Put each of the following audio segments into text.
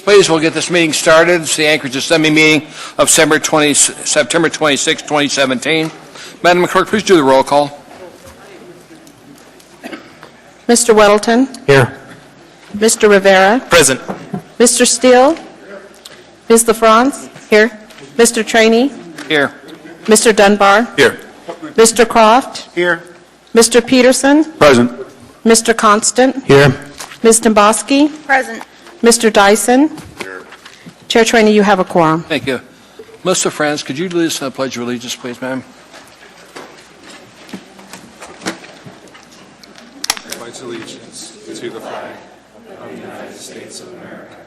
Please, we'll get this meeting started. It's the Anchorage Assembly meeting of September 26, 2017. Madam Clerk, please do the roll call. Mr. Weddleton. Here. Mr. Rivera. Present. Mr. Steele. Ms. LaFrance. Here. Mr. Trainee. Here. Mr. Dunbar. Here. Mr. Croft. Here. Mr. Peterson. Present. Mr. Constant. Here. Ms. Domboski. Present. Mr. Dyson. Here. Chair Trainee, you have a quorum. Thank you. Melissa Franz, could you lead us in the Pledge of Allegiance, please, ma'am? I pledge allegiance to the flag of the United States of America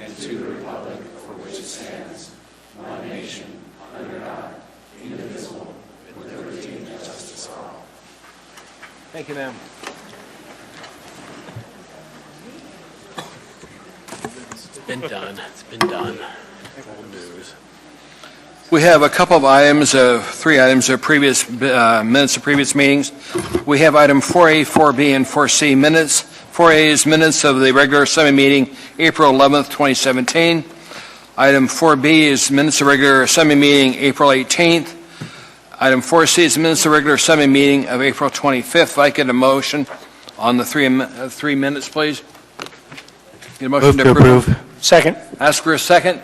and to the republic for which it stands, one nation, under God, indivisible, with liberty and justice for all. Thank you, ma'am. It's been done. It's been done. Old news. We have a couple of items, three items of previous minutes of previous meetings. We have item 4A, 4B, and 4C minutes. 4A is minutes of the regular Assembly meeting, April 11th, 2017. Item 4B is minutes of regular Assembly meeting, April 18th. Item 4C is minutes of regular Assembly meeting of April 25th. If I get a motion on the three minutes, please. Get a motion Move to approve. Second. Ask for a second.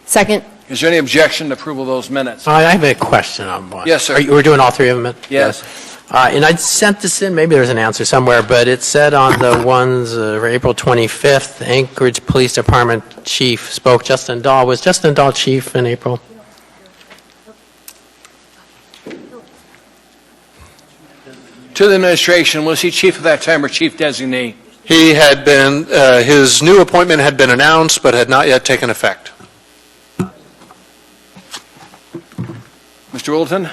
Second. Is there any objection to approval of those minutes? I have a question on one. Yes, sir. We're doing all three of them? Yes. And I sent this in, maybe there's an answer somewhere, but it said on the ones for April 25th, Anchorage Police Department Chief spoke Justin Dahl. Was Justin Dahl chief in April? To the administration, was he chief at that time or chief designee? He had been, his new appointment had been announced but had not yet taken effect. Mr. Wilton?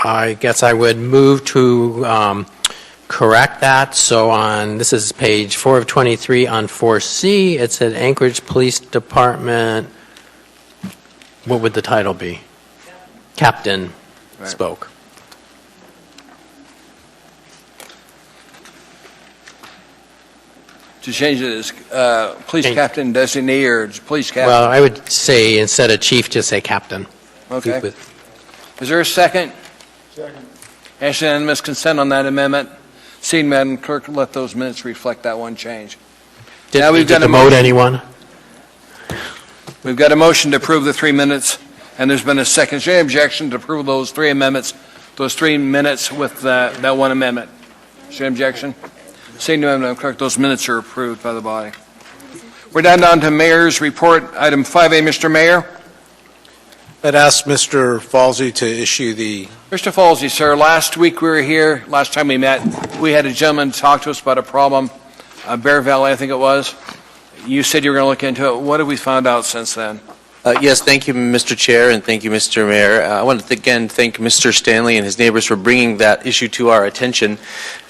I guess I would move to correct that. So on, this is page 4 of 23 on 4C, it said Anchorage Police Department, what would the title be? Captain spoke. To change it as police captain designee or police captain? Well, I would say instead of chief, just say captain. Okay. With- Is there a second? Second. Ask unanimous consent on that amendment. Seeing Madam Clerk, let those minutes reflect that one change. Did Now we we've got a demote motion. anyone? We've got a motion to approve the 3 minutes, and there's been a second. Is there any objection to approve those three amendments, those 3 minutes with that one amendment? Is there any objection? Seeing none, Madam Clerk, those minutes are approved by the body. We're down to Mayor's report. Item 5A, Mr. Mayor. I'd ask Mr. Falsey to issue the, Mr. Falsey, sir, last week we were here, last time we met, we had a gentleman talk to us about a problem, Bear Valley, I think it was. You said you were going to look into it. What have we found out since then? Yes, thank you, Mr. Chair, and thank you, Mr. Mayor. I want to again thank Mr. Stanley and his neighbors for bringing that issue to our attention.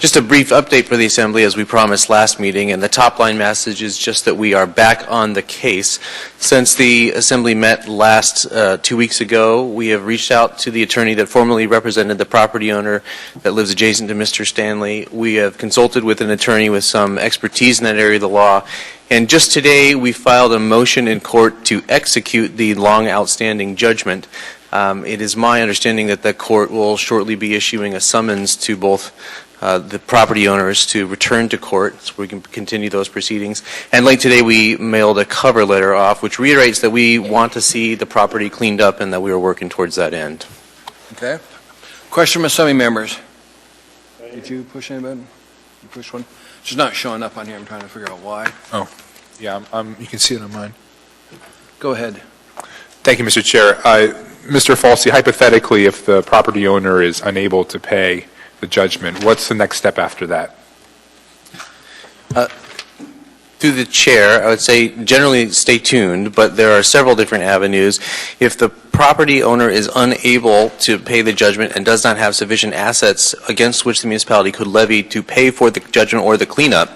Just a brief update for the Assembly as we promised last meeting, and the top line message is just that we are back on the case. Since the Assembly met last 2 weeks ago, we have reached out to the attorney that formerly represented the property owner that lives adjacent to Mr. Stanley. We have consulted with an attorney with some expertise in that area of the law. And just today, we filed a motion in court to execute the long outstanding judgment. It is my understanding that the court will shortly be issuing a summons to both the property owners to return to court so we can continue those proceedings. And late today, we mailed a cover letter off, which reiterates that we want to see the property cleaned up and that we are working towards that end. Okay. Question from Assembly members. Did you push any button? You push one? It's just not showing up on here. I'm trying to figure out why. Oh, yeah, you can see it on mine. Go ahead. Thank you, Mr. Chair. Mr. Falsey, hypothetically, if the property owner is unable to pay the judgment, what's the next step after that? Through the chair, I would say generally stay tuned, but there are several different avenues. If the property owner is unable to pay the judgment and does not have sufficient assets against which the municipality could levy to pay for the judgment or the cleanup,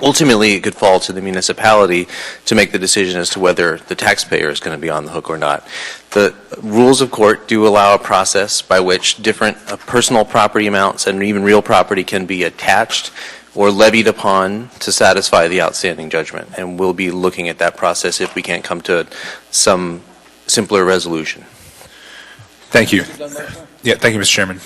ultimately it could fall to the municipality to make the decision as to whether the taxpayer is going to be on the hook or not. The rules of court do allow a process by which different personal property amounts and even real property can be attached or levied upon to satisfy the outstanding judgment. And we'll be looking at that process if we can't come to some simpler resolution. Thank you. Yeah, thank you, Mr. Chairman.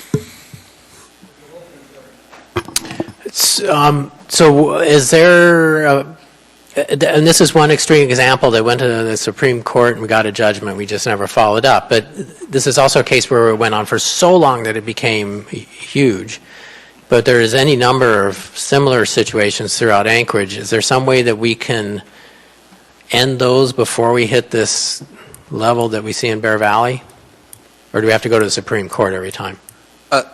So is there, and this is one extreme example that went to the Supreme Court and we got a judgment, we just never followed up. But this is also a case where it went on for so long that it became huge. But there is any number of similar situations throughout Anchorage. Is there some way that we can end those before we hit this level that we see in Bear Valley? Or do we have to go to the Supreme Court every time?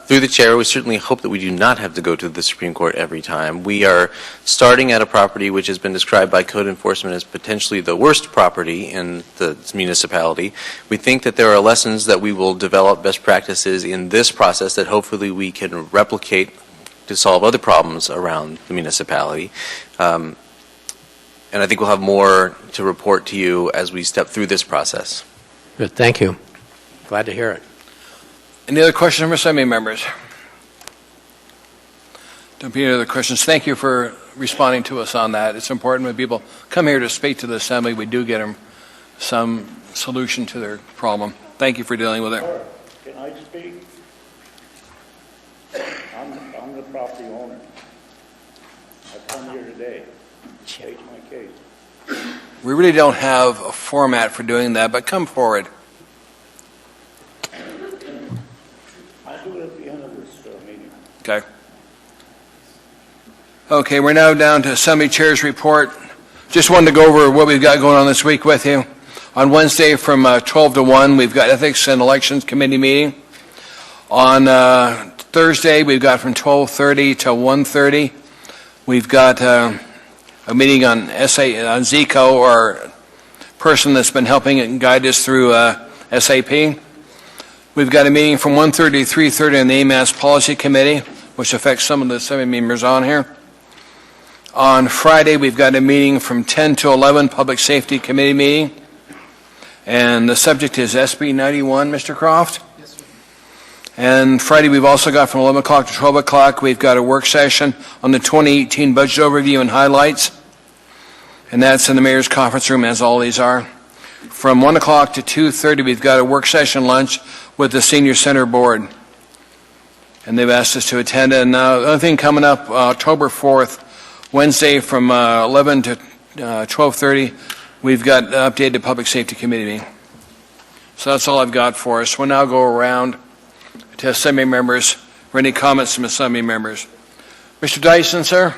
Through the chair, we certainly hope that we do not have to go to the Supreme Court every time. We are starting at a property which has been described by code enforcement as potentially the worst property in the municipality. We think that there are lessons that we will develop, best practices in this process that hopefully we can replicate to solve other problems around the municipality. And I think we'll have more to report to you as we step through this process. Good, thank you. Glad to hear it. Any other questions from Assembly members? Don't be any other questions. Thank you for responding to us on that. It's important when people come here to speak to the Assembly, we do get them some solution to their problem. Thank you for dealing with it. Can I speak? I'm the property owner. I've come here today to state my case. We really don't have a format for doing that, but come forward. I'll do it at the end of this meeting. Okay. Okay, we're now down to Assembly Chair's report. Just wanted to go over what we've got going on this week with you. On Wednesday from 12 to 1, we've got Ethics and Elections Committee meeting. On Thursday, we've got from 12:30 to 1:30. We've got a meeting on ZECO, or person that's been helping and guide us through SAP. We've got a meeting from 1:30 to 3:30 on the AMAS Policy Committee, which affects some of the Assembly members on here. On Friday, we've got a meeting from 10 to 11, Public Safety Committee meeting. And the subject is SB 91, Mr. Croft? Yes, sir. And Friday, we've also got from 11 o'clock to 12 o'clock, we've got a work session on the 2018 budget overview and highlights. And that's in the Mayor's Conference Room, as all these are. From 1 o'clock to 2:30, we've got a work session lunch with the Senior Center Board. And they've asked us to attend. And the other thing coming up, October 4th, Wednesday from 11 to 12:30, we've got an updated Public Safety Committee meeting. So that's all I've got for us. We'll now go around to Assembly members for any comments from Assembly members. Mr. Dyson, sir?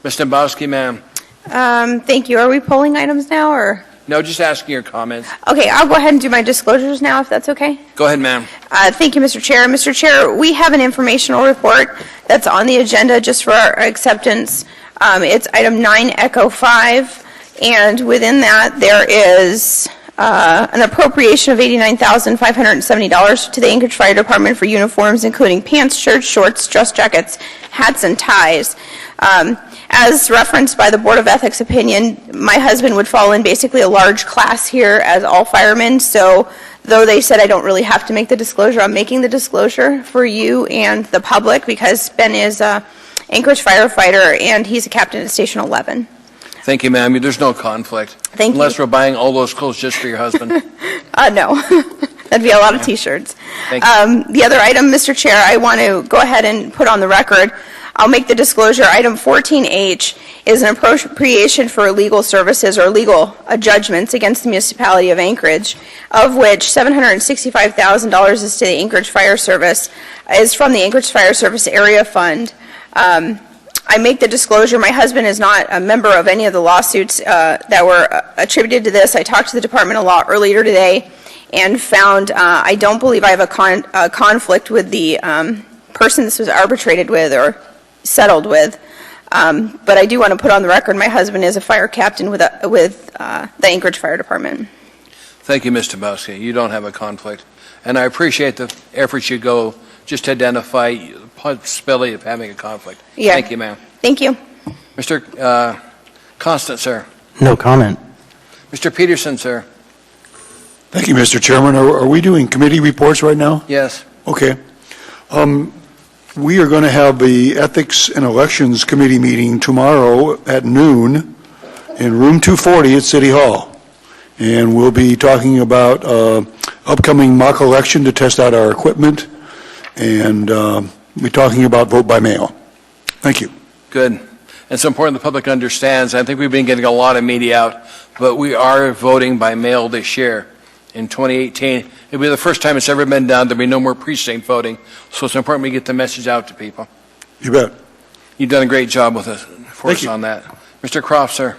Ms. Dombowski, ma'am? Thank you. Are we polling items now, or? No, just asking your comments. Okay, I'll go ahead and do my disclosures now, if that's okay. Go ahead, ma'am. Thank you, Mr. Chair. Mr. Chair, we have an informational report that's on the agenda just for our acceptance. It's item 9 Echo 5, and within that there is an appropriation of $89,570 to the Anchorage Fire Department for uniforms, including pants, shirts, shorts, dress jackets, hats, and ties. As referenced by the Board of Ethics opinion, my husband would fall in basically a large class here as all firemen, so though they said I don't really have to make the disclosure, I'm making the disclosure for you and the public because Ben is a Anchorage firefighter and he's a captain at Station 11. Thank you, ma'am. There's no conflict. Thank you. Unless we're buying all those clothes just for your husband. No, that'd be a lot of T-shirts. Thank you. The other item, Mr. Chair, I want to go ahead and put on the record. I'll make the disclosure. Item 14H is an appropriation for legal services or legal judgments against the municipality of Anchorage, of which $765,000 is to the Anchorage Fire Service, is from the Anchorage Fire Service Area Fund. I make the disclosure, my husband is not a member of any of the lawsuits that were attributed to this. I talked to the Department of Law earlier today and found I don't believe I have a conflict with the person this was arbitrated with or settled with. But I do want to put on the record my husband is a fire captain with the Anchorage Fire Department. Thank you, Ms. Dombowski. You don't have a conflict. And I appreciate the efforts you go just to identify the possibility of having a conflict. Yeah. Thank you, ma'am. Thank you. Mr. Constant, sir. No comment. Mr. Peterson, sir. Thank you, Mr. Chairman. Are we doing committee reports right now? Yes. Okay. We are going to have the Ethics and Elections Committee meeting tomorrow at noon in room 240 at City Hall. And we'll be talking about upcoming mock election to test out our equipment, and we're talking about vote by mail. Thank you. Good. It's important the public understands. I think we've been getting a lot of media out, but we are voting by mail this year. In 2018, it'll be the first time it's ever been done. There'll be no more precinct voting, so it's important we get the message out to people. You bet. You've done a great job with us, for Thank us you. on that. Mr. Croft, sir.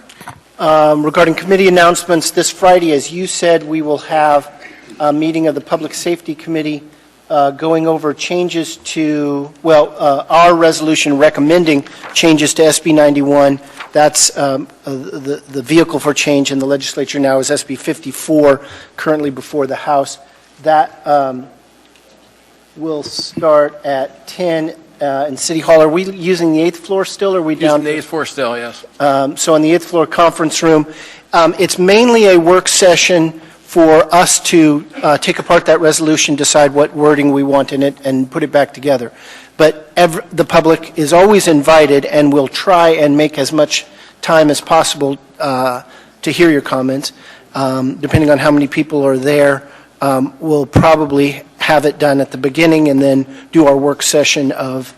Regarding committee announcements, this Friday, as you said, we will have a meeting of the Public Safety Committee going over changes to, our resolution recommending changes to SB 91. That's the vehicle for change in the legislature now is SB 54, currently before the House. That will start at 10 in City Hall. Are we using the 8th floor still, or are we down? Using the 8th floor still, yes. So in the 8th floor conference room, it's mainly a work session for us to take apart that resolution, decide what wording we want in it, and put it back together. But the public is always invited, and we'll try and make as much time as possible to hear your comments. Depending on how many people are there, we'll probably have it done at the beginning and then do our work session of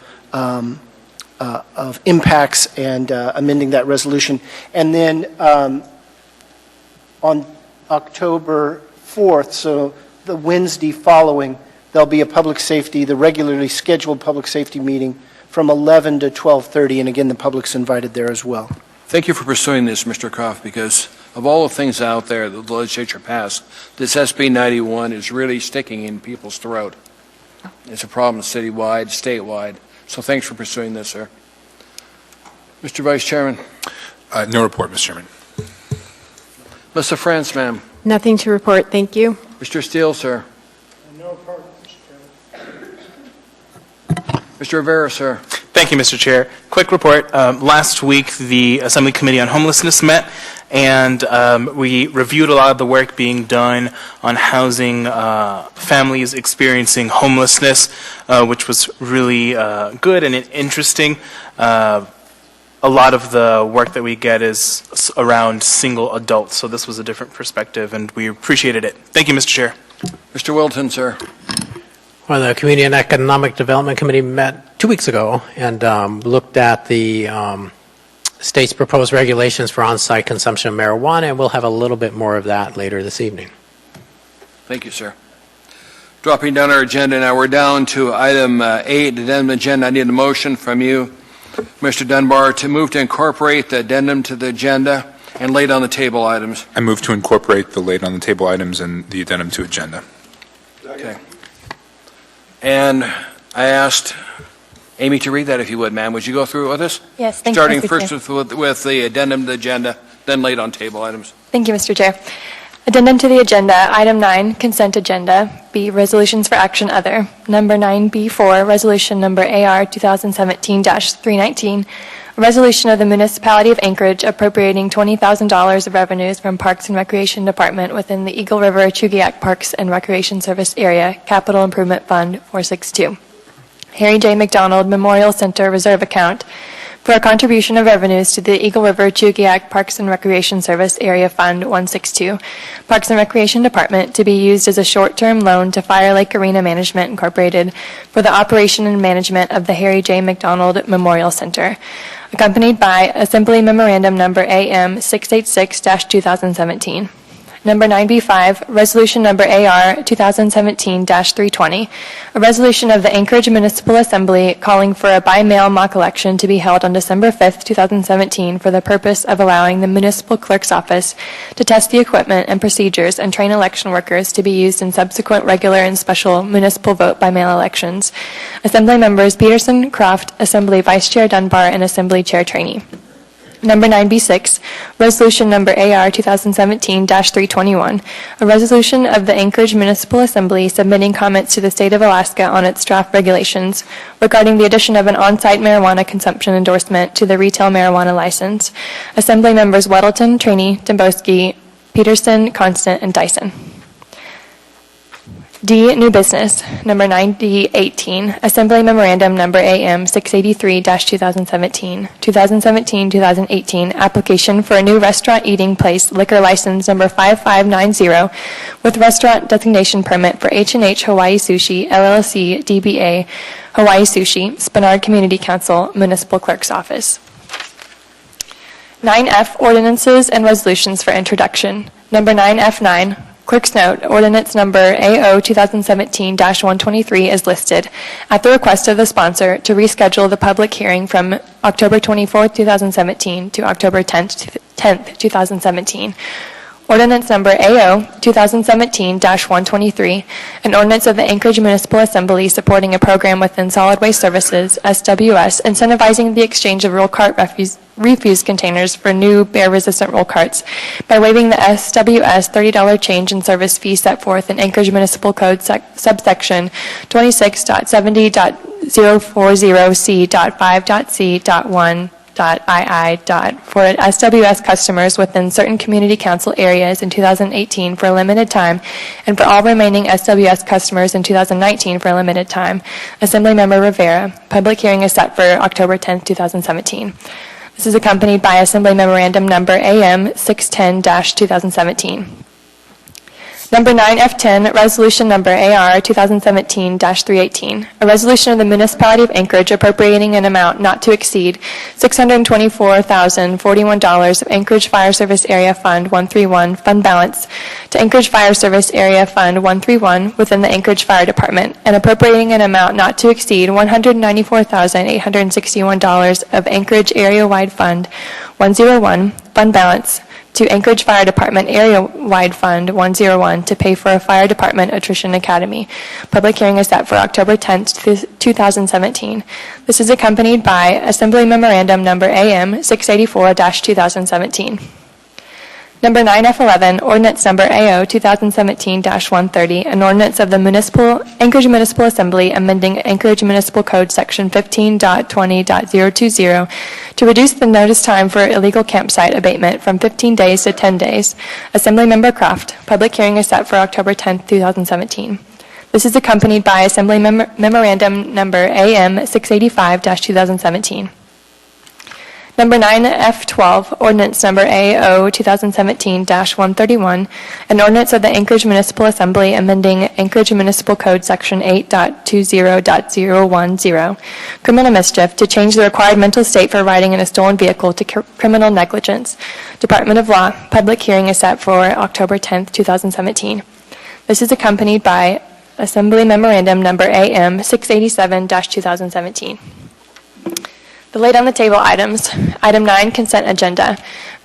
impacts and amending that resolution. And then on October 4th, so the Wednesday following, there'll be a the regularly scheduled public safety meeting from 11 to 12:30, and again, the public's invited there as well. Thank you for pursuing this, Mr. Croft, because of all the things out there that the legislature passed, this SB 91 is really sticking in people's throat. It's a problem citywide, statewide. So thanks for pursuing this, sir. Mr. Vice Chairman. No report, Mr. Chairman. Mr. France, ma'am. Nothing to report, thank you. Mr. Steele, sir. No report, Mr. Chairman. Mr. Rivera, sir. Thank you, Mr. Chair. Quick report. Last week, the Assembly Committee on Homelessness met, and we reviewed a lot of the work being done on housing families experiencing homelessness, which was really good and interesting. A lot of the work that we get is around single adults, so this was a different perspective, and we appreciated it. Thank you, Mr. Chair. Mr. Wilton, sir. Well, the Community and Economic Development Committee met 2 weeks ago and looked at the state's proposed regulations for on-site consumption of marijuana, and we'll have a little bit more of that later this evening. Thank you, sir. Dropping down our agenda now, we're down to item 8, addendum agenda. I need a motion from you, Mr. Dunbar, to move to incorporate the addendum to the agenda and laid on the table items. I move to incorporate the laid on the table items and the addendum to agenda. Okay. And I asked Amy to read that if you would, ma'am. Would you go through it with us? Yes, thank you, Starting Mr. first Chair. with the addendum to the agenda, then laid on table items. Thank you, Mr. Chair. Addendum to the agenda, item 9, consent agenda. B, resolutions for action other. Number 9B4, resolution number AR 2017-319, a resolution of the Municipality of Anchorage appropriating $20,000 of revenues from Parks and Recreation Department within the Eagle River Chugiak Parks and Recreation Service Area Capital Improvement Fund 462. Harry J. McDonald Memorial Center Reserve Account for a contribution of revenues to the Eagle River Chugiak Parks and Recreation Service Area Fund 162, Parks and Recreation Department, to be used as a short-term loan to Fire Lake Arena Management Incorporated for the operation and management of the Harry J. McDonald Memorial Center, accompanied by Assembly Memorandum Number AM 686-2017. Number 9B5, Resolution Number AR 2017-320, a resolution of the Anchorage Municipal Assembly calling for a by-mail mock election to be held on December 5th, 2017 for the purpose of allowing the Municipal Clerk's Office to test the equipment and procedures and train election workers to be used in subsequent regular and special municipal vote by-mail elections. Assembly members Peterson, Croft, Assembly Vice Chair Dunbar, and Assembly Chair Trainee. Number 9B6, Resolution Number AR 2017-321, a resolution of the Anchorage Municipal Assembly submitting comments to the State of Alaska on its draft regulations regarding the addition of an on-site marijuana consumption endorsement to the retail marijuana license. Assembly members Weddleton, Trainee, Dembowski, Peterson, Constant, and Dyson. D, new business, number 9018, Assembly Memorandum Number AM 683-2017, 2017-2018, application for a new restaurant eating place liquor license number 5590 with restaurant designation permit for H&H Hawaii Sushi, LLC, DBA, Hawaii Sushi, Spenard Community Council, Municipal Clerk's Office. 9F, ordinances and resolutions for introduction. Number 9F9, Clerk's note, ordinance number AO 2017-123 is listed at the request of the sponsor to reschedule the public hearing from October 24, 2017 to October 10th, 2017. Ordinance number AO 2017-123, an ordinance of the Anchorage Municipal Assembly supporting a program within Solid Waste Services, SWS, incentivizing the exchange of roll cart refuse containers for new bear-resistant roll carts by waiving the SWS $30 change in service fee set forth in Anchorage Municipal Code subsection 26.70.040C.5.C.1. II. For SWS customers within certain community council areas in 2018 for a limited time, and for all remaining SWS customers in 2019 for a limited time. Assemblymember Rivera. Public hearing is set for October 10, 2017. This is accompanied by Assembly Memorandum Number AM 610-2017. Number 9F10, Resolution Number AR 2017-318, a resolution of the Municipality of Anchorage appropriating an amount not to exceed $624,041 of Anchorage Fire Service Area Fund 131 fund balance to Anchorage Fire Service Area Fund 131 within the Anchorage Fire Department, and appropriating an amount not to exceed $194,861 of Anchorage Area-Wide Fund 101 fund balance to Anchorage Fire Department Area-Wide Fund 101 to pay for a Fire Department Attrition Academy. Public hearing is set for October 10th, 2017. This is accompanied by Assembly Memorandum Number AM 684-2017. Number 9F11, Ordinance Number AO 2017-130, an ordinance of the Anchorage Municipal Assembly amending Anchorage Municipal Code Section 15.20.020 to reduce the notice time for illegal campsite abatement from 15 days to 10 days. Assemblymember Croft. Public hearing is set for October 10, 2017. This is accompanied by Assembly Memorandum Number AM 685-2017. Number 9F12, Ordinance Number AO 2017-131, an ordinance of the Anchorage Municipal Assembly amending Anchorage Municipal Code Section 8.20.010, criminal mischief, to change the required mental state for riding in a stolen vehicle to criminal negligence. Department of Law. Public hearing is set for October 10th, 2017. This is accompanied by Assembly Memorandum Number AM 687-2017. The laid on the table items. Item 9, consent agenda.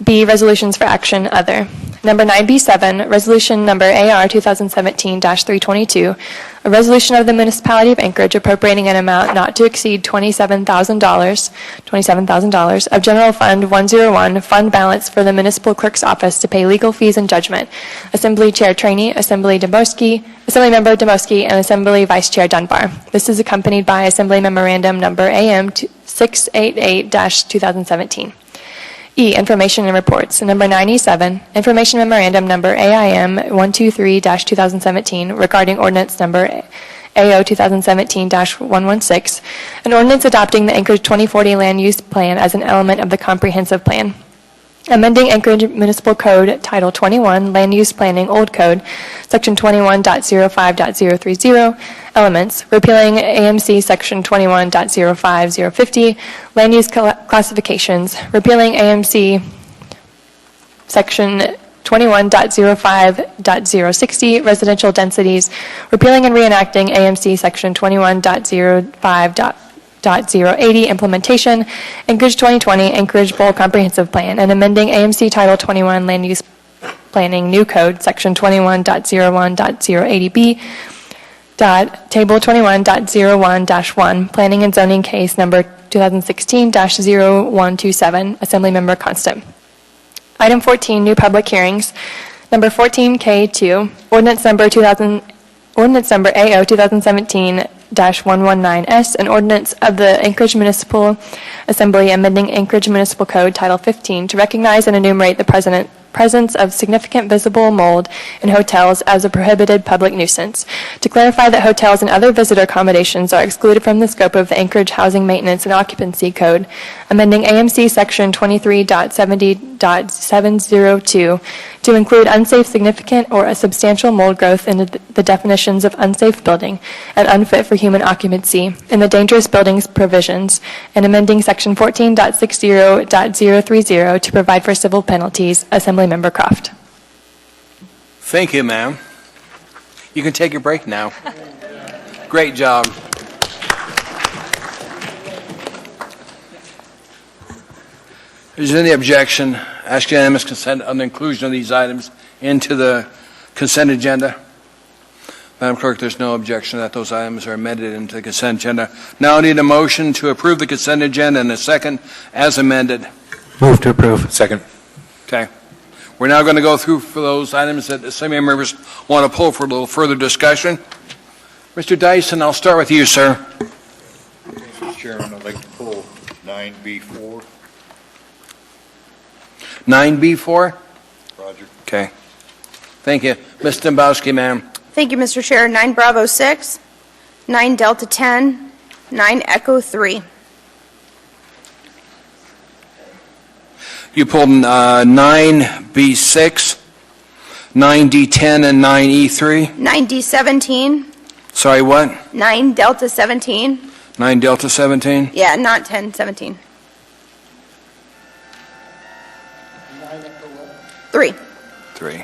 B, resolutions for action, other. Number 9B7, resolution number AR 2017-322, a resolution of the Municipality of Anchorage appropriating an amount not to exceed $27,000 of General Fund 101 fund balance for the Municipal Clerk's Office to pay legal fees and judgment. Assembly Chair Trainee, Assembly Member Demoski, and Assembly Vice Chair Dunbar. This is accompanied by Assembly Memorandum Number AM 688-2017. E, information and reports. Number 97, Information Memorandum Number AIM 123-2017 regarding Ordinance Number AO 2017-116, an ordinance adopting the Anchorage 2040 Land Use Plan as an element of the Comprehensive Plan. Amending Anchorage Municipal Code Title 21, Land Use Planning, Old Code, Section 21.05.030, Elements, repealing AMC Section 21.05050, Land Use Classifications, repealing AMC Section 21.05.060, Residential Densities, repealing and reenacting AMC Section 21.05.080, Implementation, Anchorage 2020 Anchorage Bowl Comprehensive Plan, and amending AMC Title 21 Land Use Planning, New Code, Section 21.01.080B, Table 21.01-1, Planning and Zoning Case Number 2016-0127, Assemblymember Constant. Item 14, new public hearings. Number 14K2, Ordinance Number AO 2017-119S, an ordinance of the Anchorage Municipal Assembly amending Anchorage Municipal Code Title 15 to recognize and enumerate the presence of significant visible mold in hotels as a prohibited public nuisance, to clarify that hotels and other visitor accommodations are excluded from the scope of the Anchorage Housing Maintenance and Occupancy Code, amending AMC Section 23.70.702 to include unsafe, significant, or a substantial mold growth in the definitions of unsafe building and unfit for human occupancy in the dangerous buildings provisions, and amending Section 14.60.030 to provide for civil penalties. Assemblymember Croft. Thank you, ma'am. You can take your break now. Great job. Is there any objection? Ask unanimous consent on the inclusion of these items into the consent agenda. Madam Clerk, there's no objection that those items are amended into the consent agenda. Now I need a motion to approve the consent agenda and a second as amended. Move to approve. Second. Okay. We're now going to go through for those items that some members want to pull for a little further discussion. Mr. Dyson, I'll start with you, sir. Mr. Chairman, I'd like to pull 9B4. 9B4? Roger. Okay. Thank you. Ms. Dombowski, ma'am. Thank you, Mr. Chair. 9 Bravo 6, 9 Delta 10, 9 Echo 3. You pulled 9B6, 9D10, and 9E3. 9D17, Sorry, what? 9 Delta 17. 9 Delta 17? Yeah, not 10, 17. 3. 3.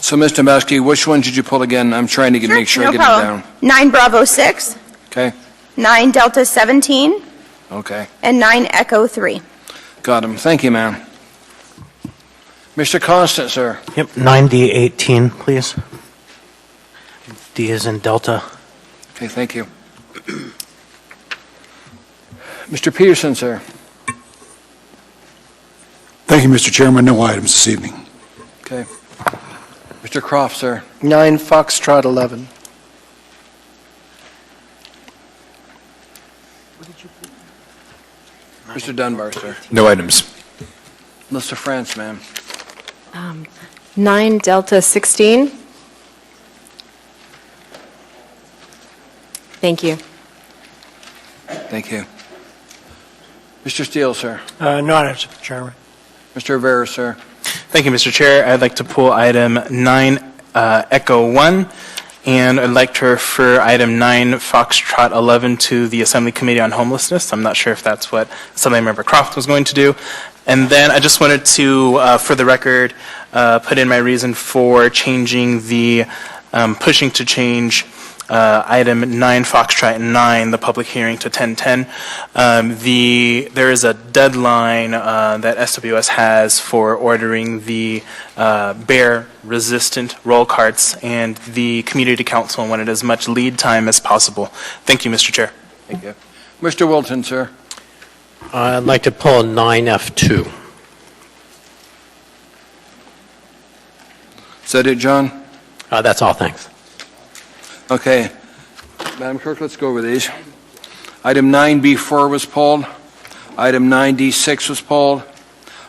So, Ms. Dombowski, which one did you pull again? I'm trying to make sure I No get problem. it down. 9 Bravo 6, Okay? 9 Delta 17, Okay. and 9 Echo 3. Got him. Thank you, ma'am. Mr. Constant, sir. Yep, 9D18, please. D is in Delta. Okay, thank you. Mr. Peterson, sir. Thank you, Mr. Chairman. No items this evening. Okay. Mr. Croft, sir. 9 Foxtrot 11. Mr. Dunbar, sir. No items. Mr. France, ma'am. 9 Delta 16. Thank you. Thank you. Mr. Steele, sir. No items, Mr. Chairman. Mr. Rivera, sir. Thank you, Mr. Chair. I'd like to pull item 9 Echo 1, and I'd like to refer item 9 Foxtrot 11 to the Assembly Committee on Homelessness. I'm not sure if that's what Assemblymember Croft was going to do. And then I just wanted to, for the record, put in my reason for changing the, pushing to change item 9 Foxtrot 9, the public hearing, to 10:10. There is a deadline that SWS has for ordering the bear-resistant roll carts, and the Community Council wanted as much lead time as possible. Thank you, Mr. Chair. Thank you. Mr. Wilton, sir. I'd like to pull 9F2. Is that it, John? That's all, thanks. Okay. Madam Clerk, let's go over these. Item 9B4 was pulled. Item 9D6 was pulled.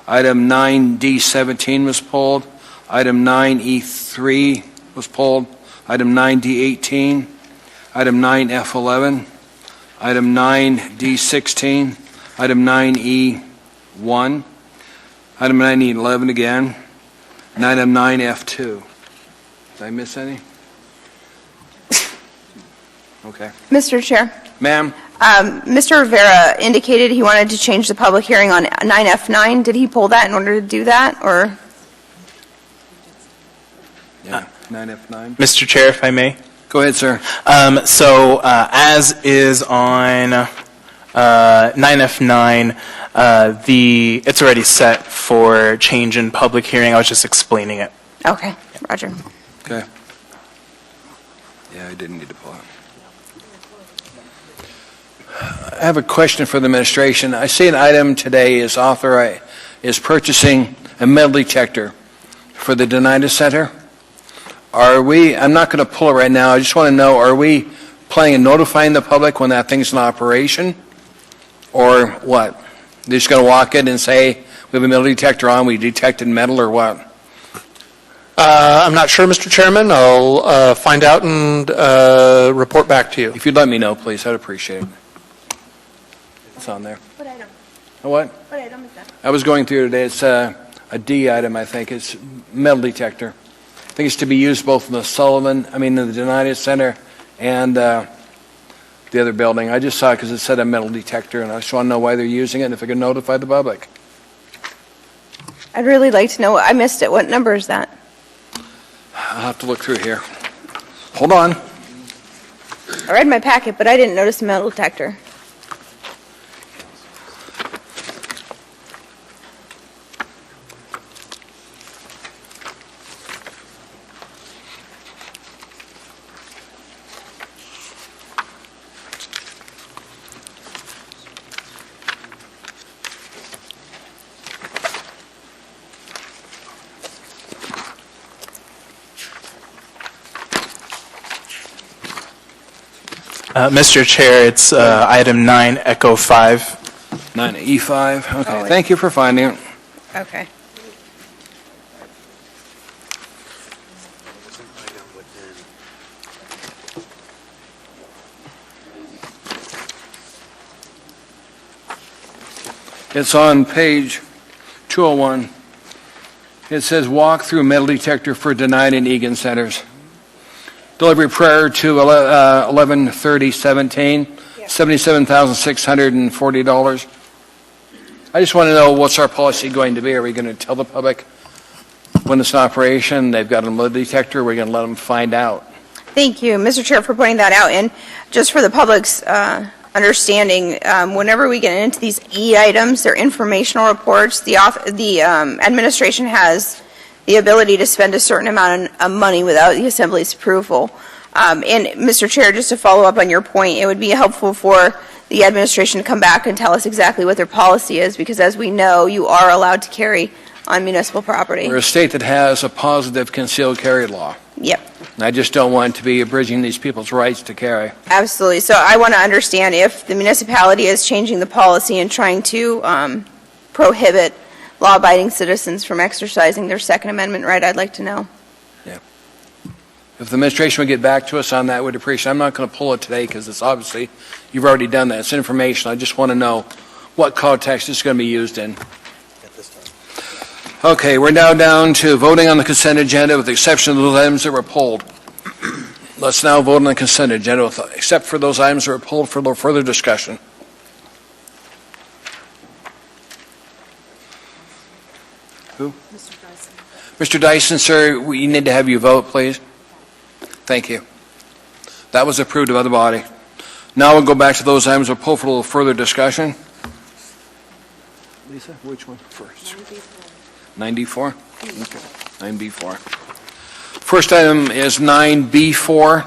Item 9D17 was pulled. Item 9E3 was pulled. Item 9D18. Item 9F11. Item 9D16. Item 9E1. Item 9E11 again. And item 9F2. Did I miss any? Okay. Mr. Chair, Ma'am? Mr. Rivera indicated he wanted to change the public hearing on 9F9. Did he pull that in order to do that, or? Yeah, 9F9. Mr. Chair, if I may. Go ahead, sir. As is on 9F9, it's already set for change in public hearing. I was just explaining it. Okay, Roger. Okay. Yeah, I didn't need to pull it. I have a question for the administration. I see an item today is purchasing a metal detector for the Denida Center. I'm not going to pull it right now. I just want to know, are we planning on notifying the public when that thing's in operation? Or what? They're just going to walk in and say, we have a metal detector on, we detected metal or what? I'm not sure, Mr. Chairman. I'll find out and report back to you. If you'd let me know, please, I'd appreciate it. It's on there. What item? What? What item is that? I was going through today, it's a D item, I think, it's metal detector. I think it's to be used both in in the United Center and the other building. I just saw it because it said a metal detector, and I just want to know why they're using it and if I can notify the public. I'd really like to know. I missed it. What number is that? I'll have to look through here. Hold on. I read my packet, but I didn't notice a metal detector. Mr. Chair, it's item 9, Echo 5. 9E5, okay, Oh, thank you for finding it. Okay. It's on page 201. It says walk through metal detector for denied in Egan centers. Delivery prior to 11/30/17, $77,640. I just want to know what's our policy going to be. Are we going to tell the public when it's in operation, they've got a metal detector, or are we going to let them find out? Thank you, Mr. Chair, for pointing that out. And just for the public's understanding, whenever we get into these E items, they're informational reports. The administration has the ability to spend a certain amount of money without the Assembly's approval. And Mr. Chair, just to follow up on your point, it would be helpful for the administration to come back and tell us exactly what their policy is, because as we know, you are allowed to carry on municipal property. We're a state that has a positive concealed carry law. Yep. And I just don't want to be abridging these people's rights to carry. Absolutely. So I want to understand if the municipality is changing the policy and trying to prohibit law-abiding citizens from exercising their Second Amendment right. I'd like to know. Yeah. If the administration would get back to us on that, we'd appreciate it. I'm not going to pull it today because it's obviously, you've already done that. It's information. I just want to know what context it's going to be used in. Okay, we're now down to voting on the consent agenda with the exception of those items that were pulled. Let's now vote on the consent agenda, except for those items that were pulled for a little further discussion. Who? Mr. Dyson, sir, we need to have you vote, please. Thank you. That was approved by the body. Now we'll go back to those items that were pulled for a little further discussion. Lisa, which one first? 94? Okay, 9B4. First item is 9B4.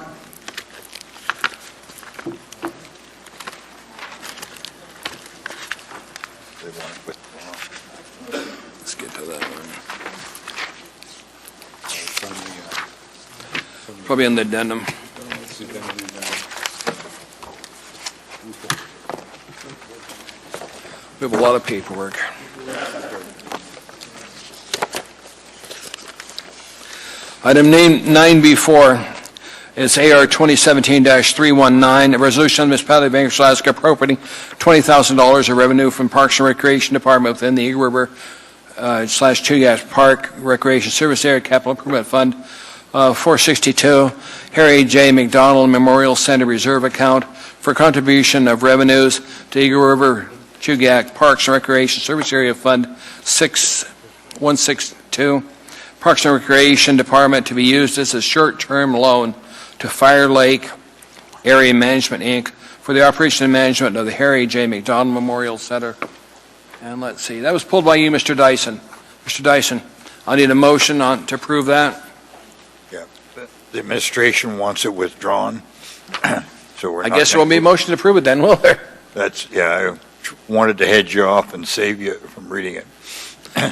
Let's get to that one. Probably in the addendum. We have a lot of paperwork. Item 9B4 is AR 2017-319, a resolution of the municipality of Bakersfield, Alaska appropriating $20,000 of revenue from Parks and Recreation Department within the Eagle River / Chugach Park Recreation Service Area Capital Improvement Fund 462, Harry J. McDonald Memorial Center Reserve Account for contribution of revenues to Eagle River Chugach Parks and Recreation Service Area Fund 6162. Parks and Recreation Department to be used as a short-term loan to Fire Lake Area Management, Inc. for the operation and management of the Harry J. McDonald Memorial Center. And let's see, that was pulled by you, Mr. Dyson. Mr. Dyson, I need a motion to approve that. Yeah, the administration wants it withdrawn, so we're I not guess there won't be a gonna- motion to approve it then, will there? That's, yeah, I wanted to head you off and save you from reading it.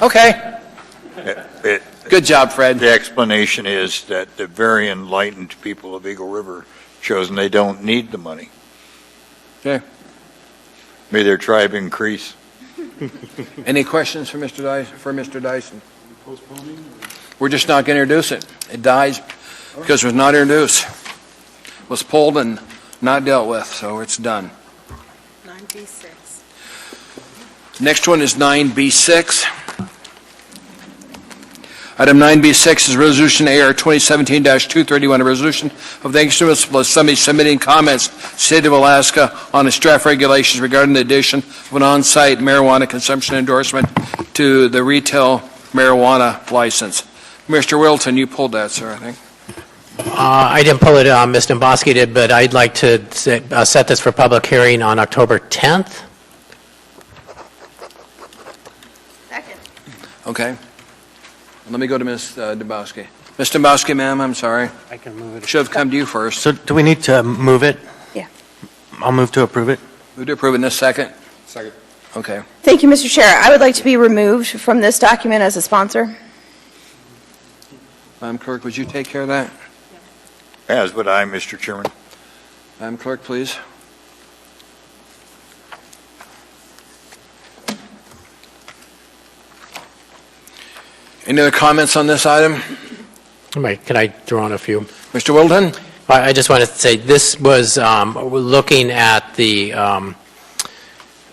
Okay. Good job, Fred. The explanation is that the very enlightened people of Eagle River chosen they don't need the money. Okay. May their tribe increase. Any questions for Mr. Dyson? We're just not going to introduce it. It dies because it was not introduced. It was pulled and not dealt with, so it's done. 9B6. Next one is 9B6. Item 9B6 is Resolution AR 2017-231, a resolution of the Anchorage Municipal Assembly submitting comments to the State of Alaska on its draft regulations regarding the addition of an on-site marijuana consumption endorsement to the retail marijuana license. Mr. Wilton, you pulled that, sir, I think. I didn't pull it, Ms. Domboski did, but I'd like to set this for public hearing on October 10th. Second. Okay. Let me go to Ms. Domboski. Ms. Domboski, ma'am, I'm sorry. I can move it. Should have come to you first. So do we need to move it? Yeah. I'll move to approve it. Move to approve it in a second? Second. Okay. Thank you, Mr. Chair. I would like to be removed from this document as a sponsor. Madam Clerk, would you take care of that? As would I, Mr. Chairman. Madam Clerk, please. Any other comments on this item? Can I throw on a few? Mr. Wilton? I just wanted to say, this was looking at the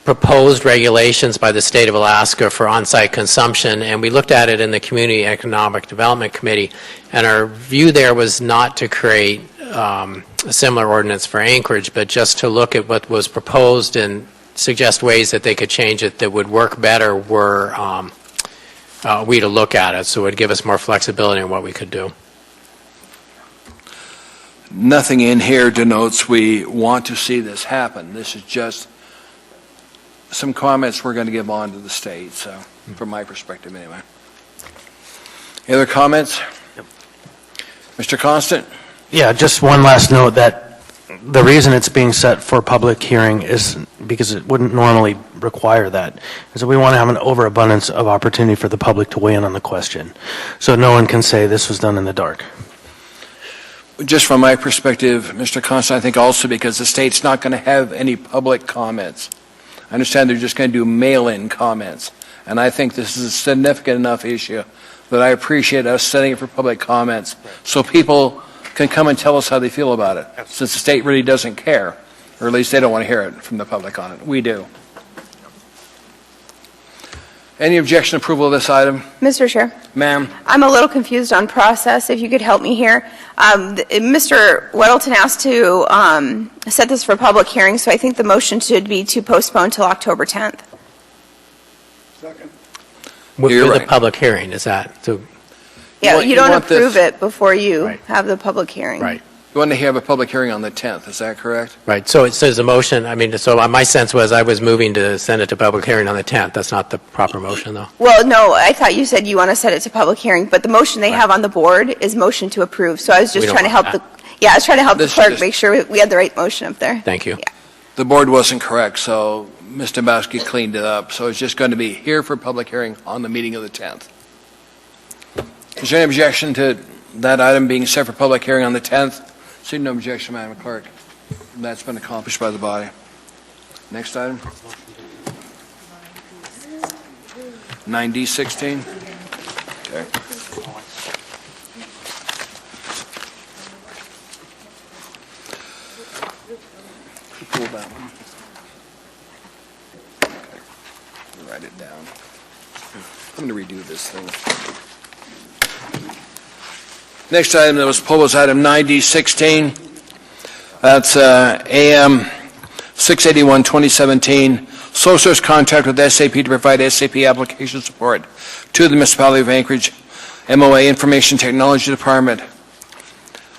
proposed regulations by the State of Alaska for on-site consumption, and we looked at it in the Community Economic Development Committee, and our view there was not to create a similar ordinance for Anchorage, but just to look at what was proposed and suggest ways that they could change it that would work better were we to look at it, so it would give us more flexibility in what we could do. Nothing in here denotes we want to see this happen. This is just some comments we're going to give on to the state, so from my perspective anyway. Any other comments? Yep. Mr. Constant? Yeah, just one last note that the reason it's being set for public hearing is because it wouldn't normally require that, is that we want to have an overabundance of opportunity for the public to weigh in on the question. So no one can say this was done in the dark. Just from my perspective, Mr. Constant, I think also because the state's not going to have any public comments. I understand they're just going to do mail-in comments. And I think this is a significant enough issue that I appreciate us setting it for public comments so people can come and tell us how they feel about it, since the state really doesn't care, or at least they don't want to hear it from the public on it. We do. Any objection to approval of this item? Mr. Chair. Ma'am? I'm a little confused on process, if you could help me here. Mr. Weddleton asked to set this for public hearing, so I think the motion should be to postpone till October 10th. Second. With You're the right. public hearing, is that? So, Yeah, you don't want this- approve it before you Right. have the public hearing. right. You want to have a public hearing on the 10th, is that correct? Right, so it says a motion, I mean, so my sense was I was moving to send it to public hearing on the 10th. That's not the proper motion, though. Well, no, I thought you said you want to set it to public hearing, but the motion they have on the board is motion to approve. So I was We just don't trying to help want I was trying to help the This clerk just- make sure we had the right motion up there. Thank you. The board wasn't correct, so Ms. Domboski cleaned it up. So it's just going to be here for public hearing on the meeting of the 10th. Is there any objection to that item being set for public hearing on the 10th? Seeing no objection, Madam Clerk. That's been accomplished by the body. Next item. 9D16. Okay. Who pulled that one? Okay. Write it down. I'm going to redo this thing. Next item that was pulled was item 9D16. That's AM 681, 2017. Sole source contract with SAP to provide SAP application support to the municipality of Anchorage, MOA Information Technology Department,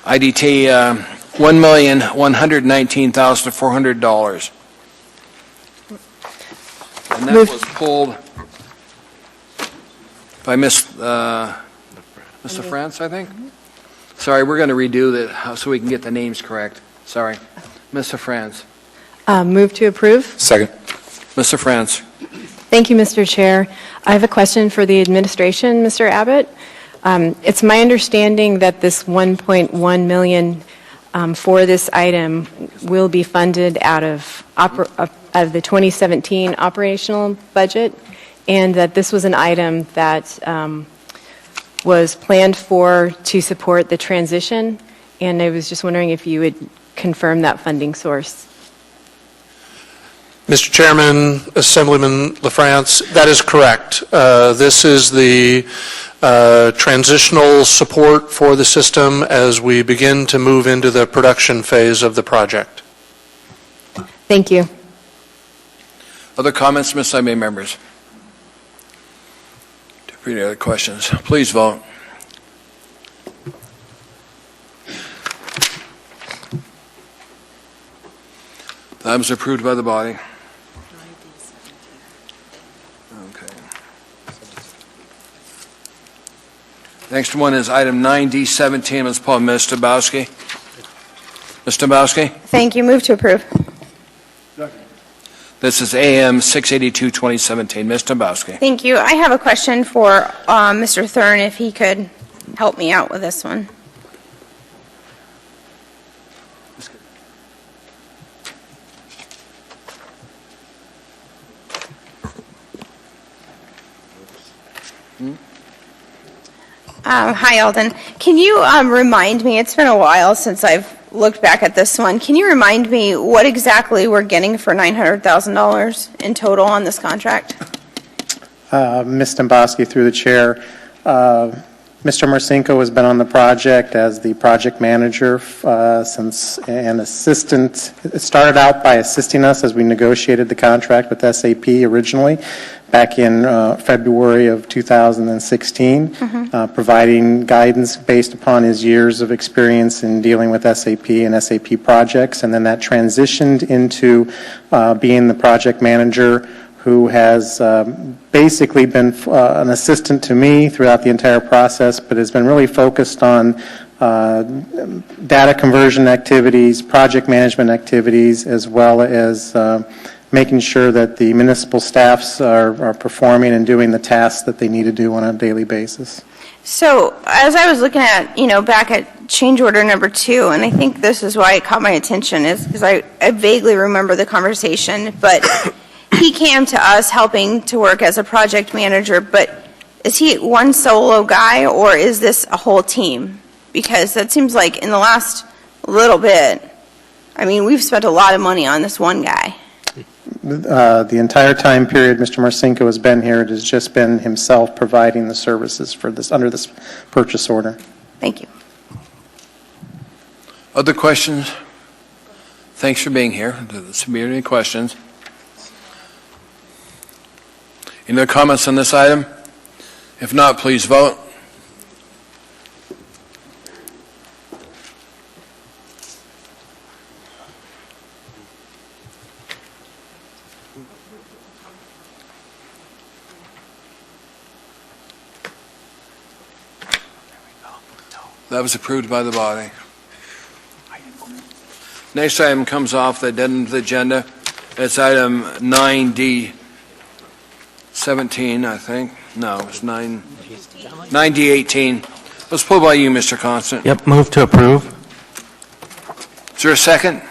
IDT $1,119,400. And that was pulled by Mr. France, I think? Sorry, we're going to redo that so we can get the names correct. Sorry. Mr. France. Move to approve. Second. Mr. France. Thank you, Mr. Chair. I have a question for the administration, Mr. Abbott. It's my understanding that this $1.1 million for this item will be funded out of of the 2017 operational budget, and that this was an item that was planned for to support the transition, and I was just wondering if you would confirm that funding source. Mr. Chairman, Assemblyman LaFrance, that is correct. This is the transitional support for the system as we begin to move into the production phase of the project. Thank you. Other comments from Assembly members? Any other questions? Please vote. The item is approved by the body. Okay. Next one is item 9D17, Ms. Paul, Ms. Dombrowski. Ms. Dombrowski? Thank you. Move to approve. This is AM 682, 2017. Ms. Dombrowski. Thank you. I have a question for Mr. Thurn, if he could help me out with this one. Hi, Alden. Can you remind me, it's been a while since I've looked back at this one, can you remind me what exactly we're getting for $900,000 in total on this contract? Ms. Dombrowski, through the chair, Mr. Marcinko has been on the project as the project manager since an assistant. It started out by assisting us as we negotiated the contract with SAP originally back in February of 2016, providing guidance based upon his years of experience in dealing with SAP and SAP projects, and then that transitioned into being the project manager who has basically been an assistant to me throughout the entire process, but has been really focused on data conversion activities, project management activities, as well as making sure that the municipal staffs are performing and doing the tasks that they need to do on a daily basis. So as I was looking at, back at change order number 2, and I think this is why it caught my attention, is because I vaguely remember the conversation, but he came to us helping to work as a project manager, but is he one solo guy, or is this a whole team? Because that seems like in the last little bit, we've spent a lot of money on this one guy. The entire time period Mr. Marcinko has been here, it has just been himself providing the services for this under this purchase order. Thank you. Other questions? Thanks for being here. Does there any questions? Any other comments on this item? If not, please vote. That was approved by the body. Next item comes off the addendum agenda. It's item 9D17, I think. No, it's 9D18. Let's pull by you, Mr. Constant. Yep, move to approve. Is there a second?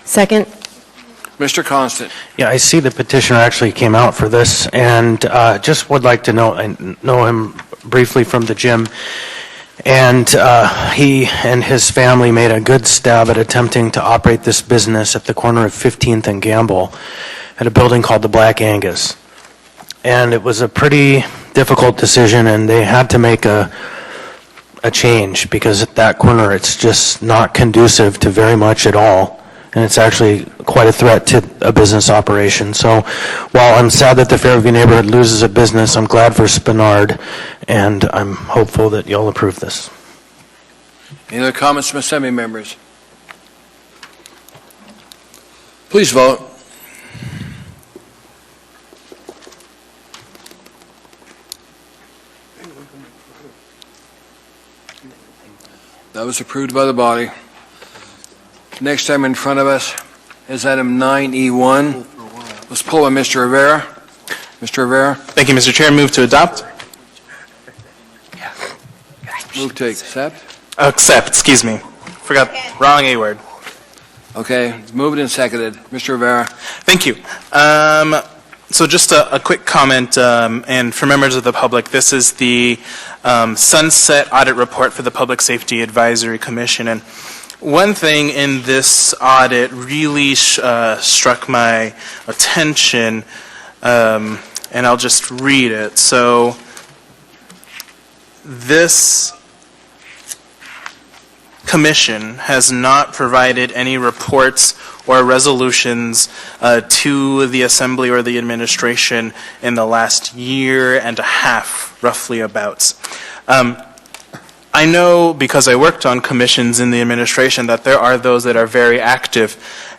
Second. Mr. Constant. Yeah, I see the petitioner actually came out for this, and just would like to know, I know him briefly from the gym, and he and his family made a good stab at attempting to operate this business at the corner of 15th and Gamble at a building called the Black Angus. And it was a pretty difficult decision, and they had to make a change because at that corner it's just not conducive to very much at all. And it's actually quite a threat to a business operation. So while I'm sad that the Fairview neighborhood loses a business, I'm glad for Spenard, and I'm hopeful that you'll approve this. Any other comments from Assembly members? Please vote. That was approved by the body. Next item in front of us is item 9E1. Let's pull on Mr. Rivera. Mr. Rivera. Thank you, Mr. Chair. Move to adopt. Move to accept. Accept, excuse me. Forgot, wrong A word. Okay, it's moved and seconded. Mr. Rivera. Thank you. So just a quick comment, and for members of the public, this is the Sunset Audit Report for the Public Safety Advisory Commission. And one thing in this audit really struck my attention, and I'll just read it. So this commission has not provided any reports or resolutions to the Assembly or the administration in the last year and a half, roughly about. I know, because I worked on commissions in the administration, that there are those that are very active,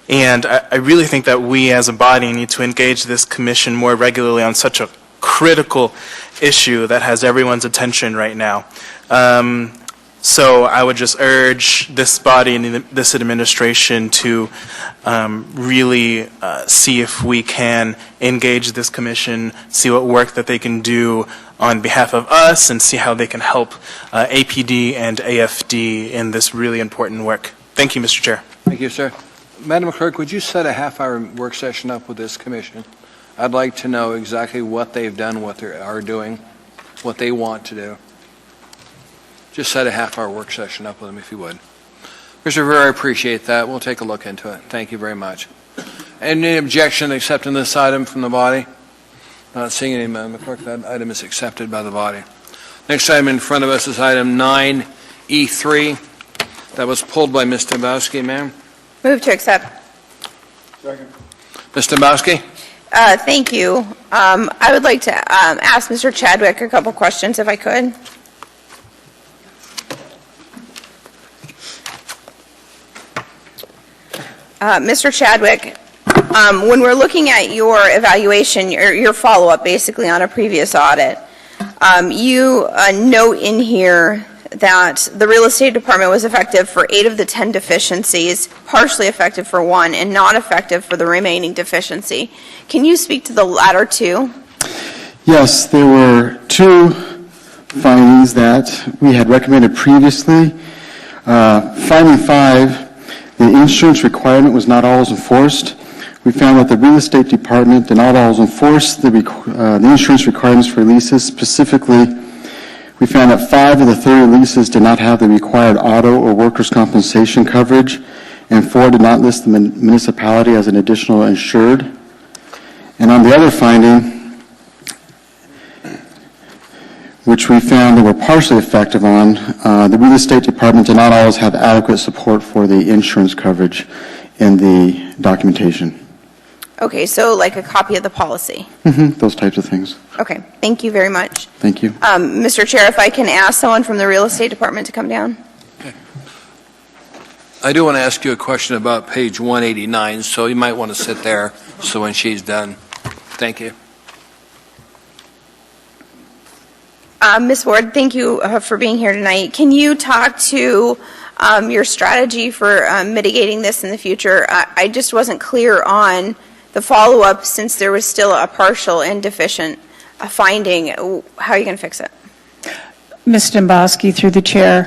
and I really think that we as a body need to engage this commission more regularly on such a critical issue that has everyone's attention right now. So I would just urge this body and this administration to really see if we can engage this commission, see what work that they can do on behalf of us, and see how they can help APD and AFD in this really important work. Thank you, Mr. Chair. Thank you, sir. Madam Clerk, would you set a half-hour work session up with this commission? I'd like to know exactly what they've done, what they are doing, what they want to do. Just set a half-hour work session up with them, if you would. Mr. Rivera, I appreciate that. We'll take a look into it. Thank you very much. Any objection to accepting this item from the body? Not seeing any, Madam Clerk. That item is accepted by the body. Next item in front of us is item 9E3. That was pulled by Ms. Dombowski, ma'am. Move to accept. Second. Ms. Dombowski? Thank you. I would like to ask Mr. Chadwick a couple questions, if I could. Mr. Chadwick, when we're looking at your evaluation, your follow-up basically on a previous audit, you note in here that the real estate department was effective for 8 of the 10 deficiencies, partially effective for 1, and not effective for the remaining deficiency. Can you speak to the latter 2? Yes, there were 2 findings that we had recommended previously. Finding 5, the insurance requirement was not always enforced. We found that the real estate department did not always enforce the insurance requirements for leases. Specifically, we found that 5 of the 30 leases did not have the required auto or workers' compensation coverage, and 4 did not list the municipality as an additional insured. And on the other finding, which we found that were partially effective on, the real estate department did not always have adequate support for the insurance coverage in the documentation. Okay, so like a copy of the policy. Those types of things. Okay, thank you very much. Thank you. Mr. Chair, if I can ask someone from the real estate department to come down. I do want to ask you a question about page 189, so you might want to sit there so when she's done. Thank you. Ms. Ward, thank you for being here tonight. Can you talk to your strategy for mitigating this in the future? I just wasn't clear on the follow-up, since there was still a partial and deficient finding. How are you going to fix it? Ms. Dombowski, through the chair,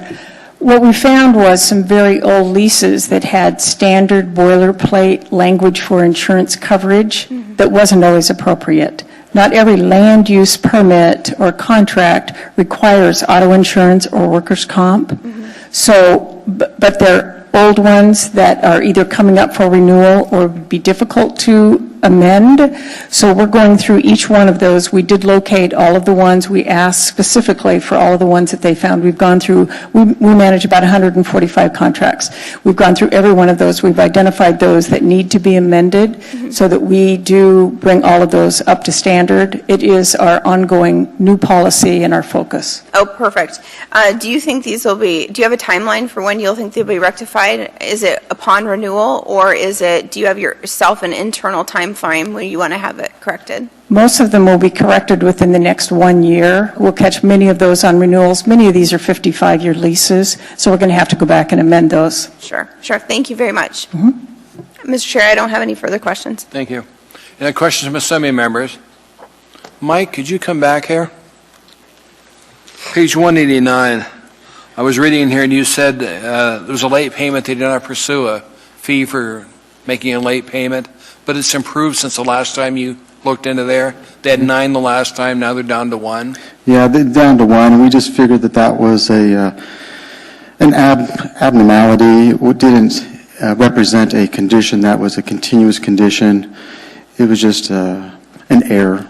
what we found was some very old leases that had standard boilerplate language for insurance coverage that wasn't always appropriate. Not every land use permit or contract requires auto insurance or workers' comp. So, but they're old ones that are either coming up for renewal or would be difficult to amend. So we're going through each one of those. We did locate all of the ones. We asked specifically for all of the ones that they found. We've gone through, we manage about 145 contracts. We've gone through every one of those. We've identified those that need to be amended so that we do bring all of those up to standard. It is our ongoing new policy and our focus. Oh, perfect. Do you think these will be, do you have a timeline for when you'll think they'll be rectified? Is it upon renewal, or is it, do you have yourself an internal time frame when you want to have it corrected? Most of them will be corrected within the next 1 year. We'll catch many of those on renewals. Many of these are 55-year leases, so we're going to have to go back and amend those. Sure. Thank you very much. Mr. Chair, I don't have any further questions. Thank you. Any questions from Assembly members? Mike, could you come back here? Page 189. I was reading here, and you said there was a late payment. They did not pursue a fee for making a late payment, but it's improved since the last time you looked into there. They had 9 the last time, now they're down to 1. Yeah, they're down to 1, and we just figured that that was an abnormality. It didn't represent a condition that was a continuous condition. It was just an error.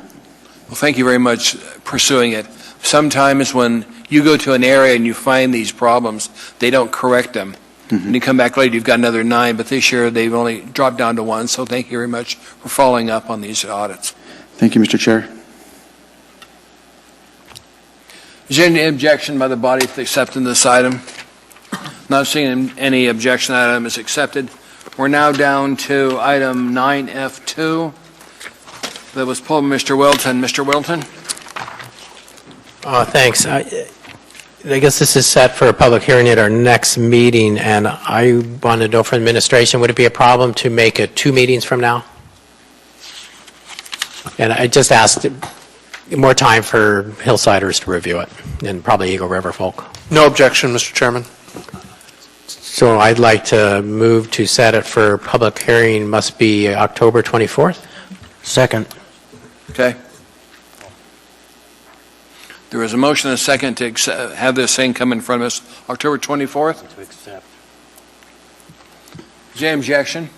Well, thank you very much for pursuing it. Sometimes when you go to an area and you find these problems, they don't correct them. And you come back later, you've got another 9, but this year they've only dropped down to 1, so thank you very much for following up on these audits. Thank you, Mr. Chair. Is there any objection by the body to accepting this item? Not seeing any objection, that item is accepted. We're now down to item 9F2 that was pulled by Mr. Wilton. Mr. Wilton? Thanks. I guess this is set for a public hearing at our next meeting, and I want to know from administration, would it be a problem to make it 2 meetings from now? And I just asked more time for Hillsiders to review it, and probably Eagle River folk. No objection, Mr. Chairman. So I'd like to move to set it for public hearing, must be October 24th? Second. Okay. There is a motion and a second to have this thing come in front of us October 24th. To accept. Is there any objection?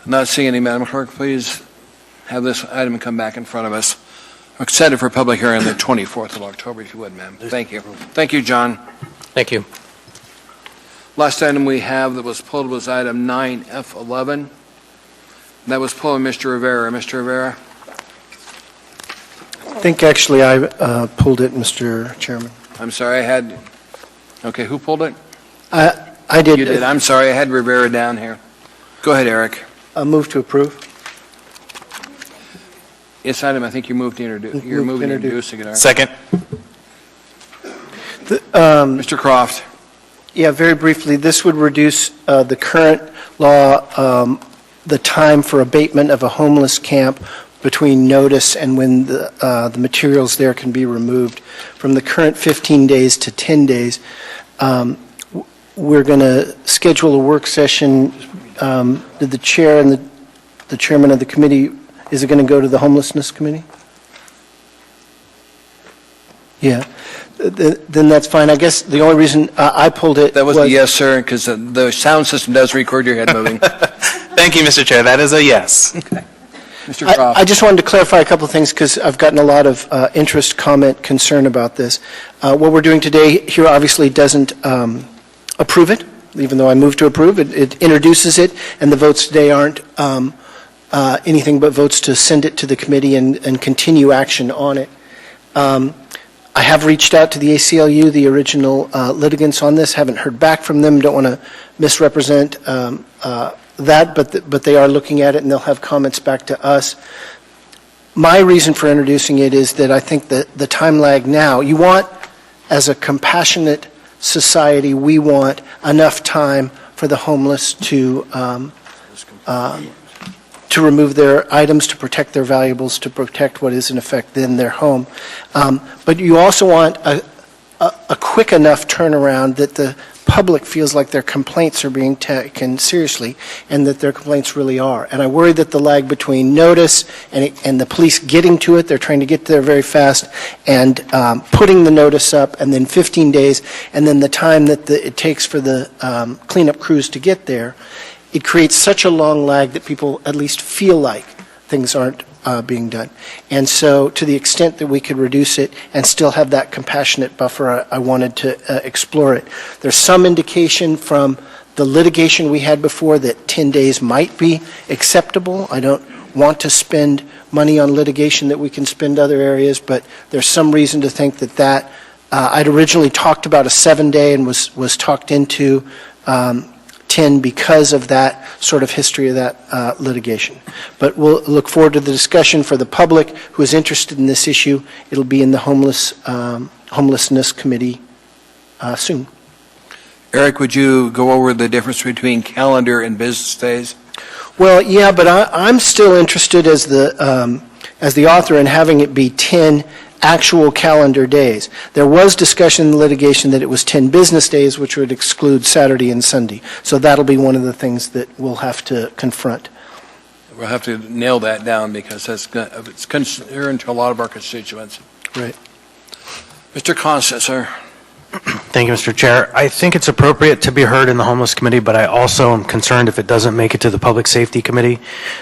Not seeing any, Madam Clerk, please have this item come back in front of us. Set it for public hearing on the 24th of October, if you would, ma'am. Thank you. Thank you, John. Thank you. Last item we have that was pulled was item 9F11. That was pulled by Mr. Rivera. Mr. Rivera? I think actually I pulled it, Mr. Chairman. I'm sorry, I had, okay, who pulled it? I did. You did. I'm sorry, I had Rivera down here. Go ahead, Eric. A move to approve. This item, I think you moved to introduce. You're moving to introducing it, Eric. Second. Mr. Croft. Yeah, very briefly, this would reduce the current law, the time for abatement of a homeless camp between notice and when the materials there can be removed from the current 15 days to 10 days. We're going to schedule a work session. Did the chair and the chairman of the committee, is it going to go to the homelessness committee? Yeah. Then that's fine. I guess the only reason I pulled it That was a yes, sir, because the sound system does record your head moving. Thank you, Mr. Chair. That is a yes. Mr. Croft. I just wanted to clarify a couple of things because I've gotten a lot of interest, comment, concern about this. What we're doing today here obviously doesn't approve it, even though I moved to approve it. It introduces it, and the votes today aren't anything but votes to send it to the committee and continue action on it. I have reached out to the ACLU, the original litigants on this, haven't heard back from them, don't want to misrepresent that, but they are looking at it and they'll have comments back to us. My reason for introducing it is that I think that the time lag now, you want, as a compassionate society, we want enough time for the homeless to remove their items, to protect their valuables, to protect what is in effect then their home. But you also want a quick enough turnaround that the public feels like their complaints are being taken seriously and that their complaints really are. And I worry that the lag between notice and the police getting to it, they're trying to get there very fast, and putting the notice up, and then 15 days, and then the time that it takes for the cleanup crews to get there, it creates such a long lag that people at least feel like things aren't being done. And so to the extent that we could reduce it and still have that compassionate buffer, I wanted to explore it. There's some indication from the litigation we had before that 10 days might be acceptable. I don't want to spend money on litigation that we can spend other areas, but there's some reason to think that I'd originally talked about a 7-day and was talked into 10 because of that sort of history of that litigation. But we'll look forward to the discussion for the public who is interested in this issue. It'll be in the homelessness committee soon. Eric, would you go over the difference between calendar and business days? Well, yeah, but I'm still interested as the author in having it be 10 actual calendar days. There was discussion in litigation that it was 10 business days, which would exclude Saturday and Sunday. So that'll be one of the things that we'll have to confront. We'll have to nail that down because it's concern to a lot of our constituents. Right. Mr. Constant, sir. Thank you, Mr. Chair. I think it's appropriate to be heard in the Homeless Committee, but I also am concerned if it doesn't make it to the Public Safety Committee.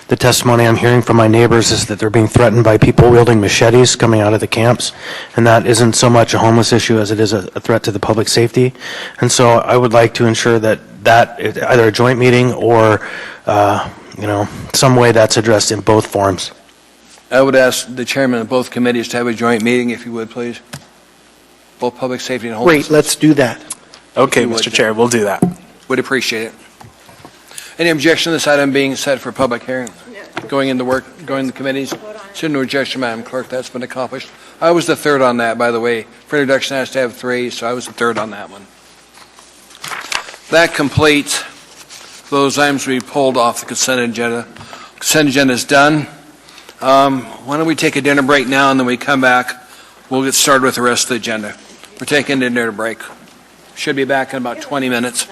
The testimony I'm hearing from my neighbors is that they're being threatened by people wielding machetes coming out of the camps, and that isn't so much a homeless issue as it is a threat to the public safety. And so I would like to ensure that either a joint meeting or, some way that's addressed in both forums. I would ask the chairman of both committees to have a joint meeting, if you would, please. Both public safety and homelessness. Great, let's do that. Okay, Mr. Chair, we'll do that. Would appreciate it. Any objection to this item being set for public hearing? Going into committees? Seeing no objection, Madam Clerk, that's been accomplished. I was the third on that, by the way. For introduction, I has to have 3, so I was the third on that one. That completes those items we pulled off the consent agenda. Consent agenda is done. Why don't we take a dinner break now, and then we come back. We'll get started with the rest of the agenda. We're taking a dinner break. Should be back in about 20 minutes.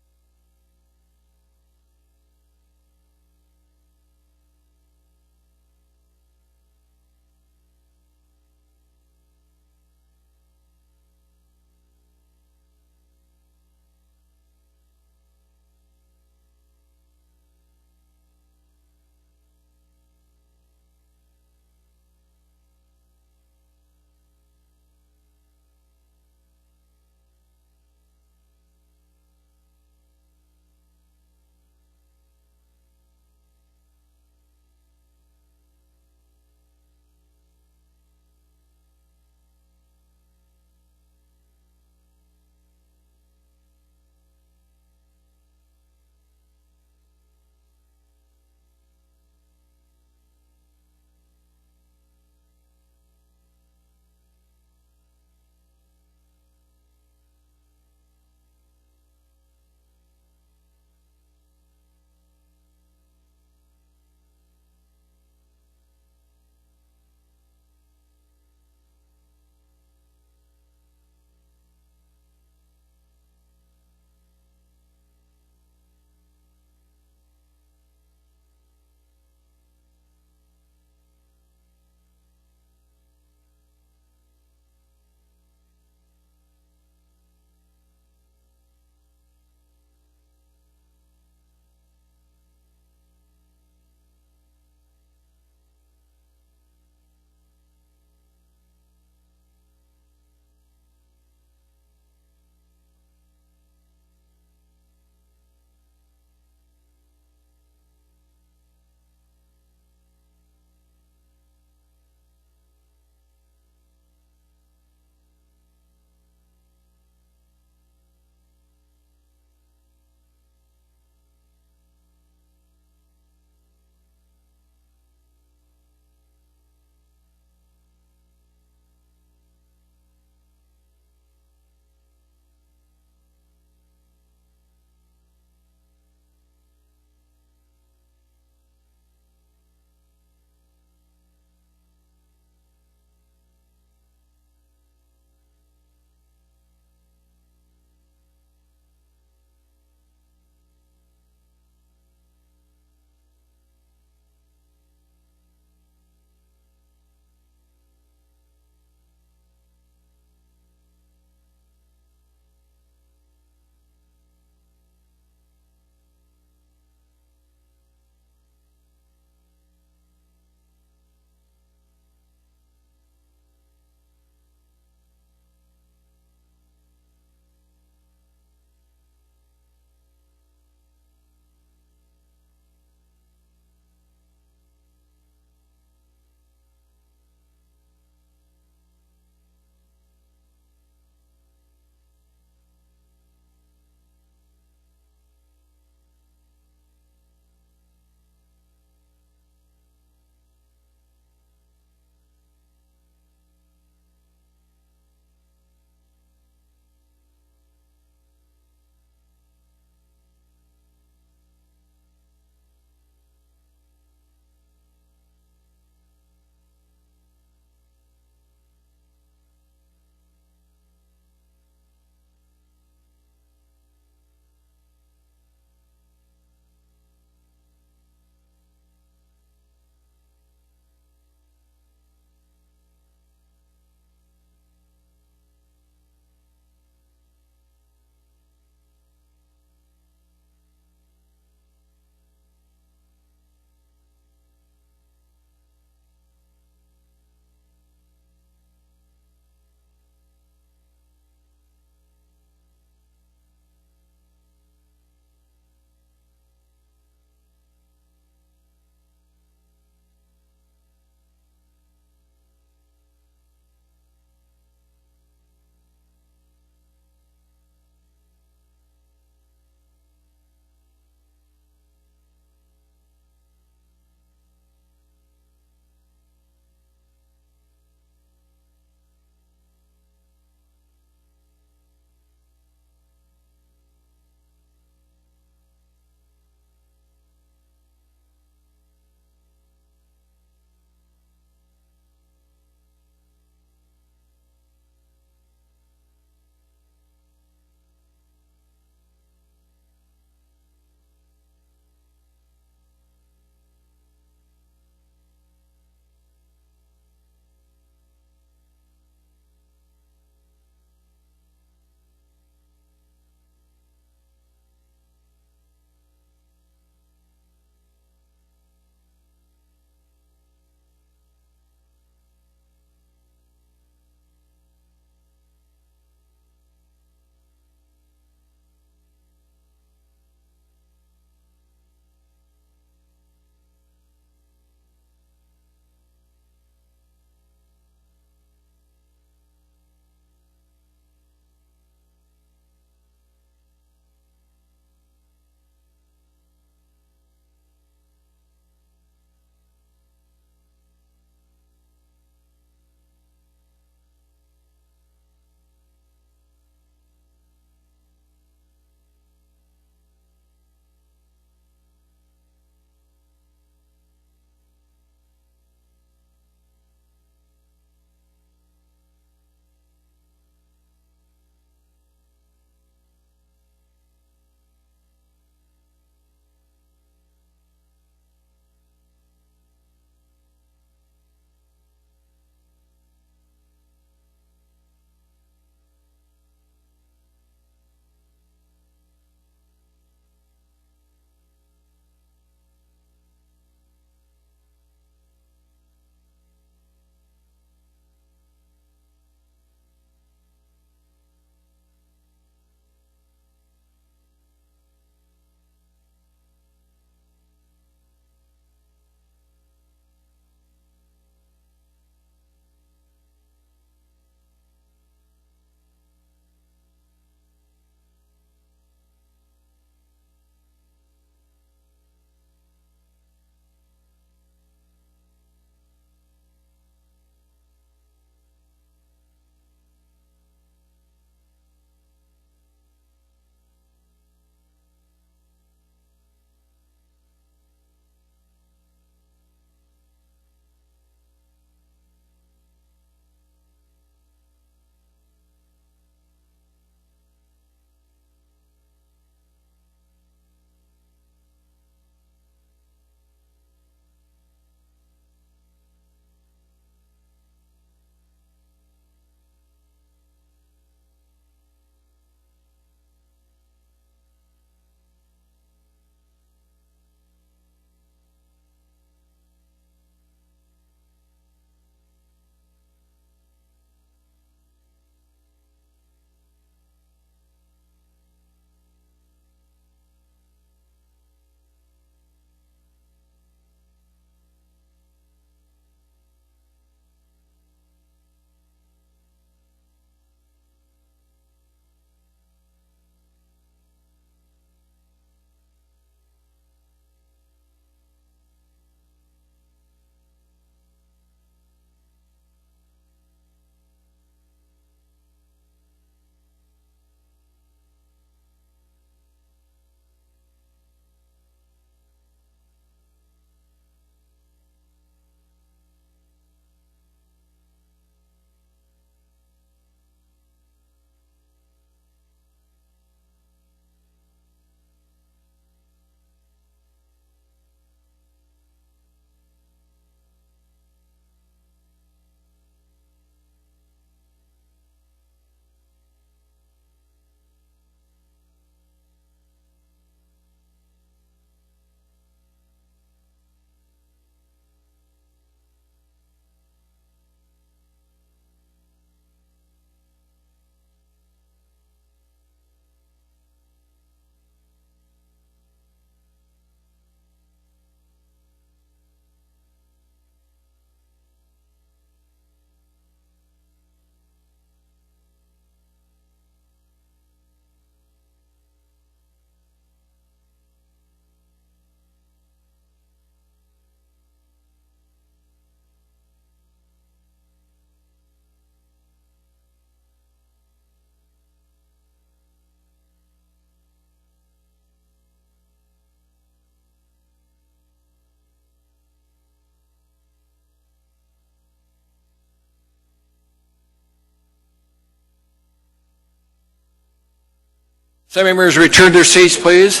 Assembly members, return to their seats, please.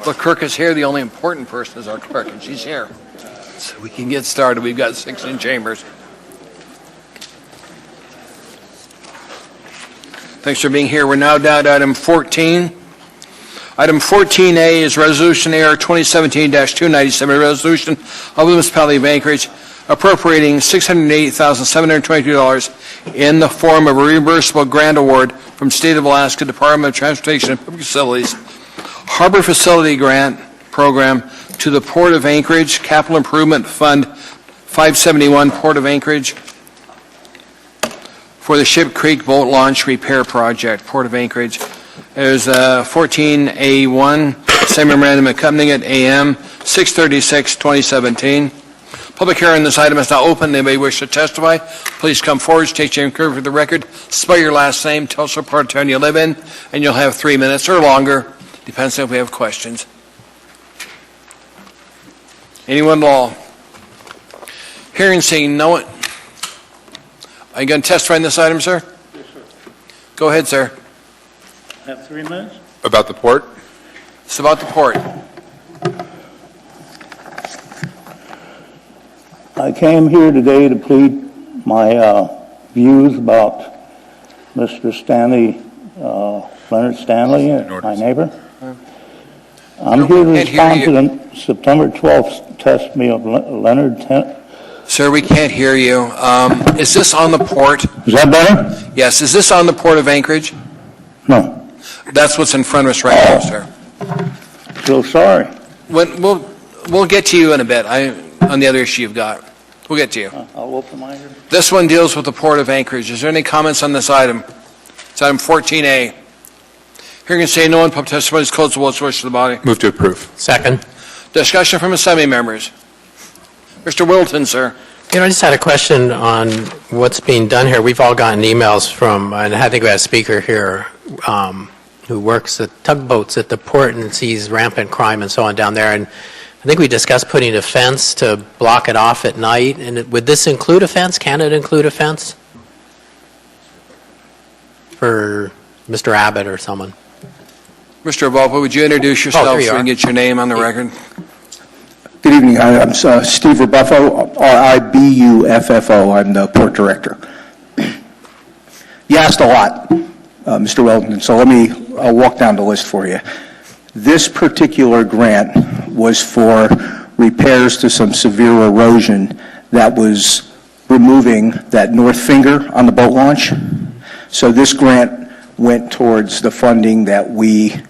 The clerk is here. The only important person is our clerk, and she's here. So we can get started. We've got 6 in chambers. Thanks for being here. We're now down to item 14. Item 14A is Resolution AR 2017-297, a resolution of the Municipality of Anchorage appropriating $688,722 in the form of a reimbursable grant award from State of Alaska Department of Transportation and Public Facilities Harbor Facility Grant Program to the Port of Anchorage Capital Improvement Fund 571 Port of Anchorage for the Ship Creek Boat Launch Repair Project, Port of Anchorage. There's 14A1, same memorandum accompanying it, AM 636-2017. Public hearing on this item is now open. Anybody wish to testify, please come forward, state your name for the record, spell your last name, tell us what part of town you live in, and you'll have 3 minutes or longer, depends on if we have questions. Anyone at all? Hearing, seeing no one. Are you going to testify on this item, sir? Yes, sir. Go ahead, sir. Have 3 minutes? About the port? It's about the port. I came here today to plead my views about Mr. Stanley, Leonard Stanley, my neighbor. I'm here to respond to the September 12th testimony of Leonard. Sir, we can't hear you. Is this on the port? Is that better? Yes. Is this on the Port of Anchorage? No. That's what's in front of us right now, sir. So sorry. We'll get to you in a bit on the other issue you've got. We'll get to you. I'll open my ear. This one deals with the Port of Anchorage. Is there any comments on this item? It's item 14A. Hearing and saying no one, public testimony is closed. What's the wish of the body? Move to approve. Second. Discussion from Assembly members. Mr. Wilton, sir. I just had a question on what's being done here. We've all gotten emails from, and I think we had a speaker here who works at tugboats at the port and sees rampant crime and so on down there. And I think we discussed putting a fence to block it off at night. And would this include a fence? Can it include a fence? For Mr. Abbott or someone. Mr. Volpe, would you introduce yourself there you so we are. can get your name on the record? Good evening. I'm Steve Rebuffo, R-I-B-U-F-F-O. I'm the port director. You asked a lot, Mr. Weldon, so I'll walk down the list for you. This particular grant was for repairs to some severe erosion that was removing that north finger on the boat launch. So this grant went towards the funding that we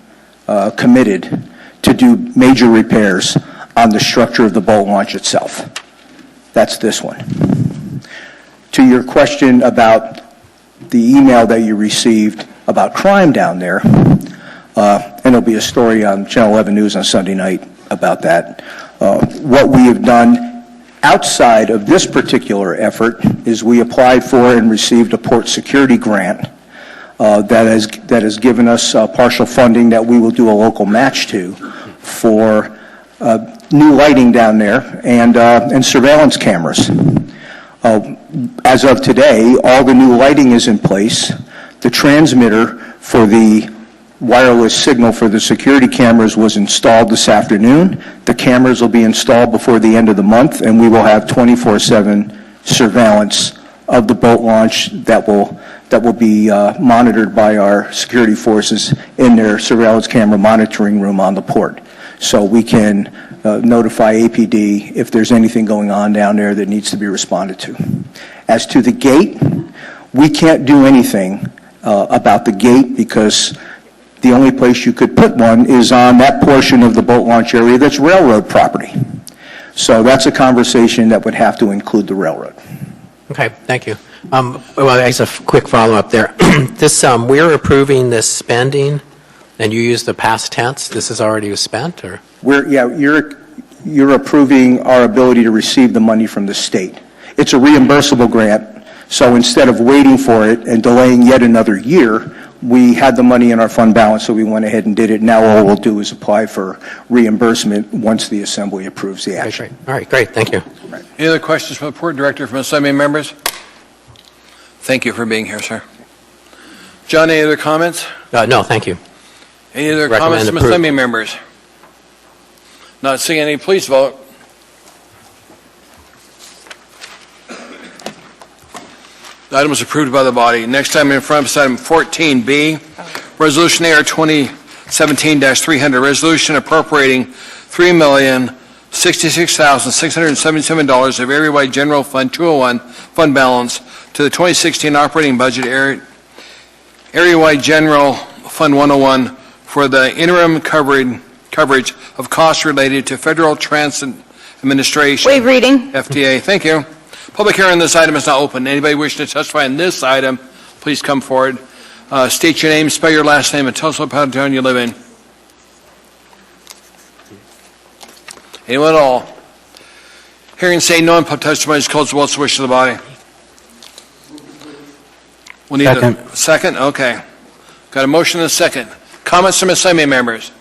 committed to do major repairs on the structure of the boat launch itself. That's this one. To your question about the email that you received about crime down there, and there'll be a story on Channel 11 News on Sunday night about that. What we have done outside of this particular effort is we applied for and received a port security grant that has given us partial funding that we will do a local match to for new lighting down there and surveillance cameras. As of today, all the new lighting is in place. The transmitter for the wireless signal for the security cameras was installed this afternoon. The cameras will be installed before the end of the month, and we will have 24/7 surveillance of the boat launch that will be monitored by our security forces in their surveillance camera monitoring room on the port. So we can notify APD if there's anything going on down there that needs to be responded to. As to the gate, we can't do anything about the gate because the only place you could put one is on that portion of the boat launch area that's railroad property. So that's a conversation that would have to include the railroad. Okay, thank you. Well, I guess a quick follow-up there. We're approving this spending, and you use the past tense. This is already spent, or? You're approving our ability to receive the money from the state. It's a reimbursable grant, so instead of waiting for it and delaying yet another year, we had the money in our fund balance, so we went ahead and did it. Now all we'll do is apply for reimbursement once the Assembly approves the action. Okay, all right, great, thank you. Any other questions from the Port Director, from Assembly members? Thank you for being here, sir. John, any other comments? No, thank you. Any other Recommend comments from approval. assembly members? Not seeing any, please vote. The item is approved by the body. Next item in front of us, item 14B, Resolution AR 2017-300, resolution appropriating $3,066,677 of area-wide general fund 201 fund balance to the 2016 operating budget area-wide general fund 101 for the interim coverage of costs related to Federal Transit Administration. Waive reading. FDA. Thank you. Public hearing on this item is now open. Anybody wishing to testify on this item, please come forward. State your name, spell your last name, and tell us what part of town you live in. Anyone at all? Hearing saying no one, public testimony is closed. What's the wish of the body? We'll need Second. a second. Okay. Got a motion and a second. Comments from assembly members?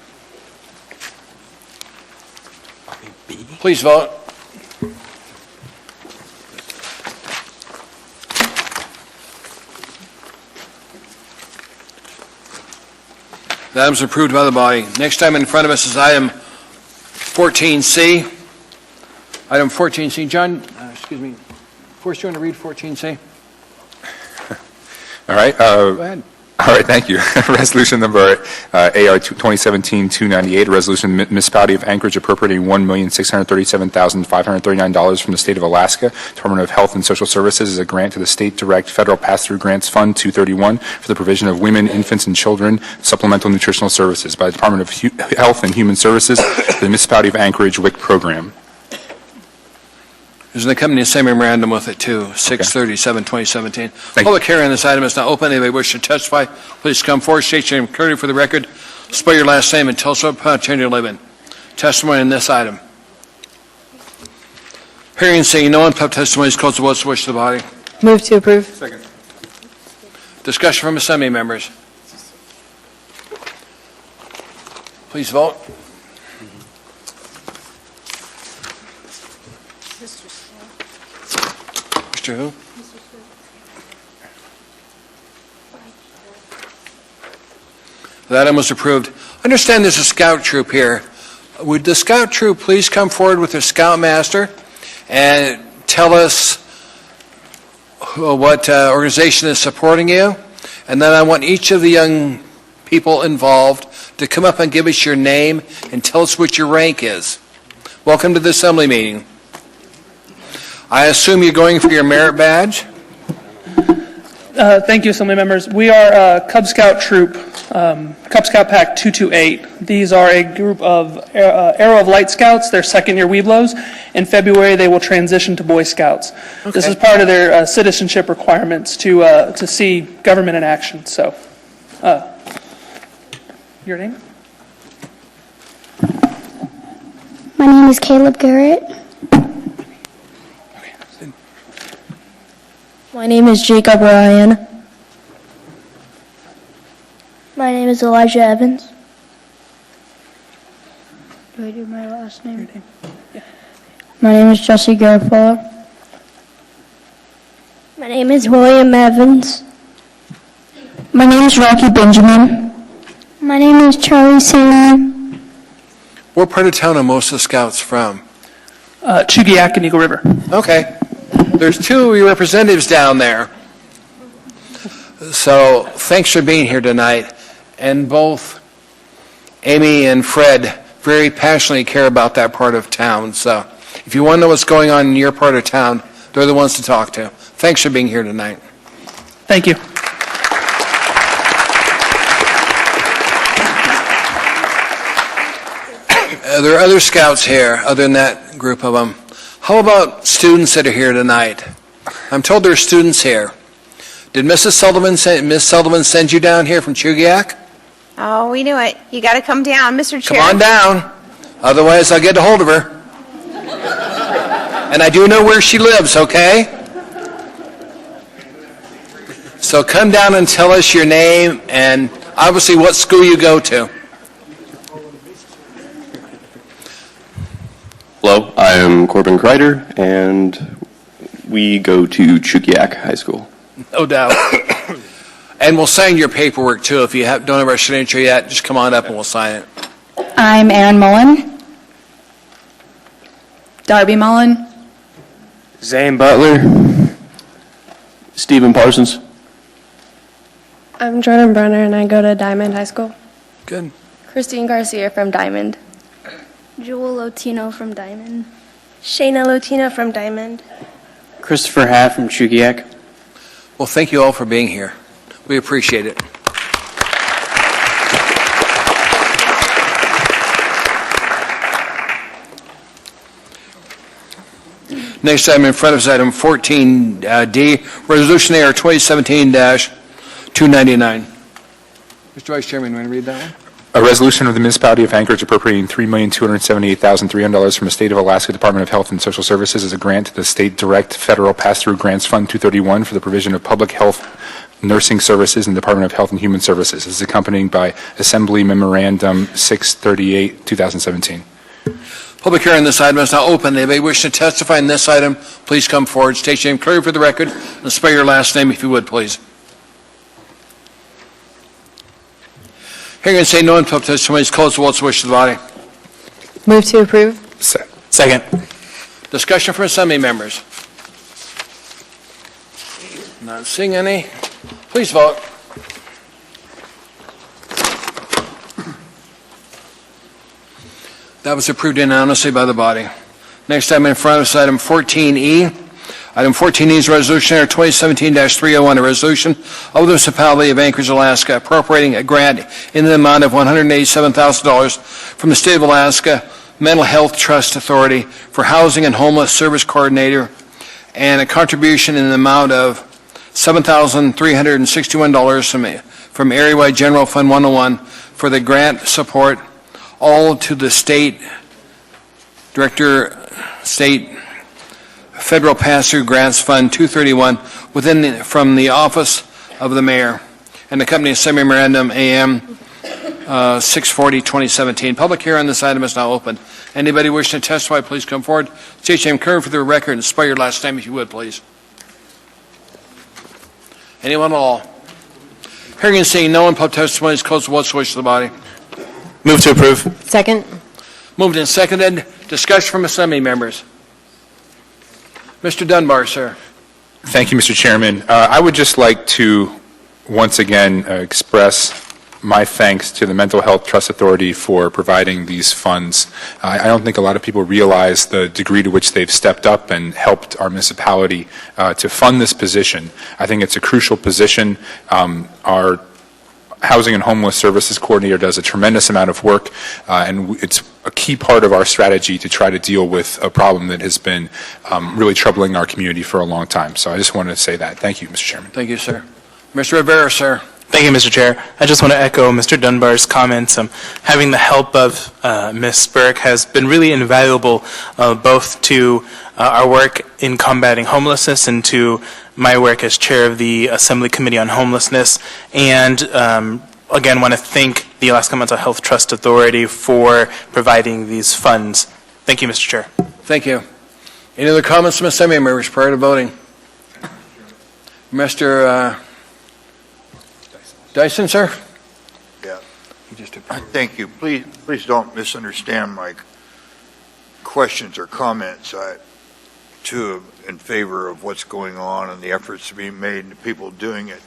Please vote. The item is approved by the body. Next item in front of us is item 14C. Item 14C. John, excuse me. Forrest, you want to read 14C? All right. Go ahead. All right, thank you. Resolution number AR 2017-298, a resolution of the Municipality of Anchorage appropriating $1,637,539 from the State of Alaska Department of Health and Social Services as a grant to the State Direct Federal Pass-Through Grants Fund 231 for the provision of women, infants, and children supplemental nutritional services by the Department of Health and Human Services to the Municipality of Anchorage WIC program. There's an accompanying same memorandum with it too, 6/37/2017. Public hearing on this item is now open. Anybody wish to testify, please come forward, state your name clearly for the record, spell your last name, and tell us what part of town you live in. Testimony on this item. Hearing saying no one, public testimony is closed. To what's the wish of the body? Move to approve. Second. Discussion from assembly members. Please vote. Mr. who? That item was approved. Understand there's a scout troop here. Would the scout troop please come forward with their scoutmaster and tell us what organization is supporting you? And then I want each of the young people involved to come up and give us your name and tell us what your rank is. Welcome to the assembly meeting. I assume you're going for your merit badge? Thank you, Assembly members. We are Cub Scout Troop, Cub Scout Pack 228. These are a group of Arrow of Light Scouts. They're second-year Webelos. In February, they will transition to Boy Scouts. Okay. This is part of their citizenship requirements to see government in action. So, your name? My name is Caleb Garrett. My name is Jacob Ryan. My name is Elijah Evans. Do I do my last name? Yeah. My name is Jesse Garofalo. My name is William Evans. My name is Rocky Benjamin. My name is Charlie Sam. What part of town are most of the scouts from? Chugiak and Eagle River. Okay. There's two of your representatives down there. So thanks for being here tonight. And both Amy and Fred very passionately care about that part of town. So if you want to know what's going on in your part of town, they're the ones to talk to. Thanks for being here tonight. Thank you. There are other scouts here, other than that group of them. How about students that are here tonight? I'm told there are students here. Did Miss Sullivan send you down here from Chugiak? Oh, we knew it. You got to come down, Mr. Chair. Come on down. Otherwise, I'll get a hold of her. And I do know where she lives, okay? So come down and tell us your name and obviously what school you go to. Hello, I am Corbin Kreider, and we go to Chugiak High School. No doubt. And we'll sign your paperwork, too. If you don't have our signature yet, just come on up and we'll sign it. I'm Ann Mullen. Darby Mullen. Zane Butler. Stephen Parsons. I'm Jordan Brunner, and I go to Diamond High School. Good. Christine Garcia from Diamond. Jewel Lotino from Diamond. Shayna Lotino from Diamond. Christopher Hatt from Chugiak. Well, thank you all for being here. We appreciate it. Next item in front of us, item 14D, Resolution AR 2017-299. Mr. Vice Chairman, you want to read that one? A resolution of the Municipality of Anchorage appropriating $3,278,300 from the State of Alaska Department of Health and Social Services as a grant to the State Direct Federal Pass-Through Grants Fund 231 for the provision of public health nursing services in the Department of Health and Human Services. This is accompanied by Assembly Memorandum 638, 2017. Public hearing on this item is now open. Anybody wish to testify on this item, please come forward. State your name clearly for the record and spell your last name if you would, please. Hearing and saying no one, public testimony is closed. What's the wish of the body? Move to approve. Second. Discussion from assembly members. Not seeing any. Please vote. That was approved unanimously by the body. Next item in front of us, item 14E. Item 14E is Resolution AR 2017-301, a resolution of the Municipality of Anchorage, Alaska, appropriating a grant in the amount of $187,000 from the State of Alaska Mental Health Trust Authority for Housing and Homeless Service Coordinator, and a contribution in the amount of $7,361 from Area-wide General Fund 101 for the grant support, all to the State Director, State Federal Pass-Through Grants Fund 231 from the Office of the Mayor, and the company Assembly Memorandum AM 640-2017. Public hearing on this item is now open. Anybody wishing to testify, please come forward. State your name clearly for the record and spell your last name if you would, please. Anyone at all? Hearing and seeing no one, public testimony is closed. What's the wish of the body? Move to approve. Second. Moved and seconded. Discussion from assembly members. Mr. Dunbar, sir. Thank you, Mr. Chairman. I would just like to once again express my thanks to the Mental Health Trust Authority for providing these funds. I don't think a lot of people realize the degree to which they've stepped up and helped our municipality to fund this position. I think it's a crucial position. Our Housing and Homeless Services Coordinator does a tremendous amount of work, and it's a key part of our strategy to try to deal with a problem that has been really troubling our community for a long time. So I just wanted to say that. Thank you, Mr. Chairman. Thank you, sir. Mr. Rivera, sir. Thank you, Mr. Chair. I just want to echo Mr. Dunbar's comments. Having the help of Ms. Burke has been really invaluable, both to our work in combating homelessness and to my work as chair of the Assembly Committee on Homelessness. And again, want to thank the Alaska Mental Health Trust Authority for providing these funds. Thank you, Mr. Chair. Thank you. Any other comments from assembly members prior to voting? Mr. Dyson, sir? Yeah. Thank you. Please don't misunderstand my questions or comments. Too, in favor of what's going on and the efforts being made and the people doing it.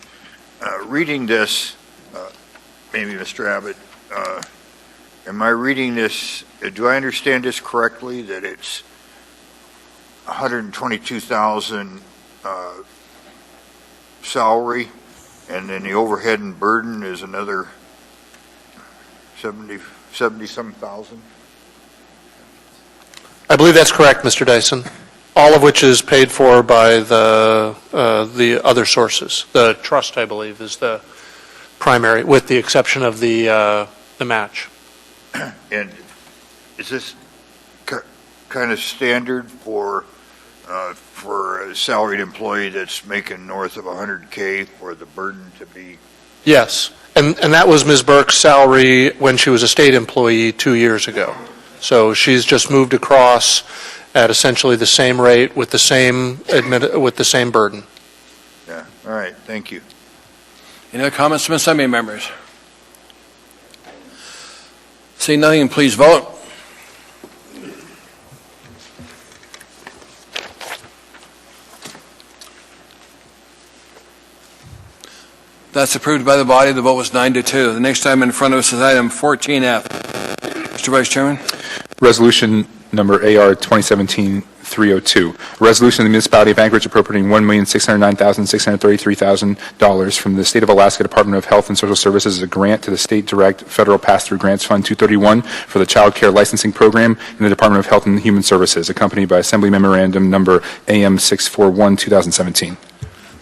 Reading this, maybe Mr. Abbott, am I reading this, do I understand this correctly, that it's $122,000 salary, and then the overhead and burden is another 70-some thousand? I believe that's correct, Mr. Dyson. All of which is paid for by the other sources. The trust, I believe, is the primary, with the exception of the match. And is this kind of standard for a salaried employee that's making north of $100K for the burden to be? Yes, and that was Ms. Burke's salary when she was a state employee 2 years ago. So she's just moved across at essentially the same rate with the same burden. Yeah, all right, thank you. Any other comments from Assembly members? Seeing nothing, please vote. That's approved by the body. The vote was 9-2. The next item in front of us is item 14F. Mr. Vice Chairman. Resolution number AR 2017-302, a resolution of the municipality of Anchorage appropriating $1,609,633,000 from the State of Alaska Department of Health and Social Services as a grant to the State Direct Federal Pass-Through Grants Fund 231 for the Child Care Licensing Program in the Department of Health and Human Services, accompanied by Assembly Memorandum number AM 641, 2017.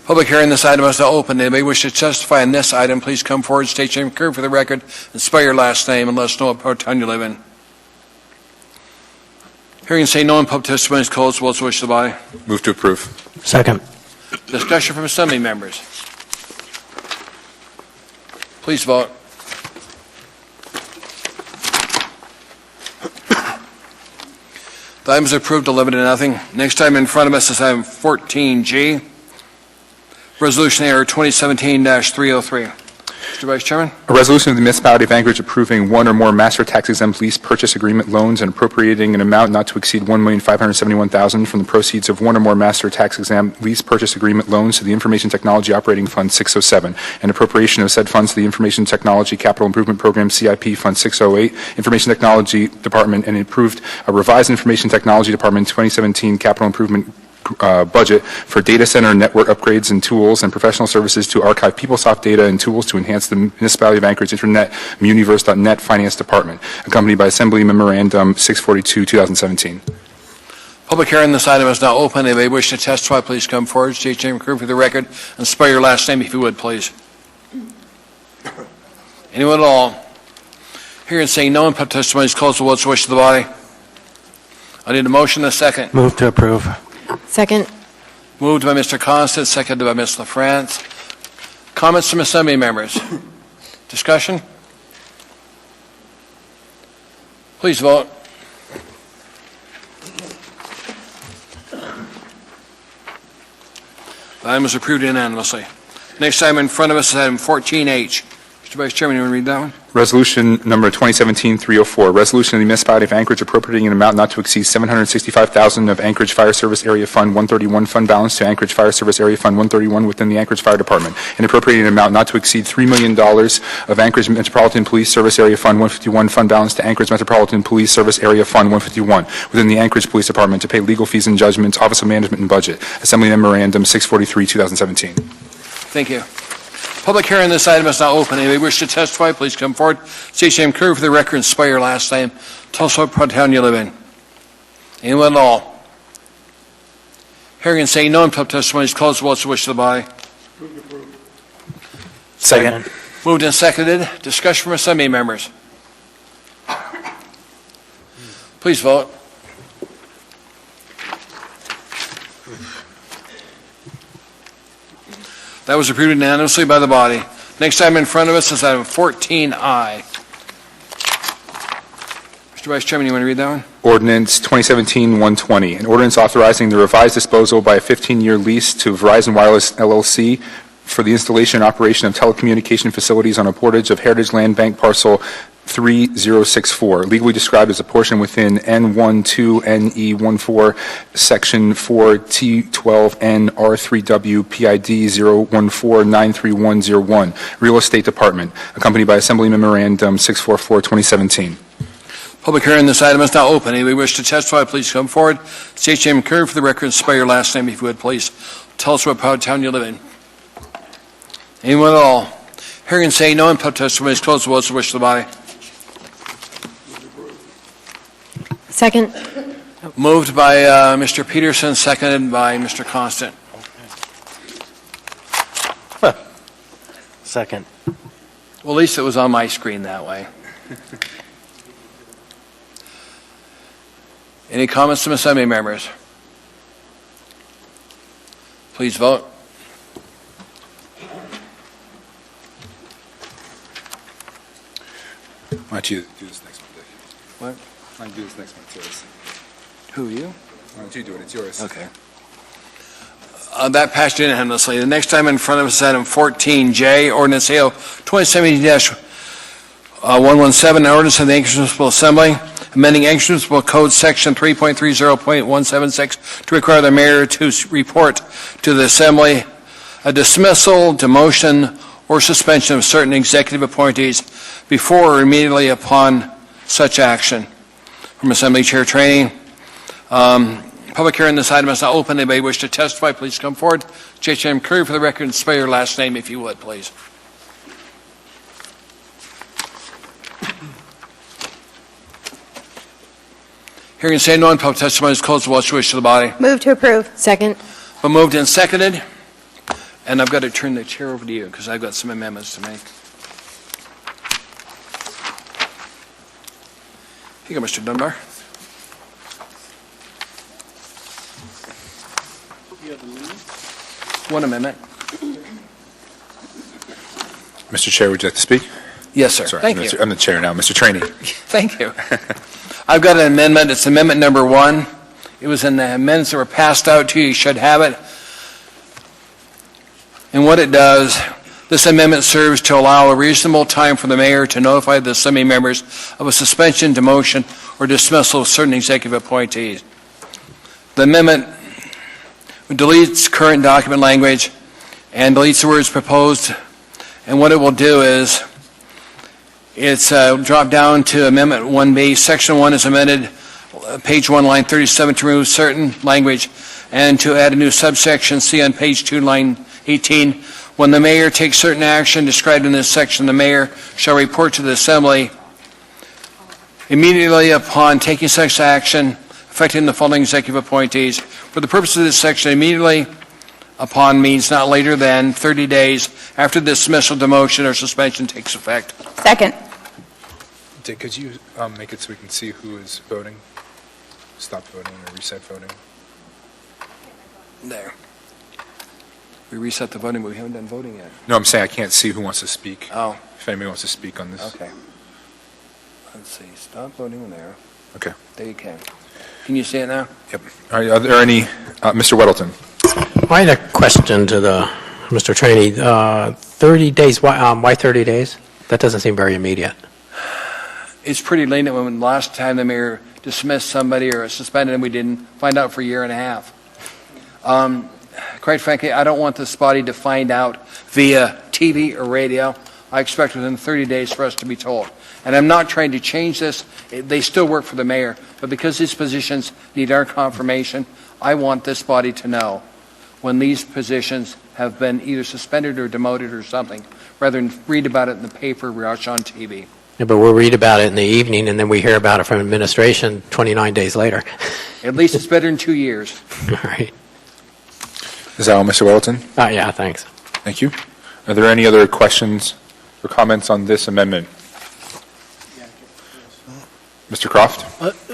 Public hearing this item is now open. Anybody wish to testify on this item, please come forward, state your name, current for the record, and spell your last name, and let us know what part of town you live in. Hearing and saying no one, public testimony is closed. What's the wish of the body? Move to approve. Second. Discussion from Assembly members. Please vote. The item is approved 11-0. Next item in front of us is item 14G, Resolution AR 2017-303. Mr. Vice Chairman. A resolution of the municipality of Anchorage approving one or more master tax exempt lease purchase agreement loans and appropriating an amount not to exceed $1,571,000 from the proceeds of one or more master tax exempt lease purchase agreement loans to the Information Technology Operating Fund 607 and appropriation of said funds to the Information Technology Capital Improvement Program CIP Fund 608, Information Technology Department, and approved a revised Information Technology Department 2017 Capital Improvement budget for data center network upgrades and tools and professional services to archive PeopleSoft data and tools to enhance the municipality of Anchorage Internet Muniverse.net Finance Department, accompanied by Assembly Memorandum 642, 2017. Public hearing this item is now open. If anybody wish to testify, please come forward, state your name, current for the record, and spell your last name if you would, please. Anyone at all? Hearing and saying no one, public testimony is closed. What's the wish of the body? I need a motion and a second. Move to approve. Second. Moved by Mr. Constant, seconded by Ms. LaFrance. Comments from Assembly members? Discussion? Please vote. The item is approved unanimously. Next item in front of us is item 14H. Mr. Vice Chairman, you want to read that one? Resolution number 2017-304, resolution of the municipality of Anchorage appropriating an amount not to exceed $765,000 of Anchorage Fire Service Area Fund 131 fund balance to Anchorage Fire Service Area Fund 131 within the Anchorage Fire Department, and appropriating an amount not to exceed $3 million of Anchorage Metropolitan Police Service Area Fund 151 fund balance to Anchorage Metropolitan Police Service Area Fund 151 within the Anchorage Police Department to pay legal fees and judgments, Office of Management and Budget, Assembly Memorandum 643, 2017. Thank you. Public hearing on this item is now open. Anybody wish to testify, please come forward. State your name, current for the record, and spell your last name. Tell us what part of town you live in. Anyone at all? Hearing and saying no one, public testimony is closed. What's the wish of the body? Second. Moved and seconded. Discussion from Assembly members. Please vote. That was approved unanimously by the body. Next item in front of us is item 14I. Mr. Vice Chairman, you want to read that one? Ordinance 2017-120, an ordinance authorizing the revised disposal by a 15-year lease to Verizon Wireless LLC for the installation and operation of telecommunication facilities on a portage of Heritage Land Bank Parcel 3064, legally described as a portion within N12NE14, Section 4T12N R3W PID 014-93101, Real Estate Department, accompanied by Assembly Memorandum 644, 2017. Public hearing on this item is now open. Anybody wish to testify, please come forward. State your name, current for the record, and spell your last name if you would, please. Tell us what part of town you live in. Anyone at all? Hearing and saying no one, public testimony is closed. What's the wish of the body? Second. Moved by Mr. Peterson, seconded by Mr. Constant. Second. Well, at least it was on my screen that way. Any comments from Assembly members? Please vote. Why don't you do this next one, Dick? What? Why don't you do this next one? It's yours. Who, you? Why don't you do it? It's yours. Okay. That passed unanimously. The next item in front of us is item 14J, ordinance AO 2017-117, an ordinance of the Anchorage Municipal Assembly, amending Anchorage Municipal Code Section 3.30.176 to require the mayor to report to the Assembly a dismissal, demotion, or suspension of certain executive appointees before or immediately upon such action. From Assembly Chair Training. Public hearing on this item is now open. Anybody wish to testify, please come forward. J.H.M. Curry for the record, and spell your last name if you would, please. Hearing and saying no, public testimony is closed. What's your wish to the body? Move to approve. Second. Been moved and seconded. And I've got to turn the chair over to you because I've got some amendments to make. Here you go, Mr. Dunbar. One amendment. Mr. Chair, would you like to speak? Yes, sir. Sorry, Thank I'm you. I'm the chair now. Mr. Trainee. Thank you. I've got an amendment. It's amendment number 1. It was in the amendments that were passed out to you. You should have it. And what it does, this amendment serves to allow a reasonable time for the mayor to notify the assembly members of a suspension, demotion, or dismissal of certain executive appointees. The amendment deletes current document language and deletes the words proposed. And what it will do is it's dropped down to Amendment 1B. Section 1 is amended, page 1, line 37, to remove certain language and to add a new subsection C on page 2, line 18. When the mayor takes certain action described in this section, the mayor shall report to the assembly immediately upon taking such action affecting the following executive appointees. For the purpose of this section, immediately upon means not later than 30 days after the dismissal, demotion, or suspension takes effect. Second. Dick, could you make it so we can see who is voting? Stop voting or reset voting? There. We reset the voting, but we haven't done voting yet. No, I'm saying I can't see who wants to speak. Oh. If anybody wants to speak on this. Okay. Let's see. Stop voting there. Okay. There you can. Can you see it now? Yep. All right, are there any, Mr. Weddleton? I had a question to Mr. Trainee. 30 days, why 30 days? That doesn't seem very immediate. It's pretty lenient. When last time the mayor dismissed somebody or suspended them, we didn't find out for a year and a half. Quite frankly, I don't want this body to find out via TV or radio. I expect within 30 days for us to be told. And I'm not trying to change this. They still work for the mayor. But because these positions need our confirmation, I want this body to know when these positions have been either suspended or demoted or something, rather than read about it in the paper or watch on TV. Yeah, but we'll read about it in the evening, and then we hear about it from administration 29 days later. At least it's better than 2 years. All right. Is that all, Mr. Weddleton? Yeah, thanks. Thank you. Are there any other questions or comments on this amendment? Mr. Croft?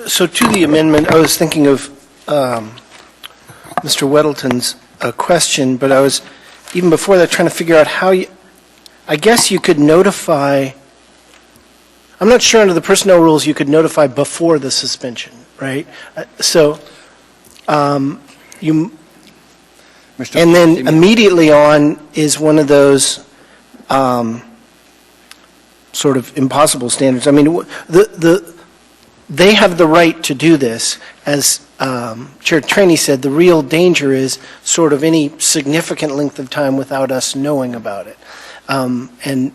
So to the amendment, I was thinking of Mr. Weddleton's question, but I was, even before that, trying to figure out how you, I guess you could notify, I'm not sure under the personnel rules you could notify before the suspension, right? So you, and then immediately on is one of those sort of impossible standards. I mean, they have the right to do this. As Chair Trainee said, the real danger is sort of any significant length of time without us knowing about it. And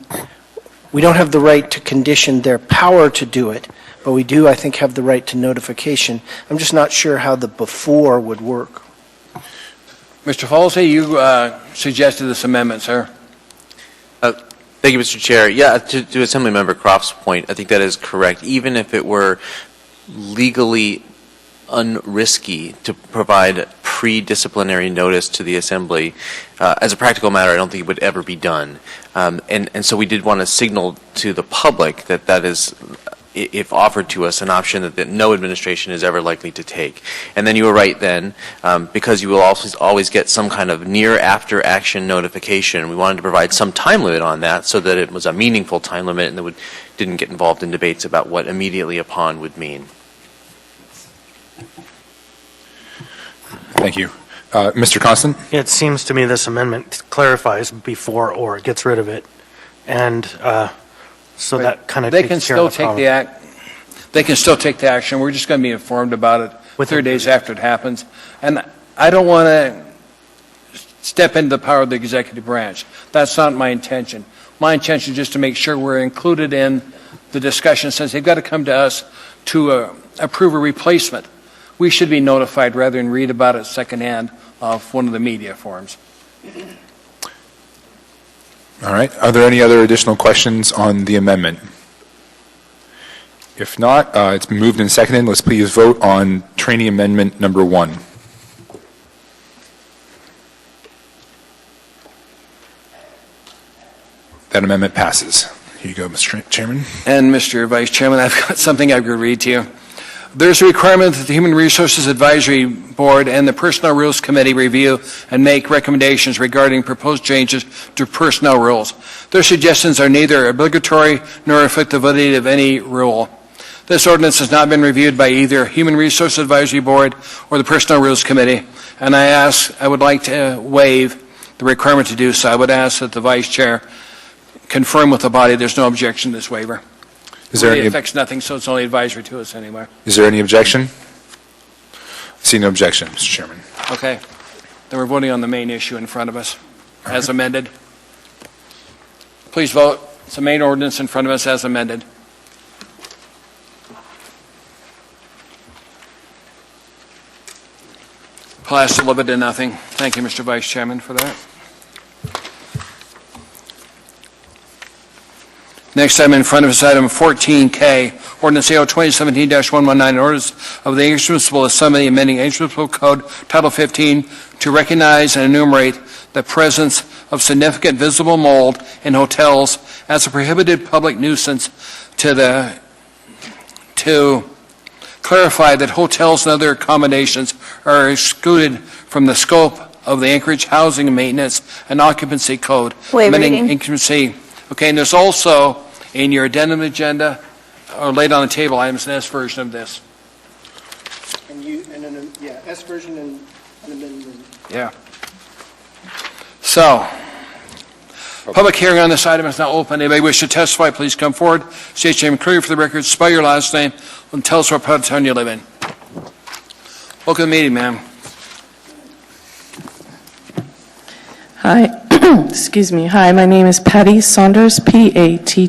we don't have the right to condition their power to do it, but we do, I think, have the right to notification. I'm just not sure how the before would work. Mr. Falsey, you suggested this amendment, sir. Thank you, Mr. Chair. Yeah, to Assemblymember Croft's point, I think that is correct. Even if it were legally unrisky to provide pre-disciplinary notice to the Assembly, as a practical matter, I don't think it would ever be done. And so we did want to signal to the public that that is, if offered to us, an option that no administration is ever likely to take. And then you were right then, because you will always get some kind of near after action notification. We wanted to provide some time limit on that so that it was a meaningful time limit and that didn't get involved in debates about what immediately upon would mean. Thank you. Mr. Constant? It seems to me this amendment clarifies before or, it gets rid of it. And so that kind of They takes can care of still the take problem. they can still take the action. We're just going to be informed about it 30 days after it happens. And I don't want to step into the power of the executive branch. That's not my intention. My intention is just to make sure we're included in the discussion, since they've got to come to us to approve a replacement. We should be notified rather than read about it secondhand off one of the media forums. All right. Are there any other additional questions on the amendment? If not, it's been moved and seconded. Let's please vote on training amendment number 1. That amendment passes. Here you go, Mr. Chairman. And Mr. Vice Chairman, I've got something I've got to read to you. There's a requirement that the Human Resources Advisory Board and the Personnel Rules Committee review and make recommendations regarding proposed changes to personnel rules. Their suggestions are neither obligatory nor affect the validity of any rule. This ordinance has not been reviewed by either Human Resources Advisory Board or the Personnel Rules Committee, and I would like to waive the requirement to do so. I would ask that the Vice Chair confirm with the body there's no objection to this waiver. Is there It any, affects nothing, so it's only advisory to us anyway. is there any objection? See no objection, Mr. Chairman. Okay. Then we're voting on the main issue in front of us, as amended. Please vote. It's the main ordinance in front of us as amended. Passed 11 to nothing. Thank you, Mr. Vice Chairman, for that. Next item in front of us, item 14K, ordinance AO 2017-119, ordinance of the English Municipal Assembly amending English Municipal Code Title 15 to recognize and enumerate the presence of significant visible mold in hotels as a prohibited public nuisance to clarify that hotels and other accommodations are excluded from the scope of the Anchorage Housing Maintenance and Occupancy Code. Waive amending reading. occupancy. Okay, and there's also in your addendum agenda, or laid on the table, items an S version of this. S version and an amendment. Yeah. So, public hearing on this item is now open. Anybody wish to testify, please come forward. State your name clearly for the record, spell your last name, and tell us what part of town you live in. Welcome to the meeting, ma'am. Hi, excuse me. Hi, my name is Patty Saunders, Pattisaunders.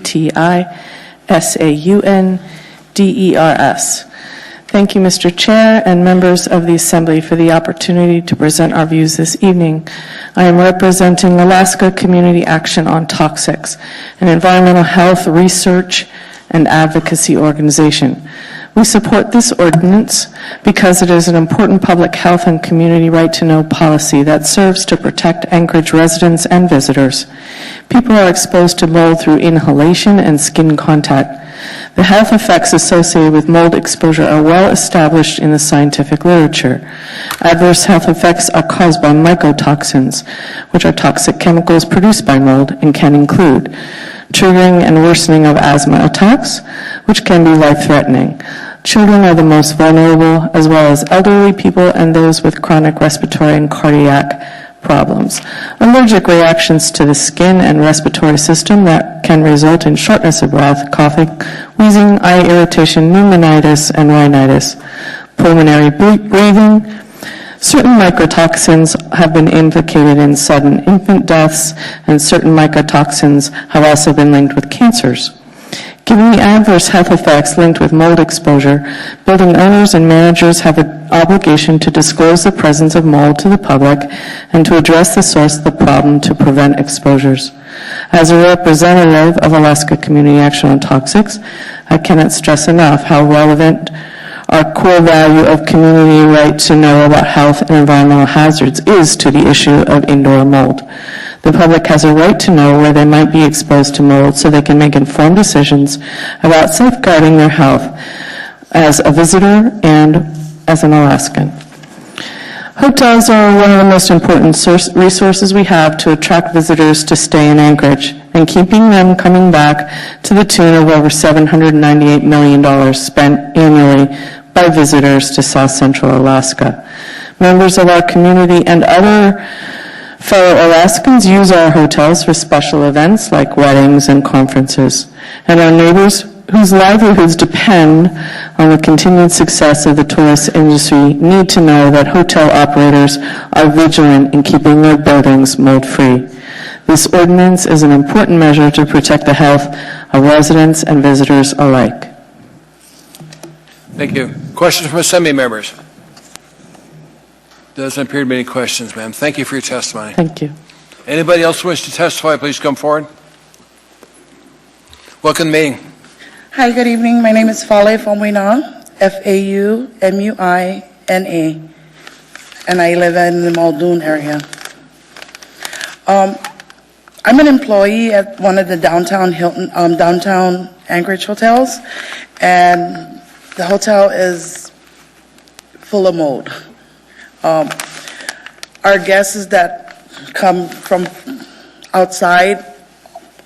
Thank you, Mr. Chair and members of the Assembly, for the opportunity to present our views this evening. I am representing Alaska Community Action on Toxics, an environmental health research and advocacy organization. We support this ordinance because it is an important public health and community right-to-know policy that serves to protect Anchorage residents and visitors. People are exposed to mold through inhalation and skin contact. The health effects associated with mold exposure are well established in the scientific literature. Adverse health effects are caused by mycotoxins, which are toxic chemicals produced by mold and can include triggering and worsening of asthma attacks, which can be life-threatening. Children are the most vulnerable, as well as elderly people and those with chronic respiratory and cardiac problems. Allergic reactions to the skin and respiratory system that can result in shortness of breath, coughing, wheezing, eye irritation, pneumonitis, and rhinitis. Pulmonary breathing. Certain mycotoxins have been implicated in sudden infant deaths, and certain mycotoxins have also been linked with cancers. Given the adverse health effects linked with mold exposure, building owners and managers have an obligation to disclose the presence of mold to the public and to address the source of the problem to prevent exposures. As a representative of Alaska Community Action on Toxics, I cannot stress enough how relevant our core value of community right to know about health and environmental hazards is to the issue of indoor mold. The public has a right to know where they might be exposed to mold so they can make informed decisions about safeguarding their health as a visitor and as an Alaskan. Hotels are one of the most important resources we have to attract visitors to stay in Anchorage, and keeping them coming back to the tune of over $798 million spent annually by visitors to South Central Alaska. Members of our community and other fellow Alaskans use our hotels for special events like weddings and conferences. And our neighbors whose livelihoods depend on the continued success of the tourist industry need to know that hotel operators are vigilant in keeping their buildings mold-free. This ordinance is an important measure to protect the health of residents and visitors alike. Thank you. Questions from Assembly members? Doesn't appear to be any questions, ma'am. Thank you for your testimony. Thank you. Anybody else wish to testify, please come forward. Welcome to the meeting. Hi, good evening. My name is Fale Faumuina, F-A-U-M-U-I-N-A, and I live in the Muldoon area. I'm an employee at one of the downtown Anchorage hotels, and the hotel is full of mold. Our guests that come from outside,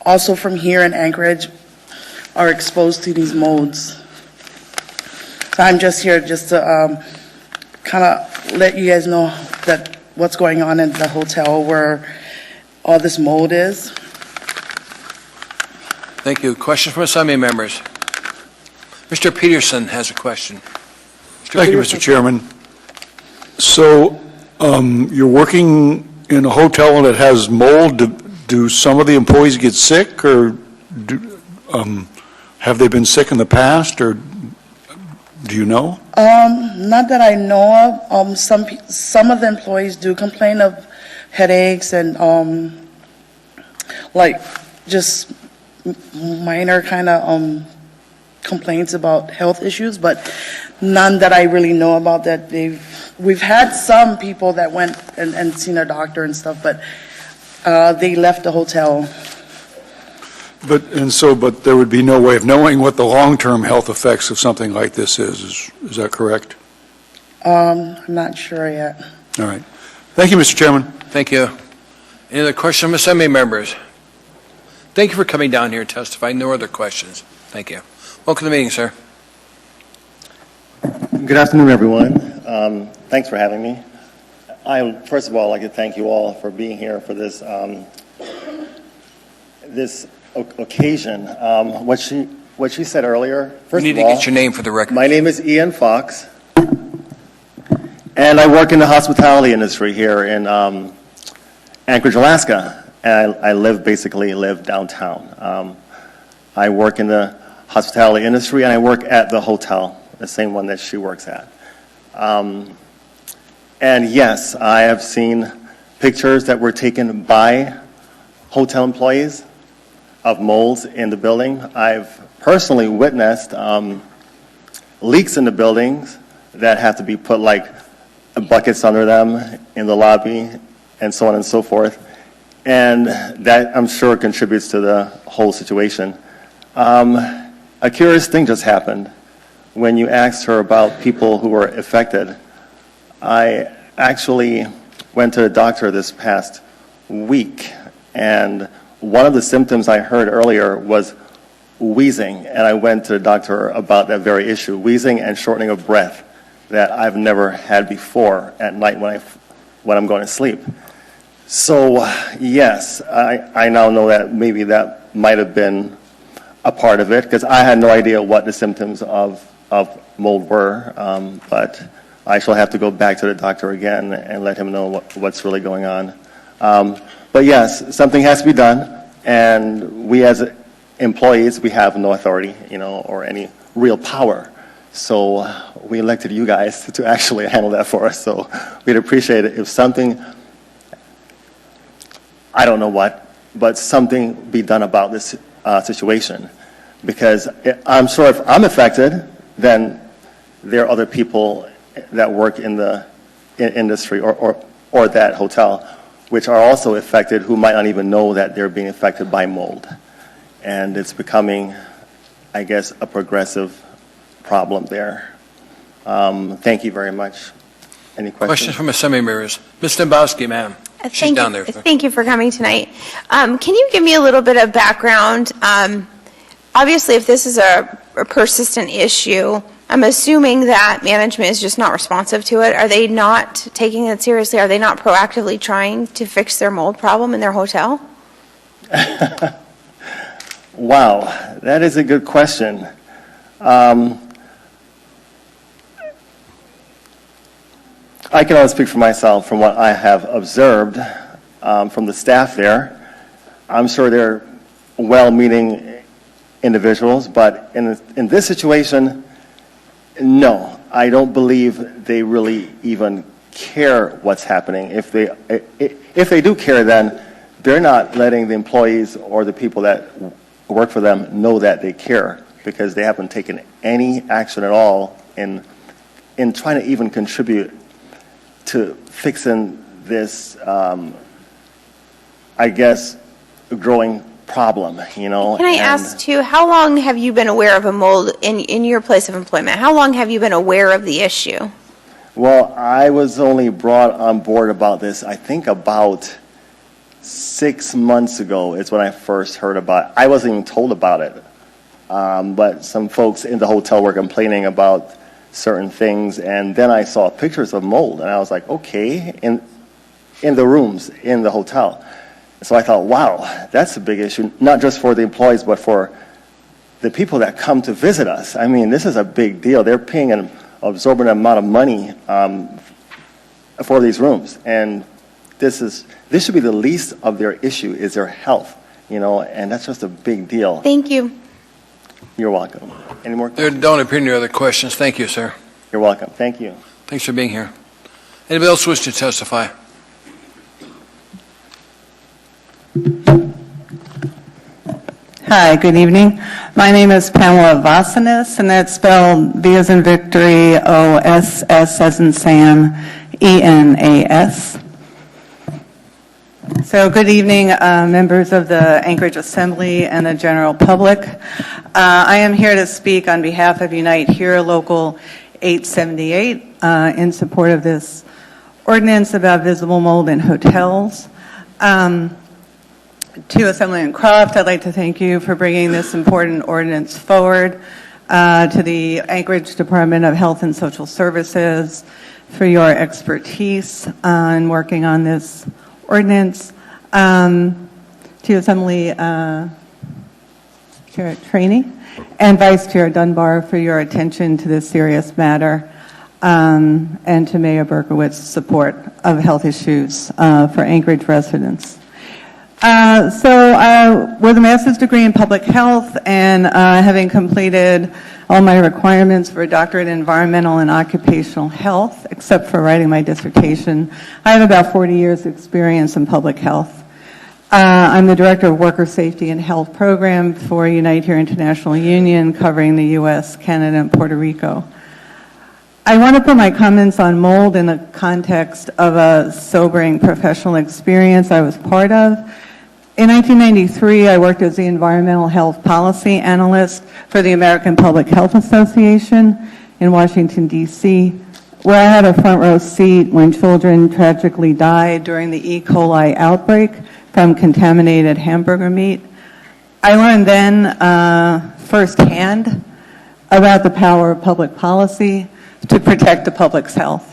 also from here in Anchorage, are exposed to these molds. So I'm just here just to kind of let you guys know that what's going on in the hotel where all this mold is. Thank you. Questions from Assembly members? Mr. Peterson has a question. Thank you, Mr. Chairman. So you're working in a hotel and it has mold. Do some of the employees get sick, or have they been sick in the past, or do you know? Not that I know of. Some of the employees do complain of headaches and like just minor kind of complaints about health issues, but none that I really know about that we've had some people that went and seen a doctor and stuff, but they left the hotel. But there would be no way of knowing what the long-term health effects of something like this is that correct? I'm not sure yet. All right. Thank you, Mr. Chairman. Thank you. Any other questions from Assembly members? Thank you for coming down here and testifying. No other questions. Thank you. Welcome to the meeting, sir. Good afternoon, everyone. Thanks for having me. First of all, I'd like to thank you all for being here for this this occasion. What she said earlier. First You need of all, to get your name for the record. My name is Ian Fox, and I work in the hospitality industry here in Anchorage, Alaska. And I basically live downtown. I work in the hospitality industry, and I work at the hotel, the same one that she works at. And yes, I have seen pictures that were taken by hotel employees of molds in the building. I've personally witnessed leaks in the buildings that have to be put like buckets under them in the lobby and so on and so forth. And that, I'm sure, contributes to the whole situation. A curious thing just happened. When you asked her about people who were affected, I actually went to the doctor this past week, and one of the symptoms I heard earlier was wheezing, and I went to the doctor about that very issue, wheezing and shortening of breath that I've never had before at night when I'm going to sleep. So, yes, I now know that maybe that might have been a part of it, because I had no idea what the symptoms of mold were, but I shall have to go back to the doctor again and let him know what's really going on. But yes, something has to be done, and we as employees, we have no authority, or any real power. So we elected you guys to actually handle that for us, so we'd appreciate it if something, I don't know what, but something be done about this situation, because I'm sure if I'm affected, then there are other people that work in the industry or that hotel which are also affected who might not even know that they're being affected by mold. And it's becoming, I guess, a progressive problem there. Thank you very much. Any questions? Questions from Assembly members? Ms. Dembowski, ma'am. She's down there. Thank you for coming tonight. Can you give me a little bit of background? Obviously, if this is a persistent issue, I'm assuming that management is just not responsive to it. Are they not taking it seriously? Are they not proactively trying to fix their mold problem in their hotel? Wow, that is a good question. I can only speak for myself from what I have observed from the staff there. I'm sure they're well-meaning individuals, but in this situation, no, I don't believe they really even care what's happening. If they do care, then they're not letting the employees or the people that work for them know that they care, because they haven't taken any action at all in trying to even contribute to fixing this, I guess, growing problem, you know. Can I ask too, how long have you been aware of a mold in your place of employment? How long have you been aware of the issue? Well, I was only brought on board about this, I think about 6 months ago is when I first heard about it. I wasn't even told about it, but some folks in the hotel were complaining about certain things, and then I saw pictures of mold, and I was like, okay, in the rooms in the hotel. So I thought, wow, that's a big issue, not just for the employees, but for the people that come to visit us. I mean, this is a big deal. They're paying an absorbent amount of money for these rooms, and this should be the least of their issue, is their health, you know, and that's just a big deal. Thank you. You're welcome. Any more There questions? don't appear any other questions. Thank you, sir. You're welcome. Thank you. Thanks for being here. Anybody else wish to testify? Hi, good evening. My name is Pamela Vasanis, and that's spelled V as in Victory, O-S, S as in Sam, E-N-A-S. So good evening, members of the Anchorage Assembly and the general public. I am here to speak on behalf of Unite Here Local 878 in support of this ordinance about visible mold in hotels. To Assemblyman Croft, I'd like to thank you for bringing this important ordinance forward. To the Anchorage Department of Health and Social Services for your expertise in working on this ordinance. To Assembly Chair Trainee and Vice Chair Dunbar for your attention to this serious matter, and to Mayor Berkowitz's support of health issues for Anchorage residents. With a master's degree in public health and having completed all my requirements for a doctorate in environmental and occupational health, except for writing my dissertation, I have about 40 years' experience in public health. I'm the Director of Worker Safety and Health Program for Unite Here International Union, covering the U.S., Canada, and Puerto Rico. I want to put my comments on mold in the context of a sobering professional experience I was part of. In 1993, I worked as the Environmental Health Policy Analyst for the American Public Health Association in Washington, D.C., where I had a front row seat when children tragically died during the E. coli outbreak from contaminated hamburger meat. I learned then firsthand about the power of public policy to protect the public's health.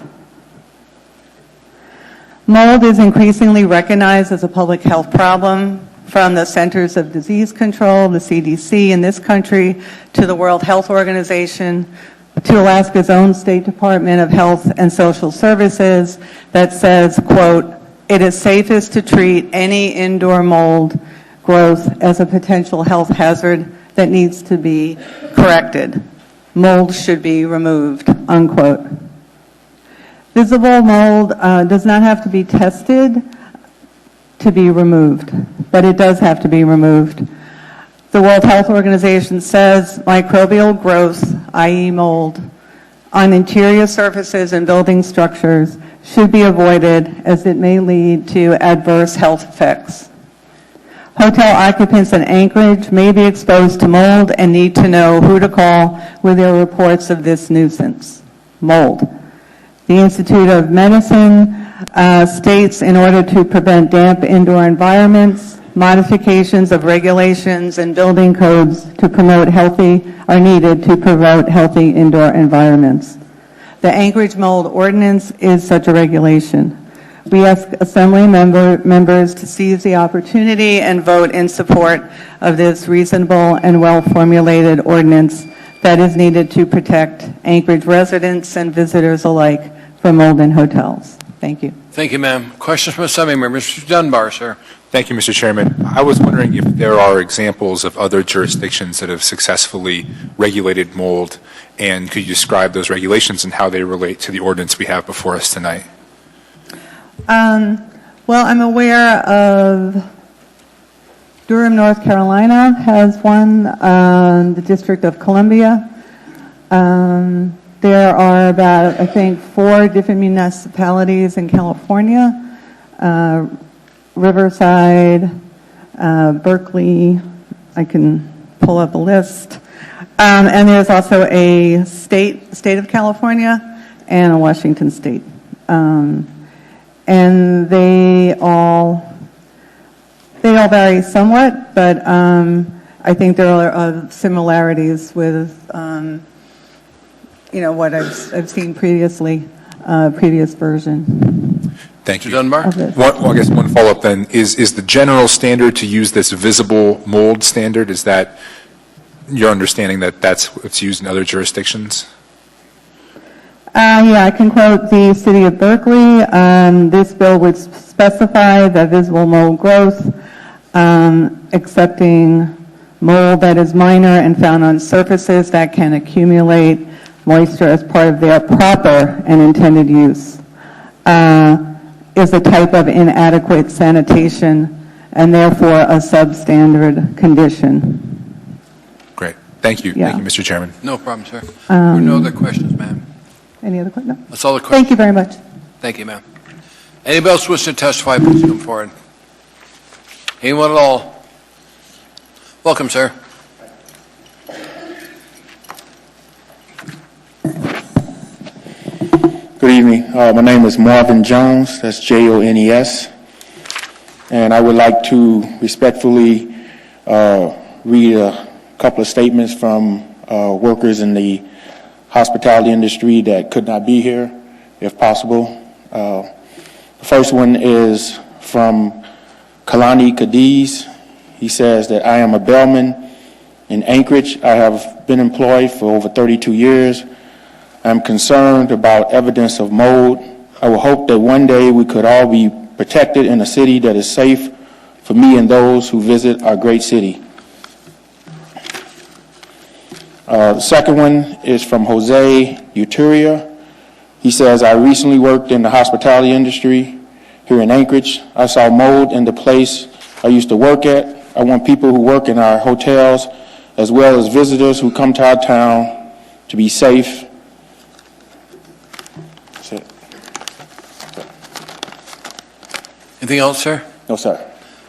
Mold is increasingly recognized as a public health problem, from the Centers of Disease Control, the CDC in this country, to the World Health Organization, to Alaska's own State Department of Health and Social Services that says, quote, "It is safest to treat any indoor mold growth as a potential health hazard that needs to be corrected. Mold should be removed," unquote. Visible mold does not have to be tested to be removed, but it does have to be removed. The World Health Organization says microbial growth, i.e. mold, on interior surfaces and building structures should be avoided as it may lead to adverse health effects. Hotel occupants in Anchorage may be exposed to mold and need to know who to call with their reports of this nuisance, mold. The Institute of Medicine states in order to prevent damp indoor environments, Modifications of regulations and building codes to promote are needed to promote healthy indoor environments. The Anchorage Mold Ordinance is such a regulation. We ask Assembly members to seize the opportunity and vote in support of this reasonable and well-formulated ordinance that is needed to protect Anchorage residents and visitors alike from mold in hotels. Thank you. Thank you, ma'am. Questions from Assembly members? Mr. Dunbar, sir. Thank you, Mr. Chairman. I was wondering if there are examples of other jurisdictions that have successfully regulated mold, and could you describe those regulations and how they relate to the ordinance we have before us tonight? Well, I'm aware of Durham, North Carolina has one, the District of Columbia. There are about, I think, 4 different municipalities in California, Riverside, Berkeley, I can pull up a list. And there's also a state of California and a Washington state. And they all vary somewhat, but I think there are similarities with, what I've seen previously, previous version. Thank you. Mr. Dunbar? I guess one follow-up then, is the general standard to use this visible mold standard, is that your understanding that that's what's used in other jurisdictions? Yeah, I can quote the City of Berkeley. This bill would specify that visible mold growth, excepting mold that is minor and found on surfaces that can accumulate moisture as part of their proper and intended use, is a type of inadequate sanitation and therefore a substandard condition. Great. Thank you. Yeah. Thank you, Mr. Chairman. No problem, sir. There are no other questions, ma'am. Any other questions? No. That's all the questions. Thank you very much. Thank you, ma'am. Anybody else wish to testify, please come forward. Anyone at all? Welcome, sir. Good evening. My name is Marvin Jones. That's Jones. And I would like to respectfully read a couple of statements from workers in the hospitality industry that could not be here, if possible. The first one is from Kalani Cadiz. He says that I am a bellman in Anchorage. I have been employed for over 32 years. I'm concerned about evidence of mold. I will hope that one day we could all be protected in a city that is safe for me and those who visit our great city. The second one is from Jose Uturia. He says, I recently worked in the hospitality industry here in Anchorage. I saw mold in the place I used to work at. I want people who work in our hotels, as well as visitors who come to our town, to be safe. That's it. Anything else, sir? No, sir.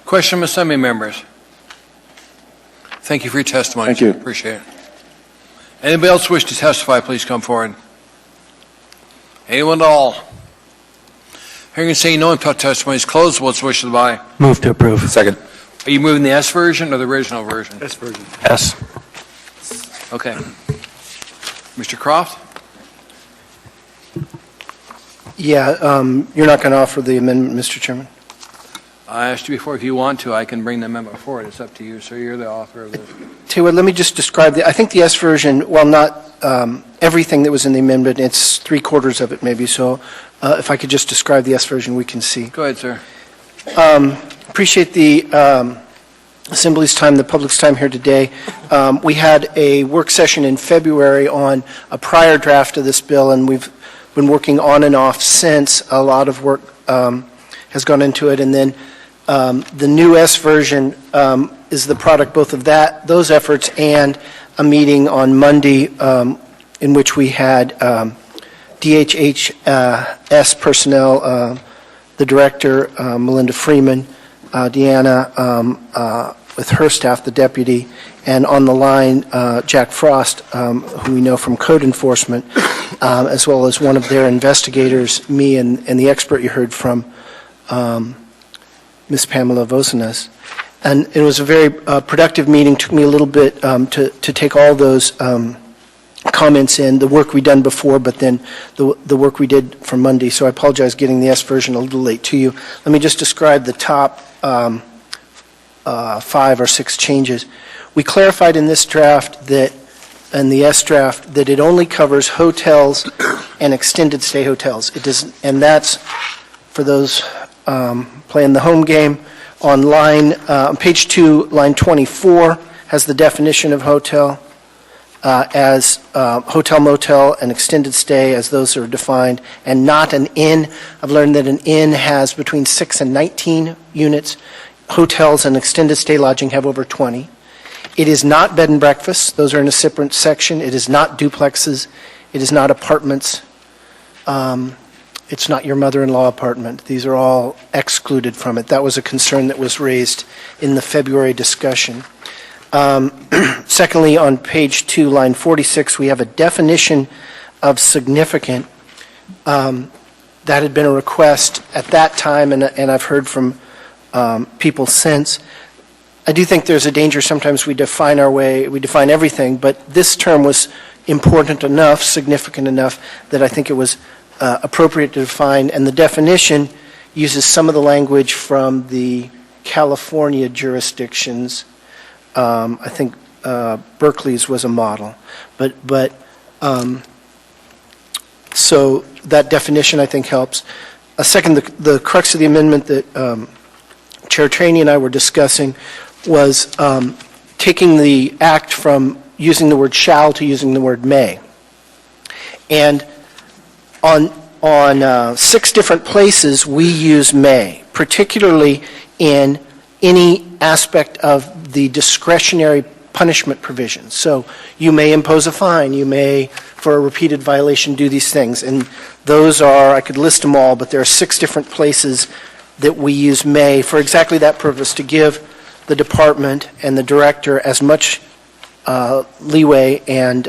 Question from Assembly members. Thank you for your testimony. Thank you. Appreciate it. Anybody else wish to testify, please come forward. Anyone at all? Hearing and seeing no one, testimony is closed. What's the wish of the body? Move to approve. Second. Are you moving the S version or the original version? S version. S. Okay. Mr. Croft? Yeah, you're not going to offer the amendment, Mr. Chairman? I asked you before, if you want to, I can bring the amendment forward. It's up to you, sir. You're the author of this. Tell you what, let me just describe I think the S version, while not everything that was in the amendment, it's 3/4 of it maybe, so if I could just describe the S version, we can see. Go ahead, sir. Appreciate the Assembly's time, the public's time here today. We had a work session in February on a prior draft of this bill, and we've been working on and off since. A lot of work has gone into it, and then the new S version is the product both of those efforts and a meeting on Monday in which we had DHHS personnel, the director, Melinda Freeman, Deanna with her staff, the deputy, and on the line, Jack Frost, who we know from code enforcement, as well as one of their investigators, me, and the expert you heard from, Ms. Pamela Vosenes. And it was a very productive meeting. Took me a little bit to take all those comments in, the work we done before, but then the work we did for Monday. So I apologize getting the S version a little late to you. Let me just describe the top 5 or 6 changes. We clarified in this draft that, in the S draft, that it only covers hotels and extended stay hotels. It doesn't, and that's for those playing the home game. On page 2, line 24 has the definition of hotel as hotel, motel, and extended stay as those are defined, and not an inn. I've learned that an inn has between 6 and 19 units. Hotels and extended stay lodging have over 20. It is not bed and breakfast. Those are in a separate section. It is not duplexes. It is not apartments. It's not your mother-in-law apartment. These are all excluded from it. That was a concern that was raised in the February discussion. Secondly, on page 2, line 46, we have a definition of significant. That had been a request at that time, and I've heard from people since. I do think there's a danger sometimes we define everything, but this term was important enough, significant enough, that I think it was appropriate to define, and the definition uses some of the language from the California jurisdictions. I think Berkeley's was a model, so that definition I think helps. Second, the crux of the amendment that Chair Traney and I were discussing was taking the act from using the word shall to using the word may, and on 6 different places we use may, particularly in any aspect of the discretionary punishment provision. So you may impose a fine, you may, for a repeated violation, do these things. And those are, I could list them all, but there are 6 different places that we use may for exactly that purpose, to give the department and the director as much leeway and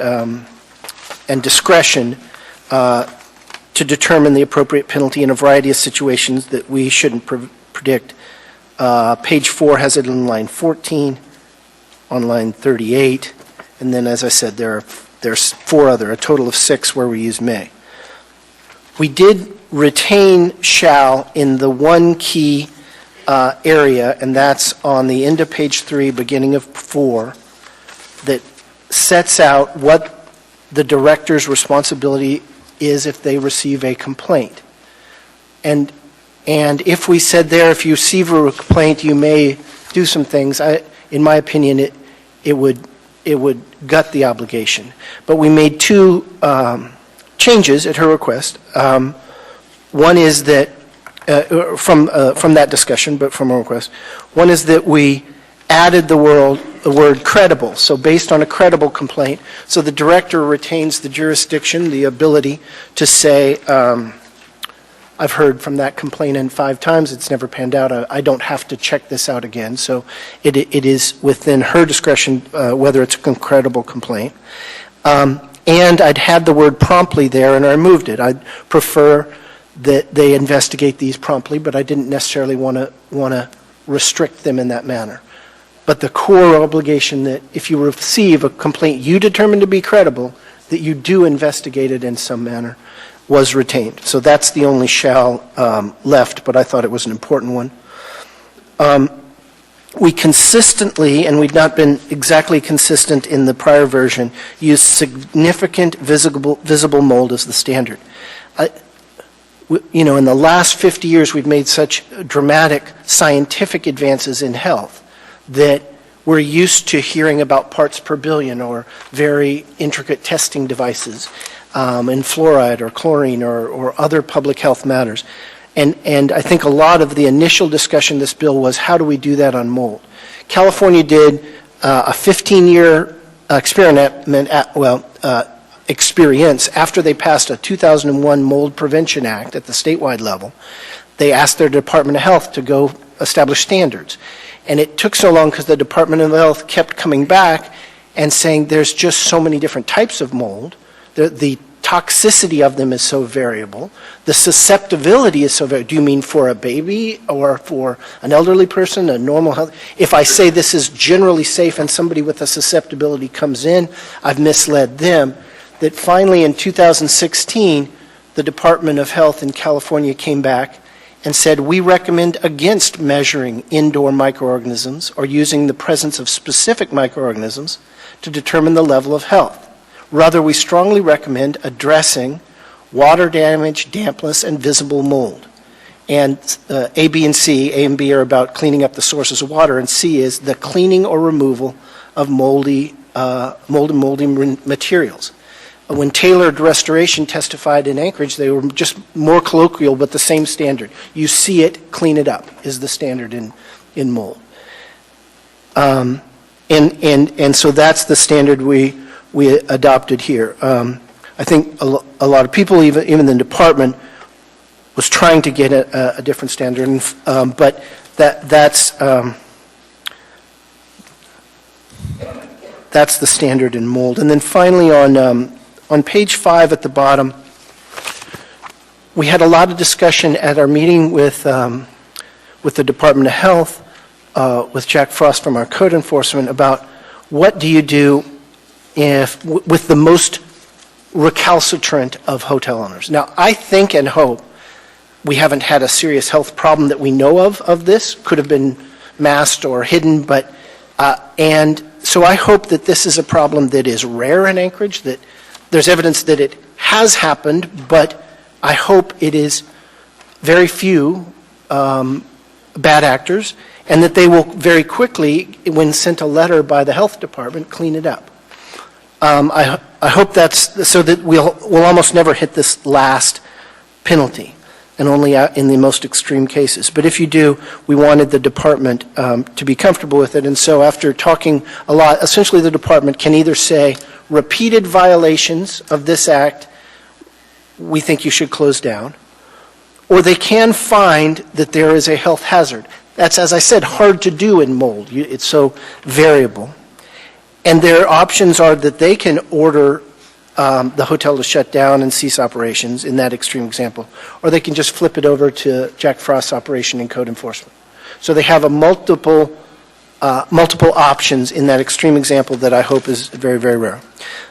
discretion to determine the appropriate penalty in a variety of situations that we shouldn't predict. Page 4 has it in line 14, on line 38, and then, as I said, there's 4 other, a total of 6 where we use may. We did retain shall in the one key area, and that's on the end of page 3, beginning of 4, that sets out what the director's responsibility is if they receive a complaint. And if we said there, if you receive a complaint, you may do some things, in my opinion, it would gut the obligation. But we made 2 changes at her request. One is that, from that discussion, but from her request, one is that we added the word credible, so based on a credible complaint. So the director retains the jurisdiction, the ability to say, I've heard from that complainant 5 times, it's never panned out, I don't have to check this out again. So it is within her discretion whether it's a credible complaint. And I'd had the word promptly there, and I removed it. I'd prefer that they investigate these promptly, but I didn't necessarily want to restrict them in that manner. But the core obligation that if you receive a complaint you determine to be credible, that you do investigate it in some manner, was retained. So that's the only shall left, but I thought it was an important one. We consistently, and we've not been exactly consistent in the prior version, used significant visible mold as the standard. In the last 50 years, we've made such dramatic scientific advances in health that we're used to hearing about parts per billion or very intricate testing devices in fluoride or chlorine or other public health matters. And I think a lot of the initial discussion of this bill was, how do we do that on mold? California did a 15-year experience after they passed a 2001 Mold Prevention Act at the statewide level. They asked their Department of Health to go establish standards. And it took so long because the Department of Health kept coming back and saying there's just so many different types of mold. The toxicity of them is so variable. The susceptibility is so variable. Do you mean for a baby or for an elderly person, a normal health? If I say this is generally safe and somebody with a susceptibility comes in, I've misled them. That finally in 2016, the Department of Health in California came back and said, we recommend against measuring indoor microorganisms or using the presence of specific microorganisms to determine the level of health. Rather, we strongly recommend addressing water damage, dampness, and visible mold. And A, B, and C, A and B are about cleaning up the sources of water, and C is the cleaning or removal of mold and moldy materials. When Tailored Restoration testified in Anchorage, they were just more colloquial, but the same standard. You see it, clean it up, is the standard in mold. And so that's the standard we adopted here. I think a lot of people, even the department, was trying to get a different standard, but that's the standard in mold. And then finally on page 5 at the bottom, we had a lot of discussion at our meeting with the Department of Health, with Jack Frost from our code enforcement, about what do you do with the most recalcitrant of hotel owners. Now, I think and hope we haven't had a serious health problem that we know of this. Could have been masked or hidden, but and so I hope that this is a problem that is rare in Anchorage, that there's evidence that it has happened, but I hope it is very few bad actors, and that they will very quickly, when sent a letter by the health department, clean it up. I hope that's so that we'll almost never hit this last penalty, and only in the most extreme cases. But if you do, we wanted the department to be comfortable with it, and so after talking a lot, essentially the department can either say, repeated violations of this act, we think you should close down, or they can find that there is a health hazard. That's, as I said, hard to do in mold. It's so variable. And their options are that they can order the hotel to shut down and cease operations in that extreme example, or they can just flip it over to Jack Frost's operation in code enforcement. So they have a multiple options in that extreme example that I hope is very, very rare.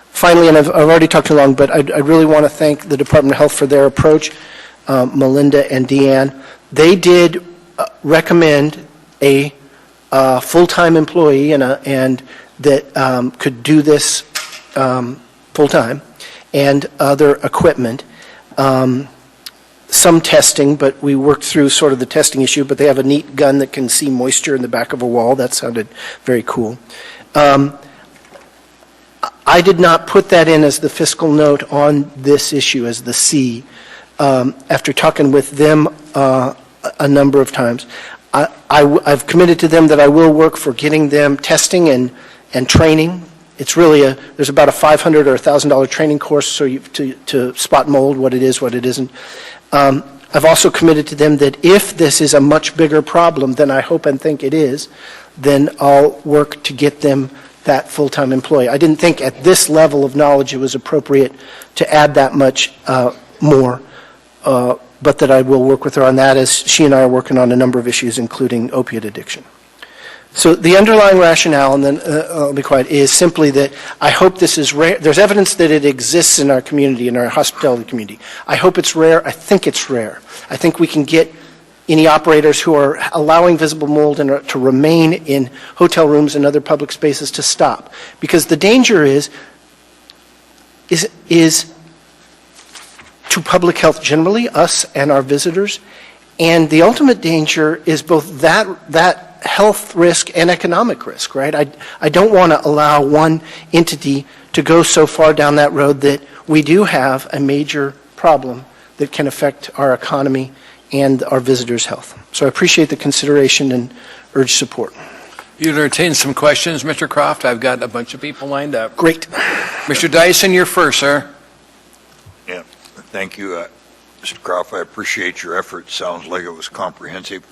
Finally, and I've already talked too long, but I really want to thank the Department of Health for their approach, Melinda and Deanne. They did recommend a full-time employee and that could do this full-time, and other equipment. Some testing, but we worked through sort of the testing issue, but they have a neat gun that can see moisture in the back of a wall. That sounded very cool. I did not put that in as the fiscal note on this issue as the C. After talking with them a number of times, I've committed to them that I will work for getting them testing and training. It's really there's about a $500 or $1,000 training course to spot mold, what it is, what it isn't. I've also committed to them that if this is a much bigger problem than I hope and think it is, then I'll work to get them that full-time employee. I didn't think at this level of knowledge it was appropriate to add that much more, but that I will work with her on that as she and I are working on a number of issues, including opiate addiction. So the underlying rationale, and then I'll be quiet, is simply that I hope this is rare. There's evidence that it exists in our community, in our hospitality community. I hope it's rare. I think it's rare. I think we can get any operators who are allowing visible mold to remain in hotel rooms and other public spaces to stop. Because the danger is to public health generally, us and our visitors, and the ultimate danger is both that health risk and economic risk, right? I don't want to allow one entity to go so far down that road that we do have a major problem that can affect our economy and our visitors' health. So I appreciate the consideration and urge support. You entertain some questions, Mr. Croft? I've got a bunch of people lined up. Great. Mr. Dyson, you're first, sir. Yeah, thank you, Mr. Croft. I appreciate your effort. Sounds like it was comprehensive.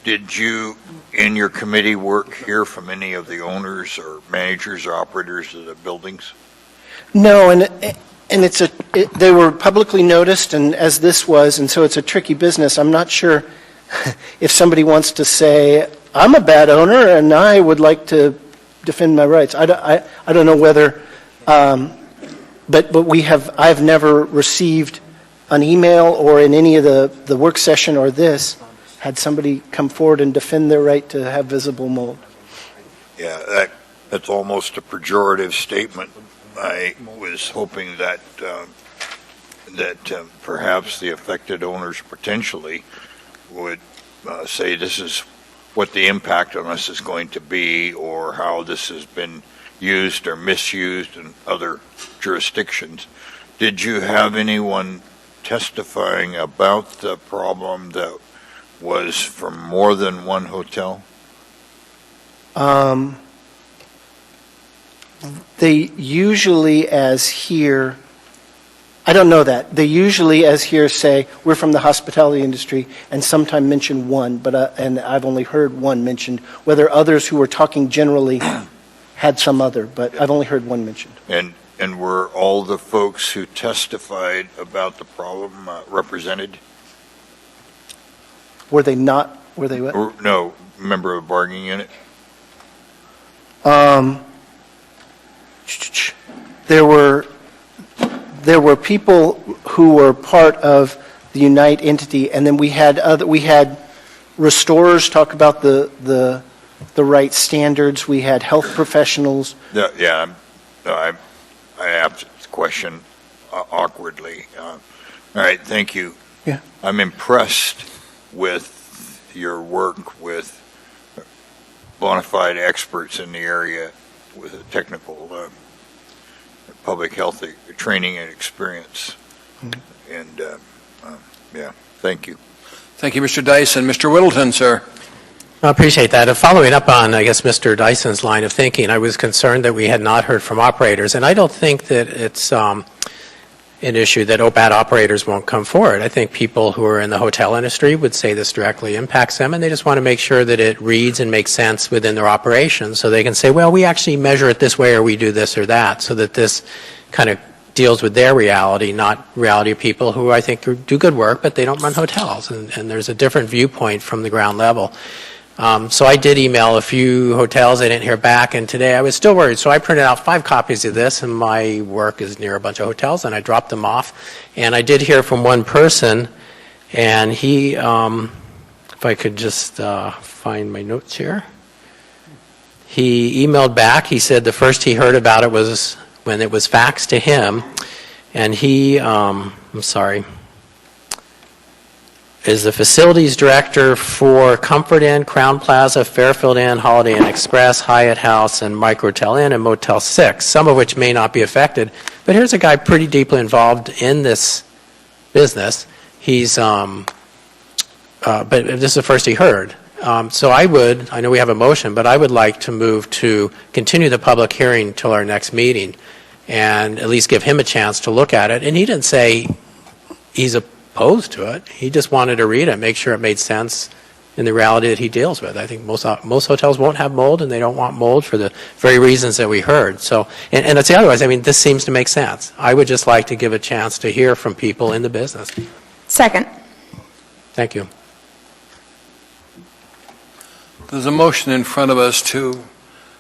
Did you, in your committee work, hear from any of the owners or managers or operators of the buildings? No, and And they were publicly noticed, and as this was, and so it's a tricky business. I'm not sure if somebody wants to say, I'm a bad owner and I would like to defend my rights. I don't know whether, but I've never received an email or in any of the work session or this, had somebody come forward and defend their right to have visible mold. Yeah, that's almost a pejorative statement. I was hoping that perhaps the affected owners potentially would say this is what the impact on us is going to be, or how this has been used or misused in other jurisdictions. Did you have anyone testifying about the problem that was from more than one hotel? They usually, as here, I don't know that. They usually, as here, say, we're from the hospitality industry, and sometimes mention one, and I've only heard one mentioned. Whether others who were talking generally had some other, but I've only heard one mentioned. And were all the folks who testified about the problem represented? Were they not? Were they what? Or, no, member of bargaining unit? There were people who were part of the Unite entity, and then we had restorers talk about the right standards. We had health professionals. I asked the question awkwardly. All right, thank you. Yeah. I'm impressed with your work with bona fide experts in the area with a technical public health training and experience. And, thank you. Thank you, Mr. Dyson. Mr. Whittleton, sir. I appreciate that. And following up on, I guess, Mr. Dyson's line of thinking, I was concerned that we had not heard from operators. And I don't think that it's an issue that OPAT operators won't come forward. I think people who are in the hotel industry would say this directly impacts them, and they just want to make sure that it reads and makes sense within their operations so they can say, well, we actually measure it this way or we do this or that, so that this kind of deals with their reality, not reality of people who I think do good work, but they don't run hotels. And there's a different viewpoint from the ground level. So I did email a few hotels. I didn't hear back, and today I was still worried. So I printed out 5 copies of this, and my work is near a bunch of hotels, and I dropped them off. And I did hear from one person, and he, if I could just find my notes here. He emailed back. He said the first he heard about it was when it was faxed to him, and he, is the facilities director for Comfort Inn, Crown Plaza, Fairfield Inn, Holiday Inn Express, Hyatt House, and Microtel Inn, and Motel 6, some of which may not be affected. But here's a guy pretty deeply involved in this business. He's, but this is the first he heard. So I know we have a motion, but I would like to move to continue the public hearing till our next meeting and at least give him a chance to look at it. And he didn't say he's opposed to it. He just wanted to read it, make sure it made sense in the reality that he deals with. I think most hotels won't have mold, and they don't want mold for the very reasons that we heard. So, and I'd say otherwise, I mean, this seems to make sense. I would just like to give a chance to hear from people in the business. Second. Thank you. There's a motion in front of us to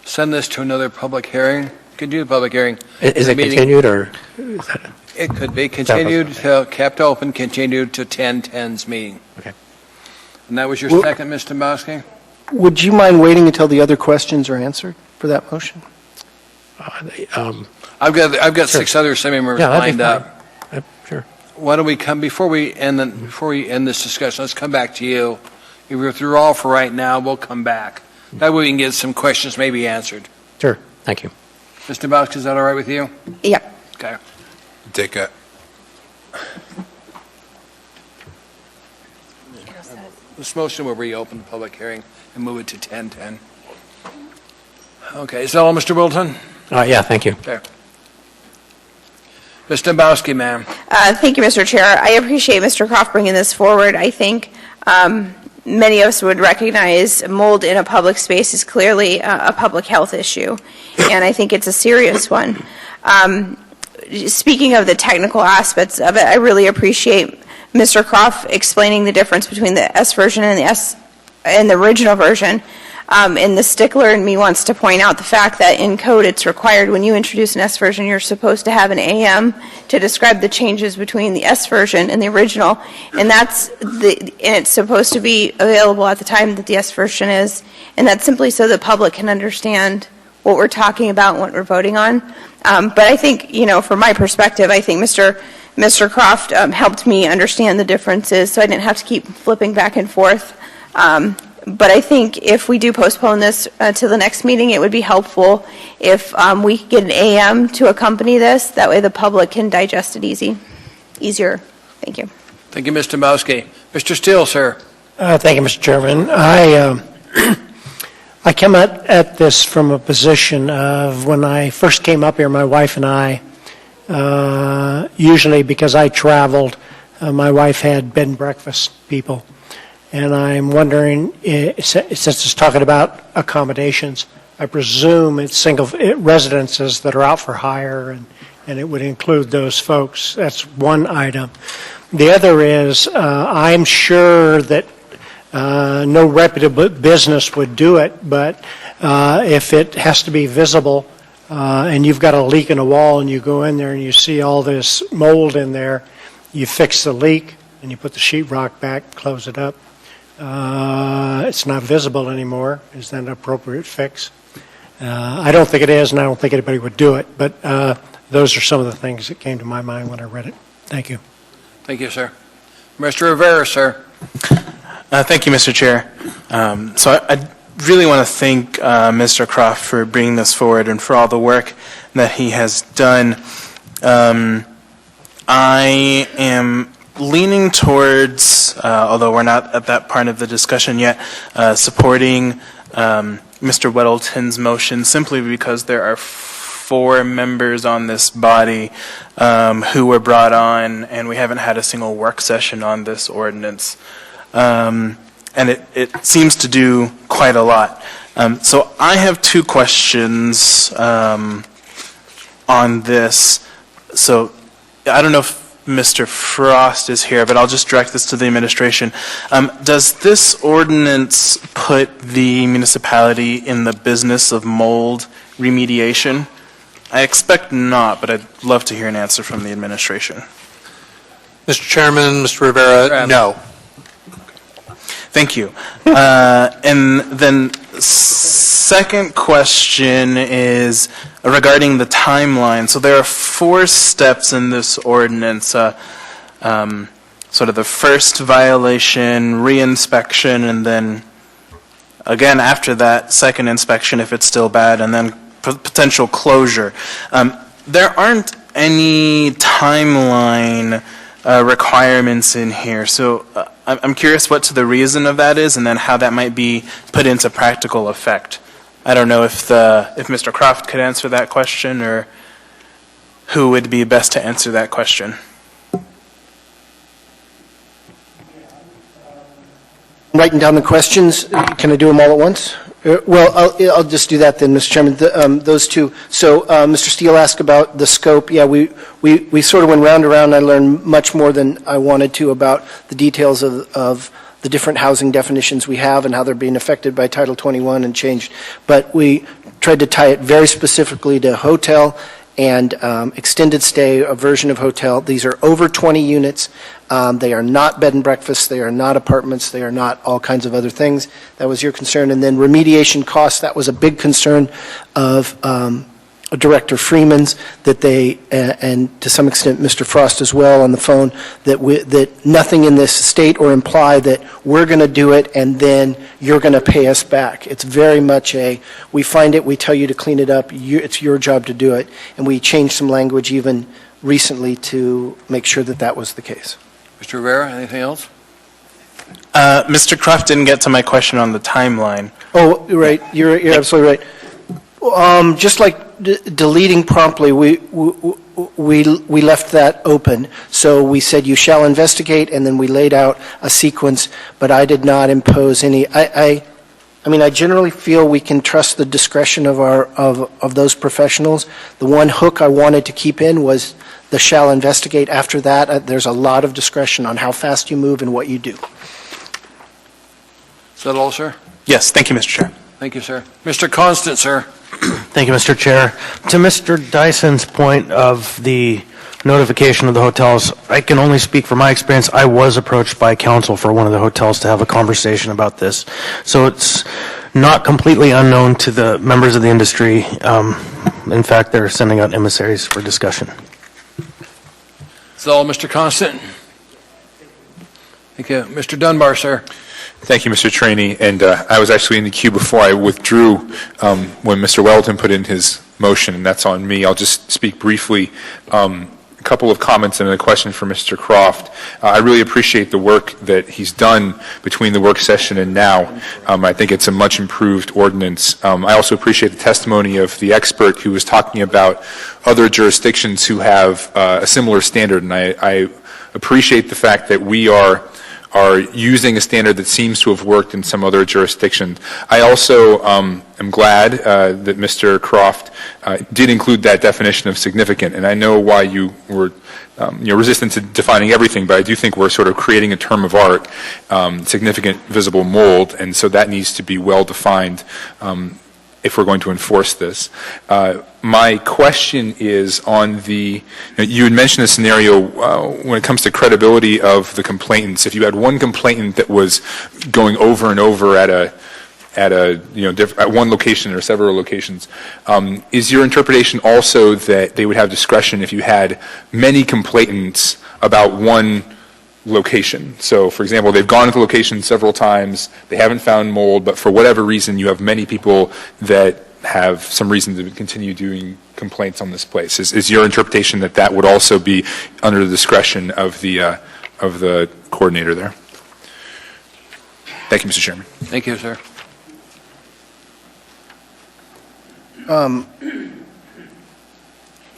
send this to another public hearing. Continue the public hearing. Is it continued, or? It could be continued, kept open, continued to 10/10's meeting. Okay. And that was your second, Mr. Dombrowski? Would you mind waiting until the other questions are answered for that motion? I've got 6 other semi-members lined up. Sure. Why don't we come before we end this discussion? Let's come back to you. If you're through all for right now, we'll come back. That way we can get some questions maybe answered. Sure. Thank you. Mr. Dombrowski, is that all right with you? Yeah. Okay. Take a. This motion will reopen the public hearing and move it to 10/10. Okay, is that all, Mr. Wilton? Yeah, thank you. Okay. Ms. Dombrowski, ma'am. Thank you, Mr. Chair. I appreciate Mr. Croft bringing this forward. I think many of us would recognize mold in a public space is clearly a public health issue, and I think it's a serious one. speaking of the technical aspects of it, I really appreciate Mr. Croft explaining the difference between the S version and the original version. And the stickler in me wants to point out the fact that in code it's required when you introduce an S version, you're supposed to have an AM to describe the changes between the S version and the original, and it's supposed to be available at the time that the S version is, and that's simply so the public can understand what we're talking about and what we're voting on. But I think, from my perspective, I think Mr. Croft helped me understand the differences, so I didn't have to keep flipping back and forth. But I think if we do postpone this to the next meeting, it would be helpful if we could get an AM to accompany this. That way the public can digest it easier. Thank you. Thank you, Ms. Dombrowski. Mr. Steele, sir. Thank you, Mr. Chairman. I come at this from a position of when I first came up here, my wife and I, usually because I traveled, my wife had bed and breakfast people. And I'm wondering, since it's talking about accommodations, I presume it's single residences that are out for hire, and it would include those folks. That's one item. The other is, I'm sure that no reputable business would do it, but if it has to be visible and you've got a leak in a wall and you go in there and you see all this mold in there, you fix the leak and you put the sheetrock back, close it up. It's not visible anymore. Is that an appropriate fix? I don't think it is, and I don't think anybody would do it, but those are some of the things that came to my mind when I read it. Thank you. Thank you, sir. Mr. Rivera, sir. Thank you, Mr. Chair. So I really want to thank Mr. Croft for bringing this forward and for all the work that he has done. I am leaning towards, although we're not at that part of the discussion yet, supporting Mr. Weddleton's motion simply because there are 4 members on this body who were brought on, and we haven't had a single work session on this ordinance. And it seems to do quite a lot. So I have 2 questions on this. So I don't know if Mr. Frost is here, but I'll just direct this to the administration. Does this ordinance put the municipality in the business of mold remediation? I expect not, but I'd love to hear an answer from the administration. Mr. Chairman, Mr. Rivera, no. Thank you. And then second question is regarding the timeline. So there are 4 steps in this ordinance. Sort of the first violation, reinspection, and then again after that, second inspection if it's still bad, and then potential closure. There aren't any timeline requirements in here. So I'm curious what the reason of that is, and then how that might be put into practical effect. I don't know if Mr. Croft could answer that question, or who would be best to answer that question. Writing down the questions. Can I do them all at once? Well, I'll just do that then, Mr. Chairman. Those 2. So Mr. Steele asked about the scope. Yeah, we sort of went round and round. I learned much more than I wanted to about the details of the different housing definitions we have and how they're being affected by Title 21 and changed. But we tried to tie it very specifically to hotel and extended stay, a version of hotel. These are over 20 units. They are not bed and breakfasts. They are not apartments. They are not all kinds of other things. That was your concern. And then remediation costs, that was a big concern of Director Freeman's, that they, and to some extent Mr. Frost as well on the phone, that nothing in this state or imply that we're going to do it and then you're going to pay us back. It's very much we find it, we tell you to clean it up, it's your job to do it. And we changed some language even recently to make sure that that was the case. Mr. Rivera, anything else? Mr. Croft didn't get to my question on the timeline. Oh, right. You're absolutely right. Just like deleting promptly, we left that open. So we said you shall investigate, and then we laid out a sequence, but I did not impose any. I I mean, I generally feel we can trust the discretion of those professionals. The one hook I wanted to keep in was the shall investigate. After that, there's a lot of discretion on how fast you move and what you do. Is that all, sir? Yes, thank you, Mr. Chair. Thank you, sir. Mr. Constant, sir. Thank you, Mr. Chair. To Mr. Dyson's point of the notification of the hotels, I can only speak from my experience. I was approached by counsel for one of the hotels to have a conversation about this. So it's not completely unknown to the members of the industry. In fact, they're sending out emissaries for discussion. Is that all, Mr. Constant? Thank you. Mr. Dunbar, sir. Thank you, Mr. Trainee. And I was actually in the queue before I withdrew when Mr. Weldon put in his motion, and that's on me. I'll just speak briefly. A couple of comments and a question for Mr. Croft. I really appreciate the work that he's done between the work session and now. I think it's a much improved ordinance. I also appreciate the testimony of the expert who was talking about other jurisdictions who have a similar standard, and I appreciate the fact that we are using a standard that seems to have worked in some other jurisdictions. I also am glad that Mr. Croft did include that definition of significant, and I know why you were resistant to defining everything, but I do think we're sort of creating a term of art, significant visible mold, and so that needs to be well defined if we're going to enforce this. My question is on you had mentioned a scenario when it comes to credibility of the complainants. If you had one complainant that was going over and over at one location or several locations, is your interpretation also that they would have discretion if you had many complainants about one location? So, for example, they've gone to the location several times, they haven't found mold, but for whatever reason you have many people that have some reason to continue doing complaints on this place. Is your interpretation that that would also be under the discretion of the coordinator there? Thank you, Mr. Chairman. Thank you, sir.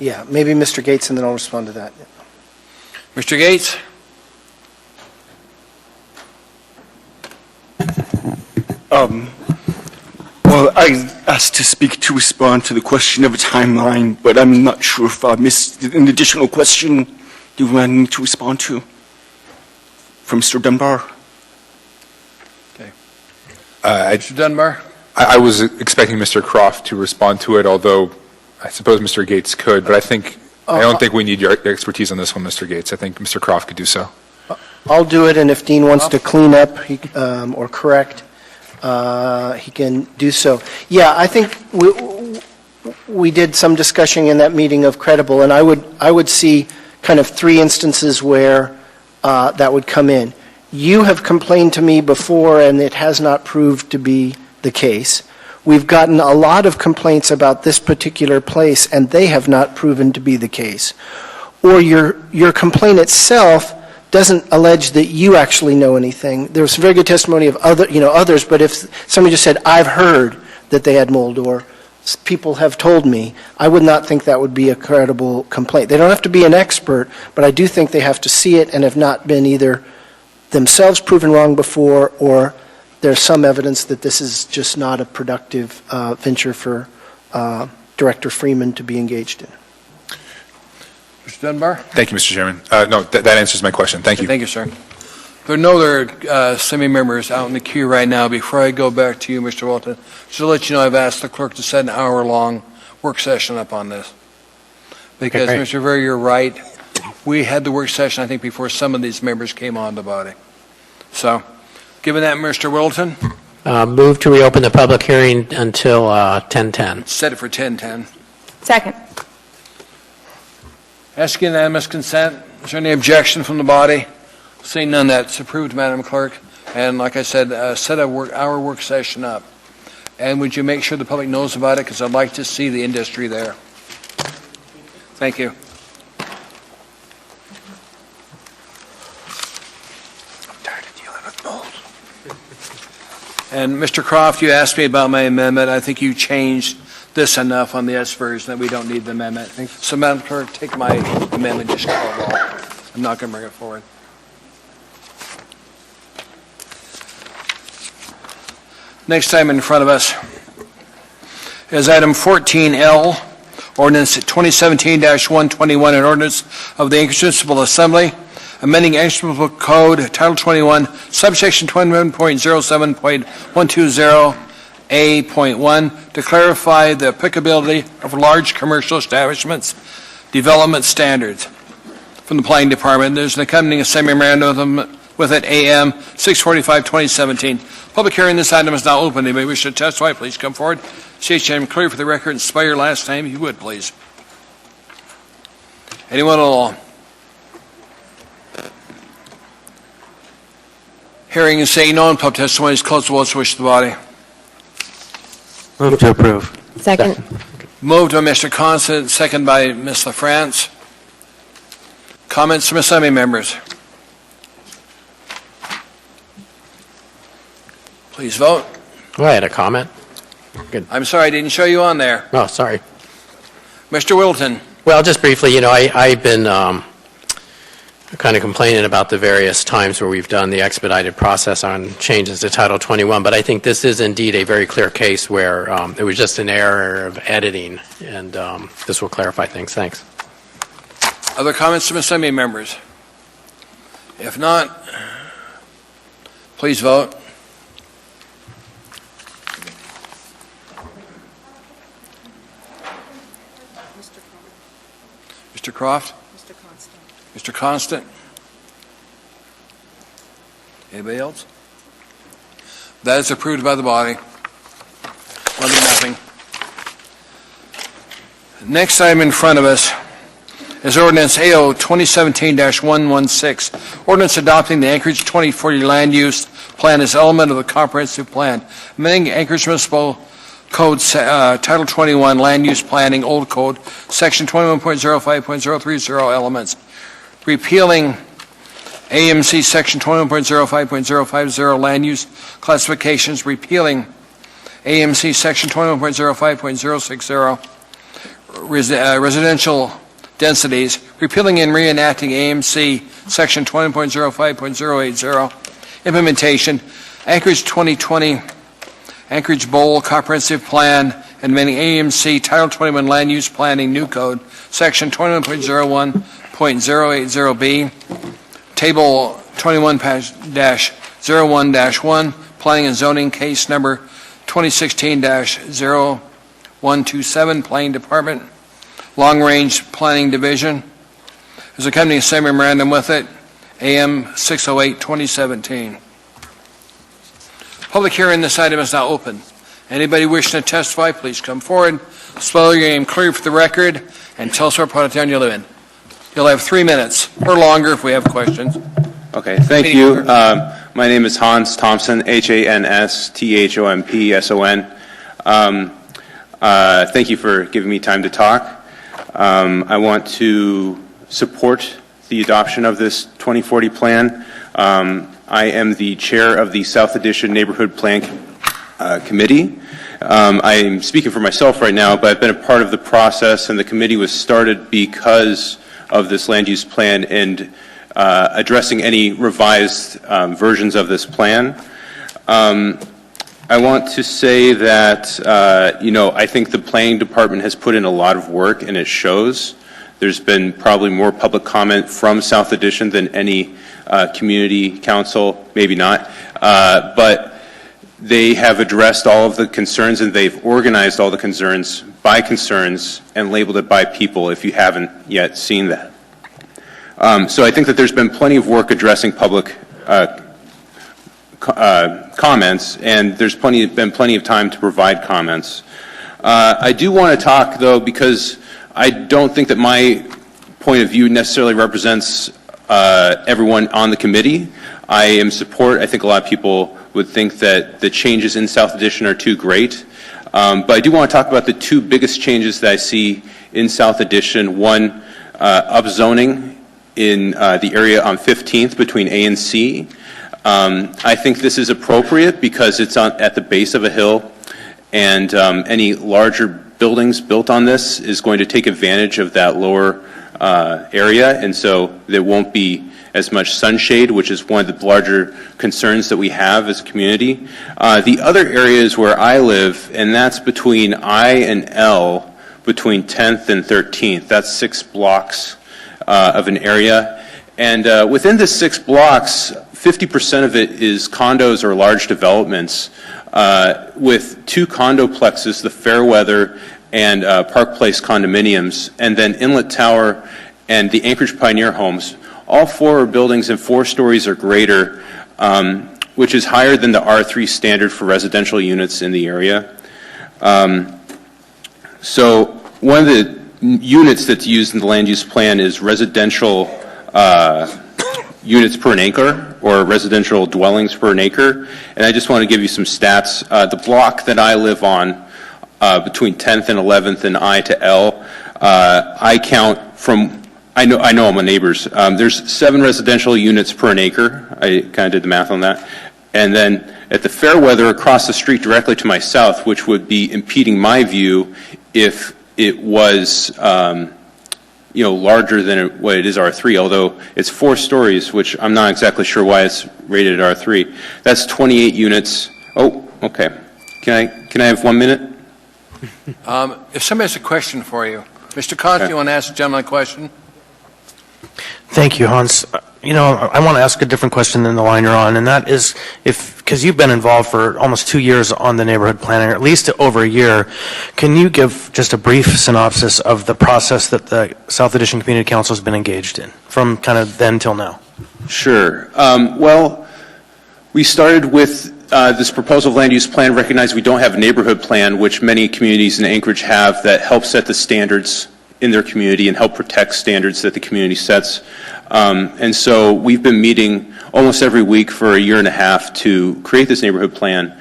Yeah, maybe Mr. Gates, and then I'll respond to that. Mr. Gates? Well, I asked to speak to respond to the question of a timeline, but I'm not sure if I missed an additional question. Do you want me to respond to from Mr. Dunbar? Okay. Mr. Dunbar? I was expecting Mr. Croft to respond to it, although I suppose Mr. Gates could, but I don't think we need your expertise on this one, Mr. Gates. I think Mr. Croft could do so. I'll do it, and if Dean wants to clean up or correct, he can do so. Yeah, I think we did some discussion in that meeting of credible, and I would see kind of three instances where that would come in. You have complained to me before, and it has not proved to be the case. We've gotten a lot of complaints about this particular place, and they have not proven to be the case. Or your complaint itself doesn't allege that you actually know anything. There's some very good testimony of others, but if somebody just said, I've heard that they had mold, or people have told me, I would not think that would be a credible complaint. They don't have to be an expert, but I do think they have to see it and have not been either themselves proven wrong before, or there's some evidence that this is just not a productive venture for Director Freeman to be engaged in. Mr. Dunbar? Thank you, Mr. Chairman. No, that answers my question. Thank you. Thank you, sir. There are no other semi-members out in the queue right now. Before I go back to you, Mr. Walton, just to let you know, I've asked the clerk to set an hour-long work session up on this. Because, Okay, Mr. Ver, you're right. We had the work session, I think, before some of these members came on the body. So, given that, Mr. Wilton? Move to reopen the public hearing until 10:10. Set it for 10:10. Second. Ask unanimous consent. Is there any objection from the body? Seeing none, that's approved, Madam Clerk. And like I said, set our work session up. And would you make sure the public knows about it? Because I'd like to see the industry there. Thank you. And Mr. Croft, you asked me about my amendment. I think you changed this enough on the S version that we don't need the amendment. So, Madam Clerk, take my amendment, just call it off. I'm not going to bring it forward. Next item in front of us is item 14L, ordinance 2017-121, an ordinance of the Anchorage Municipal Assembly, amending Anchorage Municipal Code, Title 21, subsection 21.071.20A.1, to clarify the applicability of large commercial establishments development standards. From the Planning Department, there's an accompanying assembly memorandum with it, AM 645-2017. Public hearing on this item is now open. Anybody wish to testify, please come forward. State your name clear for the record and spell your last name, if you would, please. Anyone at all? Hearing and seeing no one, public testimony is closed. What's the wish of the body? Move to approve. Second. Moved by Mr. Constant, second by Ms. LaFrance. Comments from assembly members? Please vote. Oh, I had a comment. Good. I'm sorry, I didn't show you on there. Oh, sorry. Mr. Wilton. Well, just briefly, I've been kind of complaining about the various times where we've done the expedited process on changes to Title 21, but I think this is indeed a very clear case where it was just an error of editing, and this will clarify things. Thanks. Other comments from assembly members? If not, please vote. Mr. Croft? Mr. Constant. Mr. Constant? Anybody else? That is approved by the body. 11-0. Next item in front of us is ordinance AO 2017-116, ordinance adopting the Anchorage 2040 land use plan as element of the comprehensive plan, amending Anchorage Municipal Code Title 21 Land Use Planning, Old Code, Section 21.05.030 elements, repealing AMC Section 21.05.050 Land Use Classifications, repealing AMC Section 21.05.060 Residential Densities, repealing and reenacting AMC Section 20.05.080 Implementation, Anchorage 2020 Anchorage Bowl Comprehensive Plan, and amending AMC Title 21 Land Use Planning, New Code, Section 21.01.080B, Table 21-01-1, Planning and Zoning Case Number 2016-0127, Planning Department, Long Range Planning Division. There's a accompanying assembly memorandum with it, AM 608-2017. Public hearing on this item is now open. Anybody wishing to testify, please come forward. Spell your name clear for the record and tell us what part of town you live in. You'll have 3 minutes or longer if we have questions. Okay, thank you. My name is Hans Thompson, Hansthomson. Thank you for giving me time to talk. I want to support the adoption of this 2040 plan. I am the chair of the South Addition Neighborhood Plan Committee. I'm speaking for myself right now, but I've been a part of the process, and the committee was started because of this land use plan and addressing any revised versions of this plan. I want to say that, I think the planning department has put in a lot of work, and it shows. There's been probably more public comment from South Addition than any community council, maybe not, but they have addressed all of the concerns, and they've organized all the concerns by concerns and labeled it by people, if you haven't yet seen that. So I think that there's been plenty of work addressing public comments, and there's been plenty of time to provide comments. I do want to talk, though, because I don't think that my point of view necessarily represents everyone on the committee. I am support. I think a lot of people would think that the changes in South Addition are too great. But I do want to talk about the two biggest changes that I see in South Addition. One, upzoning in the area on 15th between A and C. I think this is appropriate because it's at the base of a hill, and any larger buildings built on this is going to take advantage of that lower area, and so there won't be as much sunshade, which is one of the larger concerns that we have as a community. The other area is where I live, and that's between I and L, between 10th and 13th. That's 6 blocks of an area. And within the 6 blocks, 50% of it is condos or large developments, with 2 condoplexes, the Fairweather and Park Place condominiums, and then Inlet Tower and the Anchorage Pioneer Homes. All 4 are buildings and 4 stories or greater, which is higher than the R3 standard for residential units in the area. So one of the units that's used in the land use plan is residential units per an acre, or residential dwellings per an acre. And I just want to give you some stats. The block that I live on, between 10th and 11th and I to L, I count from, I know all my neighbors. There's 7 residential units per an acre. I kind of did the math on that. And then at the Fairweather across the street directly to my south, which would be impeding my view if it was larger than what it is R3, although it's 4 stories, which I'm not exactly sure why it's rated R3. That's 28 units. Oh, okay. Can I have 1 minute? If somebody has a question for you, Mr. Cont, Okay. you want to ask the gentleman a question? Thank you, Hans. I want to ask a different question than the line you're on, and that is because you've been involved for almost 2 years on the neighborhood planning, or at least over a year, can you give just a brief synopsis of the process that the South Addition Community Council has been engaged in from kind of then till now? Sure. Well, we started with this proposal of land use plan, recognize we don't have a neighborhood plan, which many communities in Anchorage have, that helps set the standards in their community and help protect standards that the community sets. And so we've been meeting almost every week for a year and a half to create this neighborhood plan,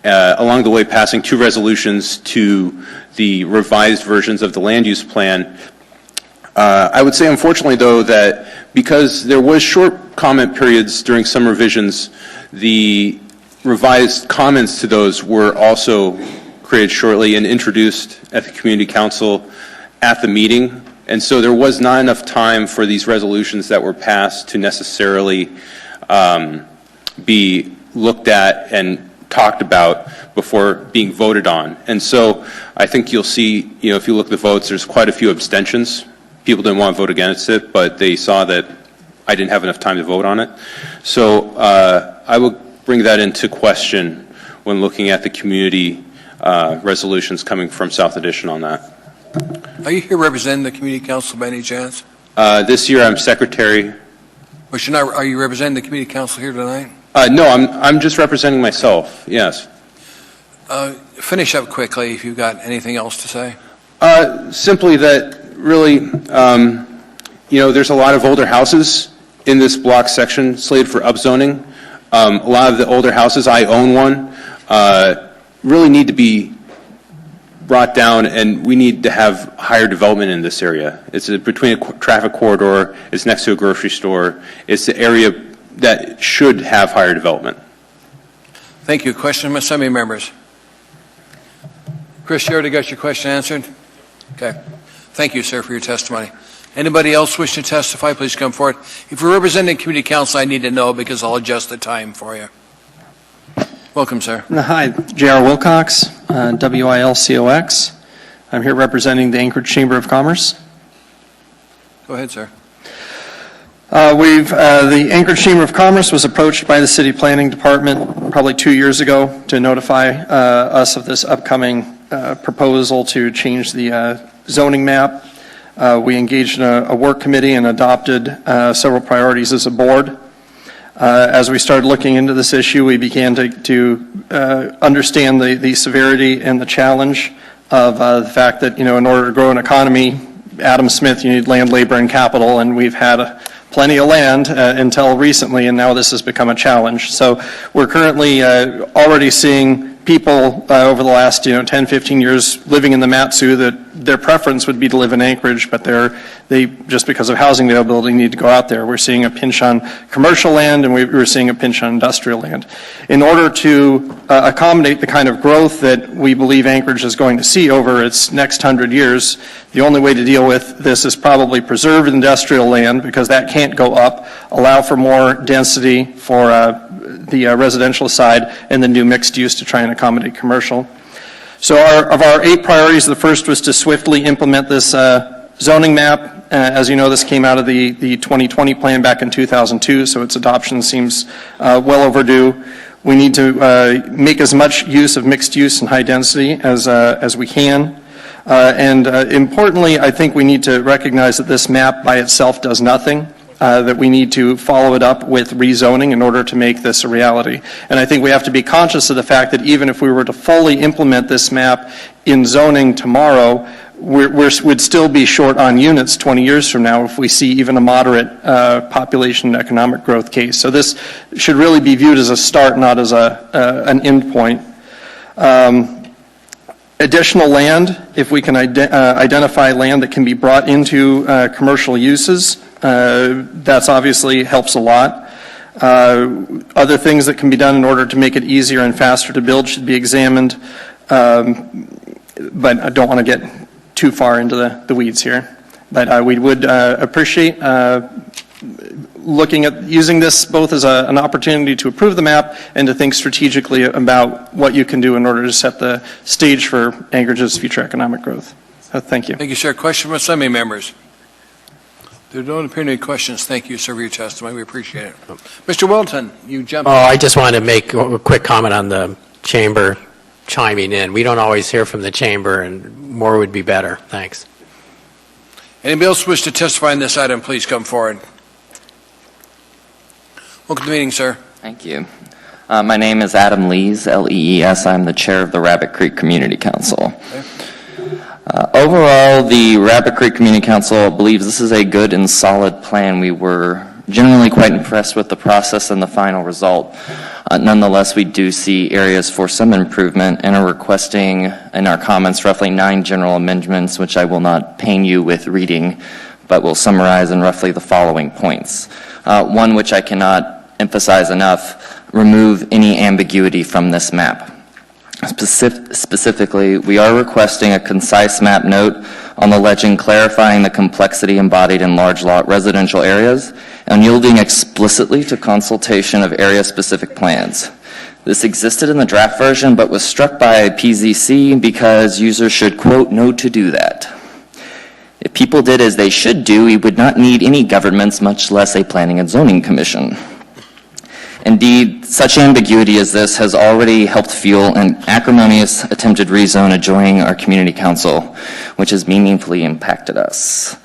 along the way passing 2 resolutions to the revised versions of the land use plan. I would say, unfortunately, though, that because there was short comment periods during some revisions, the revised comments to those were also created shortly and introduced at the community council at the meeting. And so there was not enough time for these resolutions that were passed to necessarily be looked at and talked about before being voted on. And so I think you'll see, if you look at the votes, there's quite a few abstentions. People didn't want to vote against it, but they saw that I didn't have enough time to vote on it. So I will bring that into question when looking at the community resolutions coming from South Addition on that. Are you here representing the community council by any chance? This year I'm secretary. But are you representing the community council here tonight? No, I'm just representing myself, yes. Finish up quickly if you've got anything else to say. Simply that really, there's a lot of older houses in this block section slated for upzoning. A lot of the older houses, I own one, really need to be brought down, and we need to have higher development in this area. It's between a traffic corridor, it's next to a grocery store, it's the area that should have higher development. Thank you. Question from assembly members. Chris, you already got your question answered? Okay. Thank you, sir, for your testimony. Anybody else wish to testify, please come forward. If you're representing community council, I need to know because I'll adjust the time for you. Welcome, sir. Hi, J.R. Wilcox, WILCOX. I'm here representing the Anchorage Chamber of Commerce. Go ahead, sir. The Anchorage Chamber of Commerce was approached by the City Planning Department probably 2 years ago to notify us of this upcoming proposal to change the zoning map. We engaged in a work committee and adopted several priorities as a board. As we started looking into this issue, we began to understand the severity and the challenge of the fact that, in order to grow an economy, Adam Smith, you need land, labor, and capital, and we've had plenty of land until recently, and now this has become a challenge. So we're currently already seeing people over the last 10, 15 years living in the Mat-Su that their preference would be to live in Anchorage, but they just because of housing availability need to go out there. We're seeing a pinch on commercial land, and we're seeing a pinch on industrial land. In order to accommodate the kind of growth that we believe Anchorage is going to see over its next 100 years, the only way to deal with this is probably preserve industrial land, because that can't go up, allow for more density for the residential side, and then do mixed use to try and accommodate commercial. So of our 8 priorities, the first was to swiftly implement this zoning map. As you know, this came out of the 2020 plan back in 2002, so its adoption seems well overdue. We need to make as much use of mixed use and high density as we can. And importantly, I think we need to recognize that this map by itself does nothing. That we need to follow it up with rezoning in order to make this a reality. And I think we have to be conscious of the fact that even if we were to fully implement this map in zoning tomorrow, we'd still be short on units 20 years from now if we see even a moderate population and economic growth case. So this should really be viewed as a start, not as an end point. Additional land, if we can identify land that can be brought into commercial uses, that's obviously helps a lot. Other things that can be done in order to make it easier and faster to build should be examined, but I don't want to get too far into the weeds here. But we would appreciate looking at using this both as an opportunity to approve the map and to think strategically about what you can do in order to set the stage for Anchorage's future economic growth. Thank you. Thank you, sir. Question from Assembly members? There don't appear any questions. Thank you, sir, for your testimony. We appreciate it. Mr. Wilton, you jumped. Oh, I just wanted to make a quick comment on the chamber chiming in. We don't always hear from the chamber, and more would be better. Thanks. Anybody else wish to testify on this item, please come forward. Welcome to the meeting, sir. Thank you. My name is Adam Lees, L-E-E-S. I'm the chair of the Rabbit Creek Community Council. Okay. Overall, the Rabbit Creek Community Council believes this is a good and solid plan. We were generally quite impressed with the process and the final result. Nonetheless, we do see areas for some improvement and are requesting in our comments roughly 9 general amendments, which I will not pain you with reading, but will summarize in roughly the following points. One which I cannot emphasize enough, remove any ambiguity from this map. Specifically, we are requesting a concise map note on the legend clarifying the complexity embodied in large lot residential areas and yielding explicitly to consultation of area-specific plans. This existed in the draft version but was struck by PZC because users should, quote, know to do that. If people did as they should do, we would not need any governments, much less a planning and zoning commission. Indeed, such ambiguity as this has already helped fuel an acrimonious attempted rezone adjoining our community council, which has meaningfully impacted us.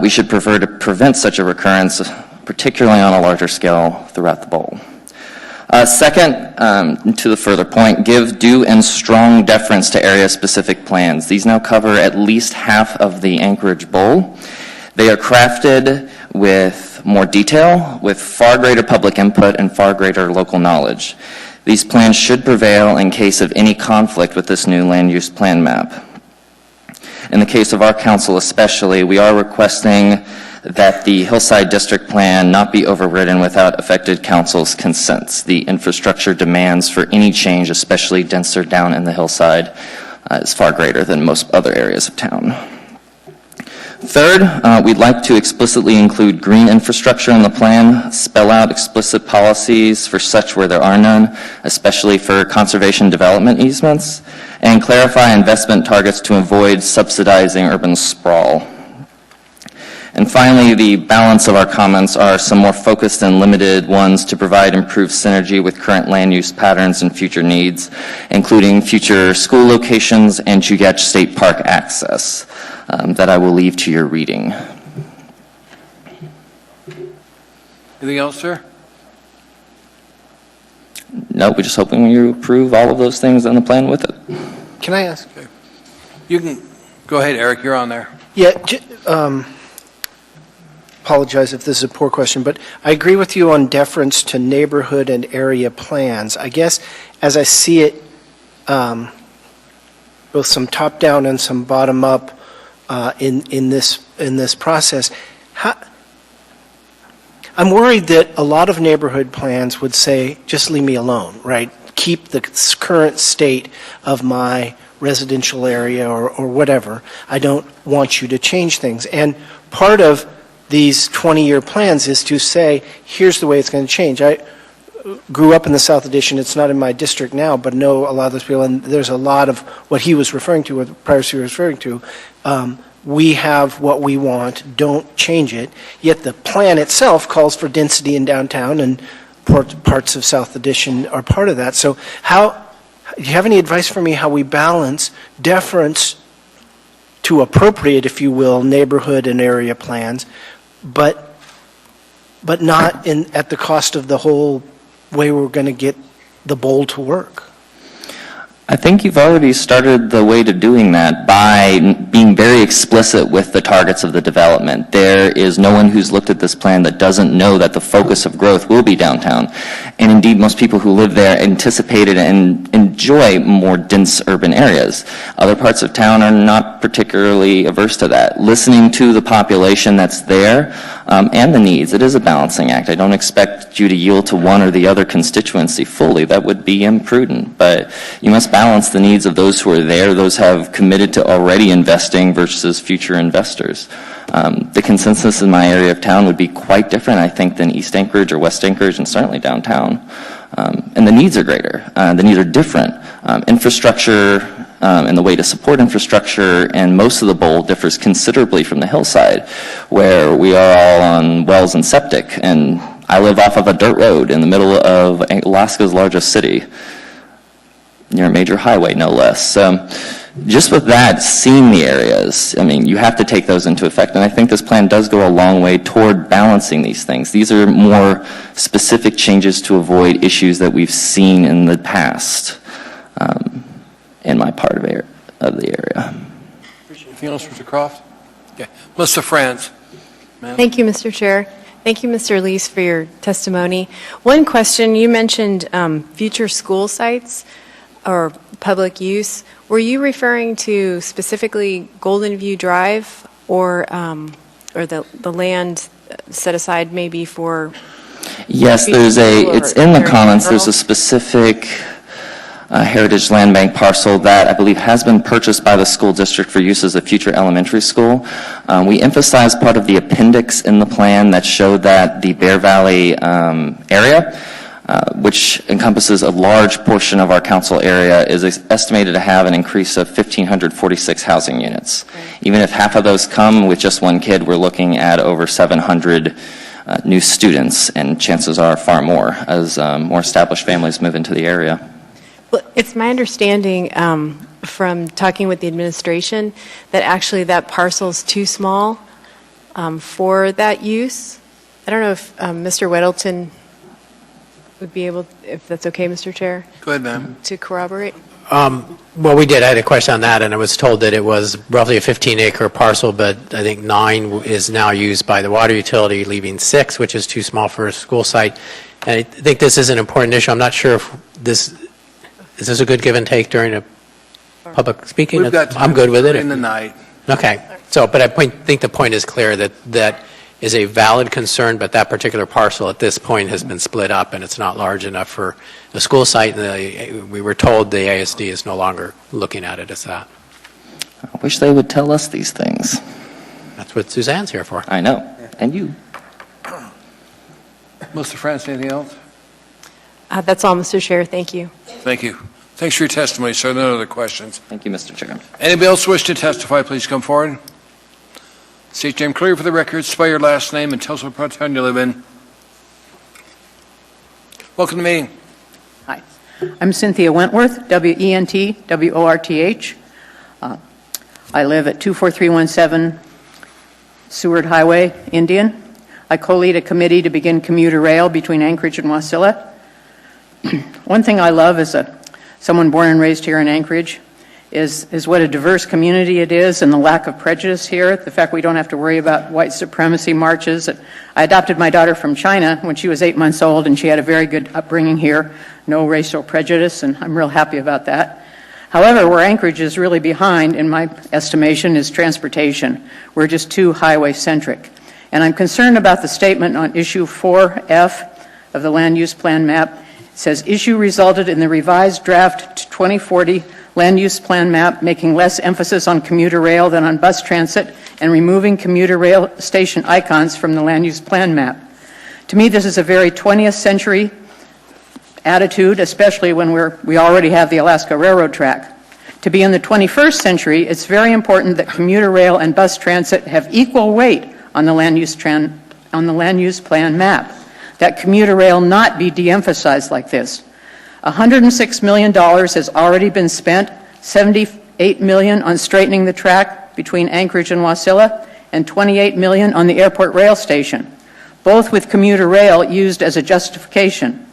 We should prefer to prevent such a recurrence, particularly on a larger scale throughout the bowl. Second, to the further point, give due and strong deference to area-specific plans. These now cover at least half of the Anchorage Bowl. They are crafted with more detail, with far greater public input and far greater local knowledge. These plans should prevail in case of any conflict with this new land use plan map. In the case of our council especially, we are requesting that the Hillside District Plan not be overridden without affected council's consents. The infrastructure demands for any change, especially denser down in the hillside, is far greater than most other areas of town. Third, we'd like to explicitly include green infrastructure in the plan, spell out explicit policies for such where there are none, especially for conservation development easements, and clarify investment targets to avoid subsidizing urban sprawl. And finally, the balance of our comments are some more focused and limited ones to provide improved synergy with current land use patterns and future needs, including future school locations and Chugach State Park access, that I will leave to your reading. Anything else, sir? No, we're just hoping you approve all of those things on the plan with it. Can I ask? Okay. You can go ahead, Eric. You're on there. Yeah, apologize if this is a poor question, but I agree with you on deference to neighborhood and area plans. I guess as I see it both some top-down and some bottom-up in this process. I'm worried that a lot of neighborhood plans would say, just leave me alone, right? Keep the current state of my residential area or whatever. I don't want you to change things. And part of these 20-year plans is to say, here's the way it's going to change. I grew up in the South Addition. It's not in my district now, but know a lot of those people, and there's a lot of what he was referring to, what Prior was referring to. We have what we want, don't change it. Yet the plan itself calls for density in downtown, and parts of South Addition are part of that. So do you have any advice for me how we balance deference to appropriate, if you will, neighborhood and area plans, but not at the cost of the whole way we're going to get the bowl to work? I think you've already started the way to doing that by being very explicit with the targets of the development. There is no one who's looked at this plan that doesn't know that the focus of growth will be downtown. And indeed, most people who live there anticipated and enjoy more dense urban areas. Other parts of town are not particularly averse to that. Listening to the population that's there and the needs, it is a balancing act. I don't expect you to yield to one or the other constituency fully. That would be imprudent. But you must balance the needs of those who are there, those who have committed to already investing versus future investors. The consensus in my area of town would be quite different, I think, than East Anchorage or West Anchorage, and certainly downtown. And the needs are greater. The needs are different. Infrastructure and the way to support infrastructure and most of the bowl differs considerably from the hillside, where we are all on wells and septic. And I live off of a dirt road in the middle of Alaska's largest city, near a major highway, no less. Just with that, seeing the areas, I mean, you have to take those into effect. And I think this plan does go a long way toward balancing these things. These are more specific changes to avoid issues that we've seen in the past in my part of the area. Anything else, Mr. Croft? Okay. Melissa France. Ma'am. Thank you, Mr. Chair. Thank you, Mr. Lees, for your testimony. One question, you mentioned future school sites or public use. Were you referring to specifically Golden View Drive or the land set aside maybe for? Yes, it's in the comments, there's a specific Heritage Land Bank parcel that I believe has been purchased by the school district for use as a future elementary school. We emphasized part of the appendix in the plan that showed that the Bear Valley area, which encompasses a large portion of our council area, is estimated to have an increase of 1,546 housing units. Even if half of those come with just one kid, we're looking at over 700 new students, and chances are far more as more established families move into the area. Well, it's my understanding from talking with the administration that actually that parcel's too small for that use. I don't know if Mr. Weddleton would be able, if that's okay, Mr. Chair? Go ahead, ma'am. To corroborate? Well, we did. I had a question on that, and I was told that it was roughly a 15-acre parcel, but I think 9 is now used by the water utility, leaving 6, which is too small for a school site. And I think this is an important issue. I'm not sure if is this a good give and take during a public speaking? We've got I'm good with it. in the night. Okay. So, but I think the point is clear that is a valid concern, but that particular parcel at this point has been split up and it's not large enough for the school site. And we were told the ASD is no longer looking at it as that. I wish they would tell us these things. That's what Suzanne's here for. I know. And you. Melissa France, anything else? That's all, Mr. Chair. Thank you. Thank you. Thanks for your testimony, sir. No other questions. Thank you, Mr. Chairman. Anybody else wish to testify, please come forward. State your name clear for the record, spell your last name, and tell us what part of town you live in. Welcome to the meeting. Hi. I'm Cynthia Wentworth, W-E-N-T-W-O-R-T-H. I live at 24317 Seward Highway, Indian. I co-lead a committee to begin commuter rail between Anchorage and Wasilla. One thing I love as someone born and raised here in Anchorage is what a diverse community it is and the lack of prejudice here, the fact we don't have to worry about white supremacy marches. I adopted my daughter from China when she was 8 months old, and she had a very good upbringing here, no racial prejudice, and I'm real happy about that. However, where Anchorage is really behind, in my estimation, is transportation. We're just too highway-centric. And I'm concerned about the statement on issue 4F of the land use plan map. It says, issue resulted in the revised draft 2040 land use plan map, making less emphasis on commuter rail than on bus transit and removing commuter rail station icons from the land use plan map. To me, this is a very 20th century attitude, especially when we already have the Alaska Railroad track. To be in the 21st century, it's very important that commuter rail and bus transit have equal weight on the land use plan map. That commuter rail not be de-emphasized like this. $106 million has already been spent, $78 million on straightening the track between Anchorage and Wasilla, and $28 million on the airport rail station, both with commuter rail used as a justification.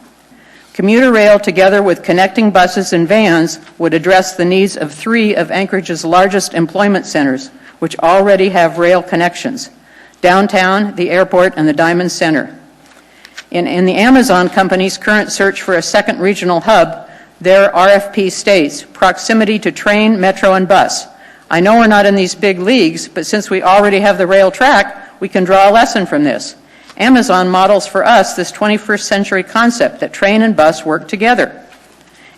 Commuter rail, together with connecting buses and vans, would address the needs of 3 of Anchorage's largest employment centers, which already have rail connections: downtown, the airport, and the Diamond Center. In the Amazon company's current search for a second regional hub, their RFP states proximity to train, metro, and bus. I know we're not in these big leagues, but since we already have the rail track, we can draw a lesson from this. Amazon models for us this 21st century concept that train and bus work together.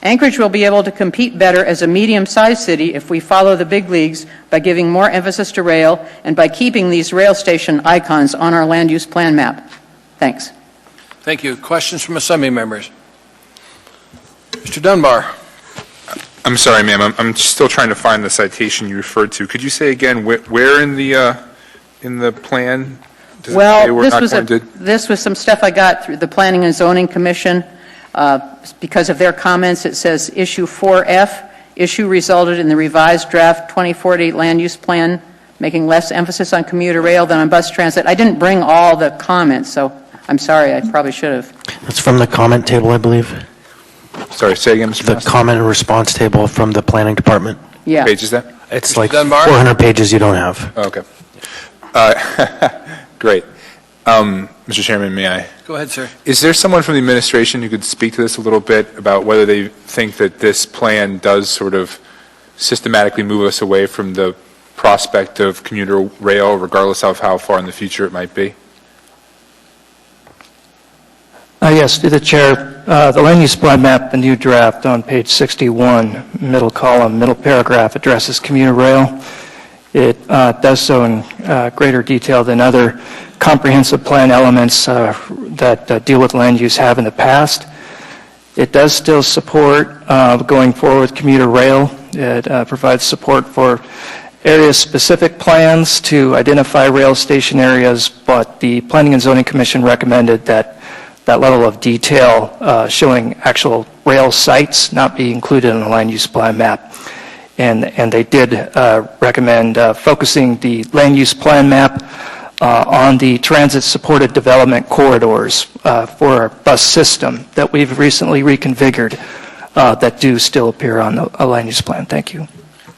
Anchorage will be able to compete better as a medium-sized city if we follow the big leagues by giving more emphasis to rail and by keeping these rail station icons on our land use plan map. Thanks. Thank you. Questions from Assembly members? Mr. Dunbar. I'm sorry, ma'am. I'm still trying to find the citation you referred to. Could you say again where in the plan does it say we're not going to? This was some stuff I got through the Planning and Zoning Commission. Because of their comments, it says issue 4F, issue resulted in the revised draft 2040 land use plan, making less emphasis on commuter rail than on bus transit. I didn't bring all the comments, so I'm sorry, I probably should have. That's from the comment table, I believe. Sorry, say again, Mr. The Master. comment and response table from the planning department. Yeah. Page is that? It's Mr. like Dunbar? 400 pages you don't have. Oh, okay. Great. Mr. Chairman, may I? Go ahead, sir. Is there someone from the administration who could speak to this a little bit about whether they think that this plan does sort of systematically move us away from the prospect of commuter rail, regardless of how far in the future it might be? Yes, to the chair. The land use plan map, the new draft on page 61, middle column, middle paragraph, addresses commuter rail. It does so in greater detail than other comprehensive plan elements that deal with land use have in the past. It does still support going forward with commuter rail. It provides support for area-specific plans to identify rail station areas, but the Planning and Zoning Commission recommended that that level of detail showing actual rail sites not be included in the land use plan map. And they did recommend focusing the land use plan map on the transit-supported development corridors for our bus system that we've recently reconfigured that do still appear on the land use plan. Thank you.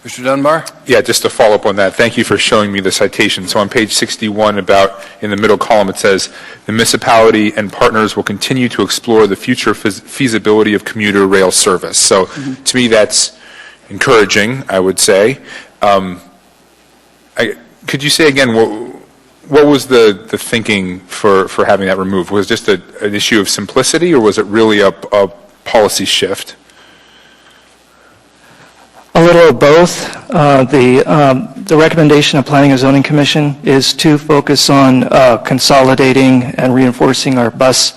Mr. Dunbar? Yeah, just to follow up on that, thank you for showing me the citation. So on page 61, about in the middle column, it says, the municipality and partners will continue to explore the future feasibility of commuter rail service. So to me, that's encouraging, I would say. Could you say again, what was the thinking for having that removed? Was it just an issue of simplicity, or was it really a policy shift? A little of both. The recommendation of Planning and Zoning Commission is to focus on consolidating and reinforcing our bus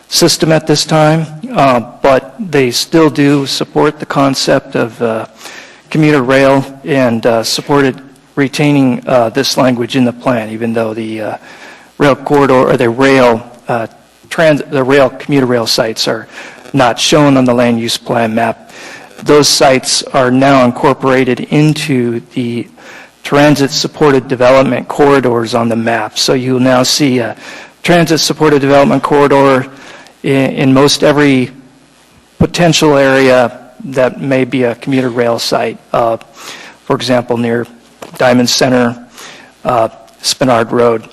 system at this time, but they still do support the concept of commuter rail and supported retaining this language in the plan, even though the rail corridor or the rail commuter rail sites are not shown on the land use plan map. Those sites are now incorporated into the transit-supported development corridors on the map. So you'll now see a transit-supported development corridor in most every potential area that may be a commuter rail site. For example, near Diamond Center, Spinard Road,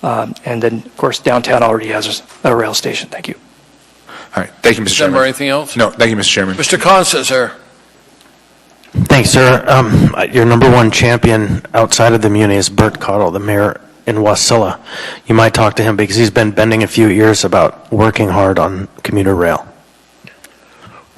and then, of course, downtown already has a rail station. Thank you. All right. Thank you, Mr. Chairman. Dunbar, anything else? No, thank you, Mr. Chairman. Mr. Constance, sir. Thanks, sir. Your number one champion outside of the Muni is Bert Cottle, the mayor in Wasilla. You might talk to him because he's been bending a few ears about working hard on commuter rail.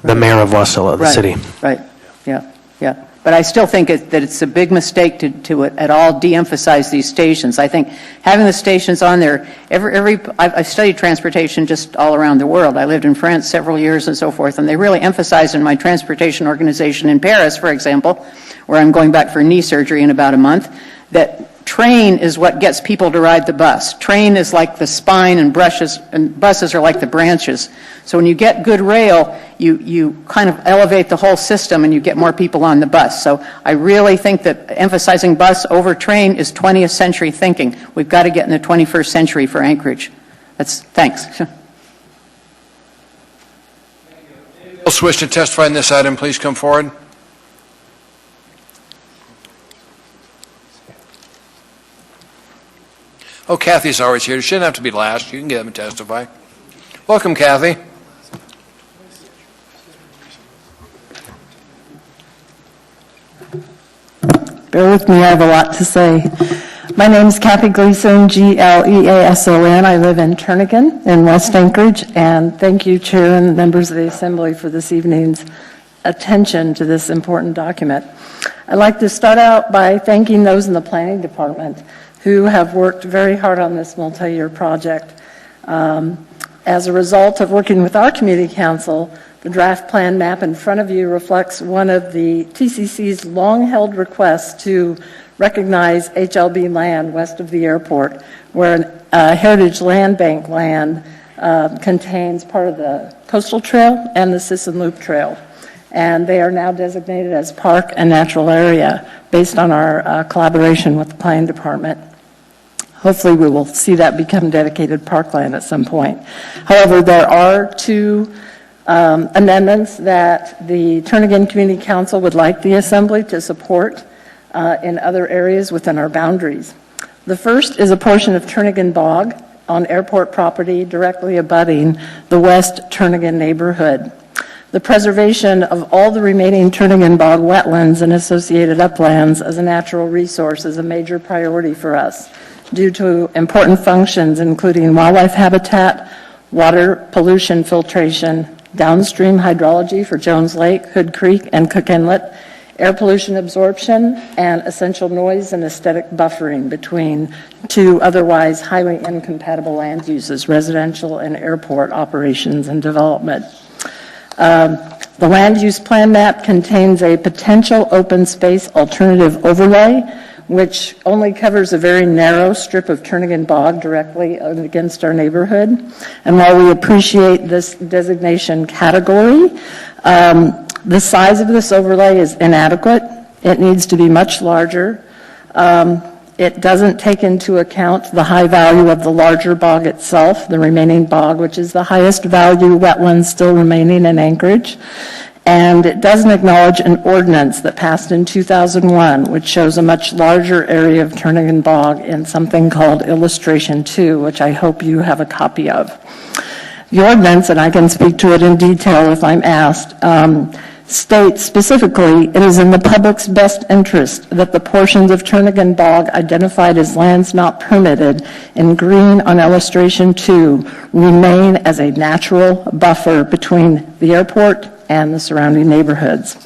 The mayor of Wasilla, the city. Right, yeah. But I still think that it's a big mistake to at all de-emphasize these stations. I think having the stations on there, I've studied transportation just all around the world. I lived in France several years and so forth, and they really emphasize in my transportation organization in Paris, for example, where I'm going back for knee surgery in about a month, that train is what gets people to ride the bus. Train is like the spine and buses are like the branches. So when you get good rail, you kind of elevate the whole system and you get more people on the bus. So I really think that emphasizing bus over train is 20th century thinking. We've got to get in the 21st century for Anchorage. Thanks. Else wish to testify on this item, please come forward. Oh, Kathy's always here. She shouldn't have to be last. You can get up and testify. Welcome, Kathy. Bear with me, I have a lot to say. My name is Kathy Gleason, Gleason. I live in Turnagain in West Anchorage, and thank you, Chair and members of the Assembly, for this evening's attention to this important document. I'd like to start out by thanking those in the Planning Department who have worked very hard on this multi-year project. As a result of working with our Community Council, the draft plan map in front of you reflects one of the TCC's long-held requests to recognize HLB land west of the airport, where Heritage Land Bank land contains part of the Coastal Trail and the Sisson Loop Trail. And they are now designated as park and natural area based on our collaboration with the Planning Department. Hopefully we will see that become dedicated parkland at some point. However, there are two amendments that the Turnagain Community Council would like the Assembly to support in other areas within our boundaries. The first is a portion of Turnagain Bog on airport property directly abutting the West Turnagain neighborhood. The preservation of all the remaining Turnagain Bog wetlands and associated uplands as a natural resource is a major priority for us due to important functions including wildlife habitat, water pollution filtration, downstream hydrology for Jones Lake, Hood Creek, and Cook Inlet, air pollution absorption, and essential noise and aesthetic buffering between two otherwise highly incompatible land uses, residential and airport operations and development. The land use plan map contains a potential open space alternative overlay, which only covers a very narrow strip of Turnagain Bog directly against our neighborhood. And while we appreciate this designation category, the size of this overlay is inadequate. It needs to be much larger. It doesn't take into account the high value of the larger bog itself, the remaining bog, which is the highest value wetland still remaining in Anchorage. And it doesn't acknowledge an ordinance that passed in 2001, which shows a much larger area of Turnagain Bog in something called Illustration 2, which I hope you have a copy of. The ordinance, and I can speak to it in detail if I'm asked, states specifically, it is in the public's best interest that the portions of Turnagain Bog identified as lands not permitted in green on Illustration 2 remain as a natural buffer between the airport and the surrounding neighborhoods.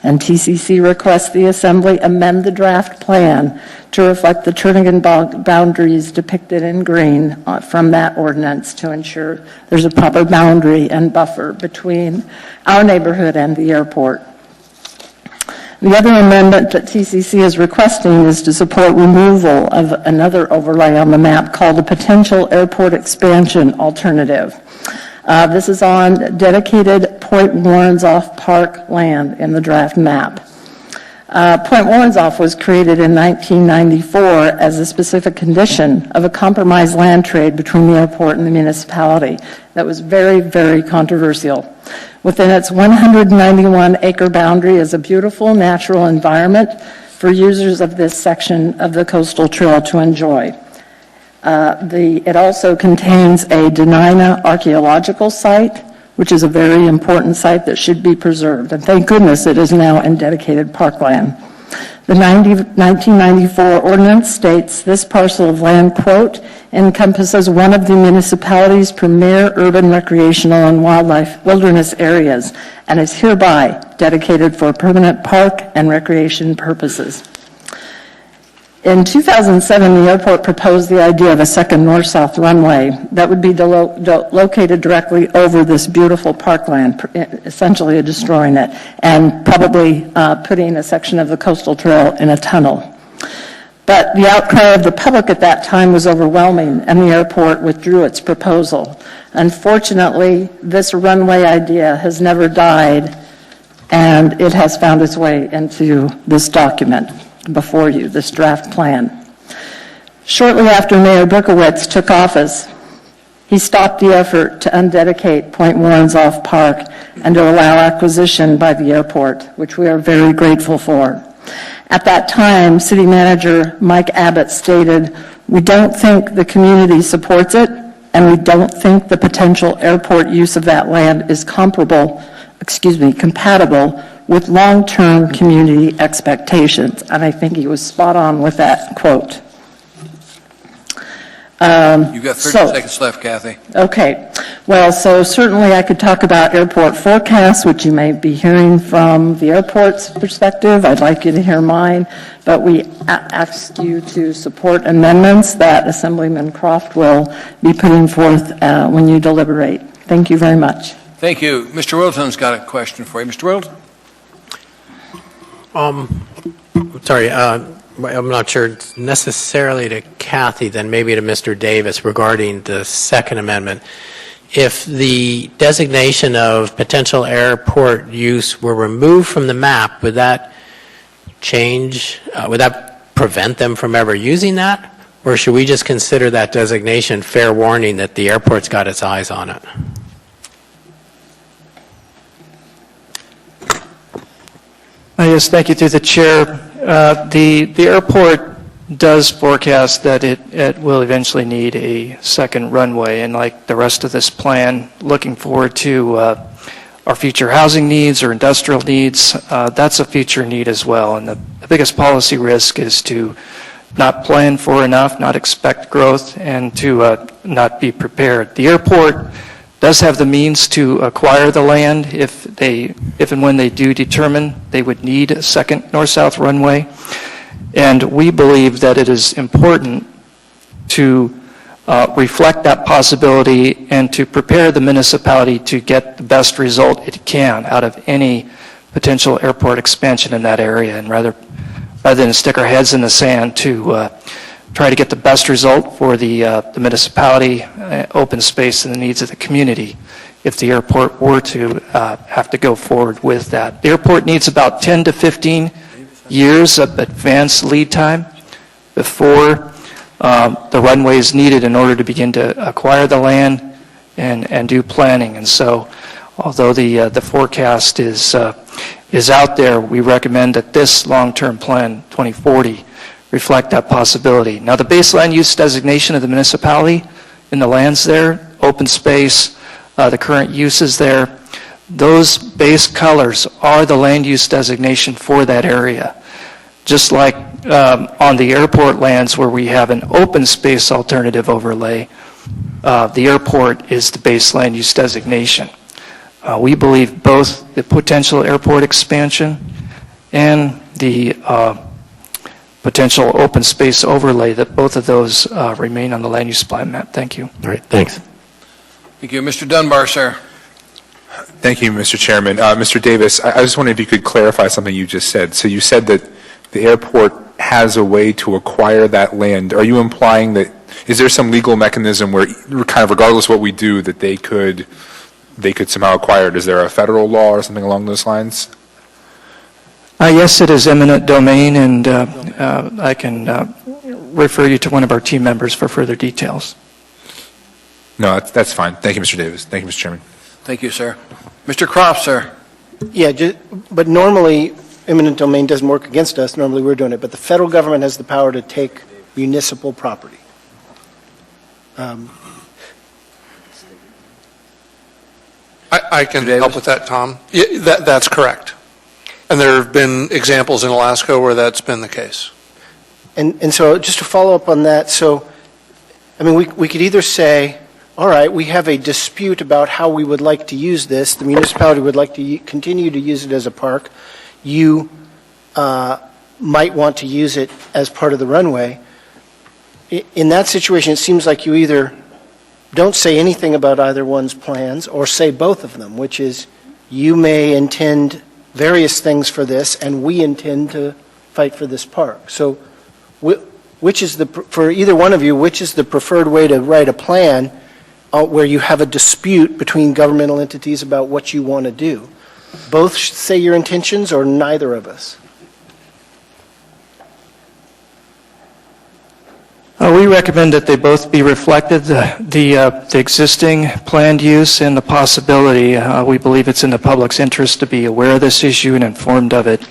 And TCC requests the Assembly amend the draft plan to reflect the Turnagain Bog boundaries depicted in green from that ordinance to ensure there's a proper boundary and buffer between our neighborhood and the airport. The other amendment that TCC is requesting is to support removal of another overlay on the map called the potential airport expansion alternative. This is on dedicated Point Woronzof Park land in the draft map. Point Woronzof was created in 1994 as a specific condition of a compromised land trade between the airport and the municipality that was very, very controversial. Within its 191-acre boundary is a beautiful natural environment for users of this section of the coastal trail to enjoy. It also contains a Denina archaeological site, which is a very important site that should be preserved. And thank goodness it is now in dedicated parkland. The 1994 ordinance states this parcel of land, quote, encompasses one of the municipality's premier urban recreational and wilderness areas and is hereby dedicated for permanent park and recreation purposes. In 2007, the airport proposed the idea of a second north-south runway that would be located directly over this beautiful parkland, essentially destroying it, and probably putting a section of the coastal trail in a tunnel. But the outcry of the public at that time was overwhelming, and the airport withdrew its proposal. Unfortunately, this runway idea has never died, and it has found its way into this document before you, this draft plan. Shortly after Mayor Berkowitz took office, he stopped the effort to undedicate Point Warrenzoff Park and to allow acquisition by the airport, which we are very grateful for. At that time, City Manager Mike Abbott stated, "We don't think the community supports it, and we don't think the potential airport use of that land is compatible with long-term community expectations." And I think he was spot on with that quote. You've got 30 seconds left, Kathy. Okay. Well, so certainly I could talk about airport forecasts, which you may be hearing from the airport's perspective. I'd like you to hear mine. But we ask you to support amendments that Assemblyman Croft will be putting forth when you deliberate. Thank you very much. Thank you. Mr. Wilton's got a question for you. Mr. Wilton? Sorry, I'm not sure it's necessarily to Kathy, then maybe to Mr. Davis regarding the second amendment. If the designation of potential airport use were removed from the map, would that change, would that prevent them from ever using that? Or should we just consider that designation fair warning that the airport's got its eyes on it? Yes, thank you through the chair. The airport does forecast that it will eventually need a second runway, and like the rest of this plan, looking forward to our future housing needs or industrial needs, that's a future need as well. And the biggest policy risk is to not plan for enough, not expect growth, and to not be prepared. The airport does have the means to acquire the land if and when they do determine they would need a second north-south runway. And we believe that it is important to reflect that possibility and to prepare the municipality to get the best result it can out of any potential airport expansion in that area, and rather than stick our heads in the sand, to try to get the best result for the municipality, open space, and the needs of the community if the airport were to have to go forward with that. The airport needs about 10 to 15 years of advanced lead time before the runway is needed in order to begin to acquire the land and do planning. And so, although the forecast is out there, we recommend that this long-term plan, 2040, reflect that possibility. Now, the base land use designation of the municipality in the lands there, open space, the current uses there, those base colors are the land use designation for that area. Just like on the airport lands where we have an open space alternative overlay, the airport is the base land use designation. We believe both the potential airport expansion and the potential open space overlay, that both of those remain on the land use plan map. Thank you. All right, thanks. Thank you. Mr. Dunbar, sir. Thank you, Mr. Chairman. Mr. Davis, I just wondered if you could clarify something you just said. So you said that the airport has a way to acquire that land. Are you implying that, is there some legal mechanism where, kind of regardless of what we do, that they could somehow acquire it? Is there a federal law or something along those lines? Yes, it is eminent domain, and I can refer you to one of our team members for further details. No, that's fine. Thank you, Mr. Davis. Thank you, Mr. Chairman. Thank you, sir. Mr. Croft, sir. Yeah, but normally eminent domain doesn't work against us. Normally we're doing it, but the federal government has the power to take municipal property. I I can help with that, Tom. Yeah, that's correct. And there have been examples in Alaska where that's been the case. And so just to follow up on that, so, I mean, we could either say, all right, we have a dispute about how we would like to use this. The municipality would like to continue to use it as a park. You might want to use it as part of the runway. In that situation, it seems like you either don't say anything about either one's plans or say both of them, which is you may intend various things for this and we intend to fight for this park. So which is for either one of you, which is the preferred way to write a plan where you have a dispute between governmental entities about what you want to do? Both say your intentions or neither of us? We recommend that they both be reflected, the existing planned use and the possibility. We believe it's in the public's interest to be aware of this issue and informed of it.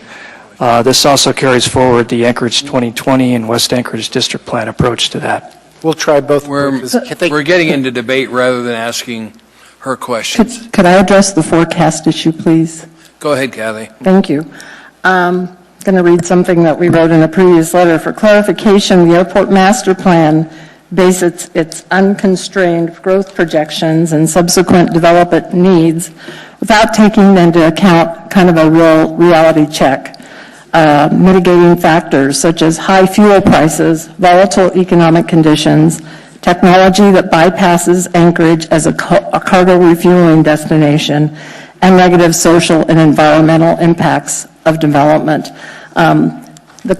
This also carries forward the Anchorage 2020 and West Anchorage District Plan approach to that. We'll try both. We're getting into debate rather than asking her questions. Could I address the forecast issue, please? Go ahead, Kathy. Thank you. I'm going to read something that we wrote in a previous letter. For clarification, the airport master plan bases its unconstrained growth projections and subsequent development needs without taking into account kind of a real reality check. Mitigating factors such as high fuel prices, volatile economic conditions, technology that bypasses Anchorage as a cargo refueling destination, and negative social and environmental impacts of development. The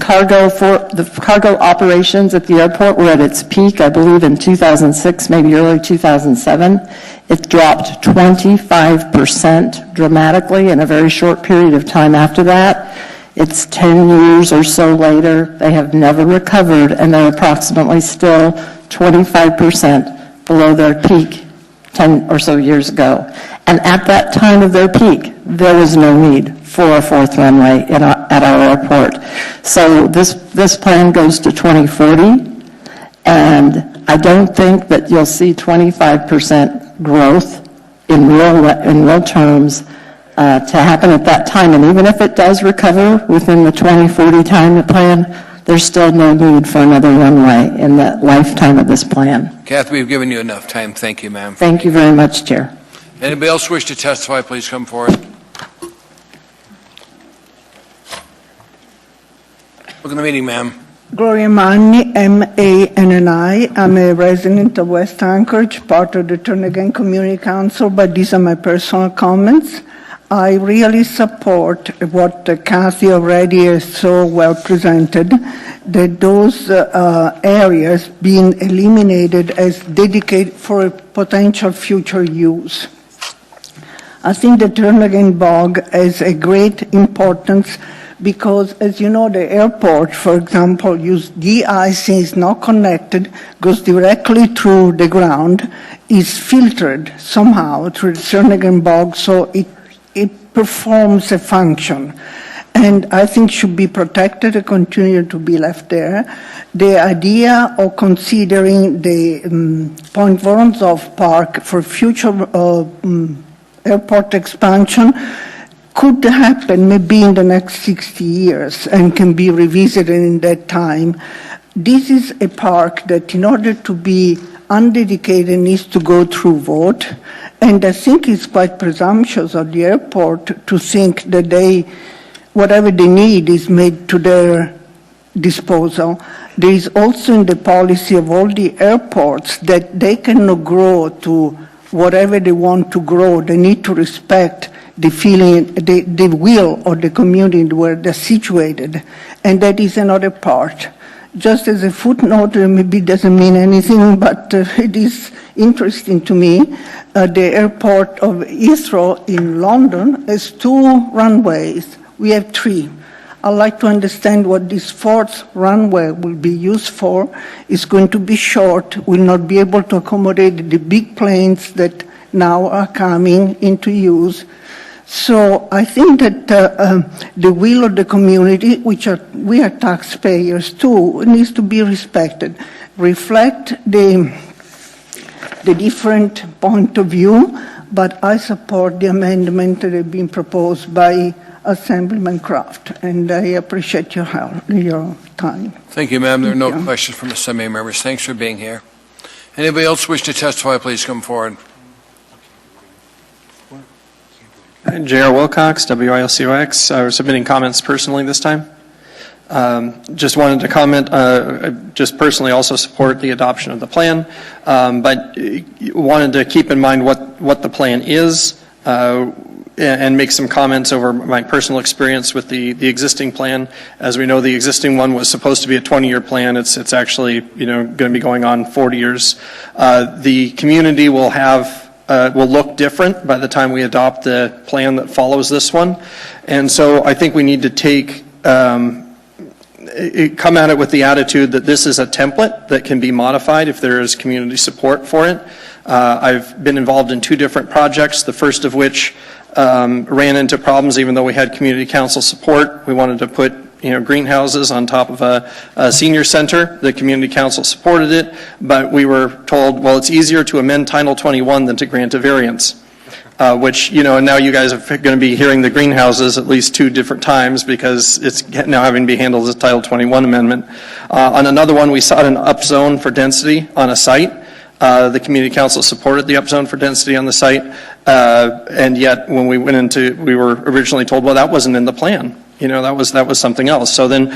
cargo operations at the airport were at its peak, I believe, in 2006, maybe early 2007. It dropped 25% dramatically in a very short period of time after that. It's 10 years or so later. They have never recovered, and they're approximately still 25% below their peak 10 or so years ago. And at that time of their peak, there was no need for a fourth runway at our airport. So this plan goes to 2040, and I don't think that you'll see 25% growth in real terms to happen at that time. And even if it does recover within the 2040 time plan, there's still no need for another runway in the lifetime of this plan. Kathy, we've given you enough time. Thank you, ma'am. Thank you very much, Chair. Anybody else wish to testify, please come forward. Look at the meeting, ma'am. Gloria Manni, M-A-N-N-I. I'm a resident of West Anchorage, part of the Turnagain Community Council, but these are my personal comments. I really support what Kathy already has so well presented, that those areas being eliminated as dedicated for a potential future use. I think the Turnagain Bog has a great importance because, as you know, the airport, for example, de-icing is not connected, goes directly through the ground, is filtered somehow through the Turnagain Bog, so it performs a function. And I think should be protected and continue to be left there. The idea of considering the Point Vorontsov Park for future airport expansion could happen maybe in the next 60 years and can be revisited in that time. This is a park that in order to be undedicated needs to go through vote, and I think it's quite presumptuous of the airport to think that whatever they need is made to their disposal. There is also in the policy of all the airports that they cannot grow to whatever they want to grow. They need to respect the feeling, the will of the community where they're situated, and that is another part. Just as a footnote, maybe doesn't mean anything, but it is interesting to me. The airport of Heathrow in London has 2 runways. We have 3. I'd like to understand what this 4th runway will be used for. It's going to be short, will not be able to accommodate the big planes that now are coming into use. So I think that the will of the community, we are taxpayers too, needs to be respected. Reflect the different point of view, but I support the amendment that has been proposed by Assemblyman Kraft, and I appreciate your help, your time. Thank you, ma'am. There are no Thank you. questions from the Assembly members. Thanks for being here. Anybody else wish to testify, please come forward. J.R. Wilcox, WILCOX. We're submitting comments personally this time. Just wanted to comment, I just personally also support the adoption of the plan, but wanted to keep in mind what the plan is and make some comments over my personal experience with the existing plan. As we know, the existing one was supposed to be a 20-year plan. It's actually, going to be going on 40 years. The community will look different by the time we adopt the plan that follows this one. And so I think we need to come at it with the attitude that this is a template that can be modified if there is community support for it. I've been involved in 2 different projects, the first of which ran into problems even though we had community council support. We wanted to put greenhouses on top of a senior center. The community council supported it, but we were told, well, it's easier to amend Title 21 than to grant a variance. Which, and now you guys are going to be hearing the greenhouses at least 2 different times because it's now having to be handled as a Title 21 amendment. On another one, we sought an upzone for density on a site. The community council supported the upzone for density on the site, and yet when we were originally told, well, that wasn't in the plan. That was something else. So then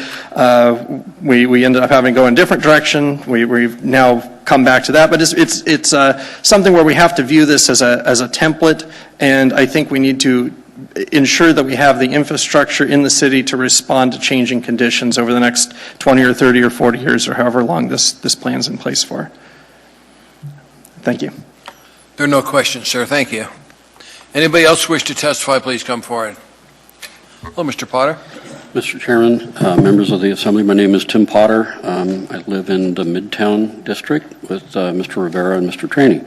we ended up having to go in a different direction. We've now come back to that, but it's something where we have to view this as a template, and I think we need to ensure that we have the infrastructure in the city to respond to changing conditions over the next 20 or 30 or 40 years or however long this plan's in place for. Thank you. There are no questions, sir. Thank you. Anybody else wish to testify, please come forward. Hello, Mr. Potter. Mr. Chairman, members of the Assembly, my name is Tim Potter. I live in the Midtown District with Mr. Rivera and Mr. Traney.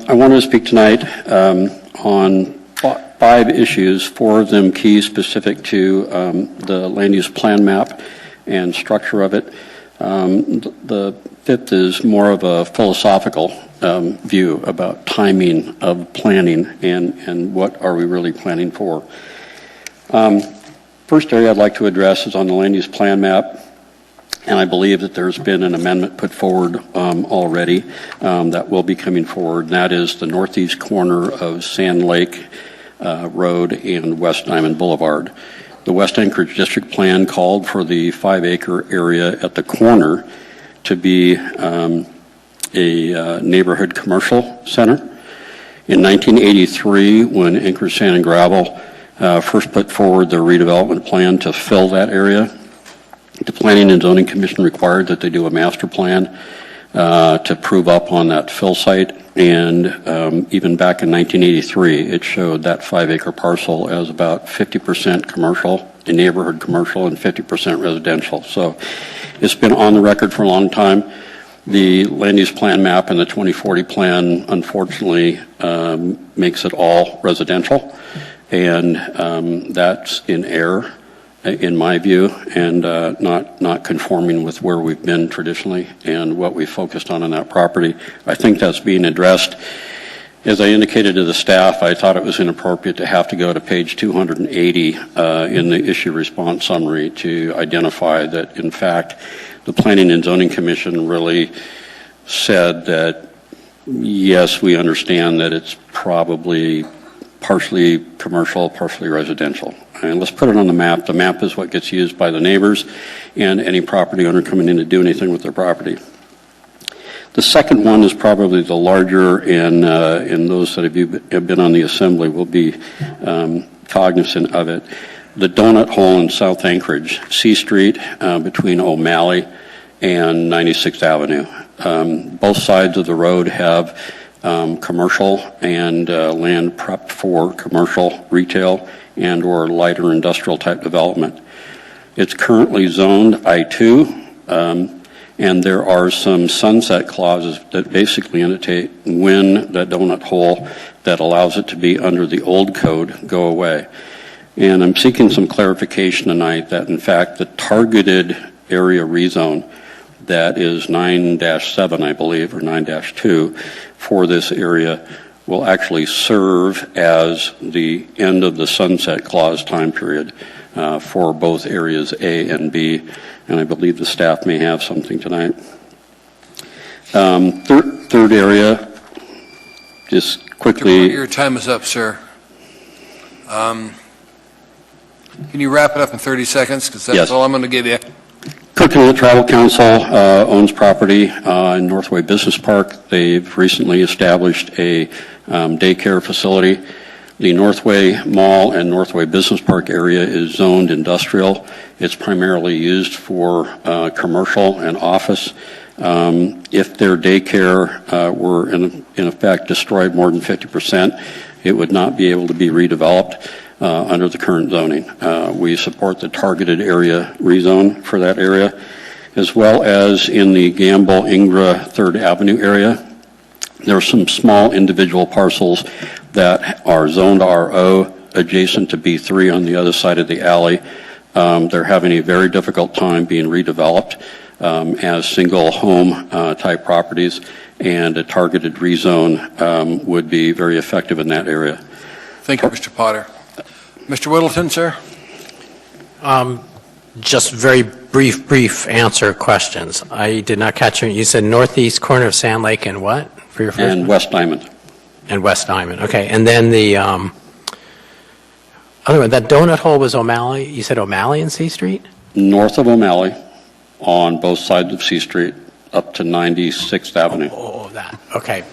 I wanted to speak tonight on 5 issues, 4 of them key specific to the land use plan map and structure of it. The 5th is more of a philosophical view about timing of planning and what are we really planning for. First area I'd like to address is on the land use plan map, and I believe that there's been an amendment put forward already that will be coming forward, and that is the northeast corner of Sand Lake Road and West Diamond Boulevard. The West Anchorage District Plan called for the 5-acre area at the corner to be a neighborhood commercial center. In 1983, when Anchorage Sand and Gravel first put forward their redevelopment plan to fill that area, the Planning and Zoning Commission required that they do a master plan to prove up on that fill site. And even back in 1983, it showed that 5-acre parcel as about 50% commercial, a neighborhood commercial, and 50% residential. So it's been on the record for a long time. The land use plan map and the 2040 plan, unfortunately, makes it all residential. And that's in error, in my view, and not conforming with where we've been traditionally and what we focused on that property. I think that's being addressed. As I indicated to the staff, I thought it was inappropriate to have to go to page 280 in the issue response summary to identify that, in fact, the Planning and Zoning Commission really said that, yes, we understand that it's probably partially commercial, partially residential. And let's put it on the map. The map is what gets used by the neighbors and any property owner coming in to do anything with their property. The second one is probably the larger, and those that have been on the Assembly will be cognizant of it. The donut hole in South Anchorage, C Street, between O'Malley and 96th Avenue. Both sides of the road have commercial and land prepped for commercial, retail, and or lighter industrial type development. It's currently zoned I-2, and there are some sunset clauses that basically indicate when that donut hole that allows it to be under the old code go away. And I'm seeking some clarification tonight that, in fact, the targeted area rezone that is 9-7, I believe, or 9-2 for this area will actually serve as the end of the sunset clause time period for both areas A and B, and I believe the staff may have something tonight. Third area, just quickly. Your time is up, sir. Can you wrap it up in 30 seconds? Because that's Yes. all I'm going to give you. Cook Inlet Travel Council owns property in Northway Business Park. They've recently established a daycare facility. The Northway Mall and Northway Business Park area is zoned industrial. It's primarily used for commercial and office. If their daycare were in effect destroyed more than 50%, it would not be able to be redeveloped under the current zoning. We support the targeted area rezone for that area, as well as in the Gamble-Ingra 3rd Avenue area. There are some small individual parcels that are zoned RO adjacent to B3 on the other side of the alley. They're having a very difficult time being redeveloped as single home type properties, and a targeted rezone would be very effective in that area. Thank you, Mr. Potter. Mr. Whittleton, sir? Just very brief answer questions. I did not catch you. You said northeast corner of Sand Lake and what for your first And one? West Diamond. And West Diamond. Okay. And then the other one, that donut hole was O'Malley. You said O'Malley and C Street? North of O'Malley on both sides of C Street up to 96th Avenue. Oh, that. Okay.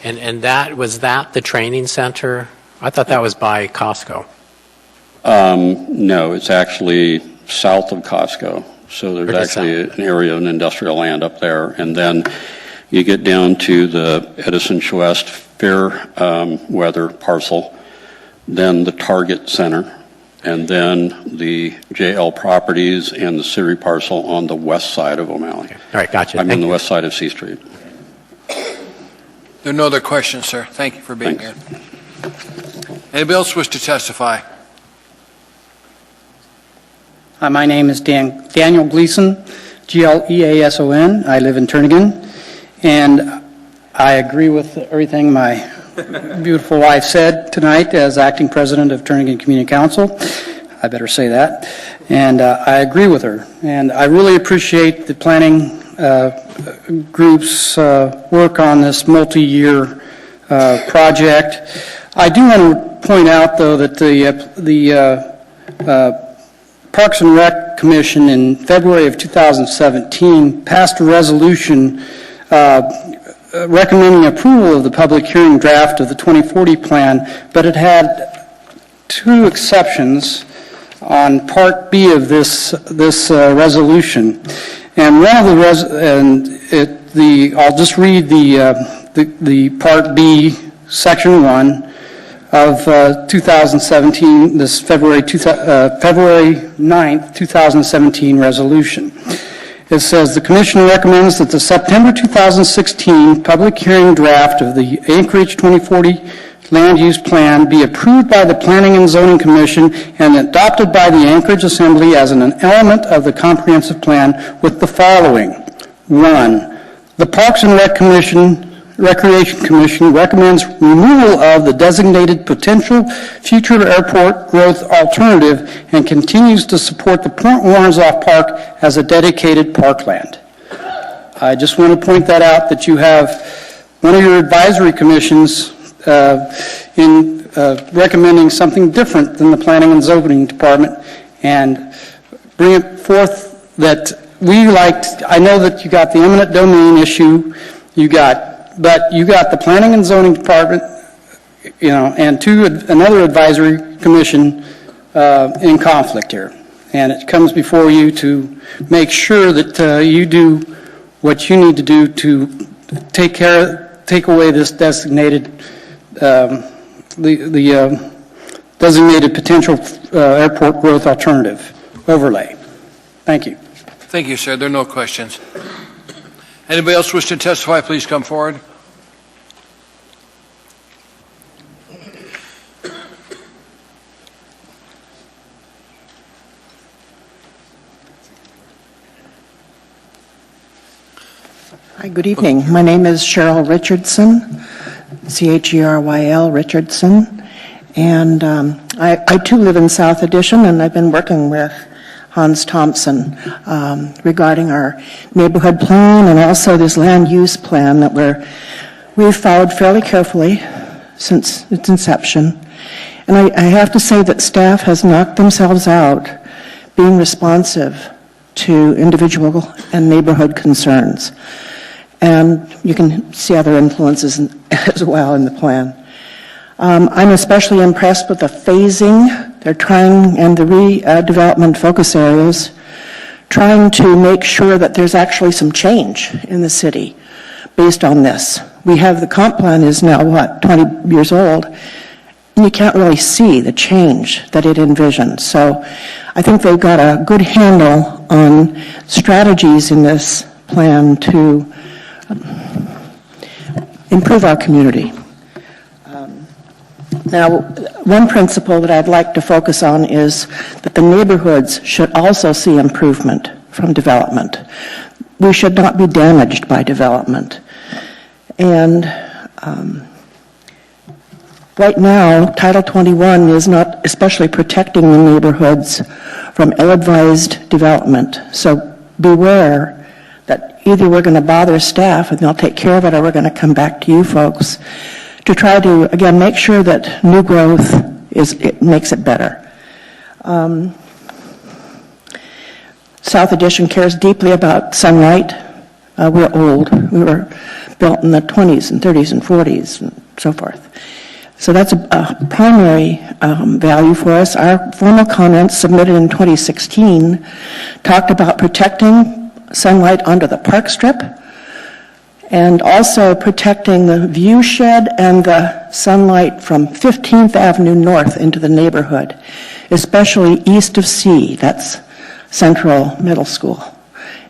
And that, was that the training center? I thought that was by Costco. No, it's actually south of Costco. So there's actually an area of industrial land up there. And then you get down to the Edison West Fair weather parcel, then the Target Center, and then the JL Properties and the Siri parcel on the west side of O'Malley. All right, gotcha. I'm on the west side of C Street. There are no other questions, sir. Thank you for being here. Anybody else wish to testify? Hi, my name is Daniel Gleason, Gleason. I live in Turnagain, and I agree with everything my beautiful wife said tonight as acting president of Turnagain Community Council. I better say that. And I agree with her. And I really appreciate the planning group's work on this multi-year project. I do want to point out, though, that the Parks and Rec Commission in February of 2017 passed a resolution recommending approval of the public hearing draft of the 2040 plan, but it had two exceptions on Part B of this resolution. And one of the I'll just read the Part B, Section 1 of 2017, this February 9th, 2017 resolution. It says, the Commission recommends that the September 2016 public hearing draft of the Anchorage 2040 Land Use Plan be approved by the Planning and Zoning Commission and adopted by the Anchorage Assembly as an element of the comprehensive plan with the following. 1. The Parks and Recreation Commission recommends removal of the designated potential future airport growth alternative and continues to support the Point Warrenzoff Park as a dedicated parkland. I just want to point that out, that you have one of your advisory commissions in recommending something different than the Planning and Zoning Department, and bring it forth that we liked. I know that you got the eminent domain issue, but you got the Planning and Zoning Department, and another advisory commission in conflict here. And it comes before you to make sure that you do what you need to do to take away this designated, the designated potential airport growth alternative overlay. Thank you. Thank you, sir. There are no questions. Anybody else wish to testify, please come forward. Hi, good evening. My name is Cheryl Richardson. Cheryl Richardson. And I too live in South Addition, and I've been working with Hans Thompson regarding our neighborhood plan and also this land use plan that we've followed fairly carefully since its inception. And I have to say that staff has knocked themselves out being responsive to individual and neighborhood concerns. And you can see other influences as well in the plan. I'm especially impressed with the phasing they're trying and the redevelopment focus areas, trying to make sure that there's actually some change in the city based on this. We have the comp plan is now, 20 years old, and you can't really see the change that it envisions. So I think they've got a good handle on strategies in this plan to improve our community. Now, one principle that I'd like to focus on is that the neighborhoods should also see improvement from development. We should not be damaged by development. And right now, Title 21 is not especially protecting the neighborhoods from ill-advised development. So beware that either we're going to bother staff and they'll take care of it, or we're going to come back to you folks to try to, again, make sure that new growth makes it better. South Addition cares deeply about sunlight. We're old. We were built in the 20s and 30s and 40s and so forth. So that's a primary value for us. Our formal comments submitted in 2016 talked about protecting sunlight onto the park strip, and also protecting the view shed and the sunlight from 15th Avenue North into the neighborhood, especially east of C, that's Central Middle School,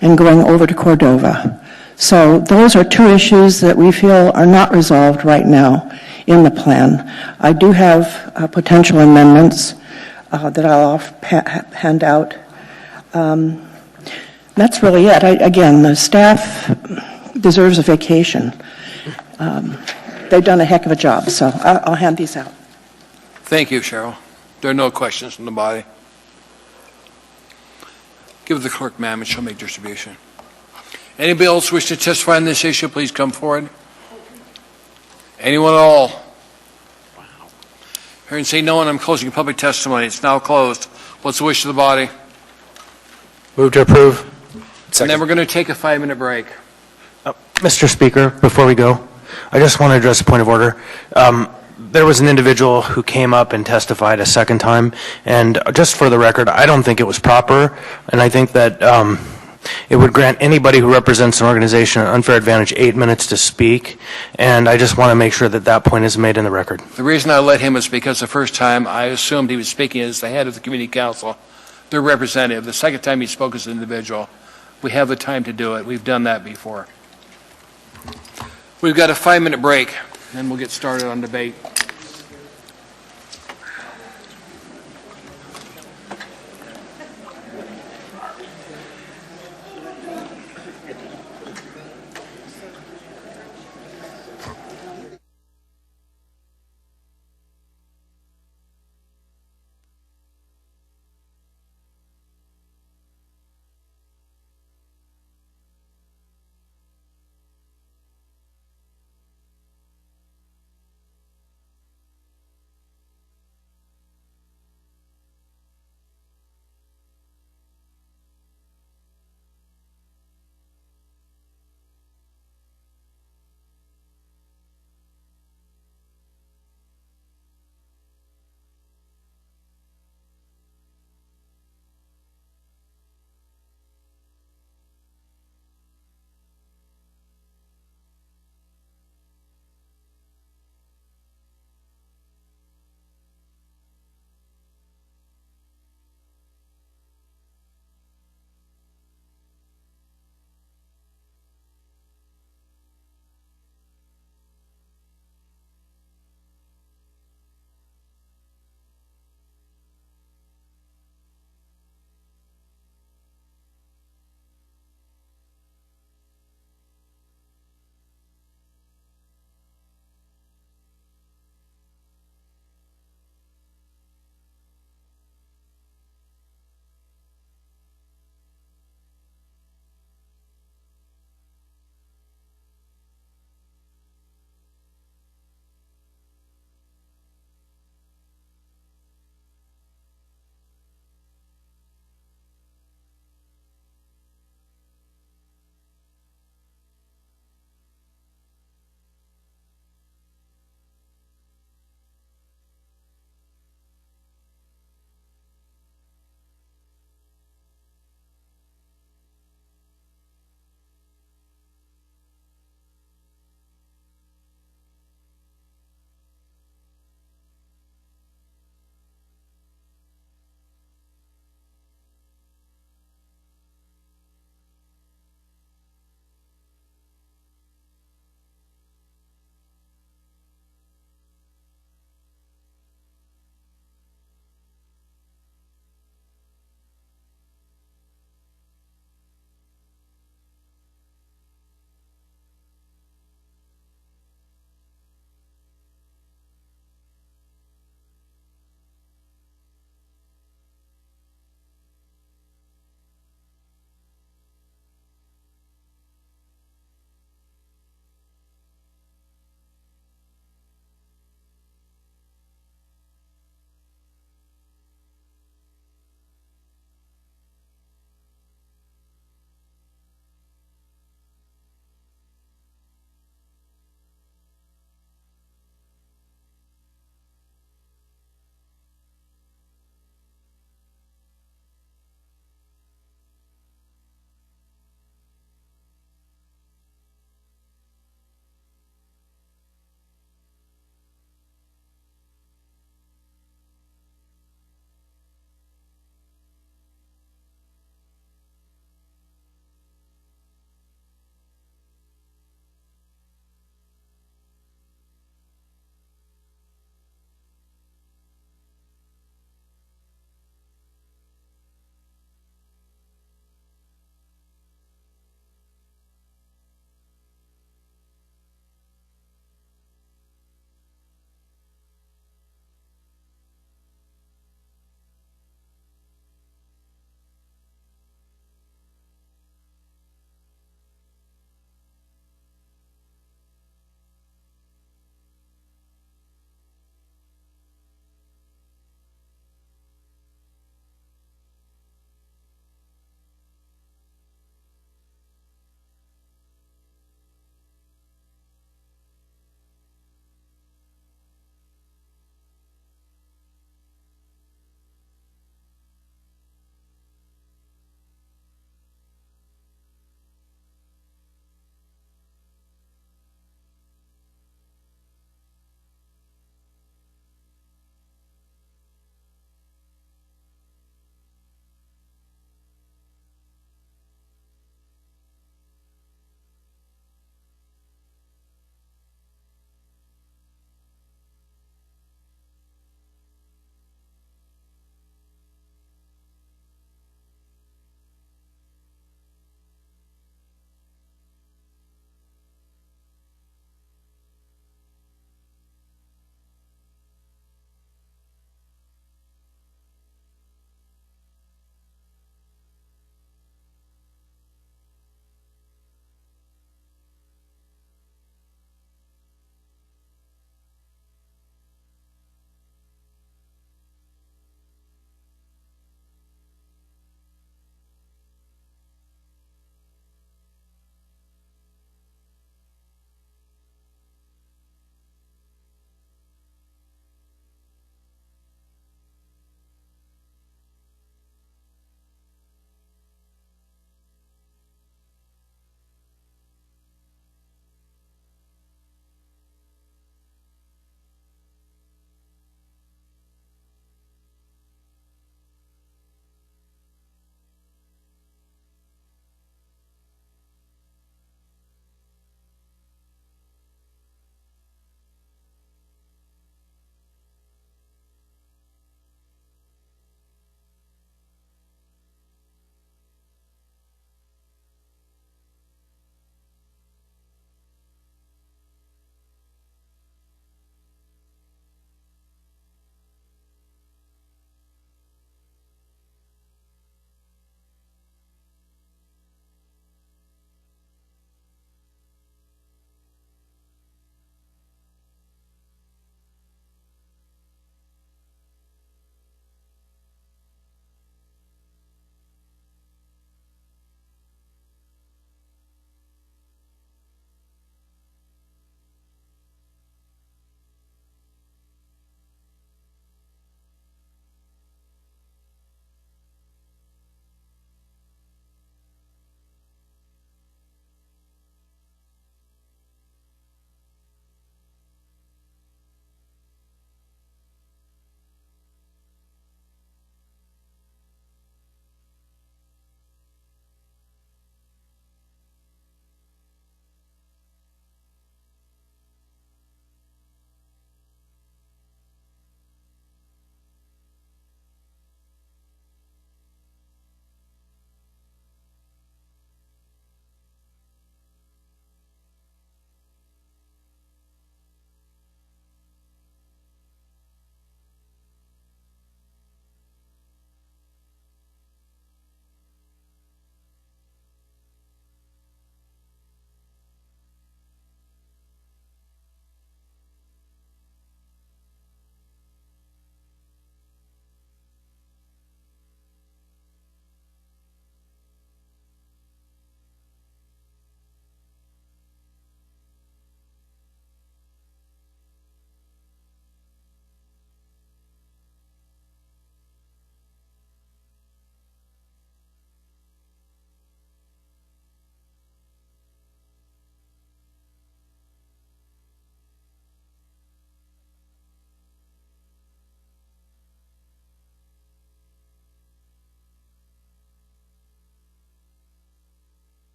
and going over to Cordova. So those are two issues that we feel are not resolved right now in the plan. I do have potential amendments that I'll hand out. That's really it. Again, the staff deserves a vacation. They've done a heck of a job, so I'll hand these out. Thank you, Cheryl. There are no questions from the body. Give the clerk, ma'am, and she'll make distribution. Anybody else wish to testify on this issue, please come forward. Anyone at all? Hearing say no one, I'm closing public testimony. It's now closed. What's the wish of the body? Move to approve. And then we're going to take a 5-minute break. Mr. Speaker, before we go, I just want to address a point of order. There was an individual who came up and testified a second time, and just for the record, I don't think it was proper, and I think that it would grant anybody who represents an organization an unfair advantage 8 minutes to speak, and I just want to make sure that that point is made in the record. The reason I let him is because the first time I assumed he was speaking as the head of the community council, their representative. The second time he spoke as an individual. We have the time to do it. We've done that before. We've got a 5-minute break, and we'll get started on debate.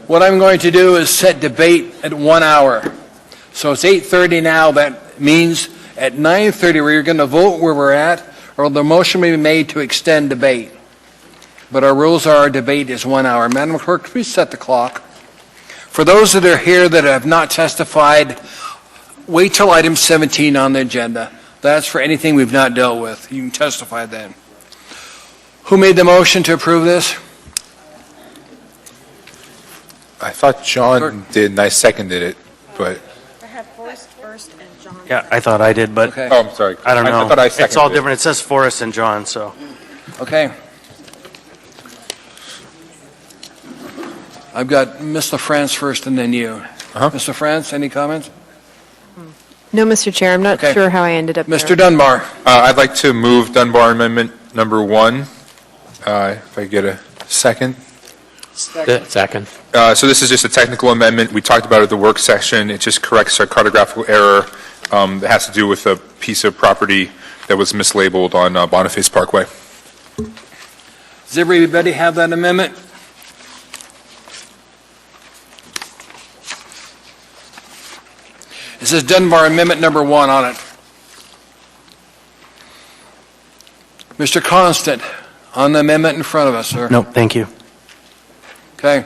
What I'm going to do is set debate at 1 hour. So it's 8:30 now. That means at 9:30 we're going to vote where we're at, or the motion may be made to extend debate. But our rules are our debate is 1 hour. Madam Clerk, please set the clock. For those that are here that have not testified, wait till item 17 on the agenda. That's for anything we've not dealt with. You can testify then. Who made the motion to approve this? I thought John did and I seconded it, but. I have Forrest first and John. Yeah, I thought I did, but Okay. Oh, I'm sorry. I don't know. I thought I It's all seconded it. different. It says Forrest and John, so. Okay. I've got Ms. LaFrance first and then you. Ms. LaFrance, any comments? No, Mr. Chair, I'm not Okay. sure how I ended up there. Mr. Dunbar. I'd like to move Dunbar Amendment number 1. If I get a second. Second. So this is just a technical amendment. We talked about it at the work session. It just corrects a cartographical error that has to do with a piece of property that was mislabeled on Boniface Parkway. Does everybody have that amendment? It says Dunbar Amendment number 1 on it. Mr. Constant, on the amendment in front of us, sir. No, thank you. Okay.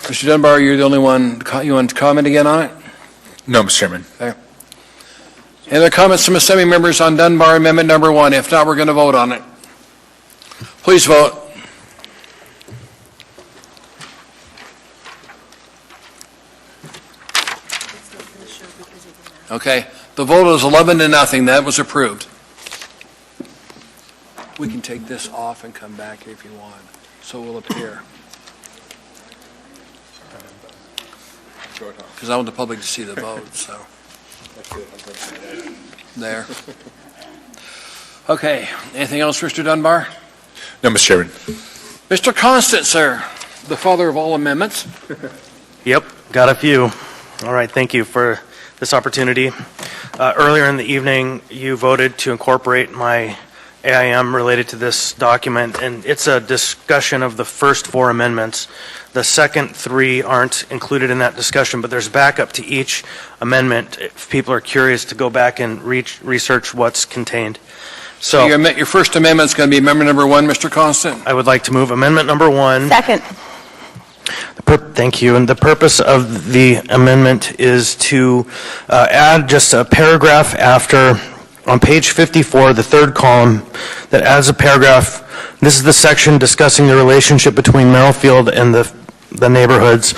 Mr. Dunbar, you're the only one, you want to comment again on it? No, Mr. Chairman. Okay. Any other comments from Assembly members on Dunbar Amendment number 1? If not, we're going to vote on it. Please vote. Okay. The vote is 11-0. That was approved. We can take this off and come back if you want, so it will appear. Because I want the public to see the vote, so. There. Okay, anything else, Mr. Dunbar? No, Mr. Chairman. Mr. Constant, sir, the father of all amendments. Yep, got a few. All right, thank you for this opportunity. Earlier in the evening, you voted to incorporate my AIM related to this document, and it's a discussion of the first 4 amendments. The second 3 aren't included in that discussion, but there's backup to each amendment if people are curious to go back and research what's contained. So your first amendment is going to be amendment number 1, Mr. Constant? I would like to move amendment number 1. Second. Thank you. And the purpose of the amendment is to add just a paragraph after, on page 54, the 3rd column, that adds a paragraph. This is the section discussing the relationship between Merrifield and the neighborhoods.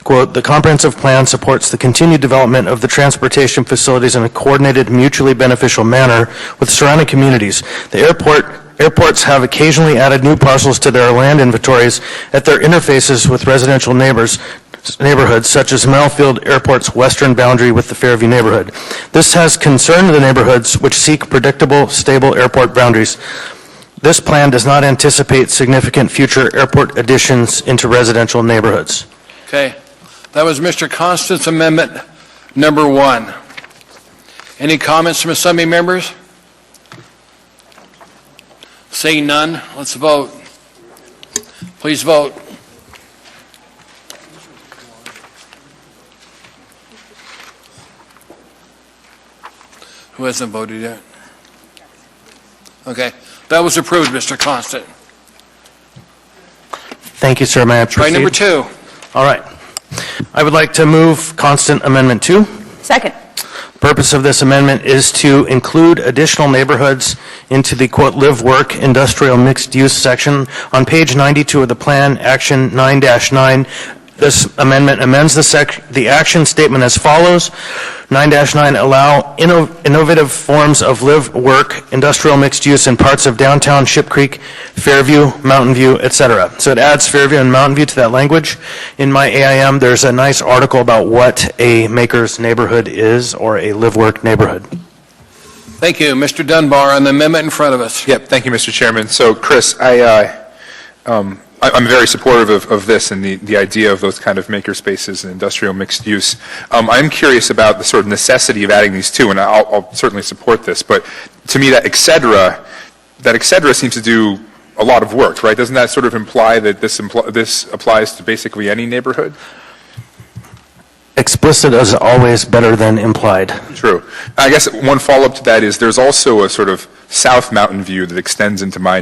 Quote, "The comprehensive plan supports the continued development of the transportation facilities in a coordinated, mutually beneficial manner with surrounding communities. The airports have occasionally added new parcels to their land inventories at their interfaces with residential neighborhoods, such as Merrifield Airport's western boundary with the Fairview neighborhood. This has concerned the neighborhoods which seek predictable, stable airport boundaries. This plan does not anticipate significant future airport additions into residential neighborhoods." Okay. That was Mr. Constant's amendment number 1. Any comments from Assembly members? Seeing none, let's vote. Please vote. Who hasn't voted yet? Okay. That was approved, Mr. Constant. Thank you, sir. May I proceed? Try number 2. All right. I would like to move Constant Amendment 2. Second. Purpose of this amendment is to include additional neighborhoods into the, quote, live, work, industrial mixed-use section on page 92 of the plan, action 9-9. This amendment amends the action statement as follows. 9-9, allow innovative forms of live, work, industrial mixed use in parts of downtown Ship Creek, Fairview, Mountain View, etc. So it adds Fairview and Mountain View to that language. In my AIM, there's a nice article about what a maker's neighborhood is, or a live, work neighborhood. Thank you. Mr. Dunbar on the amendment in front of us. Yep, thank you, Mr. Chairman. So, Chris, I'm very supportive of this and the idea of those kind of maker spaces and industrial mixed use. I'm curious about the sort of necessity of adding these two, and I'll certainly support this. But to me, that et cetera seems to do a lot of work, right? Doesn't that sort of imply that this applies to basically any neighborhood? Explicit is always better than implied. True. I guess one follow-up to that is there's also a sort of South Mountain View that extends into my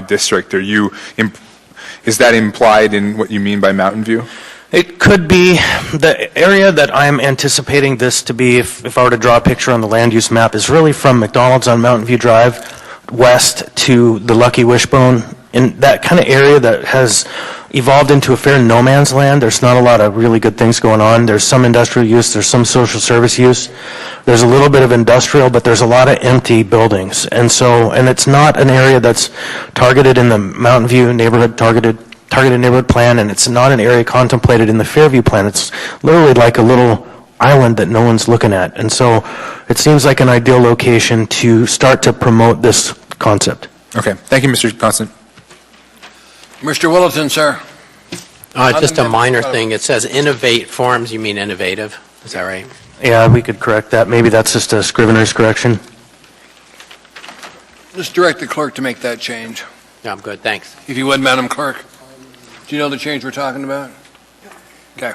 district. Is that implied in what you mean by Mountain View? It could be the area that I'm anticipating this to be, if I were to draw a picture on the land use map, is really from McDonald's on Mountain View Drive west to the Lucky Wishbone. In that kind of area that has evolved into a fair no man's land. There's not a lot of really good things going on. There's some industrial use, there's some social service use. There's a little bit of industrial, but there's a lot of empty buildings. And it's not an area that's targeted in the Mountain View neighborhood targeted neighborhood plan, and it's not an area contemplated in the Fairview plan. It's literally like a little island that no one's looking at. And so it seems like an ideal location to start to promote this concept. Okay. Thank you, Mr. Constant. Mr. Willerton, sir. Just a minor thing. It says innovate forms. You mean innovative. Is that right? Yeah, we could correct that. Maybe that's just a scrivener's correction. Let's direct the clerk to make that change. Yeah, I'm good. Thanks. If you would, Madam Clerk. Do you know the change we're talking about? Okay.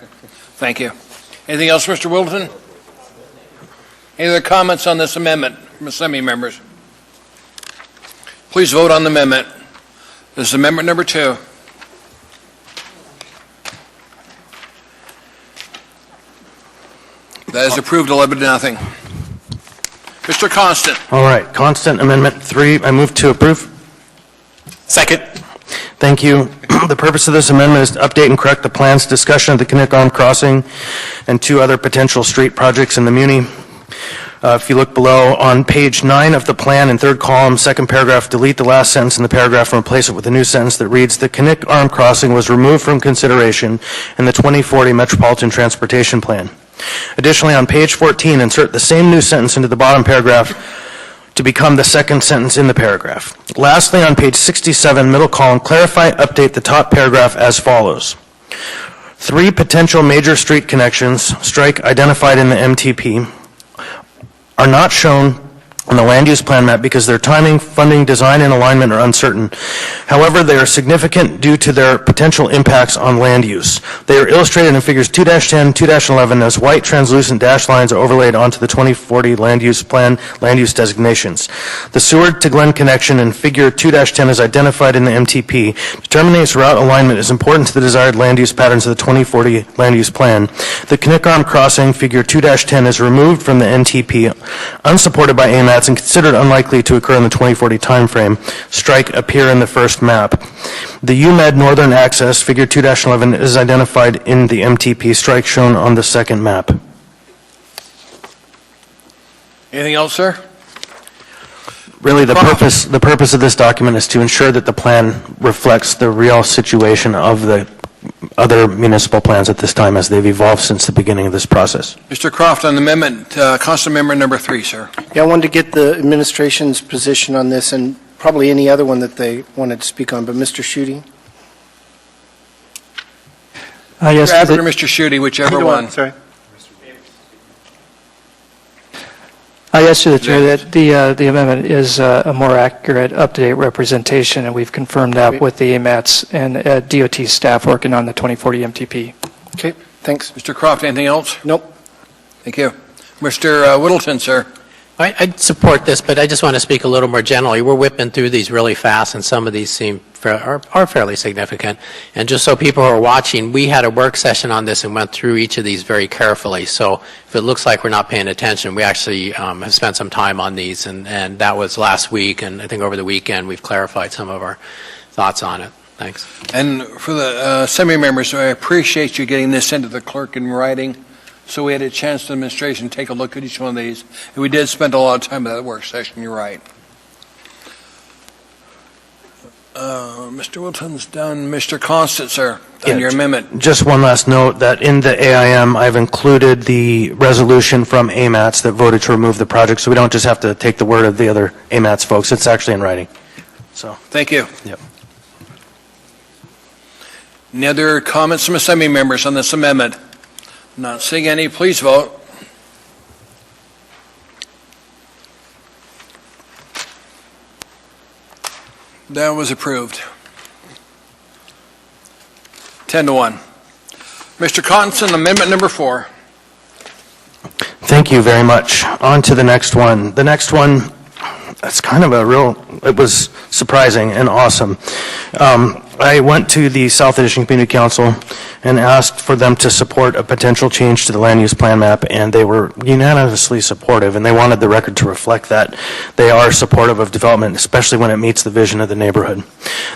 Thank you. Anything else, Mr. Willerton? Any other comments on this amendment from Assembly members? Please vote on the amendment. This is amendment number 2. That is approved 11-0. Mr. Constant. All right, Constant Amendment 3, I move to approve. Second. Thank you. The purpose of this amendment is to update and correct the plans discussion of the Kinnick Arm Crossing and 2 other potential street projects in the Muni. If you look below, on page 9 of the plan, in 3rd column, 2nd paragraph, delete the last sentence in the paragraph and replace it with a new sentence that reads, the Kinnick Arm Crossing was removed from consideration in the 2040 Metropolitan Transportation Plan. Additionally, on page 14, insert the same new sentence into the bottom paragraph to become the 2nd sentence in the paragraph. Lastly, on page 67, middle column, clarify, update the top paragraph as follows. 3 potential major street connections, strike identified in the MTP, are not shown on the land use plan map because their timing, funding, design, and alignment are uncertain. However, they are significant due to their potential impacts on land use. They are illustrated in figures 2-10, 2-11 as white translucent dashed lines are overlaid onto the 2040 land use plan land use designations. The Seward to Glen connection in figure 2-10 is identified in the MTP. Determining its route alignment is important to the desired land use patterns of the 2040 land use plan. The Kinnick Arm Crossing, figure 2-10, is removed from the NTP, unsupported by AMATs and considered unlikely to occur in the 2040 timeframe. Strike appear in the first map. The UMed Northern Access, figure 2-11, is identified in the MTP. Strike shown on the 2nd map. Anything else, sir? Really, the purpose of this document is to ensure that the plan reflects the real situation of the other municipal plans at this time as they've evolved since the beginning of this process. Mr. Croft on the amendment, Constant Amendment number 3, sir. Yeah, I wanted to get the administration's position on this and probably any other one that they wanted to speak on, but Mr. Schuette? Yes, Mr. Abbott or Mr. Schuette, whichever one. Sorry. Yes, to the Chair, that the amendment is a more accurate, up-to-date representation, and we've confirmed that with the AMATs and DOT staff working on the 2040 MTP. Okay, thanks. Mr. Croft, anything else? Nope. Thank you. Mr. Whittleton, sir. I'd support this, but I just want to speak a little more generally. We're whipping through these really fast, and some of these are fairly significant. And just so people who are watching, we had a work session on this and went through each of these very carefully. So if it looks like we're not paying attention, we actually have spent some time on these, and that was last week, and I think over the weekend we've clarified some of our thoughts on it. Thanks. And for the Assembly members, I appreciate you getting this into the clerk in writing. So we had a chance to administration take a look at each one of these. And we did spend a lot of time at that work session, you're right. Mr. Wilton's done. Mr. Constant, sir, on your amendment. Just one last note that in the AIM, I've included the resolution from AMATs that voted to remove the project, so we don't just have to take the word of the other AMATs folks. It's actually in writing. So, thank you. Yep. Any other comments from Assembly members on this amendment? Not seeing any, please vote. That was approved. 10-1. Mr. Cottonson, amendment number 4. Thank you very much. On to the next one. The next one, it's kind of it was surprising and awesome. I went to the South Addition Community Council and asked for them to support a potential change to the land use plan map, and they were unanimously supportive, and they wanted the record to reflect that they are supportive of development, especially when it meets the vision of the neighborhood.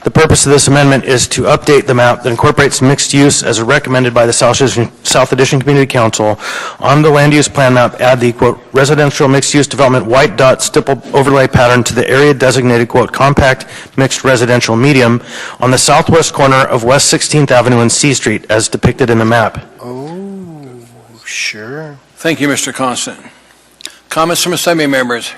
The purpose of this amendment is to update the map that incorporates mixed use as recommended by the South Addition Community Council. On the land use plan map, add the, quote, residential mixed-use development white dot stipple overlay pattern to the area designated, quote, compact mixed residential medium on the southwest corner of West 16th Avenue and C Street as depicted in the map. Oh, sure. Thank you, Mr. Constant. Comments from Assembly members?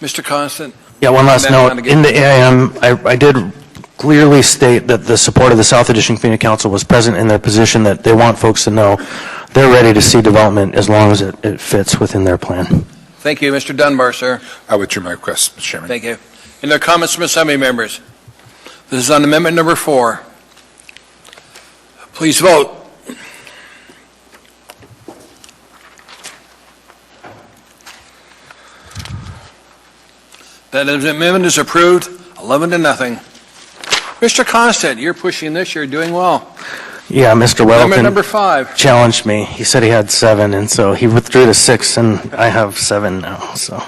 Mr. Constant? Yeah, one last note. In the AIM, I did clearly state that the support of the South Addition Community Council was present in their position, that they want folks to know they're ready to see development as long as it fits within their plan. Thank you. Mr. Dunbar, sir. I withdraw my request, Mr. Chairman. Thank you. Any other comments from Assembly members? This is on amendment number 4. Please vote. That amendment is approved, 11-0. Mr. Constant, you're pushing this. You're doing well. Yeah, Mr. Amendment number Wellington 5. challenged me. He said he had 7, and so he withdrew to 6, and I have 7 now. So,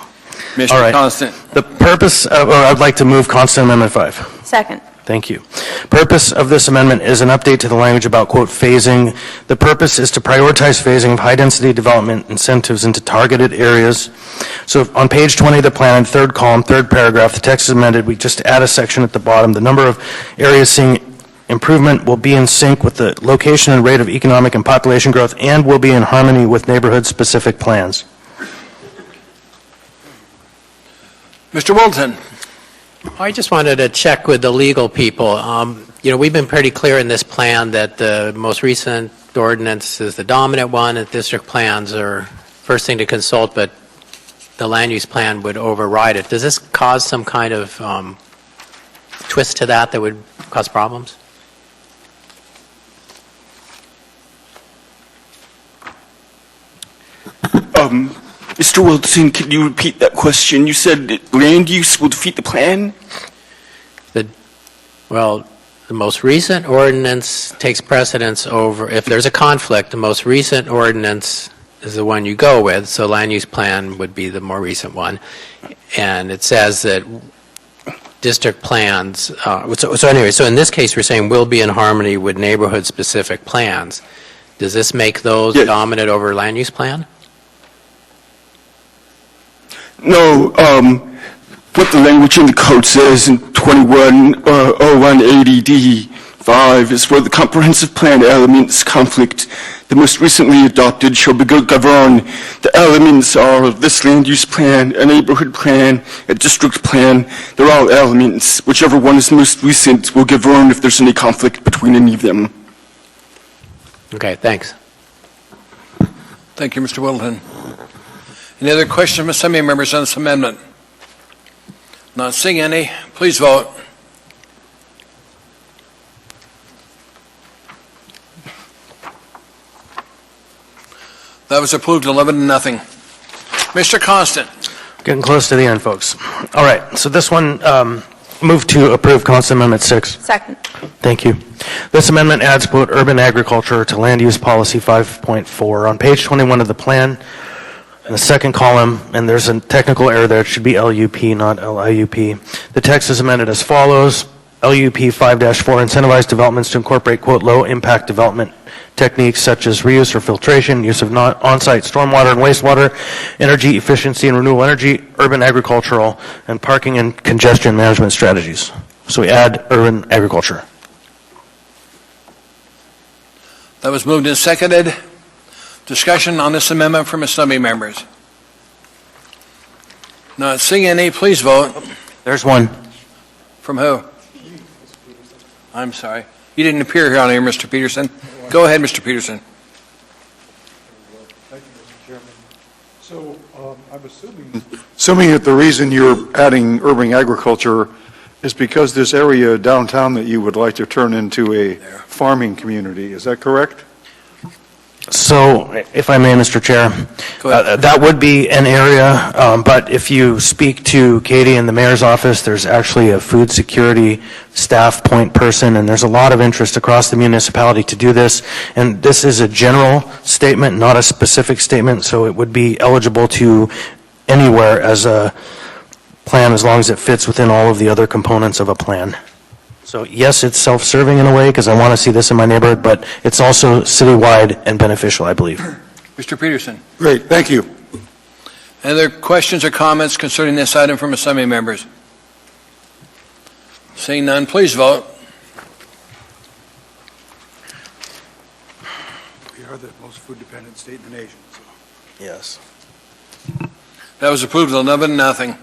Mr. all right. Constant. The purpose of, or I'd like to move Constant Amendment 5. Second. Thank you. Purpose of this amendment is an update to the language about, quote, phasing. The purpose is to prioritize phasing of high-density development incentives into targeted areas. So on page 20 of the plan, third column, third paragraph, the text is amended. We just add a section at the bottom. The number of areas seeing improvement will be in sync with the location and rate of economic and population growth and will be in harmony with neighborhood-specific plans. Mr. Wilton. I just wanted to check with the legal people. We've been pretty clear in this plan that the most recent ordinance is the dominant one, and district plans are first thing to consult, but the land use plan would override it. Does this cause some kind of twist to that would cause problems? Mr. Wilson, can you repeat that question? You said that land use will defeat the plan? Well, the most recent ordinance takes precedence over, if there's a conflict, the most recent ordinance is the one you go with, so land use plan would be the more recent one. And it says that district plans, so in this case, we're saying will be in harmony with neighborhood-specific plans. Does this make those dominant over land use plan? No, what the language in the code says in 210180D5 is where the comprehensive plan elements conflict. The most recently adopted shall govern. The elements are this land use plan, a neighborhood plan, a district plan. They're all elements. Whichever one is most recent will govern if there's any conflict between any of them. Okay, thanks. Thank you, Mr. Wilton. Any other questions from Assembly members on this amendment? Not seeing any. Please vote. That was approved 11-0. Mr. Constant. Getting close to the end, folks. All right, so this one, move to approve Constant Amendment 6. Second. Thank you. This amendment adds, quote, urban agriculture to land use policy 5.4. On page 21 of the plan, in the second column, and there's a technical error there, it should be LUP, not LIUP. The text is amended as follows. LUP 5-4 incentivize developments to incorporate, quote, low-impact development techniques such as reuse or filtration, use of on-site stormwater and wastewater, energy efficiency and renewable energy, urban agricultural, and parking and congestion management strategies. So we add urban agriculture. That was moved and seconded. Discussion on this amendment from Assembly members. Not seeing any, please vote. There's one. From who? I'm sorry. You didn't appear here on here, Mr. Peterson. Go ahead, Mr. Peterson. Thank you, Mr. Chairman. So Assuming that the reason you're adding urban agriculture is because this area downtown that you would like to turn into a farming community, is that correct? So, if I may, Mr. Chair, that would be an area, but if you speak to Katie in the mayor's office, there's actually a food security staff point person, and there's a lot of interest across the municipality to do this. And this is a general statement, not a specific statement, so it would be eligible to anywhere as a plan as long as it fits within all of the other components of a plan. So yes, it's self-serving in a way because I want to see this in my neighborhood, but it's also citywide and beneficial, I believe. Mr. Peterson. Great, thank you. Any other questions or comments concerning this item from Assembly members? Seeing none, please vote. We are the most food-dependent state in the nation. Yes. That was approved 11-0.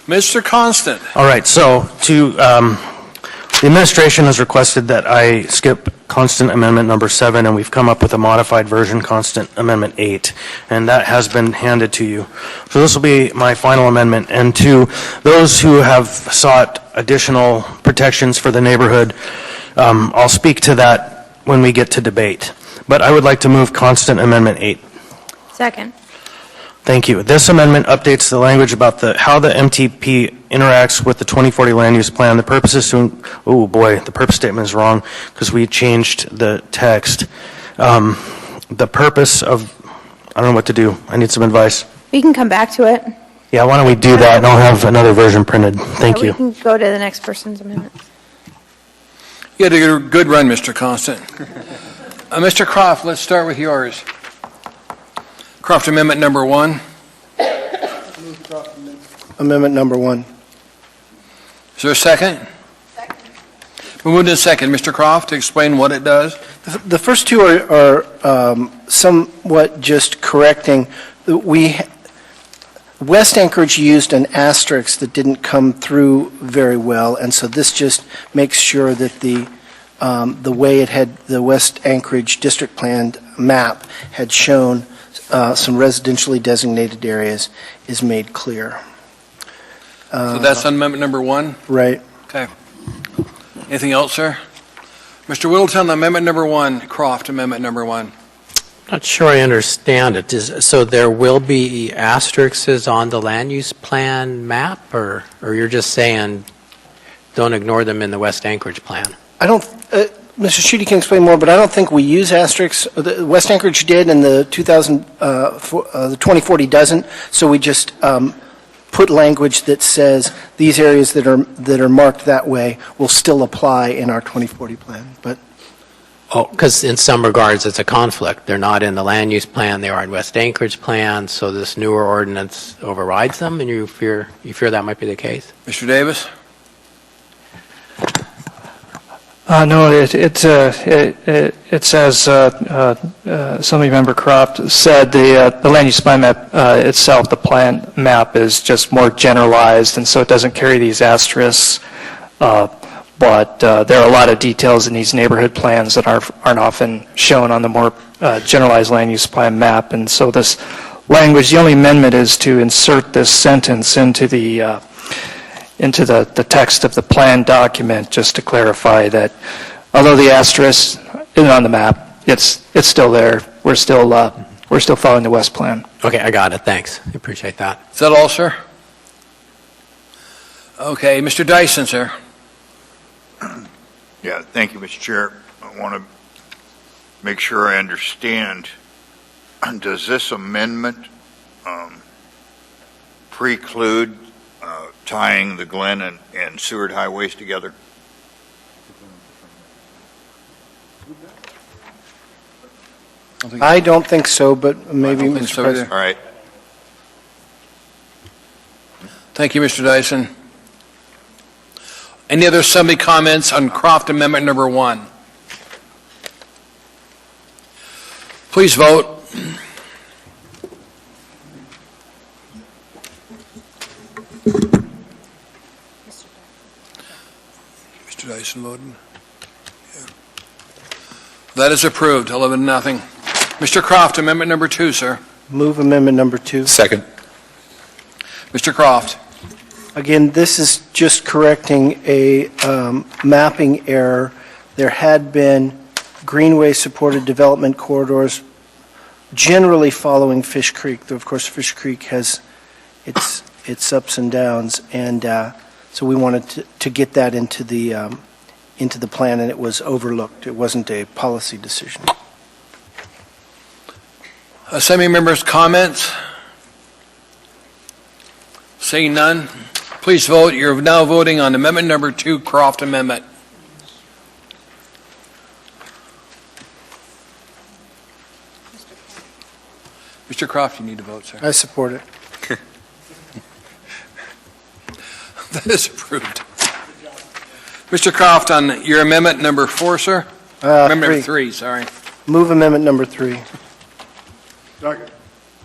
Mr. Constant. All right, so the administration has requested that I skip constant amendment number 7, and we've come up with a modified version, constant amendment 8, and that has been handed to you. So this will be my final amendment, and to those who have sought additional protections for the neighborhood, I'll speak to that when we get to debate. But I would like to move constant amendment 8. Second. Thank you. This amendment updates the language about how the MTP interacts with the 2040 land use plan. The purpose is to, oh boy, the purpose statement is wrong because we changed the text. The purpose of, I don't know what to do. I need some advice. We can come back to it. Yeah, why don't we do that and I'll have another version printed. Thank you. We can go to the next person's amendment. You had a good run, Mr. Constant. Mr. Croft, let's start with yours. Croft Amendment number 1. Amendment number 1. Is there a second? Second. We moved in second. Mr. Croft, to explain what it does. The first two are somewhat just correcting. West Anchorage used an asterisk that didn't come through very well, and so this just makes sure that the way it had the West Anchorage district plan map had shown some residentially designated areas is made clear. So that's on amendment number 1? Right. Okay. Anything else, sir? Mr. Whittleton, amendment number 1, Croft Amendment number 1. Not sure I understand it. So there will be asterisks on the land use plan map, or you're just saying don't ignore them in the West Anchorage plan? I don't, Mr. Schutte can explain more, but I don't think we use asterisks. The West Anchorage did, and the 2040 doesn't. So we just put language that says these areas that are marked that way will still apply in our 2040 plan. But because in some regards it's a conflict. They're not in the land use plan, they are in West Anchorage plan, so this newer ordinance overrides them, and you fear that might be the case? Mr. Davis? No, it says, Assemblymember Croft said the land use plan map itself, the plan map is just more generalized, and so it doesn't carry these asterisks. But there are a lot of details in these neighborhood plans that aren't often shown on the more generalized land use plan map. And so this language, the only amendment is to insert this sentence into the text of the plan document, just to clarify that although the asterisk isn't on the map, it's still there. We're still following the West plan. Okay, I got it. Thanks. I appreciate that. Is that all, sir? Okay, Mr. Dyson, sir. Yeah, thank you, Mr. Chair. I want to make sure I understand. Does this amendment preclude tying the Glen and Seward highways together? I don't think so, but maybe Mr. President. All right. Thank you, Mr. Dyson. Any other assembly comments on Croft Amendment number 1? Please vote. Mr. Dyson voting? Yeah. That is approved, 11-0. Mr. Croft, Amendment number 2, sir. Move amendment number 2. Second. Mr. Croft. Again, this is just correcting a mapping error. There had been greenway-supported development corridors generally following Fish Creek, though of course Fish Creek has its ups and downs, and so we wanted to get that into the plan, and it was overlooked. It wasn't a policy decision. Assembly members' comments? Seeing none, please vote. You're now voting on amendment number 2, Croft Amendment. Mr. Croft, you need to vote, sir. I support it. That is approved. Mr. Croft, on your amendment number 4, sir? Amendment number 3, sorry. Move amendment number 3.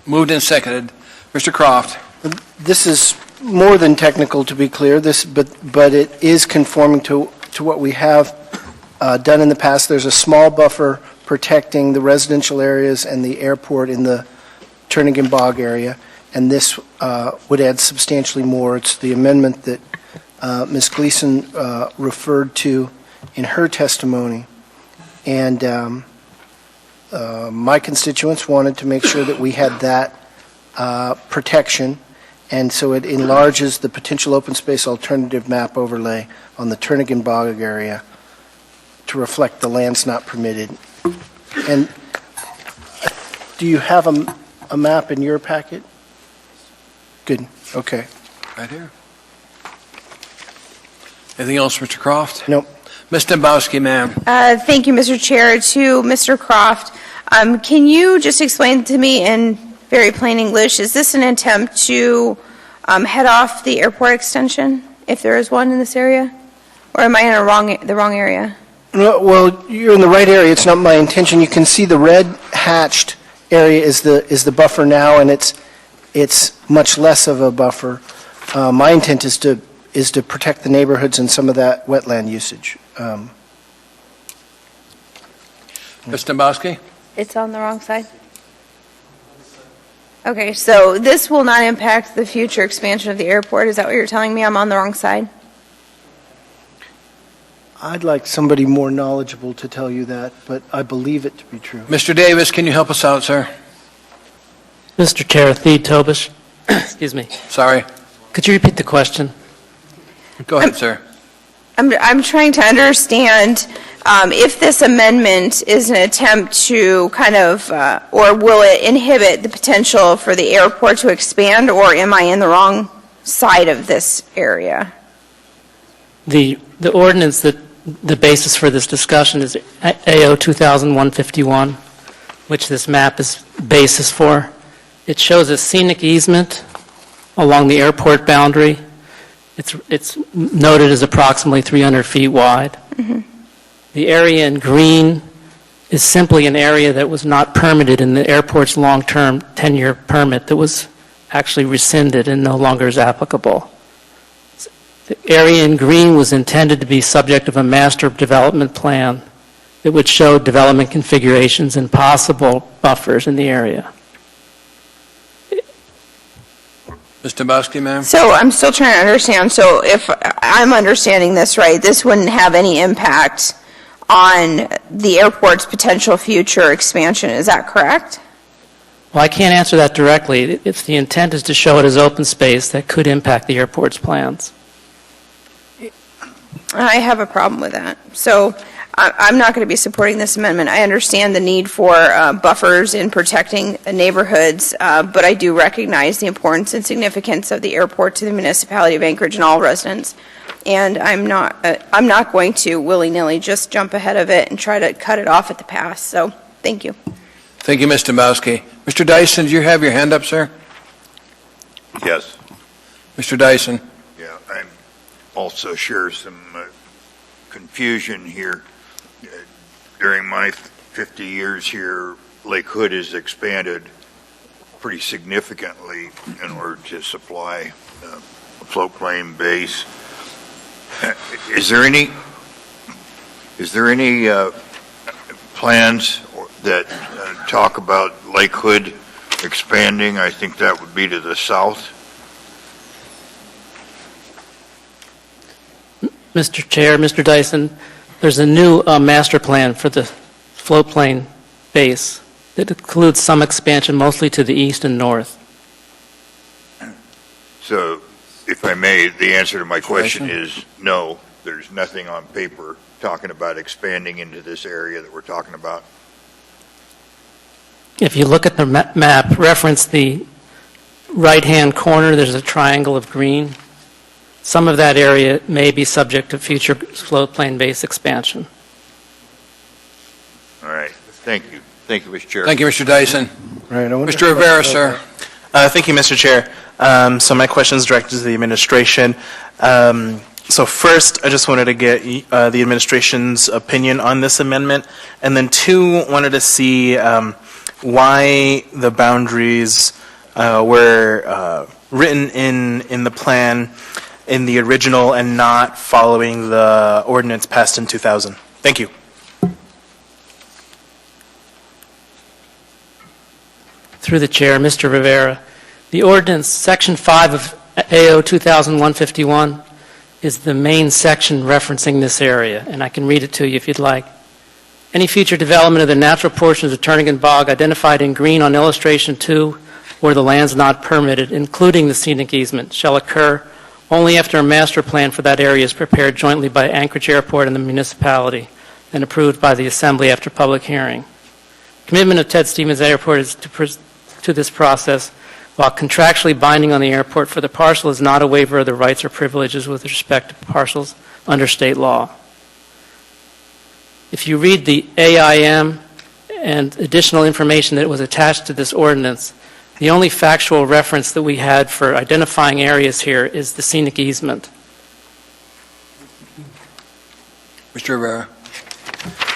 Moved and seconded. Mr. Croft. This is more than technical, to be clear, but it is conforming to what we have done in the past. There's a small buffer protecting the residential areas and the airport in the Turnagain Bog area, and this would add substantially more. It's the amendment that Ms. Gleason referred to in her testimony, and my constituents wanted to make sure that we had that protection, and so it enlarges the potential open space alternative map overlay on the Turnagain Bog area to reflect the lands not permitted. And do you have a map in your packet? Good, okay. Right here. Anything else, Mr. Croft? No. Ms. Dembowski, ma'am. Thank you, Mr. Chair. To Mr. Croft, can you just explain to me in very plain English, is this an attempt to head off the airport extension, if there is one in this area? Or am I in the wrong area? No, well, you're in the right area. It's not my intention. You can see the red hatched area is the buffer now, and it's much less of a buffer. My intent is to protect the neighborhoods and some of that wetland usage. Ms. Dembowski? It's on the wrong side? Okay, so this will not impact the future expansion of the airport. Is that what you're telling me? I'm on the wrong side? I'd like somebody more knowledgeable to tell you that, but I believe it to be true. Mr. Davis, can you help us out, sir? Mr. Chair, Theed Tobish. Excuse me. Sorry. Could you repeat the question? Go ahead, sir. I'm trying to understand if this amendment is an attempt to kind of, or will it inhibit the potential for the airport to expand, or am I in the wrong side of this area? The ordinance that the basis for this discussion is AO 2001-51, which this map is basis for. It shows a scenic easement along the airport boundary. It's noted as approximately 300 feet wide. Mm-hmm. The area in green is simply an area that was not permitted in the airport's long-term 10-year permit that was actually rescinded and no longer is applicable. The area in green was intended to be subject of a master development plan that would show development configurations and possible buffers in the area. Ms. Dembowski, ma'am? So I'm still trying to understand. So if I'm understanding this right, this wouldn't have any impact on the airport's potential future expansion. Is that correct? Well, I can't answer that directly. If the intent is to show it as open space, that could impact the airport's plans. I have a problem with that. So I'm not going to be supporting this amendment. I understand the need for buffers in protecting neighborhoods, but I do recognize the importance and significance of the airport to the municipality of Anchorage and all residents. And I'm not going to willy-nilly just jump ahead of it and try to cut it off at the pass. So thank you. Thank you, Ms. Dembowski. Mr. Dyson, do you have your hand up, sir? Yes. Mr. Dyson. Yeah, I also share some confusion here. During my 50 years here, Lake Hood has expanded pretty significantly in order to supply a floatplane base. Is there any plans that talk about Lake Hood expanding? I think that would be to the south. Mr. Chair, Mr. Dyson, there's a new master plan for the floatplane base that includes some expansion mostly to the east and north. So, if I may, the answer to my question is no, there's nothing on paper talking about expanding into this area that we're talking about. If you look at the map, reference the right-hand corner, there's a triangle of green. Some of that area may be subject to future floatplane base expansion. All right, thank you. Thank you, Mr. Chair. Thank you, Mr. Dyson. Right, Mr. Rivera, sir. Thank you, Mr. Chair. So my question is directed to the administration. So first, I just wanted to get the administration's opinion on this amendment, and then two, wanted to see why the boundaries were written in the plan in the original and not following the ordinance passed in 2000. Thank you. Through the chair, Mr. Rivera, the ordinance, Section 5 of AO 2001-51, is the main section referencing this area, and I can read it to you if you'd like. Any future development of the natural portions of Turnagain Bog identified in green on illustration 2 where the land's not permitted, including the scenic easement, shall occur only after a master plan for that area is prepared jointly by Anchorage Airport and the municipality and approved by the Assembly after public hearing. Commitment of Ted Stevens Airport is to this process, while contractually binding on the airport for the parcel, is not a waiver of the rights or privileges with respect to parcels under state law. If you read the AIM and additional information that was attached to this ordinance, the only factual reference that we had for identifying areas here is the scenic easement. Mr. Rivera.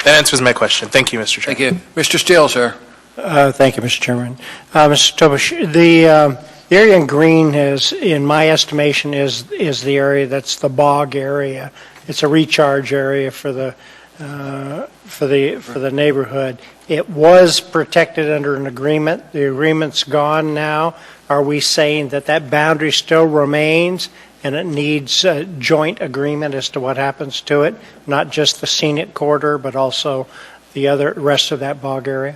That answers my question. Thank you, Mr. Chair. Thank you. Mr. Steele, sir. Thank you, Mr. Chairman. Mr. Tobush, the area in green is, in my estimation, is the area that's the bog area. It's a recharge area for the neighborhood. It was protected under an agreement. The agreement's gone now. Are we saying that that boundary still remains and it needs a joint agreement as to what happens to it, not just the scenic corridor, but also the rest of that bog area?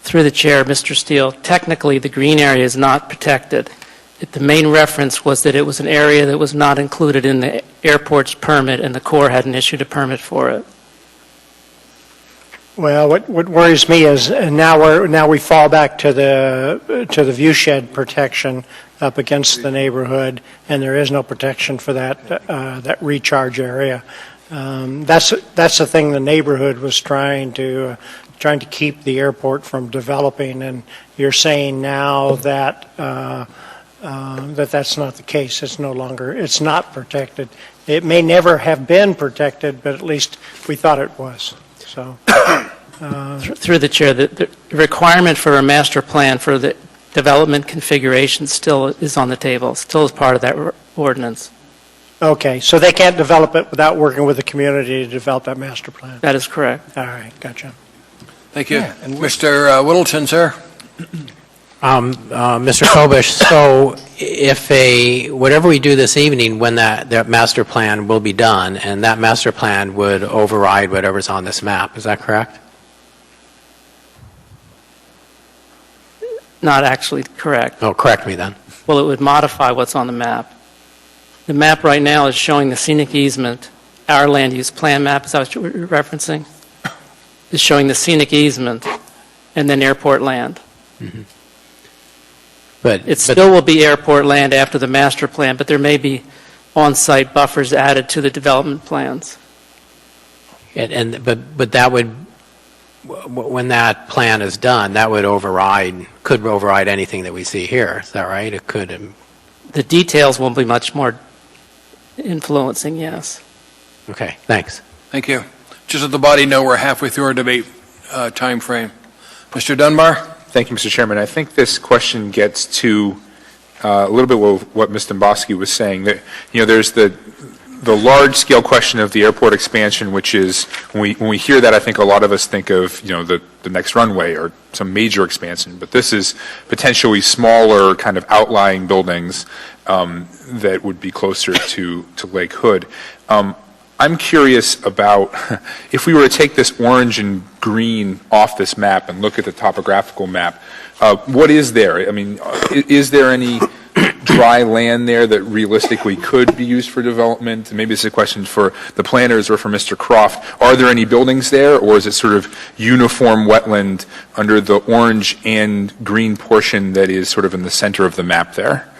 Through the chair, Mr. Steele, technically the green area is not protected. The main reference was that it was an area that was not included in the airport's permit and the Corps hadn't issued a permit for it. Well, what worries me is now we fall back to the viewshed protection up against the neighborhood, and there is no protection for that recharge area. That's the thing the neighborhood was trying to keep the airport from developing, and you're saying now that that's not the case. It's not protected. It may never have been protected, but at least we thought it was. So, through the chair, the requirement for a master plan for the development configuration still is on the table, still is part of that ordinance. Okay, so they can't develop it without working with the community to develop that master plan. That is correct. All right, gotcha. Thank you. Mr. Whittleton, sir. Mr. Kobish, so if whatever we do this evening, when that master plan will be done, and that master plan would override whatever's on this map, is that correct? Not actually correct. Oh, correct me then. Well, it would modify what's on the map. The map right now is showing the scenic easement. Our land use plan map, is that what you're referencing? Is showing the scenic easement and then airport land. Mm-hmm. It still will be airport land after the master plan, but there may be on-site buffers added to the development plans. But that would, when that plan is done, that would could override anything that we see here. Is that right? It could. The details will be much more influencing, yes. Okay, thanks. Thank you. Just let the body know we're halfway through our debate time frame. Mr. Dunbar? Thank you, Mr. Chairman. I think this question gets to a little bit what Ms. Dombowski was saying. That, there's the large-scale question of the airport expansion, which is, when we hear that, I think a lot of us think of, the next runway or some major expansion. But this is potentially smaller kind of outlying buildings that would be closer to Lake Hood. I'm curious about if we were to take this orange and green off this map and look at the topographical map, what is there? I mean, is there any dry land there that realistically could be used for development? Maybe this is a question for the planners or for Mr. Croft. Are there any buildings there, or is it sort of uniform wetland under the orange and green portion that is sort of in the center of the map there?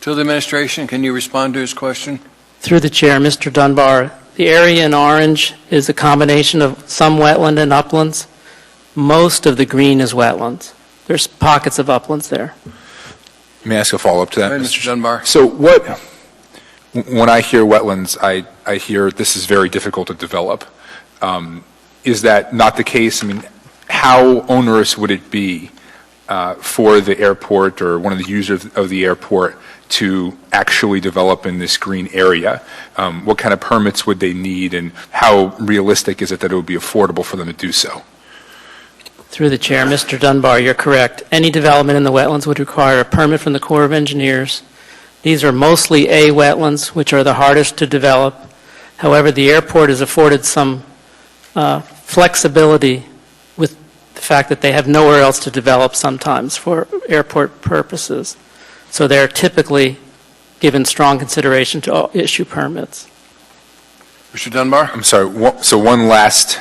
To the administration, can you respond to his question? Through the chair, Mr. Dunbar, the area in orange is a combination of some wetland and uplands. Most of the green is wetlands. There's pockets of uplands there. May I ask a follow-up to that, Go ahead, Mr. Dunbar. So when I hear wetlands, I hear this is very difficult to develop. Is that not the case? I mean, how onerous would it be for the airport or one of the users of the airport to actually develop in this green area? What kind of permits would they need, and how realistic is it that it would be affordable for them to do so? Through the chair, Mr. Dunbar, you're correct. Any development in the wetlands would require a permit from the Corps of Engineers. These are mostly A wetlands, which are the hardest to develop. However, the airport is afforded some flexibility with the fact that they have nowhere else to develop sometimes for airport purposes. So they're typically given strong consideration to issue permits. Mr. Dunbar? I'm sorry. So one last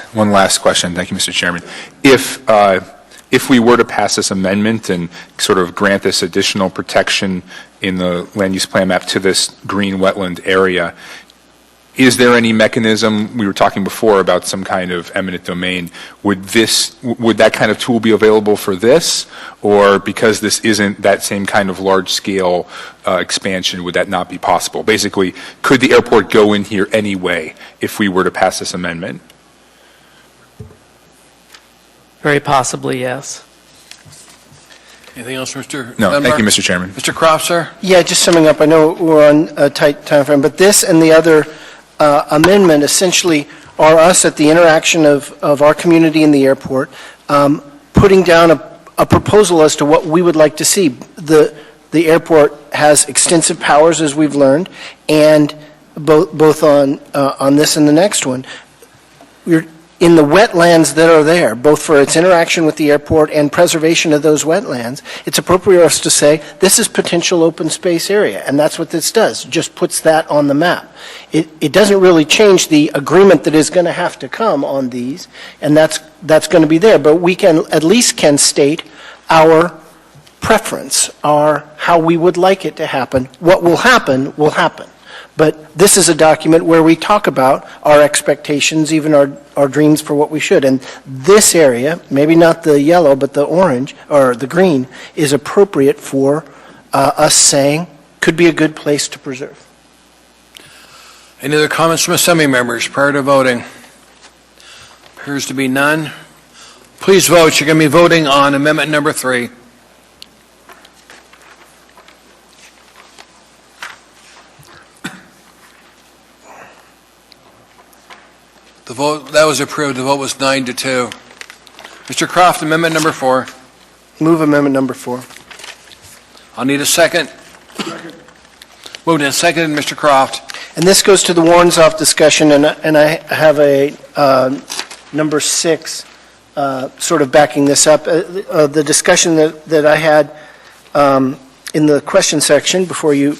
question. Thank you, Mr. Chairman. If we were to pass this amendment and sort of grant this additional protection in the land use plan map to this green wetland area, is there any mechanism? We were talking before about some kind of eminent domain. Would that kind of tool be available for this, or because this isn't that same kind of large-scale expansion, would that not be possible? Basically, could the airport go in here anyway if we were to pass this amendment? Very possibly, yes. Anything else, Mr. No, Dunbar? thank you, Mr. Chairman. Mr. Croft, sir? Yeah, just summing up, I know we're on a tight time frame, but this and the other amendment essentially are us at the interaction of our community and the airport, putting down a proposal as to what we would like to see. The airport has extensive powers, as we've learned, and both on this and the next one. We're in the wetlands that are there, both for its interaction with the airport and preservation of those wetlands, it's appropriate for us to say, this is potential open space area, and that's what this does, just puts that on the map. It doesn't really change the agreement that is going to have to come on these, and that's going to be there, but we at least can state our preference, how we would like it to happen. What will happen will happen. But this is a document where we talk about our expectations, even our dreams for what we should. And this area, maybe not the yellow, but the orange, or the green, is appropriate for us saying could be a good place to preserve. Any other comments from Assembly members prior to voting? Appears to be none. Please vote. You're going to be voting on amendment number 3. The vote, that was approved. The vote was 9-2. Mr. Croft, amendment number 4. Move amendment number 4. I'll need a second. Moved and seconded, Mr. Croft. And this goes to the Warrensoff discussion, and I have a number 6 sort of backing this up. The discussion that I had in the question section before you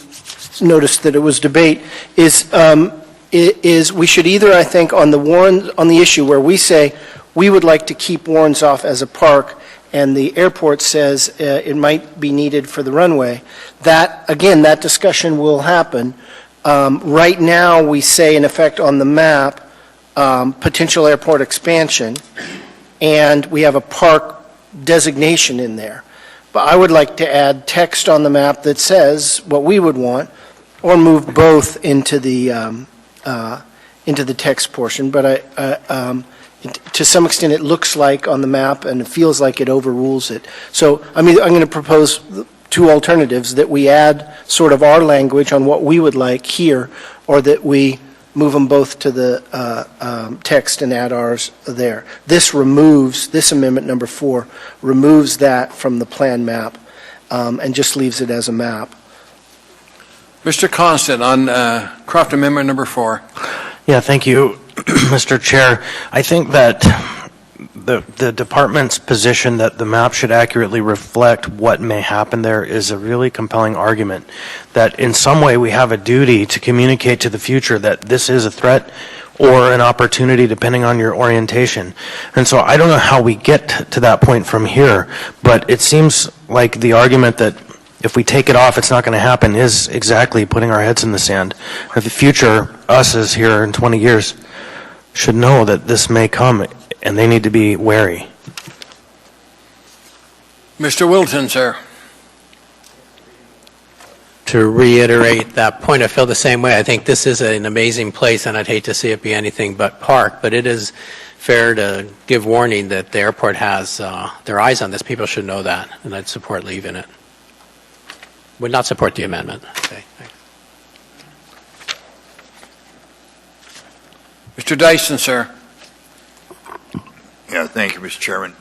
noticed that it was debate is we should either, I think, on the issue where we say we would like to keep Warrensoff as a park and the airport says it might be needed for the runway, that discussion will happen. Right now, we say, in effect, on the map, potential airport expansion, and we have a park designation in there. But I would like to add text on the map that says what we would want, or move both into the text portion, but to some extent it looks like on the map and it feels like it overrules it. So I'm going to propose 2 alternatives, that we add sort of our language on what we would like here, or that we move them both to the text and add ours there. This amendment number 4 removes that from the plan map. and just leaves it as a map. Mr. Constant, on Croft Amendment number 4. Yeah, thank you, Mr. Chair. I think that the department's position that the map should accurately reflect what may happen there is a really compelling argument, that in some way we have a duty to communicate to the future that this is a threat or an opportunity depending on your orientation. And so I don't know how we get to that point from here, but it seems like the argument that if we take it off, it's not going to happen is exactly putting our heads in the sand. The future, us as here in 20 years, should know that this may come, and they need to be wary. Mr. Wilton, sir. To reiterate that point, I feel the same way. I think this is an amazing place, and I'd hate to see it be anything but park, but it is fair to give warning that the airport has their eyes on this. People should know that, and I'd support leaving it. Would not support the amendment. Okay, thanks. Mr. Dyson, sir. Yeah, thank you, Mr. Chairman.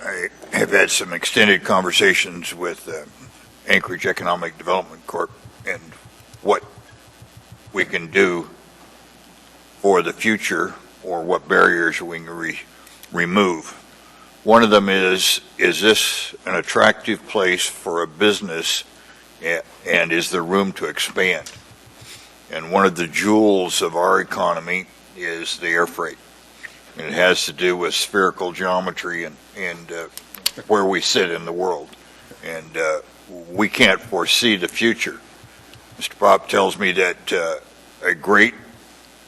I have had some extended conversations with Anchorage Economic Development Corp. and what we can do for the future or what barriers we can remove. One of them is this an attractive place for a business and is there room to expand? And one of the jewels of our economy is the air freight. And it has to do with spherical geometry and where we sit in the world. And we can't foresee the future. Mr. Pop tells me that a great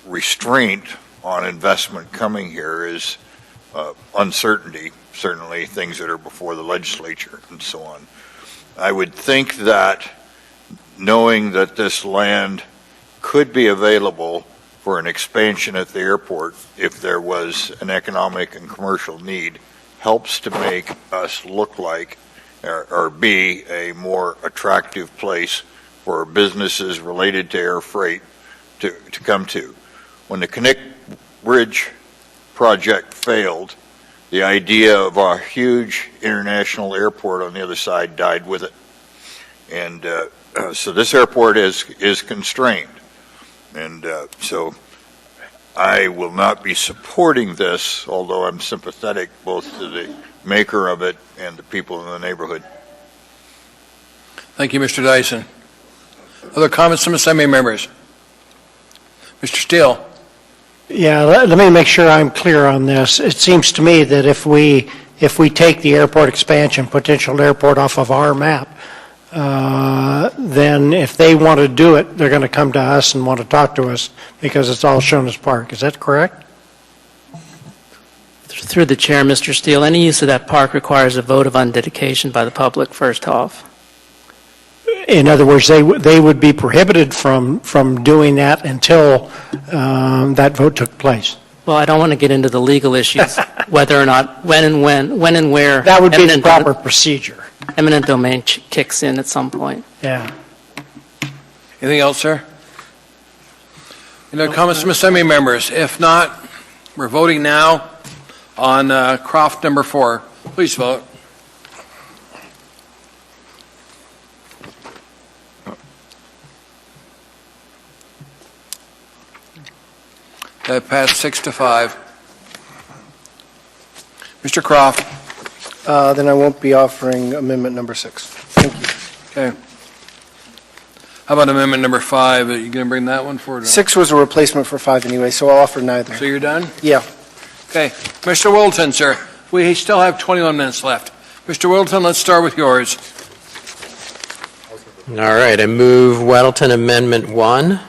restraint on investment coming here is uncertainty, certainly things that are before the legislature and so on. I would think that knowing that this land could be available for an expansion at the airport if there was an economic and commercial need helps to make us look like or be a more attractive place for businesses related to air freight to come to. When the Connect Bridge project failed, the idea of a huge international airport on the other side died with it. And so this airport is constrained. And so I will not be supporting this, although I'm sympathetic both to the maker of it and the people in the neighborhood. Thank you, Mr. Dyson. Other comments from assembly members? Mr. Steele. Yeah, let me make sure I'm clear on this. It seems to me that if we take the airport expansion, potential airport off of our map, then if they want to do it, they're going to come to us and want to talk to us because it's all shown as park. Is that correct? Through the chair, Mr. Steele, any use of that park requires a vote of undedication by the public first off. In other words, they would be prohibited from doing that until that vote took place. Well, I don't want to get into the legal issues, whether or not, when and where. That would be the proper procedure. Eminent domain kicks in at some point. Yeah. Anything else, sir? Any other comments from assembly members? If not, we're voting now on Croft number 4. Please vote. That passed 6-5. Mr. Croft. Then I won't be offering amendment number 6. Thank you. Okay. How about amendment number 5? Are you going to bring that one forward? 6 was a replacement for 5 anyway, so I'll offer neither. So you're done? Yeah. Okay. Mr. Wilton, sir. We still have 21 minutes left. Mr. Wilton, let's start with yours. All right, I move Weddleton Amendment 1.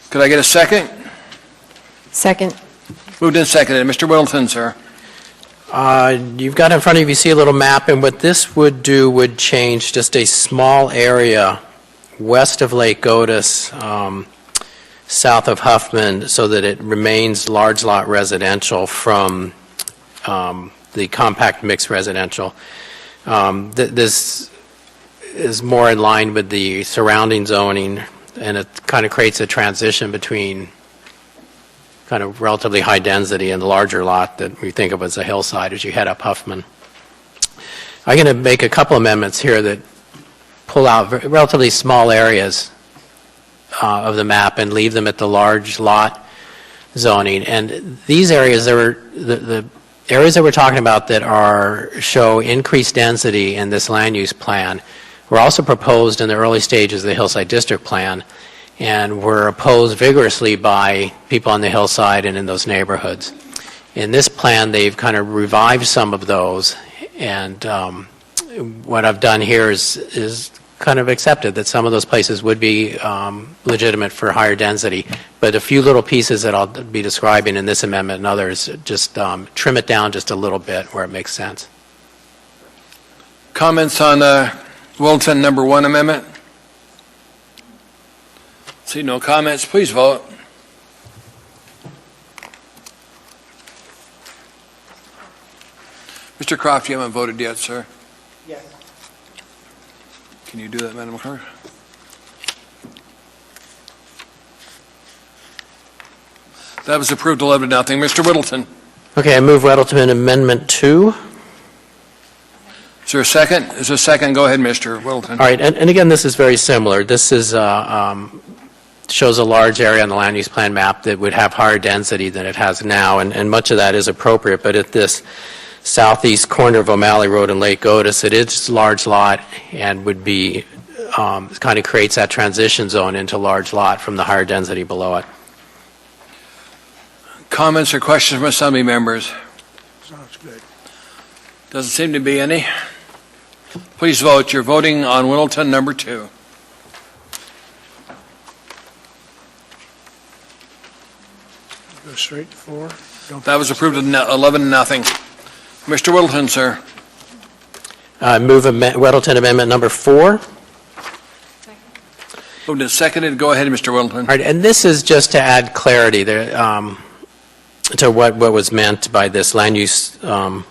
Could I get a second? Second. Moved and seconded. Mr. Wilton, sir. You've got in front of you, see a little map, and what this would do would change just a small area west of Lake Otis, south of Huffman, so that it remains large lot residential from the compact mixed residential. This is more in line with the surrounding zoning, and it kind of creates a transition between kind of relatively high density and the larger lot that we think of as a hillside as you head up Huffman. I'm going to make a couple amendments here that pull out relatively small areas of the map and leave them at the large lot zoning. And these areas, the areas that we're talking about that show increased density in this land use plan were also proposed in the early stages of the Hillside District Plan and were opposed vigorously by people on the hillside and in those neighborhoods. In this plan, they've kind of revived some of those, and what I've done here is kind of accepted that some of those places would be legitimate for higher density, but a few little pieces that I'll be describing in this amendment and others, just trim it down just a little bit where it makes sense. Comments on Wilton number 1 amendment? See no comments, please vote. Mr. Croft, you haven't voted yet, sir. Yes. Can you do that, Madam Clerk? That was approved 11-0. Mr. Whittleton. Okay, I move Weddleton Amendment 2. Is there a second? Is there a second? Go ahead, Mr. Whittleton. All right, and again, this is very similar. This is shows a large area on the land use plan map that would have higher density than it has now, and much of that is appropriate, but at this southeast corner of O'Malley Road and Lake Otis, it is a large lot and would be, kind of creates that transition zone into large lot from the higher density below it. Comments or questions from assembly members? Sounds good. Doesn't seem to be any. Please vote. You're voting on Whittleton number 2. Go straight to 4. That was approved 11-0. Mr. Whittleton, sir. Move Weddleton Amendment number 4. Moved and seconded. Go ahead, Mr. Whittleton. All right, and this is just to add clarity there, to what was meant by this land use plan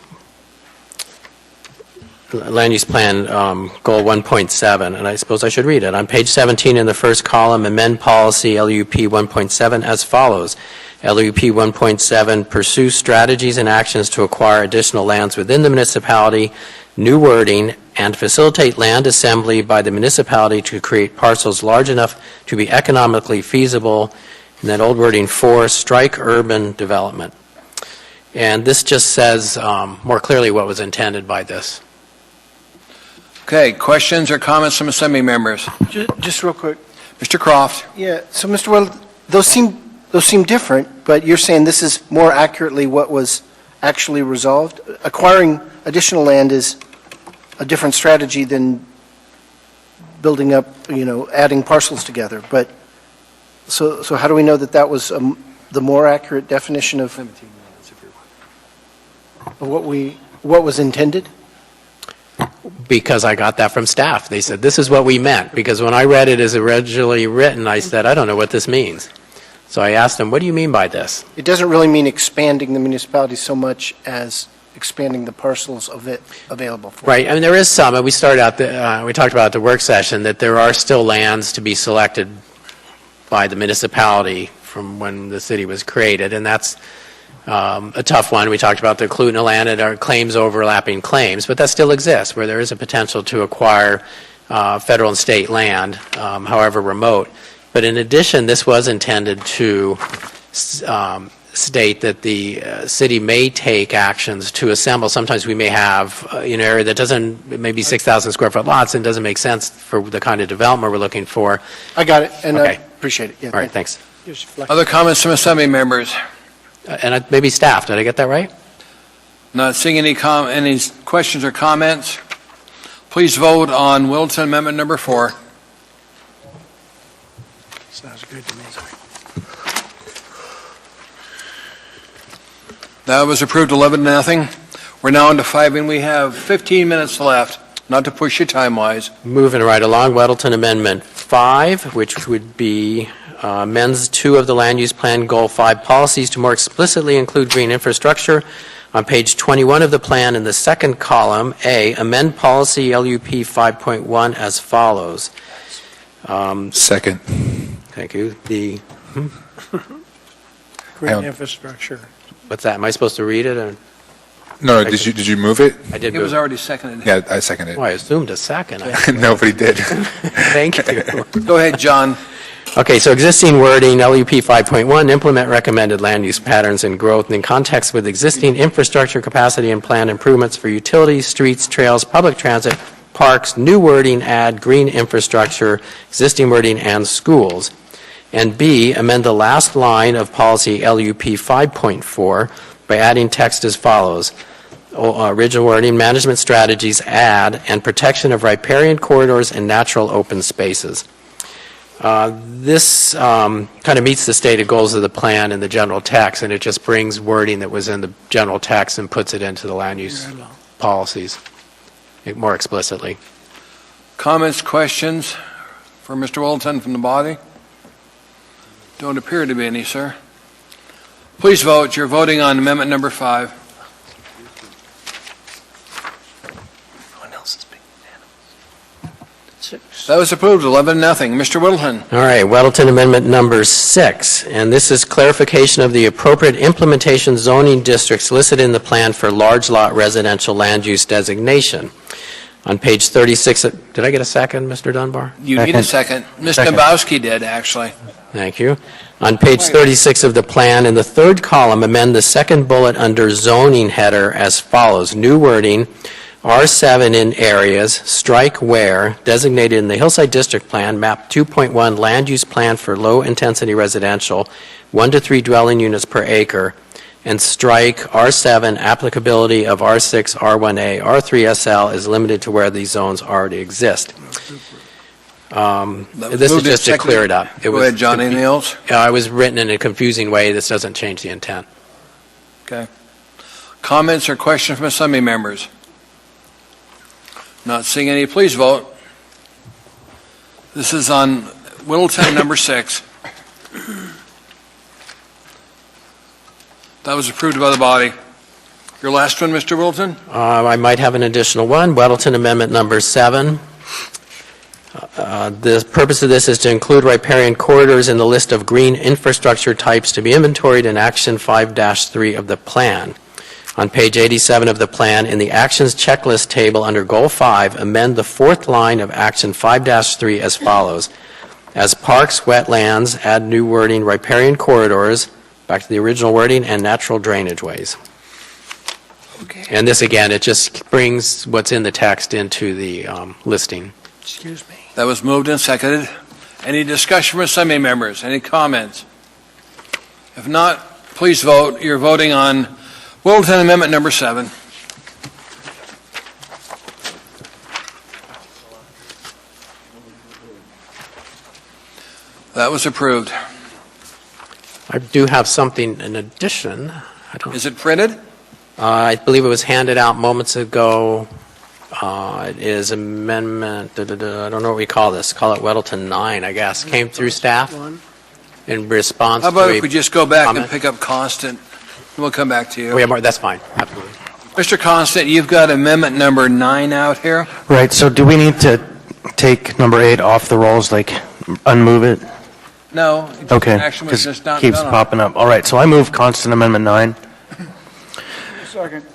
goal 1.7, and I suppose I should read it. On page 17 in the first column, amend policy LUP 1.7 as follows. LUP 1.7, pursue strategies and actions to acquire additional lands within the municipality, new wording, and facilitate land assembly by the municipality to create parcels large enough to be economically feasible. And then old wording 4, strike urban development. And this just says more clearly what was intended by this. Okay, questions or comments from assembly members? Just real quick. Mr. Croft. Yeah, so Mr. Well, those seem different, but you're saying this is more accurately what was actually resolved? Acquiring additional land is a different strategy than building up, adding parcels together. But so how do we know that that was the more accurate definition of what was intended? Because I got that from staff. They said, this is what we meant. Because when I read it as originally written, I said, I don't know what this means. So I asked them, what do you mean by this? It doesn't really mean expanding the municipality so much as expanding the parcels of it available for. Right. I mean, there is some, and we started out, we talked about at the work session that there are still lands to be selected by the municipality from when the city was created, and that's a tough one. We talked about the Clutna land and our claims overlapping claims, but that still exists where there is a potential to acquire federal and state land, however remote. But in addition, this was intended to state that the city may take actions to assemble. Sometimes we may have an area that doesn't, maybe 6,000 square foot lots and doesn't make sense for the kind of development we're looking for. I got it, and Okay. I appreciate it. Yeah, All right, thanks. Other comments from assembly members? And maybe staff, did I get that right? Not seeing any questions or comments. Please vote on Wilton Amendment number 4. Sounds good to me. That was approved 11-0. We're now into 5, and we have 15 minutes left, not to push you time-wise. Moving right along, Weddleton Amendment 5, which would be amends 2 of the Land Use Plan Goal 5 policies to more explicitly include green infrastructure. On page 21 of the plan, in the second column, A, amend policy LUP 5.1 as follows. Second. Thank you. Green infrastructure. What's that? Am I supposed to read it? Or? No, did you move it? I did It was move. already seconded. Yeah, I second it. Oh, I assumed a second. Nobody did. Thank you. Go ahead, John. Okay, so existing wording, LUP 5.1, implement recommended land use patterns and growth in context with existing infrastructure capacity and plan improvements for utilities, streets, trails, public transit, parks. New wording, add green infrastructure, existing wording, and schools. And B, amend the last line of policy LUP 5.4 by adding text as follows. Original wording, management strategies, add, and protection of riparian corridors and natural open spaces. This kind of meets the stated goals of the plan in the general text, and it just brings wording that was in the general text and puts it into the land use policies more explicitly. Comments, questions for Mr. Wilton from the body? Don't appear to be any, sir. Please vote. You're voting on amendment number 5. That was approved, 11-0. Mr. Whittleton. All right, Weddleton Amendment number 6, and this is clarification of the appropriate implementation zoning districts listed in the plan for large lot residential land use designation. On page 36, did I get a second, Mr. Dunbar? You need a second. Ms. Dombrowski did, actually. Thank you. On page 36 of the plan, in the third column, amend the second bullet under zoning header as follows. New wording, R7 in areas, strike where, designated in the Hillside District Plan, map 2.1 land use plan for low-intensity residential, 1 to 3 dwelling units per acre, and strike R7 applicability of R6, R1A, R3SL is limited to where these zones already exist. This is just to clear it up. Go ahead, John. Anything else? It was written in a confusing way. This doesn't change the intent. Okay. Comments or questions from Assembly members? Not seeing any. Please vote. This is on Whittleton number 6. That was approved by the body. Your last one, Mr. Whittleton? I might have an additional one. Weddleton Amendment number 7. The purpose of this is to include riparian corridors in the list of green infrastructure types to be inventoried in Action 5-3 of the plan. On page 87 of the plan, in the actions checklist table under Goal 5, amend the fourth line of Action 5-3 as follows. As parks, wetlands, add new wording, riparian corridors, back to the original wording, and natural drainage ways. Okay. And this, again, it just brings what's in the text into the listing. Excuse me. That was moved and seconded. Any discussion from Assembly members? Any comments? If not, please vote. You're voting on Whittleton Amendment number 7. That was approved. I do have something in addition. Is it printed? I believe it was handed out moments ago. It is amendment, I don't know what we call this. Call it Weddleton 9, I guess. Came through staff in response to How about if we just go back comment? and pick up Constant? We'll come back to you. We have more, that's fine. Absolutely. Mr. Constant, you've got amendment number 9 out here. Right, so do we need to take number 8 off the rolls, like unmove it? No. Okay, Action was because just it not keeps done on it. popping up. All right, so I move constant amendment 9. Second.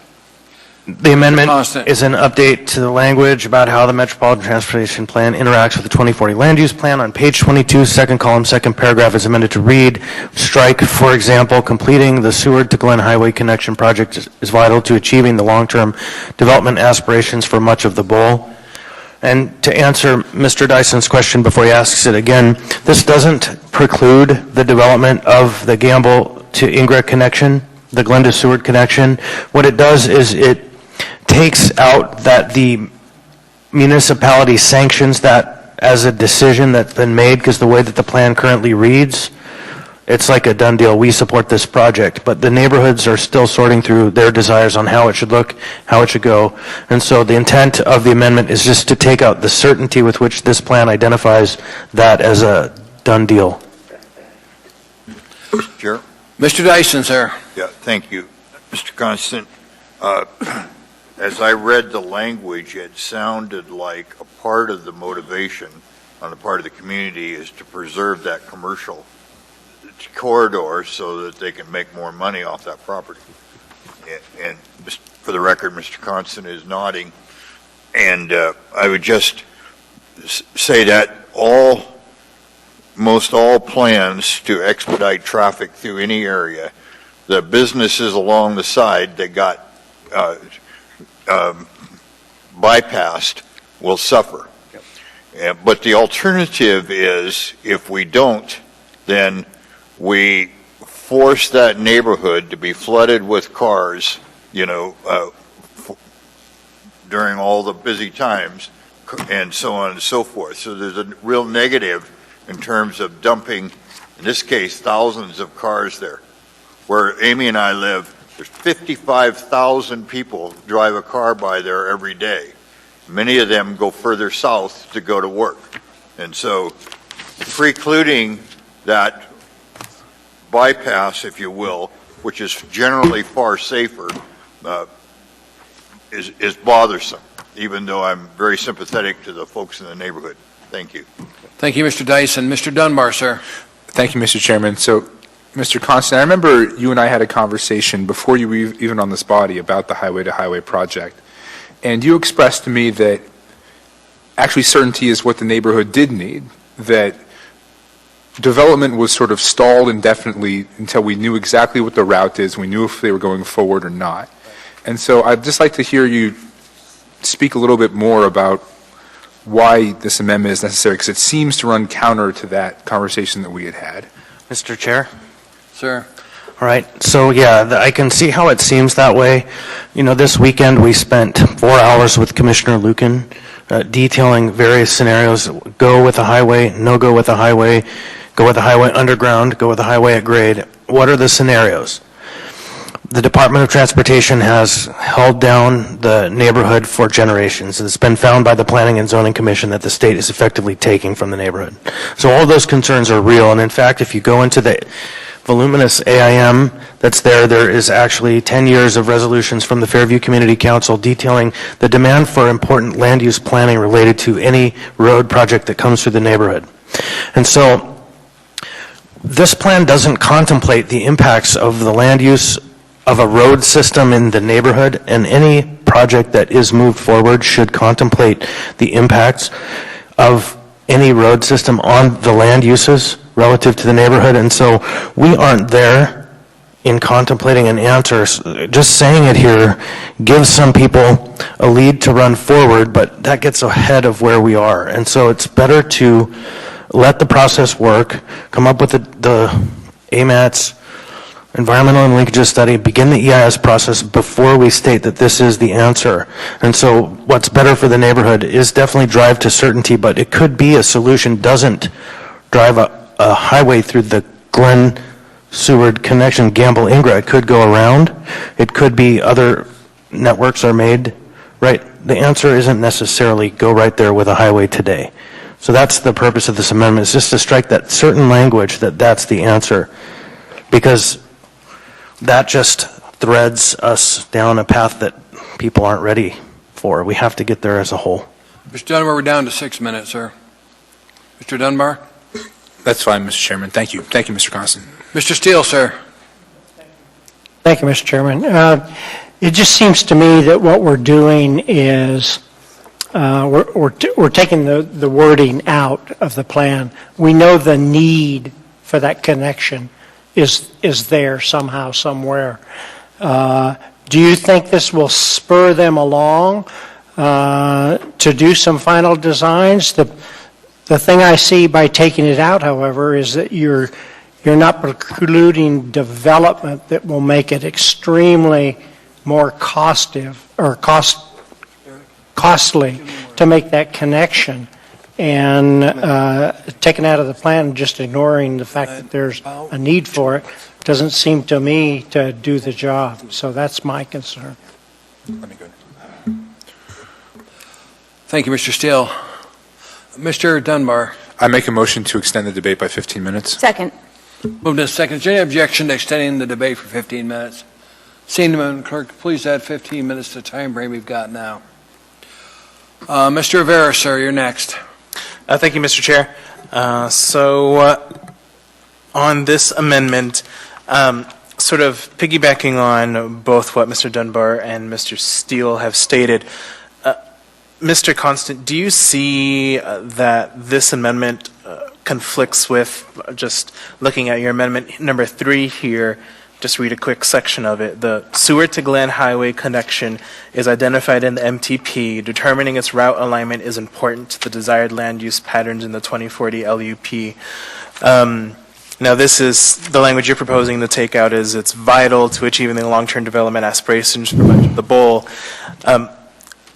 The amendment is an update to the language about how the Metropolitan Transportation Plan interacts with the 2040 Land Use Plan. On page 22, second column, second paragraph is amended to read, strike, for example, completing the Seward to Glen Highway connection project is vital to achieving the long-term development aspirations for much of the bowl. And to answer Mr. Dyson's question before he asks it again, this doesn't preclude the development of the Gamble to Ingra connection, the Glen to Seward connection. What it does is it takes out that the municipality sanctions that as a decision that's been made, because the way that the plan currently reads, it's like a done deal. We support this project, but the neighborhoods are still sorting through their desires on how it should look, how it should go. And so the intent of the amendment is just to take out the certainty with which this plan identifies that as a done deal. Mr. Chair? Mr. Dyson, sir. Yeah, thank you. Mr. Constant, as I read the language, it sounded like a part of the motivation on the part of the community is to preserve that commercial corridor so that they can make more money off that property. And for the record, Mr. Constant is nodding. And I would just say that most all plans to expedite traffic through any area, the businesses along the side that got bypassed will suffer. But the alternative is, if we don't, then we force that neighborhood to be flooded with cars, during all the busy times, and so on and so forth. So there's a real negative in terms of dumping, in this case, thousands of cars there. Where Amy and I live, there's 55,000 people drive a car by there every day. Many of them go further south to go to work. And so precluding that bypass, if you will, which is generally far safer, is bothersome, even though I'm very sympathetic to the folks in the neighborhood. Thank you. Thank you, Mr. Dyson. Mr. Dunbar, sir. Thank you, Mr. Chairman. So, Mr. Constant, I remember you and I had a conversation before you were even on this body about the highway-to-highway project, and you expressed to me that actually certainty is what the neighborhood did need, that development was sort of stalled indefinitely until we knew exactly what the route is, we knew if they were going forward or not. And so I'd just like to hear you speak a little bit more about why this amendment is necessary, because it seems to run counter to that conversation that we had had. Mr. Chair? Sir. All right, so yeah, I can see how it seems that way. This weekend we spent 4 hours with Commissioner Lucan detailing various scenarios: go with a highway, no go with a highway, go with a highway underground, go with a highway at grade. What are the scenarios? The Department of Transportation has held down the neighborhood for generations. It's been found by the Planning and Zoning Commission that the state is effectively taking from the neighborhood. So all those concerns are real, and in fact, if you go into the voluminous AIM that's there is actually 10 years of resolutions from the Fairview Community Council detailing the demand for important land use planning related to any road project that comes through the neighborhood. And so this plan doesn't contemplate the impacts of the land use of a road system in the neighborhood, and any project that is moved forward should contemplate the impacts of any road system on the land uses relative to the neighborhood. And so we aren't there in contemplating an answer. Just saying it here gives some people a lead to run forward, but that gets ahead of where we are. And so it's better to let the process work, come up with the AMATS, environmental and linkages study, begin the EIS process before we state that this is the answer. And so what's better for the neighborhood is definitely drive to certainty, but it could be a solution doesn't drive a highway through the Glen Seward connection, Gamble Ingra. It could go around. It could be other networks are made, right? The answer isn't necessarily go right there with a highway today. So that's the purpose of this amendment, is just to strike that certain language that that's the answer, because that just threads us down a path that people aren't ready for. We have to get there as a whole. Mr. Dunbar, we're down to 6 minutes, sir. Mr. Dunbar? That's fine, Mr. Chairman. Thank you. Thank you, Mr. Constant. Mr. Steele, sir. Thank you, Mr. Chairman. It just seems to me that what we're doing is we're taking the wording out of the plan. We know the need for that connection is there somehow, somewhere. Do you think this will spur them along to do some final designs? The thing I see by taking it out, however, is that you're not precluding development that will make it extremely more costly to make that connection. And taken out of the plan, just ignoring the fact that there's a need for it, doesn't seem to me to do the job. So that's my concern. Thank you, Mr. Steele. Mr. Dunbar. I make a motion to extend the debate by 15 minutes. Second. Moved to second. Is there any objection to extending the debate for 15 minutes? Seeing none, clerk, please add 15 minutes to the time frame we've got now. Mr. Rivera, sir, you're next. Thank you, Mr. Chair. On this amendment, sort of piggybacking on both what Mr. Dunbar and Mr. Steele have stated, Mr. Constant, do you see that this amendment conflicts with, just looking at your amendment number 3 here, just read a quick section of it. The Seward to Glen Highway connection is identified in the MTP. Determining its route alignment is important to the desired land use patterns in the 2040 LUP. Now, this is the language you're proposing to take out is it's vital to achieving the long-term development aspirations for the bowl. I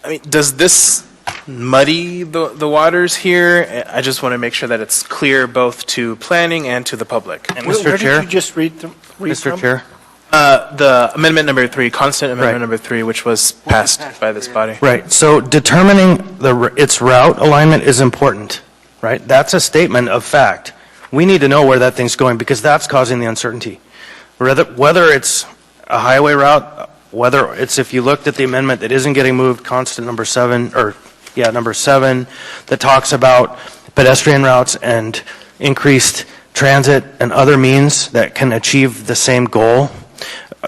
mean, does this muddy the waters here? I just want to make sure that it's clear both to planning and to the public. And Where Mr. Chair? did you just read Mr. from? Chair? The amendment number 3, constant amendment Right. number 3, which was passed by this body. Right, so determining its route alignment is important, right? That's a statement of fact. We need to know where that thing's going because that's causing the uncertainty. Whether it's a highway route, whether it's, if you looked at the amendment that isn't getting moved, constant number 7, number 7, that talks about pedestrian routes and increased transit and other means that can achieve the same goal.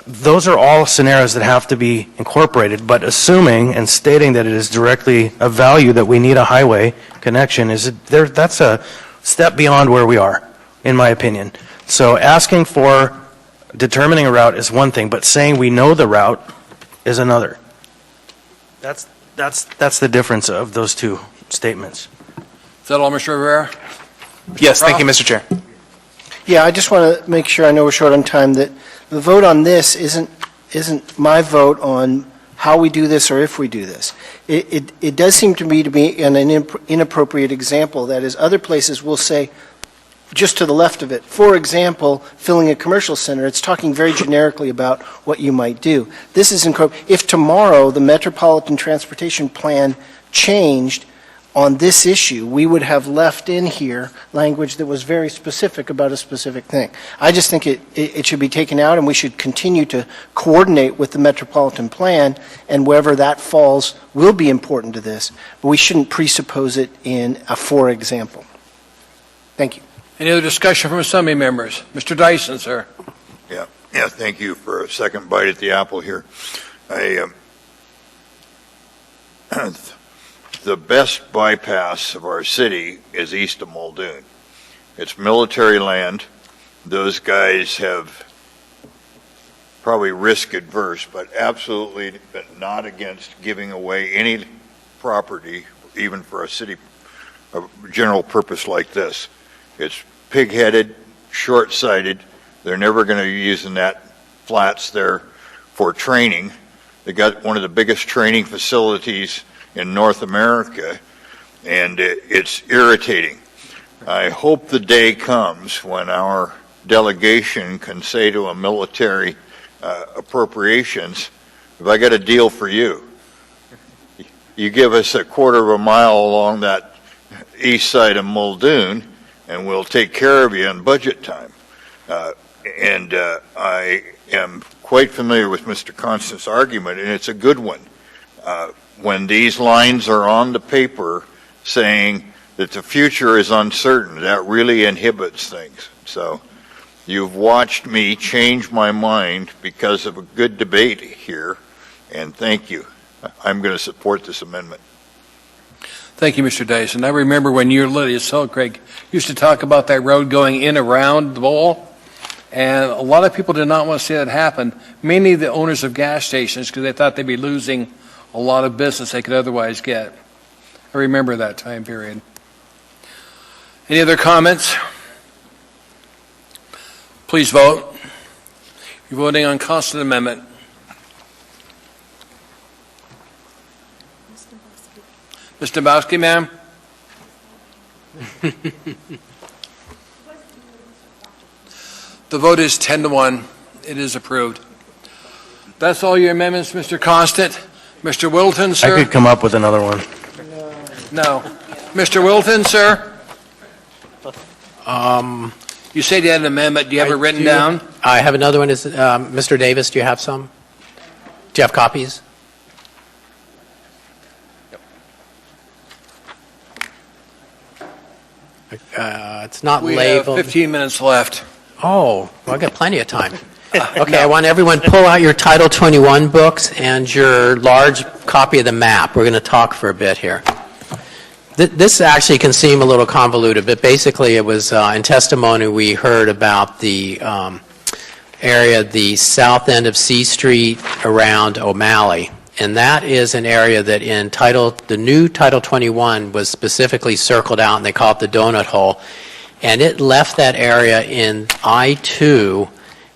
Those are all scenarios that have to be incorporated, but assuming and stating that it is directly of value that we need a highway connection, that's a step beyond where we are, in my opinion. So asking for determining a route is one thing, but saying we know the route is another. That's the difference of those two statements. Is that all, Mr. Rivera? Yes, thank you, Mr. Chair. Yeah, I just want to make sure, I know we're short on time, that the vote on this isn't my vote on how we do this or if we do this. It does seem to me to be an inappropriate example. That is, other places will say, just to the left of it, for example, filling a commercial center, it's talking very generically about what you might do. This is if tomorrow the Metropolitan Transportation Plan changed on this issue, we would have left in here language that was very specific about a specific thing. I just think it should be taken out, and we should continue to coordinate with the Metropolitan Plan, and wherever that falls will be important to this, but we shouldn't presuppose it in a for example. Thank you. Any other discussion from Assembly members? Mr. Dyson, sir. Yeah, thank you for a second bite at the apple here. The best bypass of our city is east of Muldoon. It's military land. Those guys have probably risk adverse, but absolutely not against giving away any property, even for a city of general purpose like this. It's pig-headed, short-sighted. They're never going to be using that flats there for training. They got one of the biggest training facilities in North America, and it's irritating. I hope the day comes when our delegation can say to a military appropriations, if I got a deal for you, you give us a quarter of a mile along that east side of Muldoon, and we'll take care of you in budget time. I am quite familiar with Mr. Constant's argument, and it's a good one. When these lines are on the paper saying that the future is uncertain, that really inhibits things. So you've watched me change my mind because of a good debate here, and thank you. I'm going to support this amendment. Thank you, Mr. Dyson. I remember when you, Lydia Craig, used to talk about that road going in around the bowl, and a lot of people did not want to see that happen, mainly the owners of gas stations, because they thought they'd be losing a lot of business they could otherwise get. I remember that time period. Any other comments? Please vote. You're voting on constant amendment. Ms. Dombrowski, ma'am? The vote is 10-1. It is approved. That's all your amendments, Mr. Constant. Mr. Wilton, sir? I could come up with another one. No. Mr. Wilton, sir? You said you had an amendment. Do you have it written down? I have another one. Is Mr. Davis, do you have some? Do you have copies? It's not We labeled. have 15 minutes left. Oh, well, I've got plenty of time. Okay, I want everyone pull out your Title 21 books and your large copy of the map. We're going to talk for a bit here. This actually can seem a little convoluted, but basically it was in testimony we heard about the area, the south end of C Street around O'Malley. And that is an area that in the new Title 21 was specifically circled out, and they call it the donut hole. And it left that area in I-2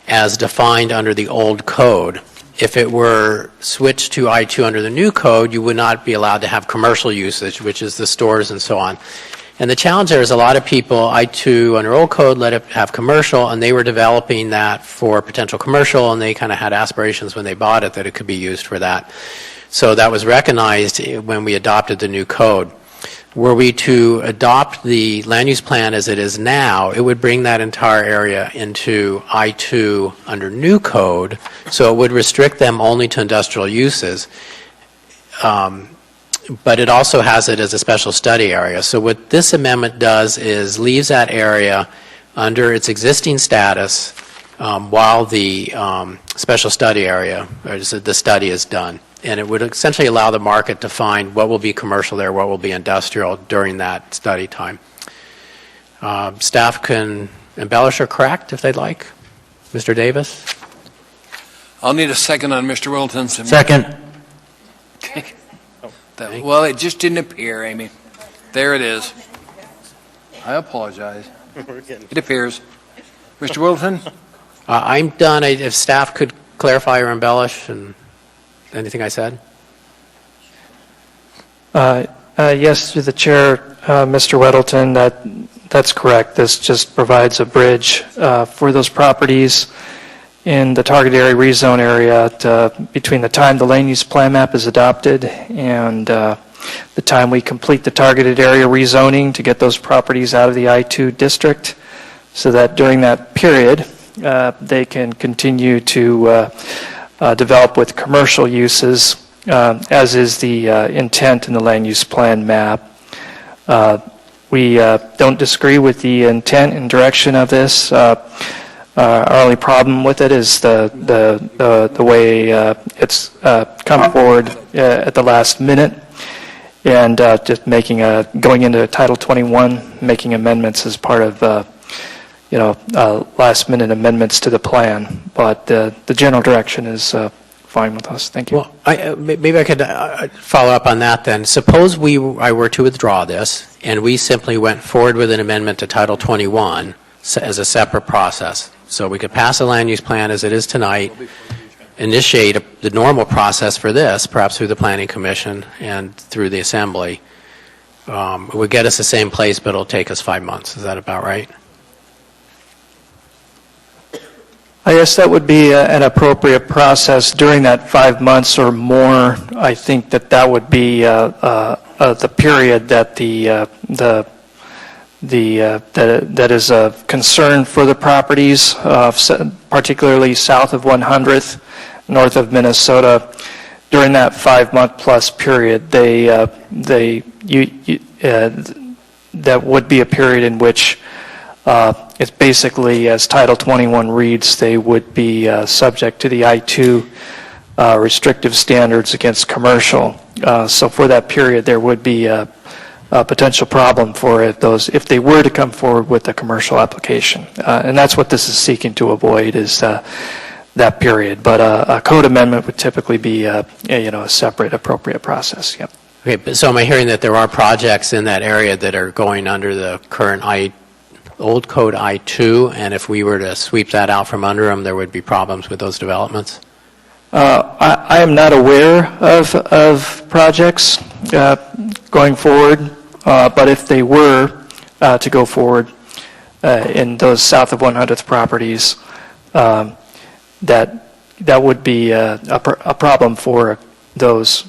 as defined under the old code. If it were switched to I-2 under the new code, you would not be allowed to have commercial usage, which is the stores and so on. And the challenge there is a lot of people, I-2 under old code, let it have commercial, and they were developing that for potential commercial, and they kind of had aspirations when they bought it that it could be used for that. So that was recognized when we adopted the new code. Were we to adopt the land use plan as it is now, it would bring that entire area into I-2 under new code, so it would restrict them only to industrial uses. But it also has it as a special study area. So what this amendment does is leaves that area under its existing status while the special study area, or the study is done. And it would essentially allow the market to find what will be commercial there, what will be industrial during that study time. Staff can embellish or correct if they'd like. Mr. Davis? I'll need a second on Mr. Wilton's. Second. Well, it just didn't appear, Amy. There it is. I apologize. It appears. Mr. Wilton? I'm done. If staff could clarify or embellish and anything I said? Yes, through the chair, Mr. Weddleton, that's correct. This just provides a bridge for those properties in the target area rezone area between the time the land use plan map is adopted and the time we complete the targeted area rezoning to get those properties out of the I-2 district, so that during that period they can continue to develop with commercial uses, as is the intent in the land use plan map. We don't disagree with the intent and direction of this. Our only problem with it is the way it's come forward at the last minute, and just going into Title 21, making amendments as part of last minute amendments to the plan. But the general direction is fine with us. Thank you. Well, maybe I could follow up on that then. Suppose I were to withdraw this and we simply went forward with an amendment to Title 21 as a separate process. So we could pass a land use plan as it is tonight, initiate the normal process for this, perhaps through the Planning Commission and through the Assembly. It would get us the same place, but it'll take us 5 months. Is that about right? I guess that would be an appropriate process during that 5 months or more. I think that would be the period that that is of concern for the properties, particularly south of 100th, north of Minnesota. During that 5 month plus period, that would be a period in which it's basically, as Title 21 reads, they would be subject to the I-2 restrictive standards against commercial. So for that period, there would be a potential problem for if they were to come forward with a commercial application. And that's what this is seeking to avoid, is that period. But a code amendment would typically be a separate appropriate process. Yep. Okay, so am I hearing that there are projects in that area that are going under the current old code I-2, and if we were to sweep that out from under them, there would be problems with those developments? I am not aware of projects going forward, but if they were to go forward in those south of 100th properties, that would be a problem for those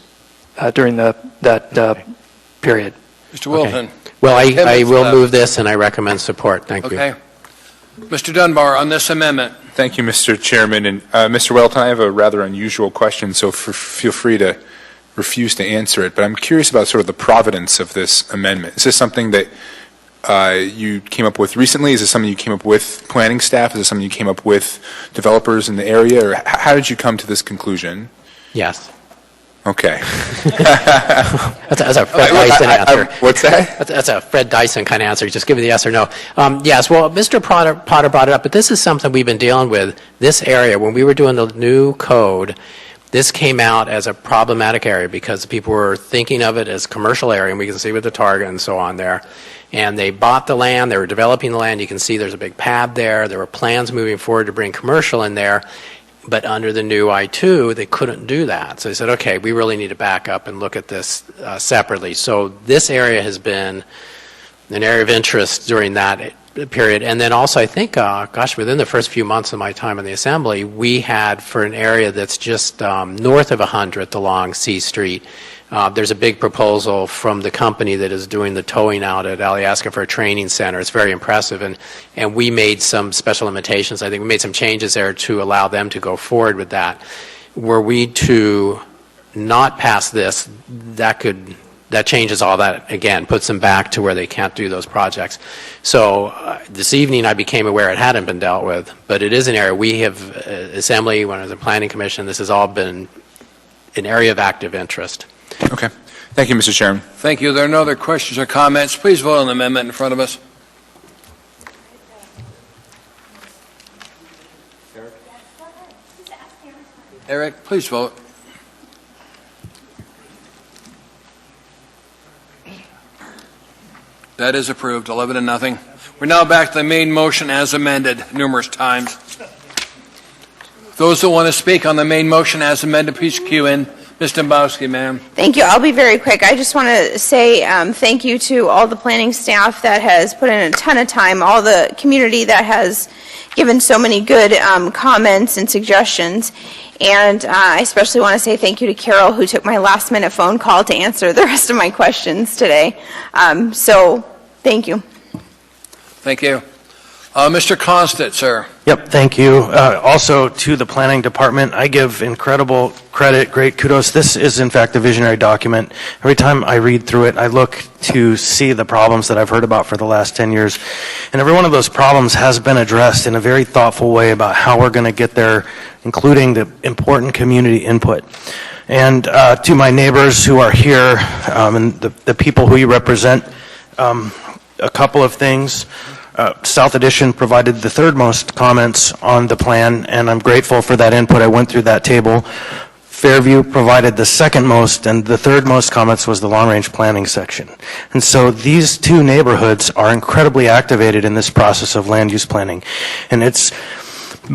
during that period. Mr. Wilton. Okay. Well, I will move this, and I recommend support. Thank you. Okay. Mr. Dunbar, on this amendment. Thank you, Mr. Chairman. And Mr. Welton, I have a rather unusual question, so feel free to refuse to answer it. But I'm curious about sort of the providence of this amendment. Is this something that you came up with recently? Is this something you came up with planning staff? Is this something you came up with developers in the area? Or how did you come to this conclusion? Yes. Okay. That's a Fred Dyson answer. What's that? That's a Fred Dyson kind of answer. Just give me the yes or no. Yes, well, Mr. Potter brought it up, but this is something we've been dealing with. This area, when we were doing the new code, this came out as a problematic area because people were thinking of it as commercial area, and we can see with the Target and so on there. And they bought the land, they were developing the land. You can see there's a big pad there. There were plans moving forward to bring commercial in there. But under the new I-2, they couldn't do that. So they said, okay, we really need to back up and look at this separately. So this area has been an area of interest during that period. And then also, I think, within the first few months of my time in the Assembly, we had, for an area that's just north of 100th along C Street, there's a big proposal from the company that is doing the towing out at Alyeska for a training center. It's very impressive, and we made some special limitations. I think we made some changes there to allow them to go forward with that. Were we to not pass this, that changes all that again, puts them back to where they can't do those projects. So this evening I became aware it hadn't been dealt with, but it is an area we have, Assembly, when I was in Planning Commission, this has all been an area of active interest. Okay. Thank you, Mr. Chairman. Thank you. There are no other questions or comments. Please vote on the amendment in front of us. Eric, please vote. That is approved, 11-0. We're now back to the main motion as amended numerous times. Those who want to speak on the main motion as amended, please queue in. Ms. Dombowski, ma'am. Thank you. I'll be very quick. I just want to say thank you to all the planning staff that has put in a ton of time, all the community that has given so many good comments and suggestions. And I especially want to say thank you to Carol, who took my last-minute phone call to answer the rest of my questions today. So thank you. Thank you. Mr. Constant, sir. Yep, thank you. Also to the planning department, I give incredible credit, great kudos. This is in fact a visionary document. Every time I read through it, I look to see the problems that I've heard about for the last 10 years. And every one of those problems has been addressed in a very thoughtful way about how we're going to get there, including the important community input. And to my neighbors who are here and the people who you represent, a couple of things. South Addition provided the third most comments on the plan, and I'm grateful for that input. I went through that table. Fairview provided the second most, and the third most comments was the long-range planning section. And so these two neighborhoods are incredibly activated in this process of land use planning. And it's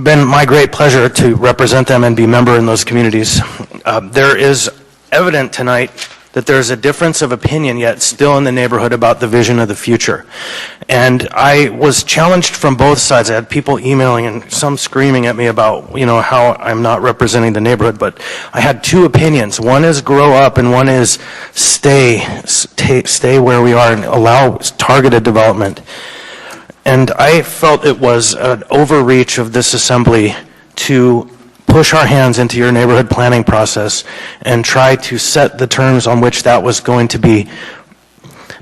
been my great pleasure to represent them and be a member in those communities. There is evident tonight that there's a difference of opinion yet still in the neighborhood about the vision of the future. And I was challenged from both sides. I had people emailing and some screaming at me about, how I'm not representing the neighborhood, but I had two opinions. One is grow up and one is stay where we are and allow targeted development. And I felt it was an overreach of this assembly to push our hands into your neighborhood planning process and try to set the terms on which that was going to be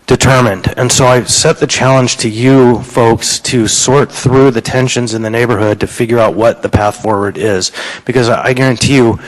determined. And so I set the challenge to you folks to sort through the tensions in the neighborhood to figure out what the path forward is. Because I guarantee you,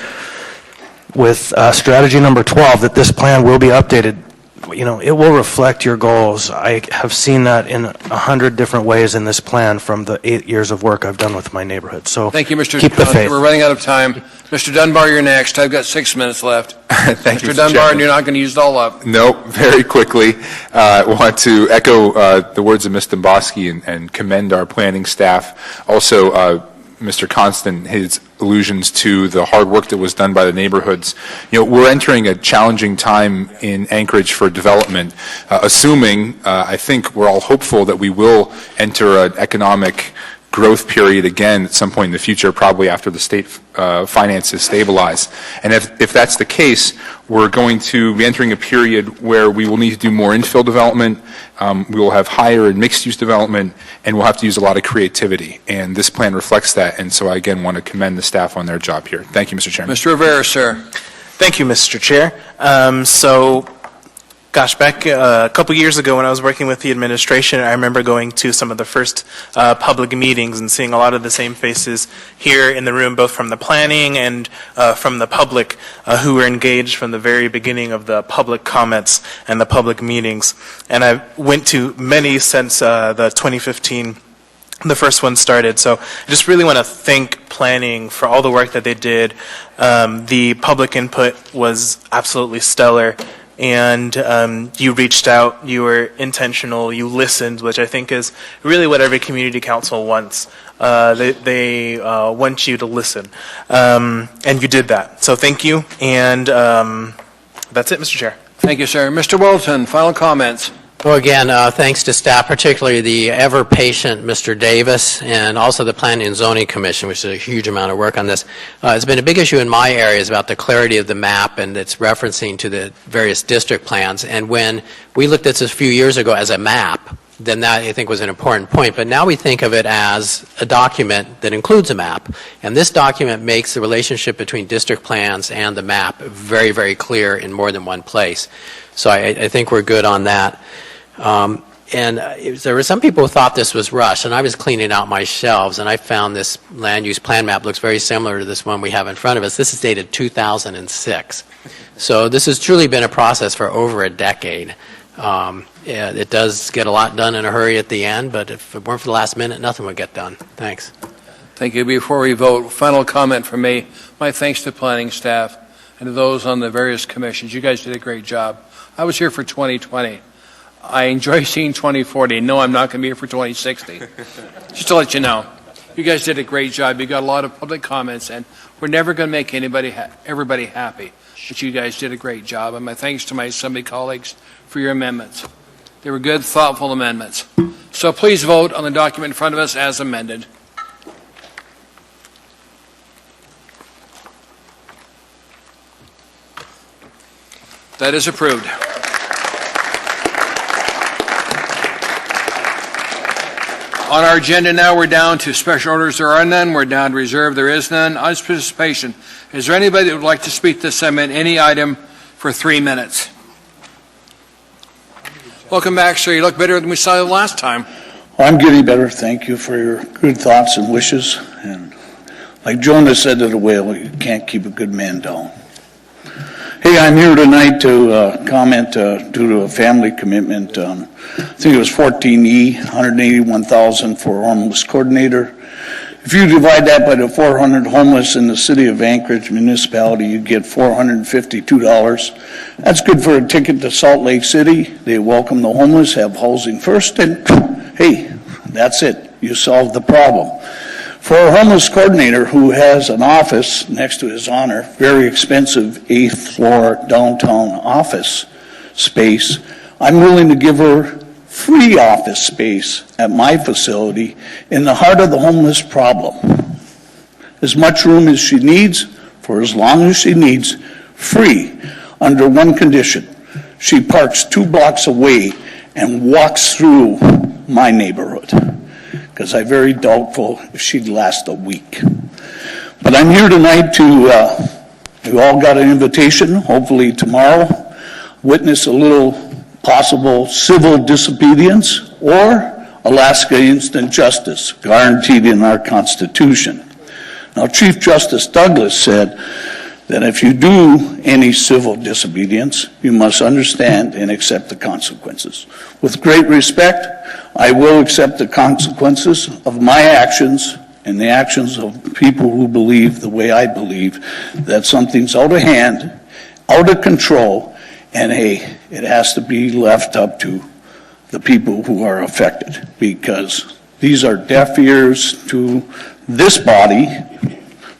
with strategy number 12, that this plan will be updated. It will reflect your goals. I have seen that in 100 different ways in this plan from the 8 years of work I've done with my neighborhood. So thank you, Mr. Keep the faith. We're running out of time. Mr. Dunbar, you're next. I've got 6 minutes left. Thank you, Mr. Dunbar, and you're not going to use it all up. No, very quickly. I want to echo the words of Ms. Dombowski and commend our planning staff. Also, Mr. Constant, his allusions to the hard work that was done by the neighborhoods. We're entering a challenging time in Anchorage for development, assuming, I think we're all hopeful that we will enter an economic growth period again at some point in the future, probably after the state finances stabilize. And if that's the case, we're going to be entering a period where we will need to do more infill development, we will have higher and mixed-use development, and we'll have to use a lot of creativity. And this plan reflects that, and so I again want to commend the staff on their job here. Thank you, Mr. Chairman. Mr. Rivera, sir. Thank you, Mr. Chair. So Gosh, back a couple years ago when I was working with the administration, I remember going to some of the first public meetings and seeing a lot of the same faces here in the room, both from the planning and from the public who were engaged from the very beginning of the public comments and the public meetings. And I went to many since the 2015 the first one started. So I just really want to thank planning for all the work that they did. The public input was absolutely stellar. And you reached out, you were intentional, you listened, which I think is really what every community council wants. They want you to listen. And you did that. So thank you. And that's it, Mr. Chair. Thank you, sir. Mr. Wilton, final comments. Well, again, thanks to staff, particularly the ever-patient Mr. Davis, and also the Planning and Zoning Commission, which is a huge amount of work on this. It's been a big issue in my area is about the clarity of the map and its referencing to the various district plans. And when we looked at this a few years ago as a map, then that, I think, was an important point. But now we think of it as a document that includes a map. And this document makes the relationship between district plans and the map very, very clear in more than one place. So I think we're good on that. There were some people who thought this was rushed, and I was cleaning out my shelves, and I found this land use plan map looks very similar to this one we have in front of us. This is dated 2006. So this has truly been a process for over a decade. It does get a lot done in a hurry at the end, but if it weren't for the last minute, nothing would get done. Thanks. Thank you. Before we vote, final comment from me. My thanks to planning staff and to those on the various commissions. You guys did a great job. I was here for 2020. I enjoy seeing 2040. No, I'm not going to be here for 2060. Just to let you know. You guys did a great job. You got a lot of public comments, and we're never going to make everybody happy. But you guys did a great job. And my thanks to my assembly colleagues for your amendments. They were good, thoughtful amendments. So please vote on the document in front of us as amended. That is approved. On our agenda now, we're down to special orders. There are none. We're down to reserve. There is none. On participation, is there anybody that would like to speak to this amendment, any item, for 3 minutes? Welcome back, sir. You look better than we saw you last time. Well, I'm getting better. Thank you for your good thoughts and wishes. And like Jonah said to the whale, you can't keep a good man down. Hey, I'm here tonight to comment due to a family commitment. I think it was 14E, $181,000 for homeless coordinator. If you divide that by the 400 homeless in the city of Anchorage municipality, you get $452. That's good for a ticket to Salt Lake City. They welcome the homeless, have housing first, and hey, that's it. You solve the problem. For a homeless coordinator who has an office next to his honor, very expensive 8th floor downtown office space, I'm willing to give her free office space at my facility in the heart of the homeless problem. As much room as she needs, for as long as she needs, free, under one condition. She parks 2 blocks away and walks through my neighborhood, because I'm very doubtful if she'd last a week. But I'm here tonight we all got an invitation, hopefully tomorrow, witness a little possible civil disobedience or Alaska instant justice, guaranteed in our Constitution. Now, Chief Justice Douglas said that if you do any civil disobedience, you must understand and accept the consequences. With great respect, I will accept the consequences of my actions and the actions of people who believe the way I believe, that something's out of hand, out of control, and hey, it has to be left up to the people who are affected, because these are deaf ears to this body.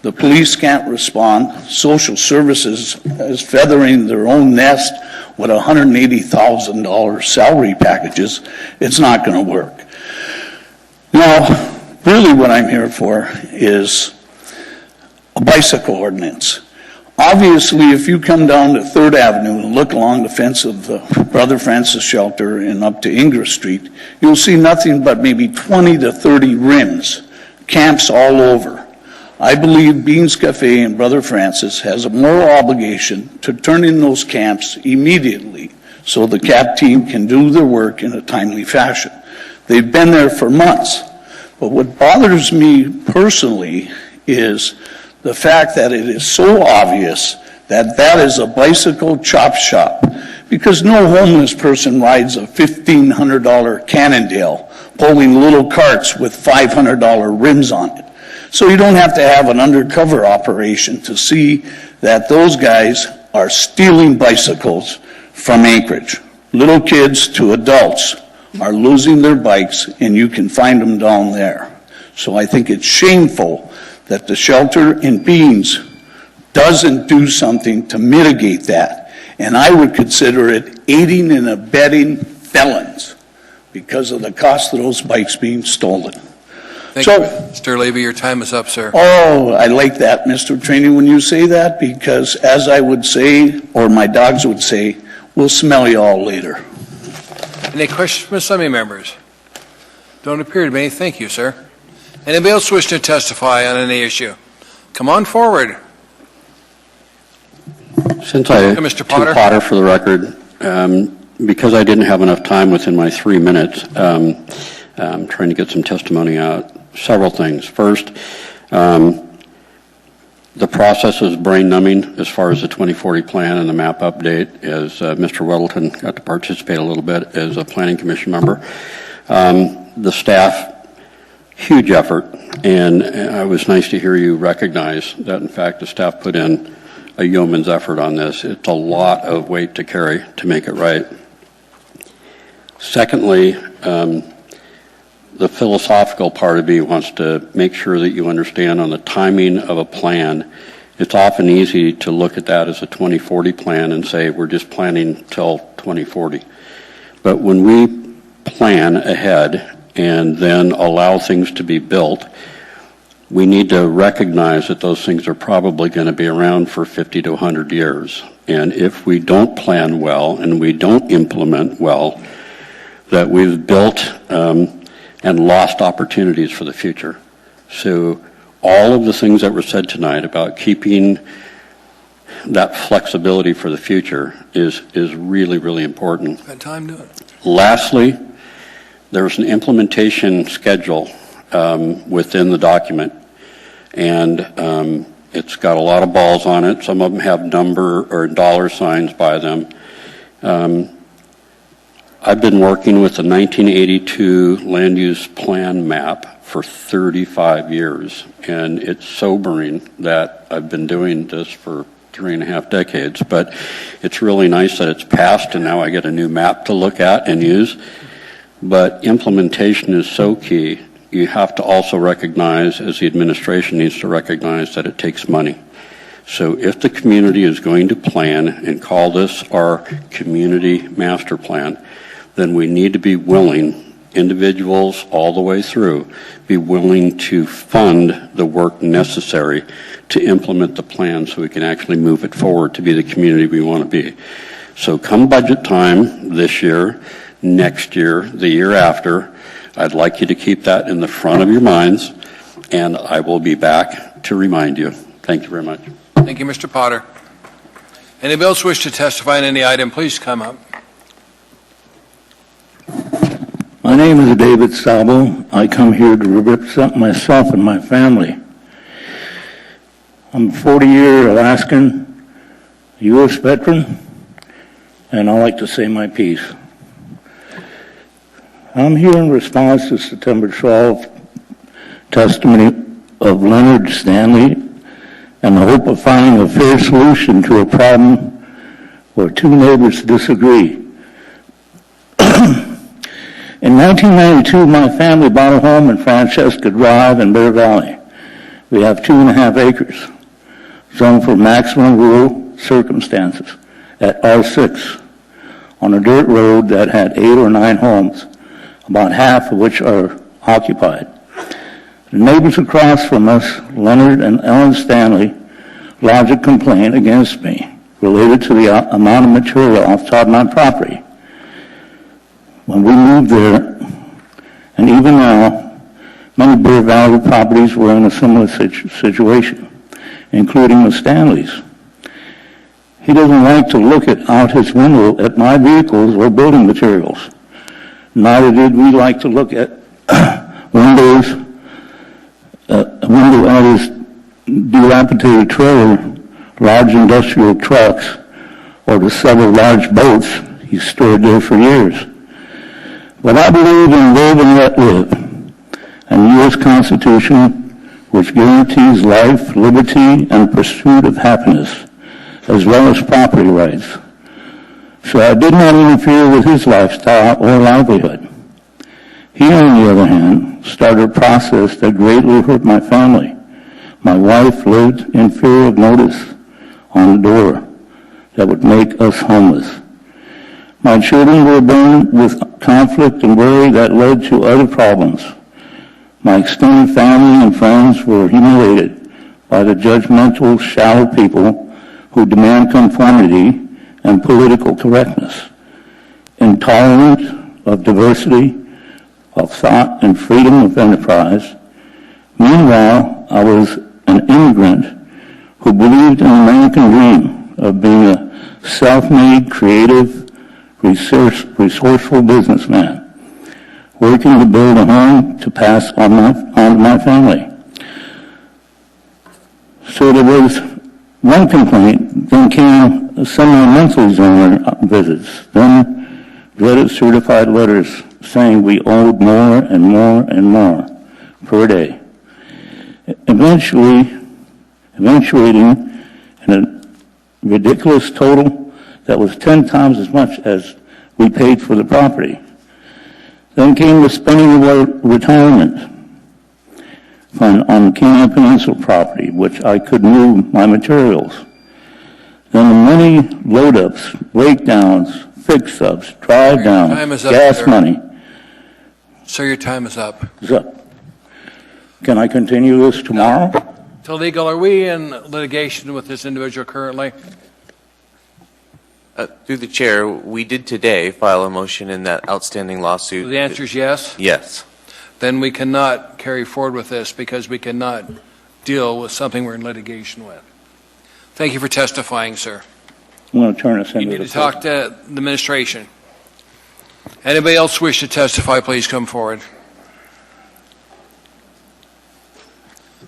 The police can't respond. Social services is feathering their own nest with $180,000 salary packages. It's not going to work. Now, really what I'm here for is a bicycle ordinance. Obviously, if you come down to 3rd Avenue and look along the fence of the Brother Francis Shelter and up to Ingress Street, you'll see nothing but maybe 20 to 30 rims, camps all over. I believe Beans Cafe and Brother Francis has a moral obligation to turn in those camps immediately so the CAP team can do their work in a timely fashion. They've been there for months. But what bothers me personally is the fact that it is so obvious that that is a bicycle chop shop, because no homeless person rides a $1,500 Cannondale pulling little carts with $500 rims on it. So you don't have to have an undercover operation to see that those guys are stealing bicycles from Anchorage. Little kids to adults are losing their bikes, and you can find them down there. So I think it's shameful that the Shelter in Beans doesn't do something to mitigate that. And I would consider it aiding and abetting felons because of the cost of those bikes being stolen. Thank you, Mr. Levy. Your time is up, sir. Oh, I like that, Mr. Trainee, when you say that, because as I would say, or my dogs would say, we'll smell you all later. Any questions from Assembly members? Don't appear to be any. Thank you, sir. Anybody else wish to testify on any issue? Come on forward. Since I, Mr. Potter. to Potter for the record, because I didn't have enough time within my 3 minutes, I'm trying to get some testimony out. Several things. First, the process is brain numbing as far as the 2040 plan and the map update, as Mr. Weddleton got to participate a little bit as a planning commission member. The staff, huge effort, and it was nice to hear you recognize that in fact the staff put in a yeoman's effort on this. It's a lot of weight to carry to make it right. Secondly, the philosophical part of me wants to make sure that you understand on the timing of a plan. It's often easy to look at that as a 2040 plan and say we're just planning till 2040. But when we plan ahead and then allow things to be built, we need to recognize that those things are probably going to be around for 50 to 100 years. And if we don't plan well and we don't implement well, that we've built and lost opportunities for the future. So all of the things that were said tonight about keeping that flexibility for the future is really, really important. Spend time doing it. Lastly, there's an implementation schedule within the document, and it's got a lot of balls on it. Some of them have number or dollar signs by them. I've been working with the 1982 land use plan map for 35 years, and it's sobering that I've been doing this for 3.5 decades, but it's really nice that it's passed and now I get a new map to look at and use. But implementation is so key. You have to also recognize, as the administration needs to recognize, that it takes money. So if the community is going to plan and call this our community master plan, then we need to be willing, individuals all the way through, be willing to fund the work necessary to implement the plan so we can actually move it forward to be the community we want to be. So come budget time this year, next year, the year after, I'd like you to keep that in the front of your minds, and I will be back to remind you. Thank you very much. Thank you, Mr. Potter. Anybody else wish to testify on any item, please come up. My name is David Sabo. I come here to represent myself and my family. I'm a 40-year Alaskan U.S. veteran, and I like to say my piece. I'm here in response to September 12th testimony of Leonard Stanley and the hope of finding a fair solution to a problem where two neighbors disagree. In 1992, my family bought a home in Francesca Drive in Bear Valley. We have 2.5 acres, zoned for maximum rural circumstances at R6 on a dirt road that had 8 or 9 homes, about half of which are occupied. The neighbors across from us, Leonard and Ellen Stanley, lodged a complaint against me related to the amount of material outside my property. When we moved there, and even now, many Bear Valley properties were in a similar situation, including the Stanleys. He doesn't like to look out his window at my vehicles or building materials. Neither did we like to look at window at his dilapidated trailer, large industrial trucks, or the several large boats he stored there for years. But I believe in live and let live, and U.S. Constitution, which guarantees life, liberty, and pursuit of happiness, as well as property rights. So I did not interfere with his lifestyle or livelihood. He, on the other hand, started a process that greatly hurt my family. My wife lived in fear of notice on the door that would make us homeless. My children were burdened with conflict and worry that led to other problems. My extended family and friends were humiliated by the judgmental, shallow people who demand conformity and political correctness, intolerant of diversity, of thought and freedom of enterprise. Meanwhile, I was an immigrant who believed in the American dream of being a self-made, creative, resourceful businessman, working to build a home to pass on to my family. So there was one complaint, then came semi-monthly zoner visits, then dreaded certified letters saying we owed more and more and more per day, eventuating in a ridiculous total that was 10 times as much as we paid for the property. Then came the spending of our retirement fund on the Kenai Peninsula property, which I could move my materials. Then the many load-ups, breakdowns, fix-ups, drive-downs, gas money. Sir, your time is up. Is up. Can I continue this tomorrow? So legal, are we in litigation with this individual currently? Through the chair, we did today file a motion in that outstanding lawsuit. The answer is yes? Yes. Then we cannot carry forward with this because we cannot deal with something we're in litigation with. Thank you for testifying, sir. I'm going to turn this into You need to talk to the administration. Anybody else wish to testify, please come forward.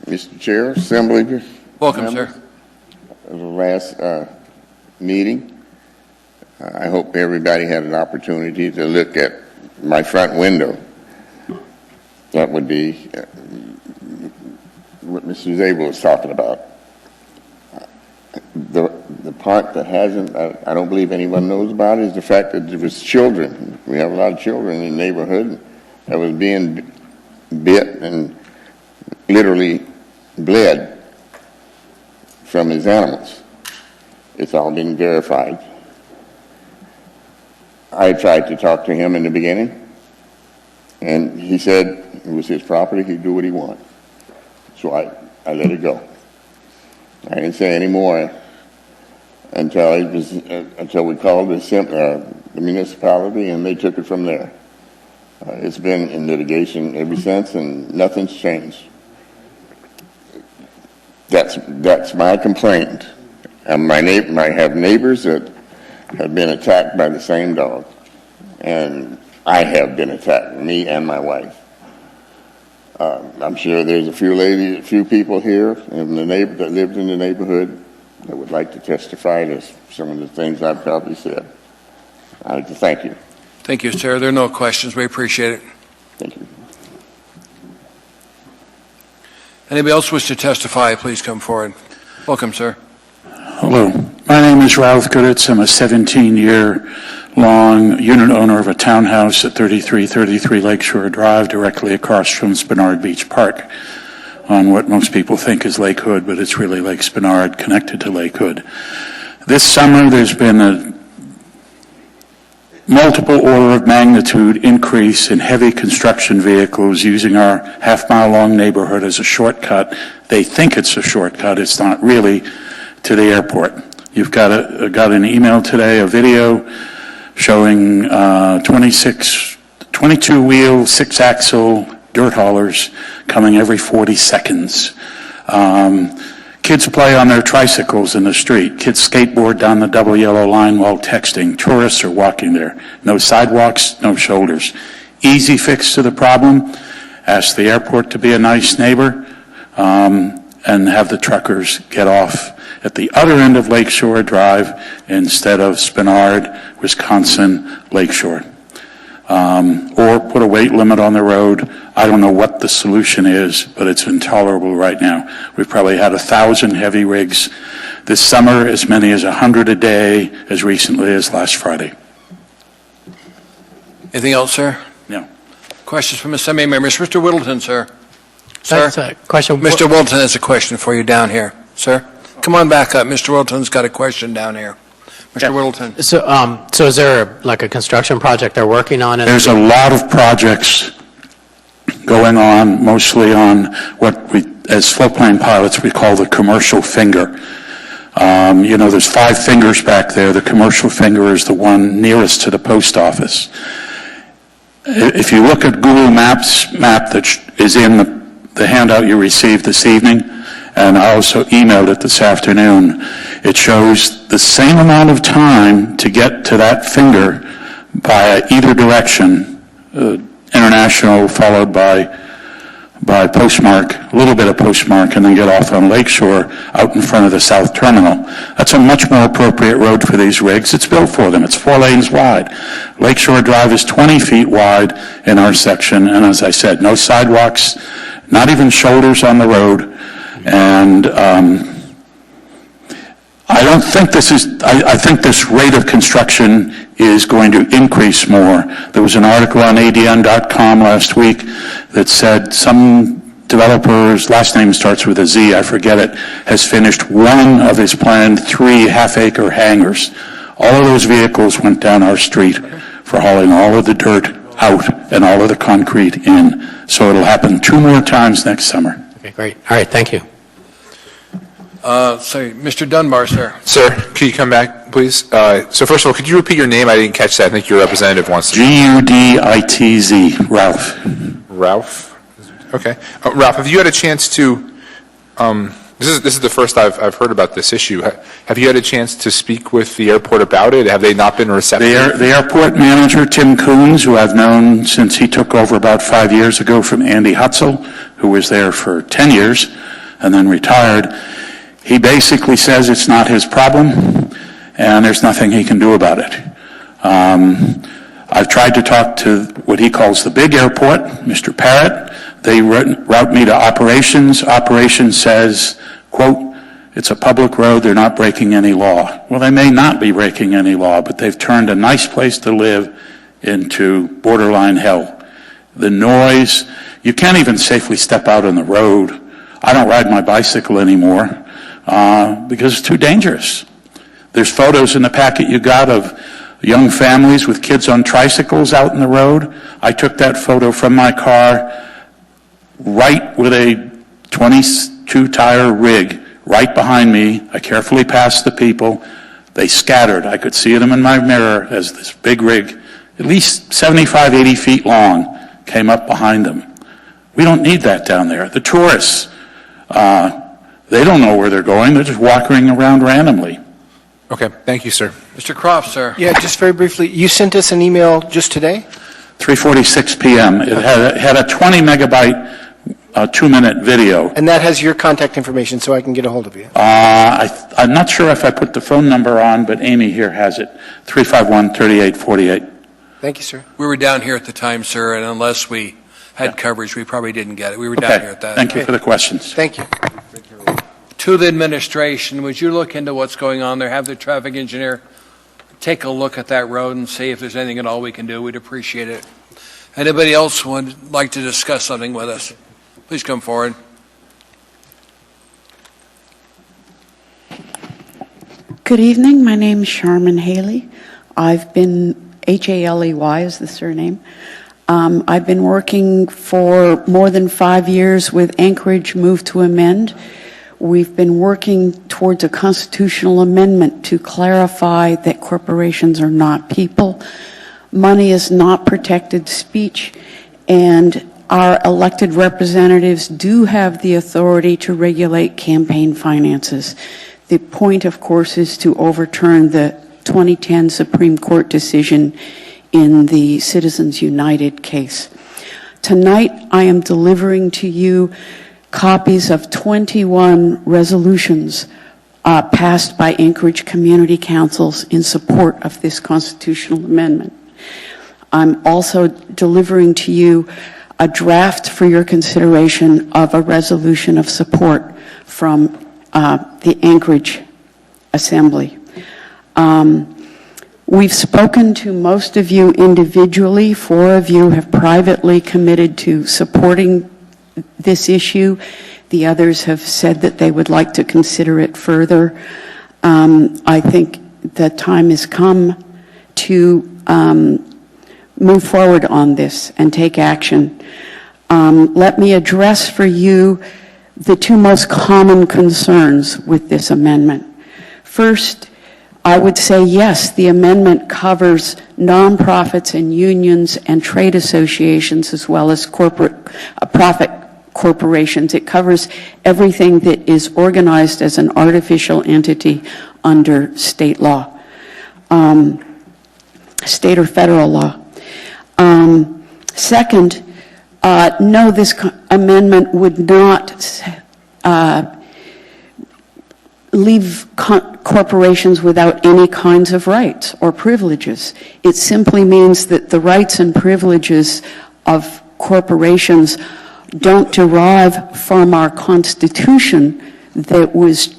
Mr. Chair, Assembly. Welcome, sir. The last meeting, I hope everybody had an opportunity to look at my front window. That would be what Mr. Zabel was talking about. The part that hasn't, I don't believe anyone knows about, is the fact that there was children. We have a lot of children in the neighborhood that was being bit and literally bled from his animals. It's all been verified. I tried to talk to him in the beginning, and he said it was his property, he'd do what he wanted. So I let it go. I didn't say any more until we called the municipality, and they took it from there. It's been in litigation ever since, and nothing's changed. That's my complaint. And I have neighbors that have been attacked by the same dog, and I have been attacked, me and my wife. I'm sure there's a few people here that lived in the neighborhood that would like to testify to some of the things I've probably said. I'd like to thank you. Thank you, sir. There are no questions. We appreciate it. Thank you. Anybody else wish to testify, please come forward. Welcome, sir. Hello. My name is Ralph Gooditz. I'm a 17-year-long unit owner of a townhouse at 3333 Lakeshore Drive, directly across from Spenard Beach Park, on what most people think is Lake Hood, but it's really Lake Spenard connected to Lake Hood. This summer, there's been a multiple order of magnitude increase in heavy construction vehicles using our half-mile-long neighborhood as a shortcut. They think it's a shortcut. It's not really, to the airport. You've got an email today, a video showing 22-wheel, 6-axle dirt haulers coming every 40 seconds, Kids play on their tricycles in the street. Kids skateboard down the double yellow line while texting. Tourists are walking there. No sidewalks, no shoulders. Easy fix to the problem. Ask the airport to be a nice neighbor, and have the truckers get off at the other end of Lakeshore Drive instead of Spenard, Wisconsin, Lakeshore. Or put a weight limit on the road. I don't know what the solution is, but it's intolerable right now. We've probably had 1,000 heavy rigs this summer, as many as 100 a day as recently as last Friday. Anything else, sir? No. Questions from the Assembly members? Mr. Whittleton, sir. Sir? That's a question. Mr. Whittleton has a question for you down here. Sir? Come on back up. Mr. Whittleton's got a question down here. Mr. Whittleton. So is there like a construction project they're working on? There's a lot of projects going on, mostly on what we, as floatplane pilots, we call the commercial finger. There's 5 fingers back there. The commercial finger is the one nearest to the post office. If you look at Google Maps map that is in the handout you received this evening, and I also emailed it this afternoon, it shows the same amount of time to get to that finger by either direction, International followed by Postmark, a little bit of Postmark, and then get off on Lakeshore out in front of the South Terminal. That's a much more appropriate road for these rigs. It's built for them. It's 4 lanes wide. Lakeshore Drive is 20 feet wide in our section, and as I said, no sidewalks, not even shoulders on the road. And I don't think I think this rate of construction is going to increase more. There was an article on ADN.com last week that said some developer's last name starts with a Z, I forget it, has finished one of his planned 3 half-acre hangars. All of those vehicles went down our street for hauling all of the dirt out and all of the concrete in. So it'll happen 2 more times next summer. Okay, great. All right, thank you. Mr. Dunbar, sir. Sir, could you come back, please? So first of all, could you repeat your name? I didn't catch that. I think your representative wants to. G-U-D-I-T-Z, Ralph. Ralph? Okay. Ralph, have you had a chance to, this is the first I've heard about this issue. Have you had a chance to speak with the airport about it? Have they not been receptive? The airport manager, Tim Coons, who I've known since he took over about 5 years ago from Andy Hutzel, who was there for 10 years and then retired, he basically says it's not his problem and there's nothing he can do about it. I've tried to talk to what he calls the big airport, Mr. Parrott. They route me to operations. Operations says, quote, it's a public road, they're not breaking any law. Well, they may not be breaking any law, but they've turned a nice place to live into borderline hell. The noise, you can't even safely step out on the road. I don't ride my bicycle anymore because it's too dangerous. There's photos in the packet you got of young families with kids on tricycles out in the road. I took that photo from my car right with a 22-tire rig right behind me. I carefully passed the people. They scattered. I could see them in my mirror as this big rig, at least 75, 80 feet long, came up behind them. We don't need that down there. The tourists, they don't know where they're going. They're just walking around randomly. Okay, thank you, sir. Mr. Croft, sir. Yeah, just very briefly, you sent us an email just today? 3:46 p.m. It had a 20 megabyte 2-minute video. And that has your contact information so I can get a hold of you. I'm not sure if I put the phone number on, but Amy here has it. 351-3848. Thank you, sir. We were down here at the time, sir, and unless we had coverage, we probably didn't get it. We were down here at that. Thank you for the questions. Thank you. To the administration, would you look into what's going on there? Have the traffic engineer take a look at that road and see if there's anything at all we can do. We'd appreciate it. Anybody else would like to discuss something with us? Please come forward. Good evening. My name is Charmin Haley. I've been, Haley is the surname. I've been working for more than 5 years with Anchorage Move to Amend. We've been working towards a constitutional amendment to clarify that corporations are not people. Money is not protected speech, and our elected representatives do have the authority to regulate campaign finances. The point, of course, is to overturn the 2010 Supreme Court decision in the Citizens United case. Tonight, I am delivering to you copies of 21 resolutions passed by Anchorage Community Councils in support of this constitutional amendment. I'm also delivering to you a draft for your consideration of a resolution of support from the Anchorage Assembly. We've spoken to most of you individually. 4 of you have privately committed to supporting this issue. The others have said that they would like to consider it further. I think the time has come to move forward on this and take action. Let me address for you the 2 most common concerns with this amendment. First, I would say yes, the amendment covers nonprofits and unions and trade associations as well as profit corporations. It covers everything that is organized as an artificial entity under state law, state or federal law. Second, no, this amendment would not leave corporations without any kinds of rights or privileges. It simply means that the rights and privileges of corporations don't derive from our Constitution that was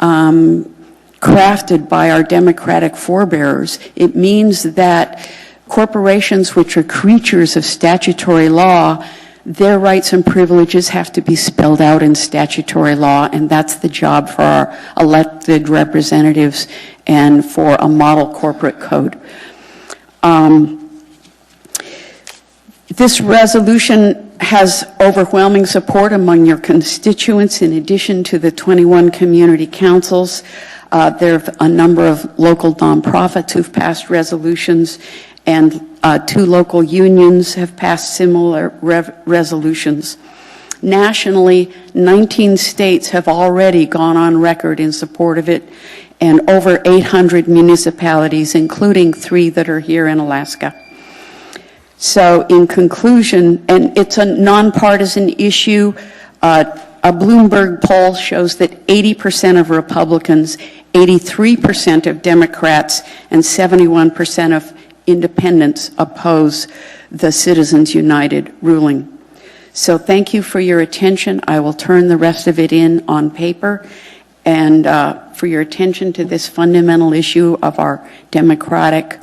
crafted by our democratic forebears. It means that corporations, which are creatures of statutory law, their rights and privileges have to be spelled out in statutory law, and that's the job for our elected representatives and for a model corporate code. This resolution has overwhelming support among your constituents. In addition to the 21 community councils, there are a number of local nonprofits who've passed resolutions, and 2 local unions have passed similar resolutions. Nationally, 19 states have already gone on record in support of it, and over 800 municipalities, including 3 that are here in Alaska. So in conclusion, and it's a nonpartisan issue, a Bloomberg poll shows that 80% of Republicans, 83% of Democrats, and 71% of independents oppose the Citizens United ruling. So thank you for your attention. I will turn the rest of it in on paper, and for your attention to this fundamental issue of our democratic,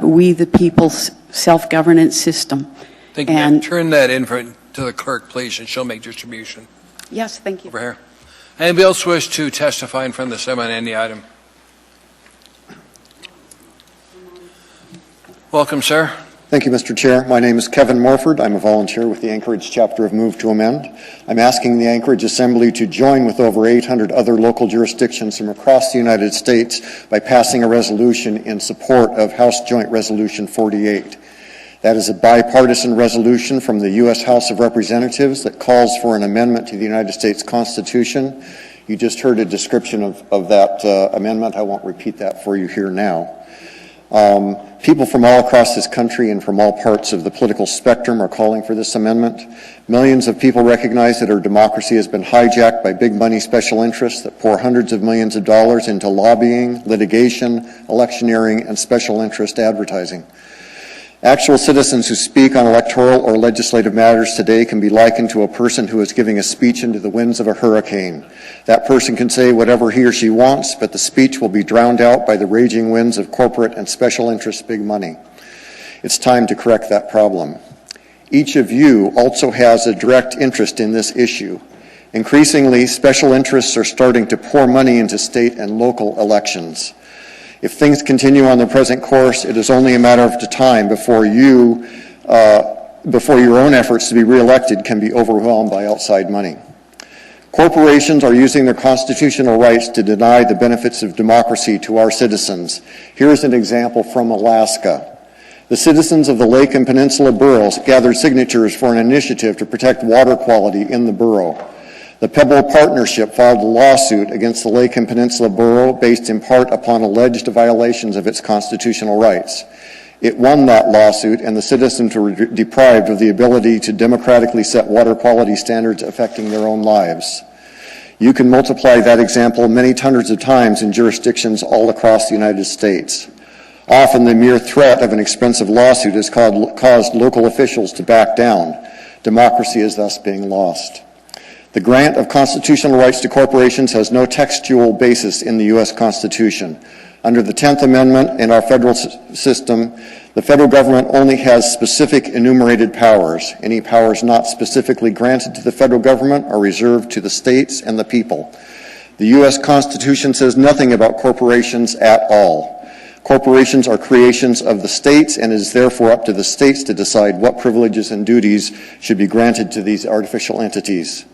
we the people's self-governance system. Thank you, ma'am. Turn that in to the clerk, please, and she'll make distribution. Yes, thank you. Over here. Anybody else wish to testify in front of the Assembly on any item? Welcome, sir. Thank you, Mr. Chair. My name is Kevin Morford. I'm a volunteer with the Anchorage chapter of Move to Amend. I'm asking the Anchorage Assembly to join with over 800 other local jurisdictions from across the United States by passing a resolution in support of House Joint Resolution 48. That is a bipartisan resolution from the U.S. House of Representatives that calls for an amendment to the United States Constitution. You just heard a description of that amendment. I won't repeat that for you here now. People from all across this country and from all parts of the political spectrum are calling for this amendment. Millions of people recognize that our democracy has been hijacked by big money special interests that pour hundreds of millions of dollars into lobbying, litigation, electioneering, and special interest advertising. Actual citizens who speak on electoral or legislative matters today can be likened to a person who is giving a speech into the winds of a hurricane. That person can say whatever he or she wants, but the speech will be drowned out by the raging winds of corporate and special interest big money. It's time to correct that problem. Each of you also has a direct interest in this issue. Increasingly, special interests are starting to pour money into state and local elections. If things continue on their present course, it is only a matter of time before your own efforts to be reelected can be overwhelmed by outside money. Corporations are using their constitutional rights to deny the benefits of democracy to our citizens. Here's an example from Alaska. The citizens of the Lake and Peninsula boroughs gathered signatures for an initiative to protect water quality in the borough. The Pebble Partnership filed a lawsuit against the Lake and Peninsula Borough based in part upon alleged violations of its constitutional rights. It won that lawsuit, and the citizens were deprived of the ability to democratically set water quality standards affecting their own lives. You can multiply that example many hundreds of times in jurisdictions all across the United States. Often the mere threat of an expensive lawsuit has caused local officials to back down. Democracy is thus being lost. The grant of constitutional rights to corporations has no textual basis in the U.S. Constitution. Under the 10th Amendment in our federal system, the federal government only has specific enumerated powers. Any powers not specifically granted to the federal government are reserved to the states and the people. The U.S. Constitution says nothing about corporations at all. Corporations are creations of the states, and it is therefore up to the states to decide what privileges and duties should be granted to these artificial entities.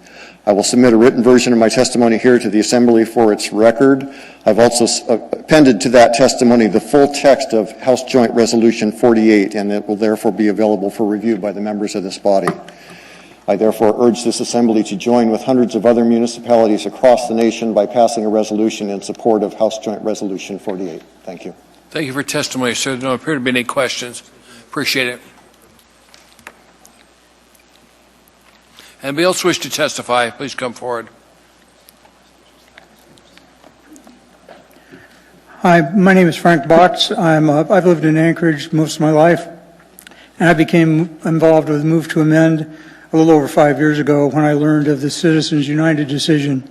I will submit a written version of my testimony here to the Assembly for its record. I've also appended to that testimony the full text of House Joint Resolution 48, and it will therefore be available for review by the members of this body. I therefore urge this Assembly to join with hundreds of other municipalities across the nation by passing a resolution in support of House Joint Resolution 48. Thank you. Thank you for testimony, sir. There don't appear to be any questions. Appreciate it. Anybody else wish to testify? Please come forward. Hi, my name is Frank Botts. I've lived in Anchorage most of my life, and I became involved with Move to Amend a little over 5 years ago when I learned of the Citizens United decision.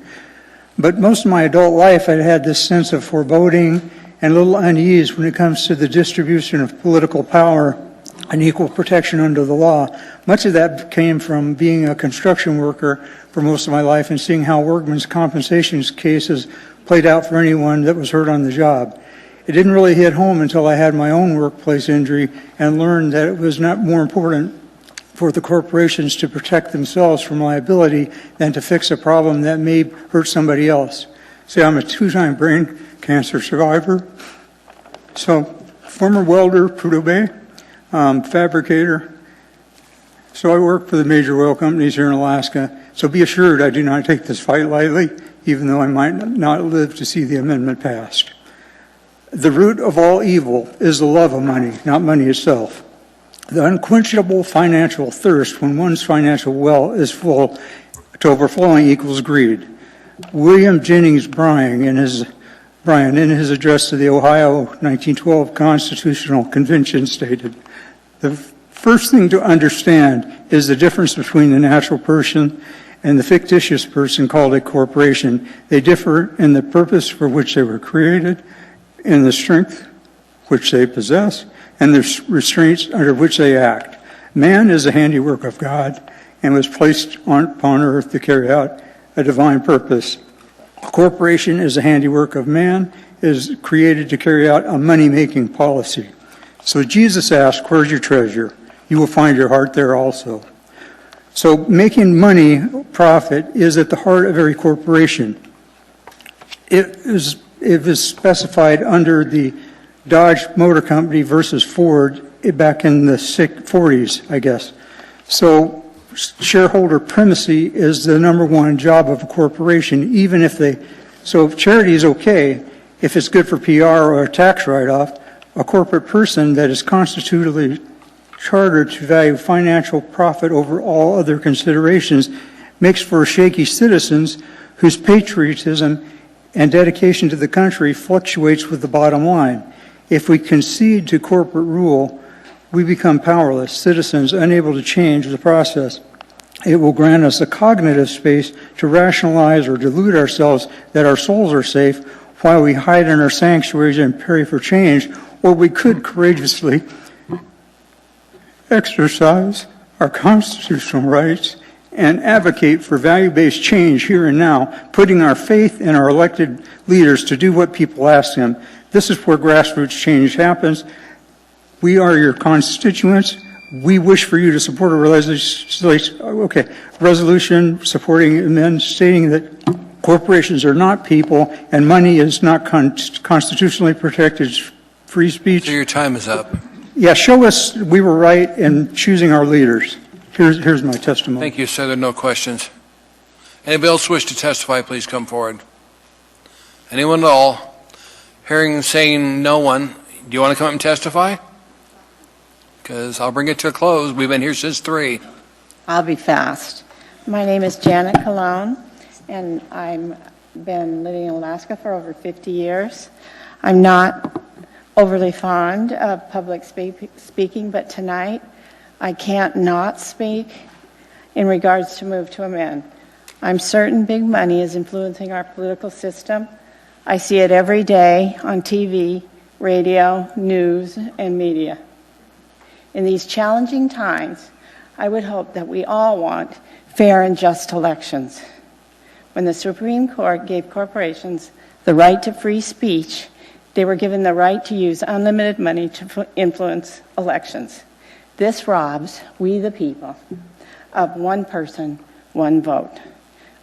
But most of my adult life, I had this sense of foreboding and a little unease when it comes to the distribution of political power and equal protection under the law. Much of that came from being a construction worker for most of my life and seeing how workmen's compensation cases played out for anyone that was hurt on the job. It didn't really hit home until I had my own workplace injury and learned that it was not more important for the corporations to protect themselves from liability than to fix a problem that may hurt somebody else. See, I'm a two-time brain cancer survivor. So, former welder, Prudhoe Bay, fabricator. So I work for the major oil companies here in Alaska. So be assured I do not take this fight lightly, even though I might not live to see the amendment passed. The root of all evil is the love of money, not money itself. The unquenchable financial thirst when one's financial well is full to overflowing equals greed. William Jennings Bryan, in his address to the Ohio 1912 Constitutional Convention, stated, "The first thing to understand is the difference between the natural person and the fictitious person called a corporation. They differ in the purpose for which they were created, in the strength which they possess, and the restraints under which they act. Man is a handiwork of God and was placed upon earth to carry out a divine purpose. A corporation is a handiwork of man, is created to carry out a money-making policy. So Jesus asked, where's your treasure? You will find your heart there also." So making money, profit, is at the heart of every corporation. It is specified under the Dodge Motor Company versus Ford back in the 40s, I guess. So shareholder primacy is the number one job of a corporation, even if so charity is okay if it's good for PR or a tax write-off. A corporate person that is constitutionally chartered to value financial profit over all other considerations makes for shaky citizens whose patriotism and dedication to the country fluctuates with the bottom line. If we concede to corporate rule, we become powerless, citizens unable to change the process. It will grant us a cognitive space to rationalize or delude ourselves that our souls are safe while we hide in our sanctuaries and pray for change, or we could courageously exercise our constitutional rights and advocate for value-based change here and now, putting our faith in our elected leaders to do what people ask them. This is where grassroots change happens. We are your constituents. We wish for you to support a resolution supporting amendments stating that corporations are not people and money is not constitutionally protected free speech. So your time is up. Yeah, show us we were right in choosing our leaders. Here's my testimony. Thank you, sir. There are no questions. Anybody else wish to testify, please come forward. Anyone at all? Hearing and saying no one, do you want to come up and testify? Because I'll bring it to a close. We've been here since 3. I'll be fast. My name is Janet Colon, and I've been living in Alaska for over 50 years. I'm not overly fond of public speaking, but tonight I can't not speak in regards to Move to Amend. I'm certain big money is influencing our political system. I see it every day on TV, radio, news, and media. In these challenging times, I would hope that we all want fair and just elections. When the Supreme Court gave corporations the right to free speech, they were given the right to use unlimited money to influence elections. This robs we the people of one person, one vote.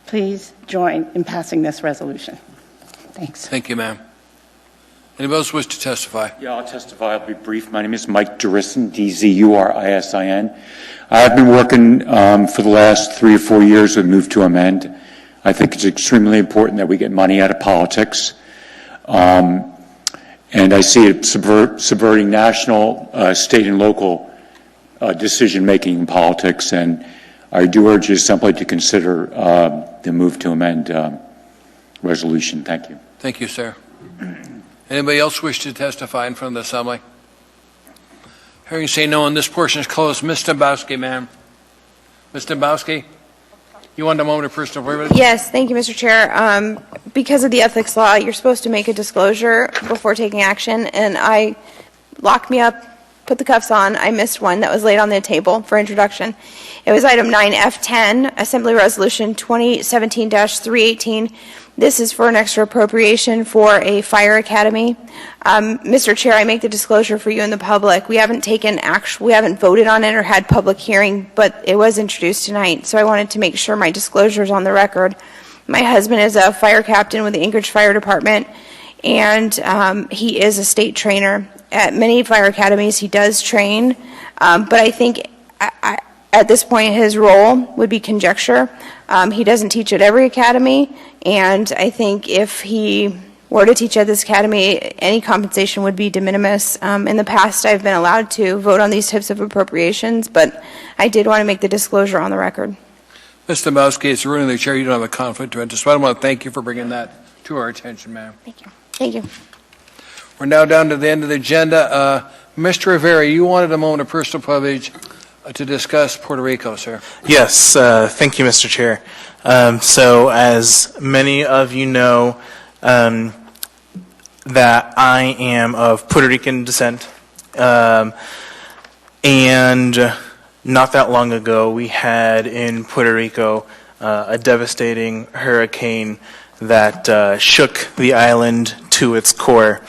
Please join in passing this resolution. Thanks. Thank you, ma'am. Anybody else wish to testify? Yeah, I'll testify. I'll be brief. My name is Mike Durisin, D-Z-U-R-I-S-I-N. I have been working for the last 3 or 4 years with Move to Amend. I think it's extremely important that we get money out of politics. And I see it subverting national, state, and local decision-making in politics. And I do urge you simply to consider the Move to Amend resolution. Thank you. Thank you, sir. Anybody else wish to testify in front of the Assembly? Hearing say no, and this portion is closed. Ms. Dombowski, ma'am. Ms. Dombowski, you want a moment of personal privilege? Yes, thank you, Mr. Chair. Because of the ethics law, you're supposed to make a disclosure before taking action, and I locked me up, put the cuffs on. I missed one that was laid on the table for introduction. It was item 9F10, Assembly Resolution 2017-318. This is for an extra appropriation for a fire academy. Mr. Chair, I make the disclosure for you and the public. We haven't voted on it or had public hearing, but it was introduced tonight, so I wanted to make sure my disclosure is on the record. My husband is a fire captain with the Anchorage Fire Department, and he is a state trainer. At many fire academies, he does train, but I think at this point his role would be conjecture. He doesn't teach at every academy, and I think if he were to teach at this academy, any compensation would be de minimis. In the past, I've been allowed to vote on these types of appropriations, but I did want to make the disclosure on the record. Ms. Dombowski, it's ruling the chair. You don't have a conflict of interest, so I want to thank you for bringing that to our attention, ma'am. Thank you. Thank you. We're now down to the end of the agenda. Mr. Rivera, you wanted a moment of personal privilege to discuss Puerto Rico, sir. Yes, thank you, Mr. Chair. So as many of you know, that I am of Puerto Rican descent, and not that long ago we had in Puerto Rico a devastating hurricane that shook the island to its core.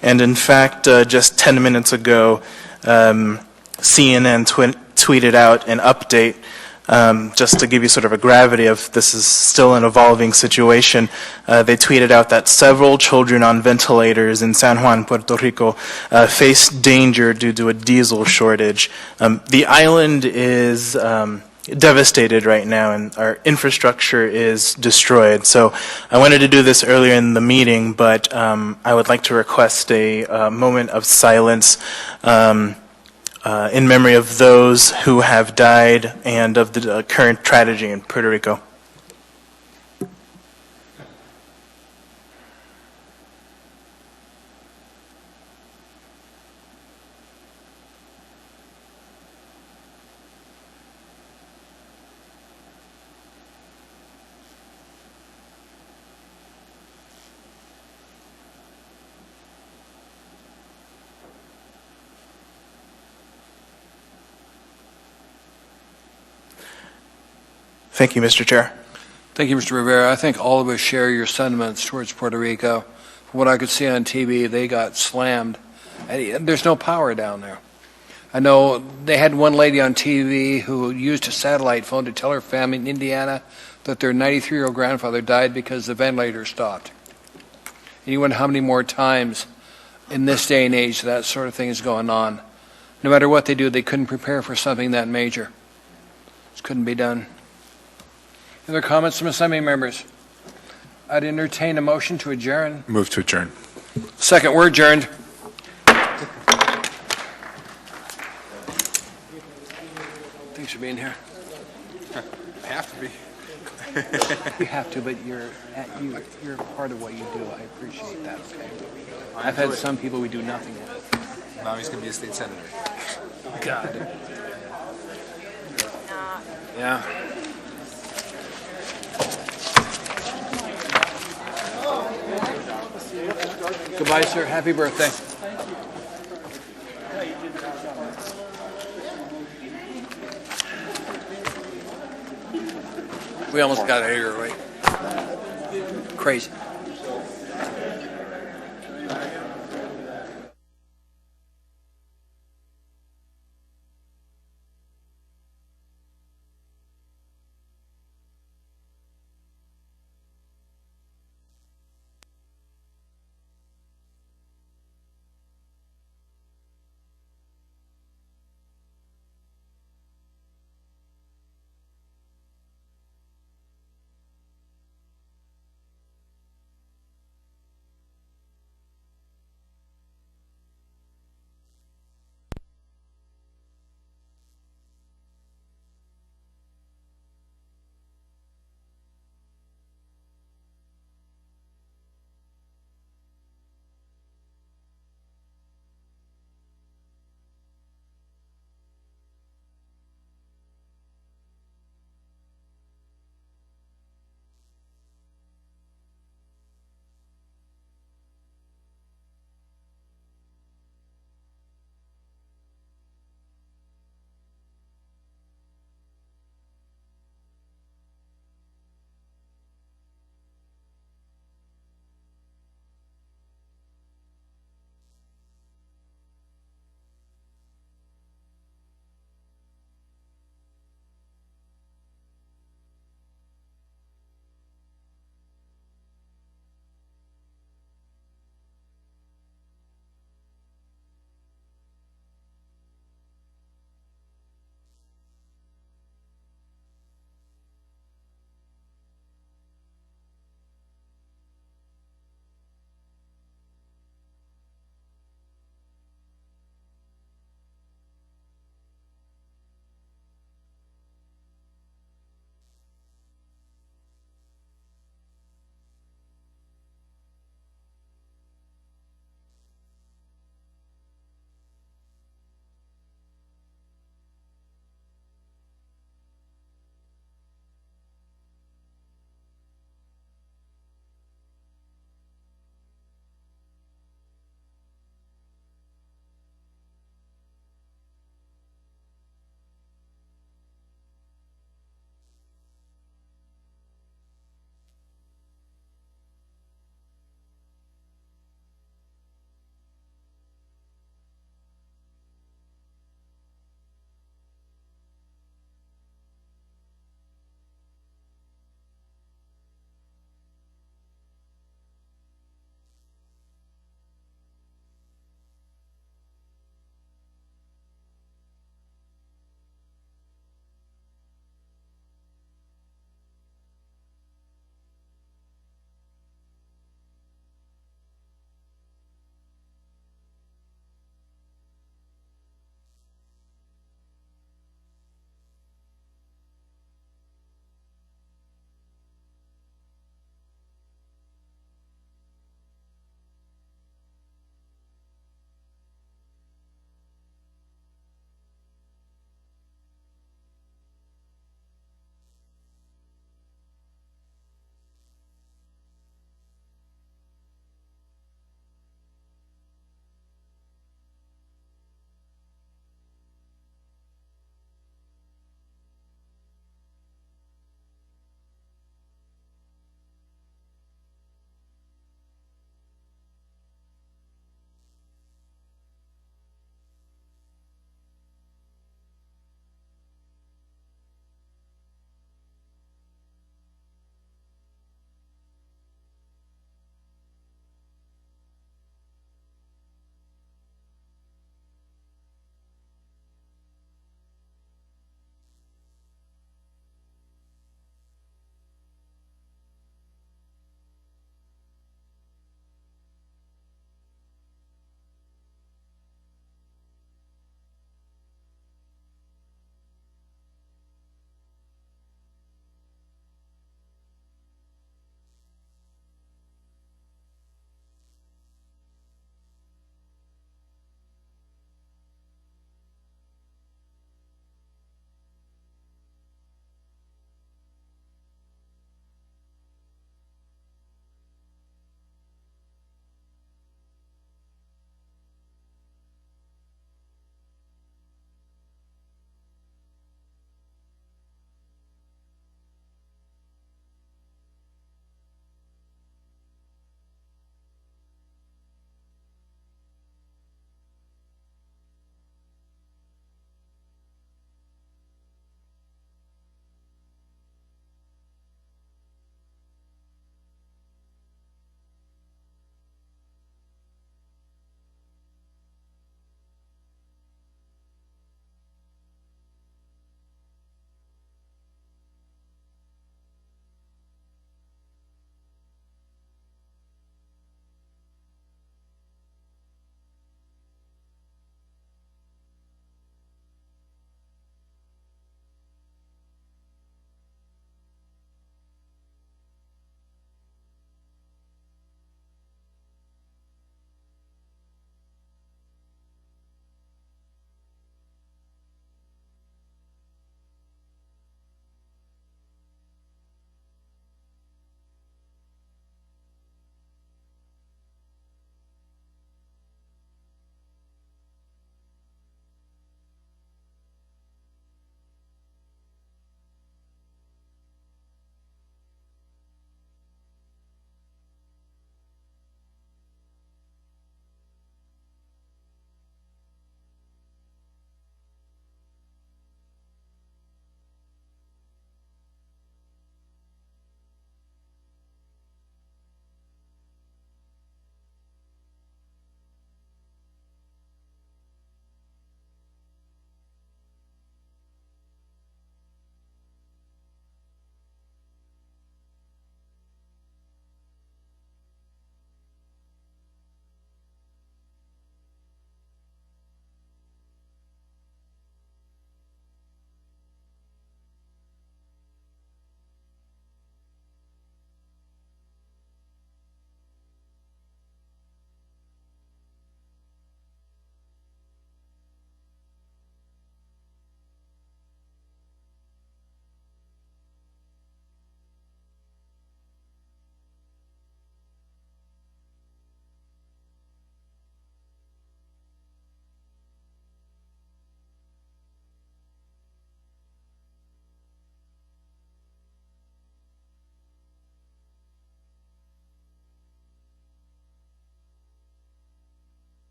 And in fact, just 10 minutes ago, CNN tweeted out an update just to give you sort of a gravity of this is still an evolving situation. They tweeted out that several children on ventilators in San Juan, Puerto Rico, face danger due to a diesel shortage. The island is devastated right now, and our infrastructure is destroyed. So I wanted to do this earlier in the meeting, but I would like to request a moment of silence in memory of those who have died and of the current tragedy in Puerto Rico. Thank you, Mr. Chair. Thank you, Mr. Rivera. I think all of us share your sentiments towards Puerto Rico. From what I could see on TV, they got slammed. And there's no power down there. I know they had one lady on TV who used a satellite phone to tell her family in Indiana that their 93-year-old grandfather died because the ventilator stopped. And you wonder how many more times in this day and age that sort of thing is going on. no matter what they do, they couldn't prepare for something that major. Just couldn't be done. Other comments from assembly members? I'd entertain a motion to adjourn. Move to adjourn. Second, we're adjourned. Thanks for being here. I have to be. You have to, but you're part of what you do. I appreciate that. Okay? I've had some people we do nothing with. Now he's going to be a state senator. God. Yeah. Goodbye, sir. Happy birthday. We almost got out of here, right? Crazy.